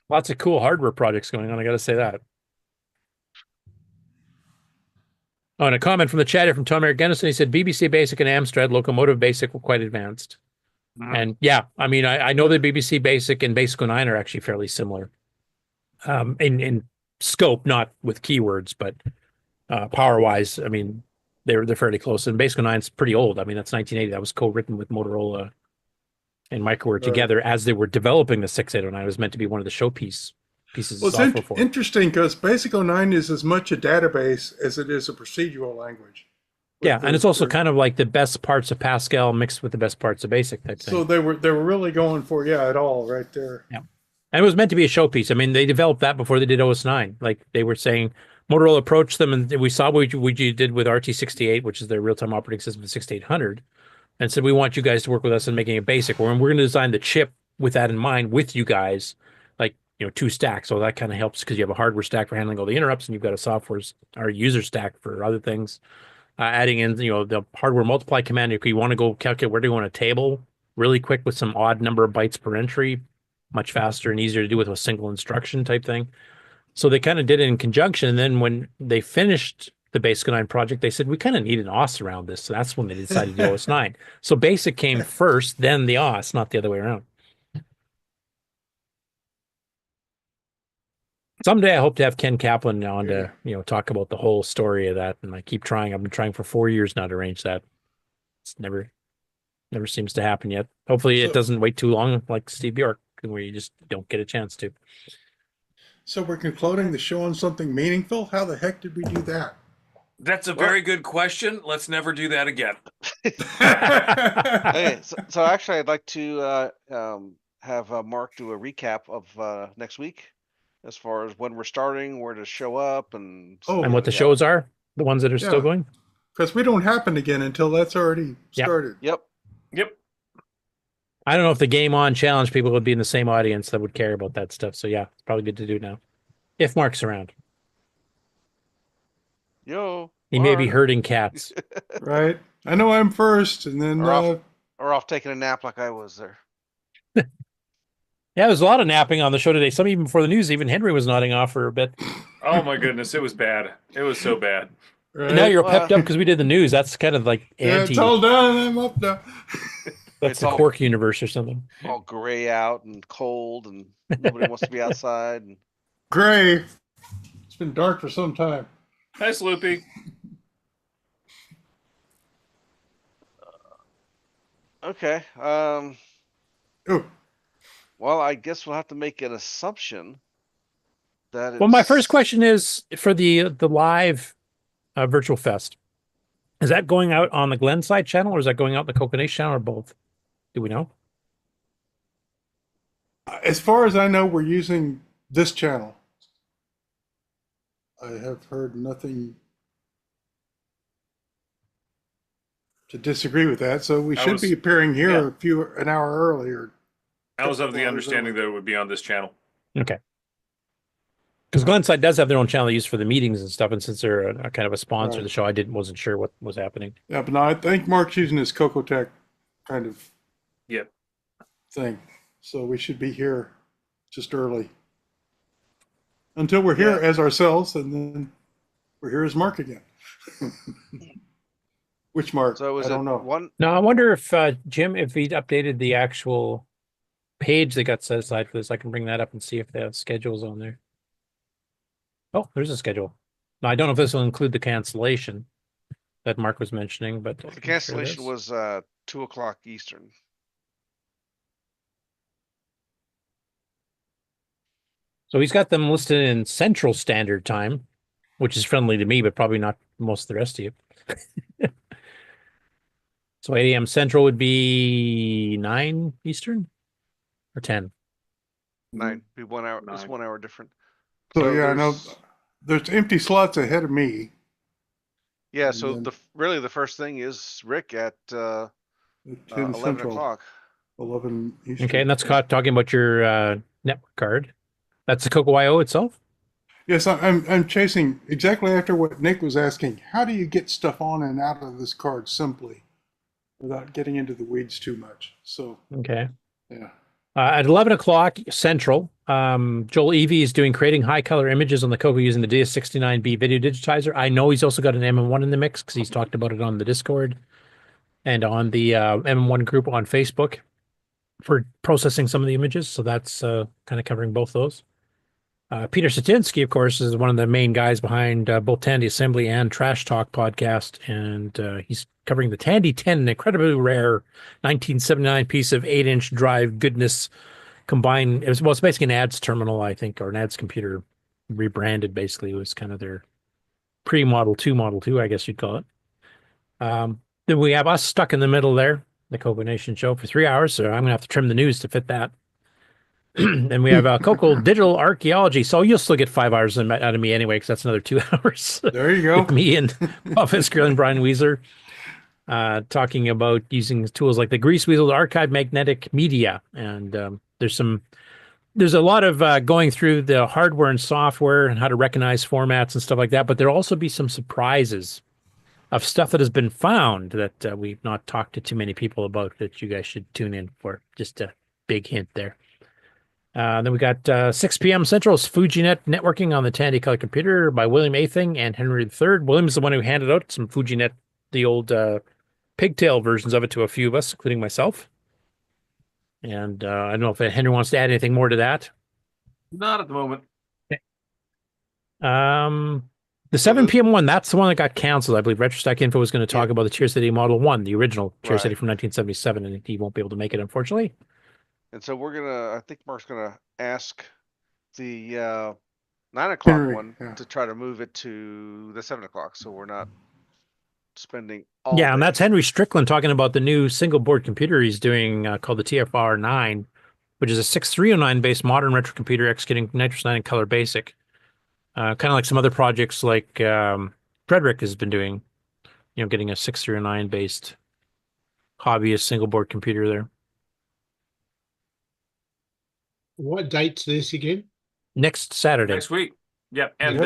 Lots of cool hardware projects going on, I got to say that. Oh, and a comment from the chat here from Tom Eric Gunnison. He said BBC Basic and Amstrad Locomotive Basic were quite advanced. And yeah, I mean, I know that BBC Basic and Basic 09 are actually fairly similar in scope, not with keywords, but power-wise, I mean, they're fairly close. And Basic 09 is pretty old. I mean, that's 1980. That was co-written with Motorola and Microware together as they were developing the 6809. It was meant to be one of the showpiece pieces of software for it. Interesting because Basic 09 is as much a database as it is a procedural language. Yeah, and it's also kind of like the best parts of Pascal mixed with the best parts of Basic type thing. So they were really going for it all right there. Yeah, and it was meant to be a showpiece. I mean, they developed that before they did OS9. Like they were saying, Motorola approached them, and we saw what you did with RT68, which is their real-time operating system for 6800, and said we want you guys to work with us in making a Basic. We're going to design the chip with that in mind with you guys, like 2 stacks. So that kind of helps because you have a hardware stack for handling all the interrupts, and you've got a software or user stack for other things. Adding in, the hardware multiply command. If you want to go calculate where do you want a table really quick with some odd number of bytes per entry, much faster and easier to do with a single instruction type thing. So they kind of did it in conjunction. And then when they finished the Basic 09 project, they said, we kind of need an OS around this. So that's when they decided to do OS 9. So Basic came first, then the OS, not the other way around. Someday I hope to have Ken Kaplan on to, talk about the whole story of that. And I keep trying. I've been trying for 4 years now to arrange that. It's never seems to happen yet. Hopefully it doesn't wait too long like Steve Bjork, where you just don't get a chance to. So we're concluding the show on something meaningful? How the heck did we do that? That's a very good question. Let's never do that again. Okay, so actually I'd like to have Mark do a recap of next week. As far as when we're starting, where to show up, and what the shows are, the ones that are still going. Because we don't happen again until that's already started. Yep. I don't know if the Game On Challenge people would be in the same audience that would care about that stuff. So yeah, it's probably good to do now. If Mark's around. He may be herding cats. Right. I know I'm first, and then or off taking a nap like I was there. Yeah, there's a lot of napping on the show today. Some even before the news, even Henry was nodding off for a bit. Oh my goodness, it was bad. It was so bad. Right. And now you're pepped up because we did the news. That's kind of like anti. It's all done. I'm up now. That's It's the all- Quark universe or something. All gray out and cold, and nobody wants to be outside. And Gray. It's been dark for some time. Hi, Sloopy. okay. Oh. Well, I guess we'll have to make an assumption that. Well, my first question is for the live Virtual Fest. Is that going out on the Glenside channel, or is that going out on the CoCo Nation channel, or both? Do we know? As far as I know, we're using this channel. I have heard nothing to disagree with that, so we should be appearing here an hour earlier. I was of the understanding that it would be on this channel. Okay. Because Glenside does have their own channel used for the meetings and stuff, and since they're a kind of a sponsor of the show, I wasn't sure what was happening. Yeah, but no, I think Mark's using his CoCoTech kind of thing, so we should be here just early until we're here as ourselves, and then we're here as Mark again. Which Mark? So I don't know. No, I wonder if Jim, if he'd updated the actual page that got set aside for this. I can bring that up and see if they have schedules on there. Oh, there's a schedule. Now, I don't know if this will include the cancellation that Mark was mentioning, but the cancellation was 2:00 Eastern. So he's got them listed in Central Standard Time, which is friendly to me, but probably not most of the rest of you. So 8 a.m. Central would be 9 Eastern or 10? 9. Be 1 hour. It's 1 hour different. So yeah, I know there's empty slots ahead of me. Yeah, so really the first thing is Rick at 11 o'clock. 11 Eastern. Okay, and that's talking about your network card. That's the CoCoIO itself? Yes, I'm chasing exactly after what Nick was asking. How do you get stuff on and out of this card simply without getting into the weeds too much? So okay, yeah. At 11 o'clock Central, Joel Evie is doing creating high color images on the CoCo using the DS69B video digitizer. I know he's also got an MM1 in the mix because he's talked about it on the Discord and on the MM1 group on Facebook for processing some of the images. So that's kind of covering both those. Peter Satinsky, of course, is one of the main guys behind both Tandy Assembly and Trash Talk podcast, and he's covering the Tandy 10, an incredibly rare 1979 piece of 8-inch drive goodness combined. It's basically an ads terminal, I think, or an ads computer rebranded. Basically, it was kind of their pre-Model 2, Model 2, I guess you'd call it. Then we have us stuck in the middle there, the CoCo Nation show for 3 hours, so I'm going to have to trim the news to fit that. And we have CoCo Digital Archaeology. So you'll still get 5 hours out of me anyway, because that's another 2 hours. There you go. With me and Bob Fisker and Brian Weezer talking about using tools like the Grease Weasel to archive magnetic media. And there's a lot of going through the hardware and software and how to recognize formats and stuff like that. But there'll also be some surprises of stuff that has been found that we've not talked to too many people about that you guys should tune in for. Just a big hint there. Then we got 6 p.m. Central's FujiNet networking on the Tandy color computer by William Athing and Henry III. William's the one who handed out some FujiNet, the old pigtail versions of it to a few of us, including myself. And I don't know if Henry wants to add anything more to that. Not at the moment. Okay. The 7 p.m. one, that's the one that got canceled. I believe Retrostack Info was going to talk about the Tier City Model 1, the original Tier City from 1977, and he won't be able to make it, unfortunately. And so I think Mark's gonna ask the 9 o'clock one to try to move it to the 7 o'clock, so we're not spending all day. And that's Henry Strickland talking about the new single board computer he's doing called the TFR9, which is a 6309 based modern retro computer executing Nitrous 9 in Color Basic. Kind of like some other projects like Frederick has been doing, getting a 6309 based hobbyist single board computer there. What date's this again? Next Saturday. Next week. Yep. And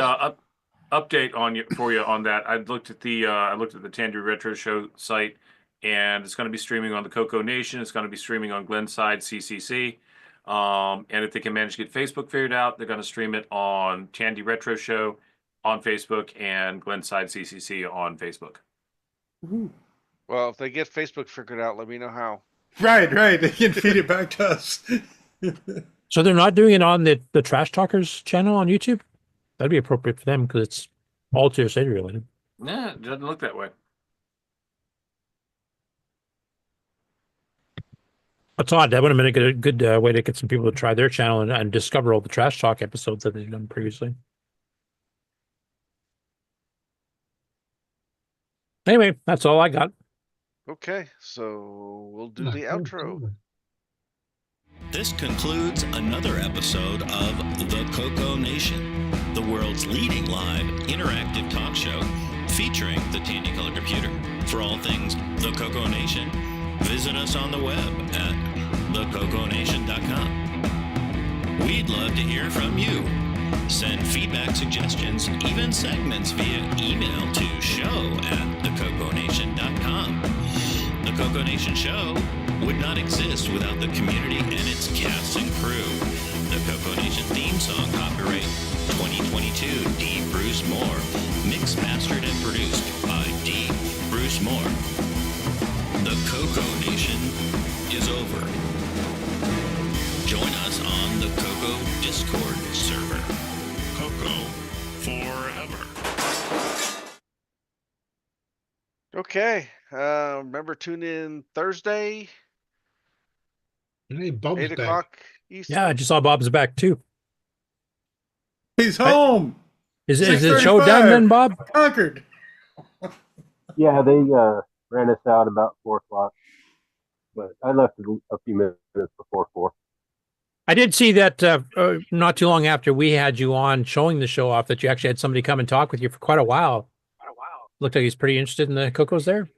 update for you on that. I looked at the Tandy Retro Show site, and it's going to be streaming on the CoCo Nation. It's going to be streaming on Glenside CCC. And if they can manage to get Facebook figured out, they're going to stream it on Tandy Retro Show on Facebook and Glenside CCC on Facebook. Well, if they get Facebook figured out, let me know how. Right. They can feed it back to us. So they're not doing it on the Trash Talkers channel on YouTube? That'd be appropriate for them because it's all Tier City related. Nah, it doesn't look that way. That's odd. That would have been a good way to get some people to try their channel and discover all the Trash Talk episodes that they've done previously. Anyway, that's all I got. Okay, so we'll do the outro. This concludes another episode of the CoCo Nation, the world's leading live interactive talk show featuring the Tandy Color Computer. For all things the CoCo Nation, visit us on the web at thecoconation.com. We'd love to hear from you. Send feedback, suggestions, even segments via email to show@thecoconation.com. The CoCo Nation show would not exist without the community and its cast and crew. The CoCo Nation theme song, copyright 2022, D. Bruce Moore. Mixed, mastered, and produced by D. Bruce Moore. The CoCo Nation is over. Join us on the CoCo Discord server. CoCo forever. Okay, remember, tune in Thursday. Hey, Bob's 8 o'clock East. Yeah, I just saw Bob's back too. He's home. Is the show done then, Bob? Conquered. Yeah, they ran us out about 4 o'clock, but I left a few minutes before 4. I did see that not too long after we had you on showing the show off that you actually had somebody come and talk with you for quite a while. Looked like he's pretty interested in the CoCos there.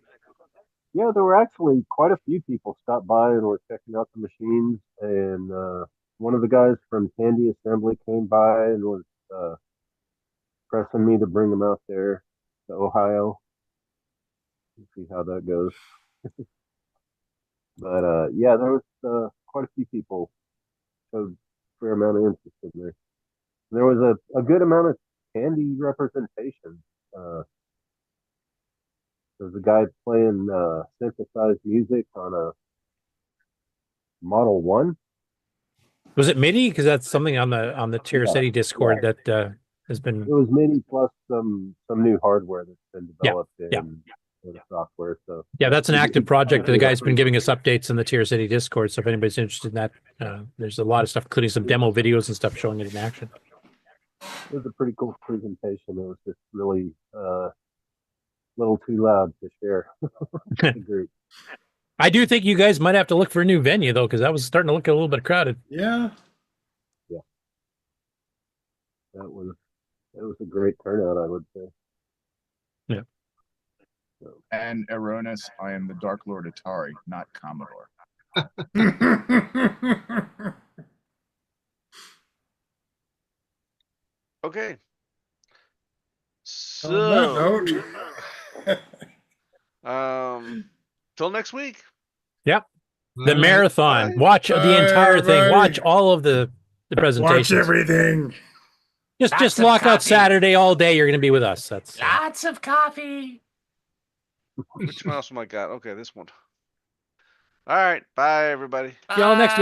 Yeah, there were actually quite a few people stopped by and were checking out the machines. And one of the guys from Tandy Assembly came by and was pressing me to bring them out there to Ohio. We'll see how that goes. But yeah, there was quite a few people showed a fair amount of interest in there. There was a good amount of Tandy representation. There's a guy playing synthesized music on a Model 1. Was it MIDI? Because that's something on the Tier City Discord that has been. It was MIDI plus some new hardware that's been developed in the software. So yeah, that's an active project. The guy's been giving us updates in the Tier City Discord. So if anybody's interested in that, there's a lot of stuff, including some demo videos and stuff showing it in action. It was a pretty cool presentation. It was just really a little too loud to share. I do think you guys might have to look for a new venue though, because that was starting to look a little bit crowded. Yeah. Yeah. It was a great turnout, I would say. Yeah. So. And erroneous, I am the Dark Lord Atari, not Commodore. Okay. So, till next week. Yep. The marathon. Watch the entire thing. Watch all of the presentations. Watch everything. Just lock out Saturday all day. You're going to be with us. That's lots of coffee. Which mouse am I got? Okay, this one. All right. Bye, everybody. y'all next week.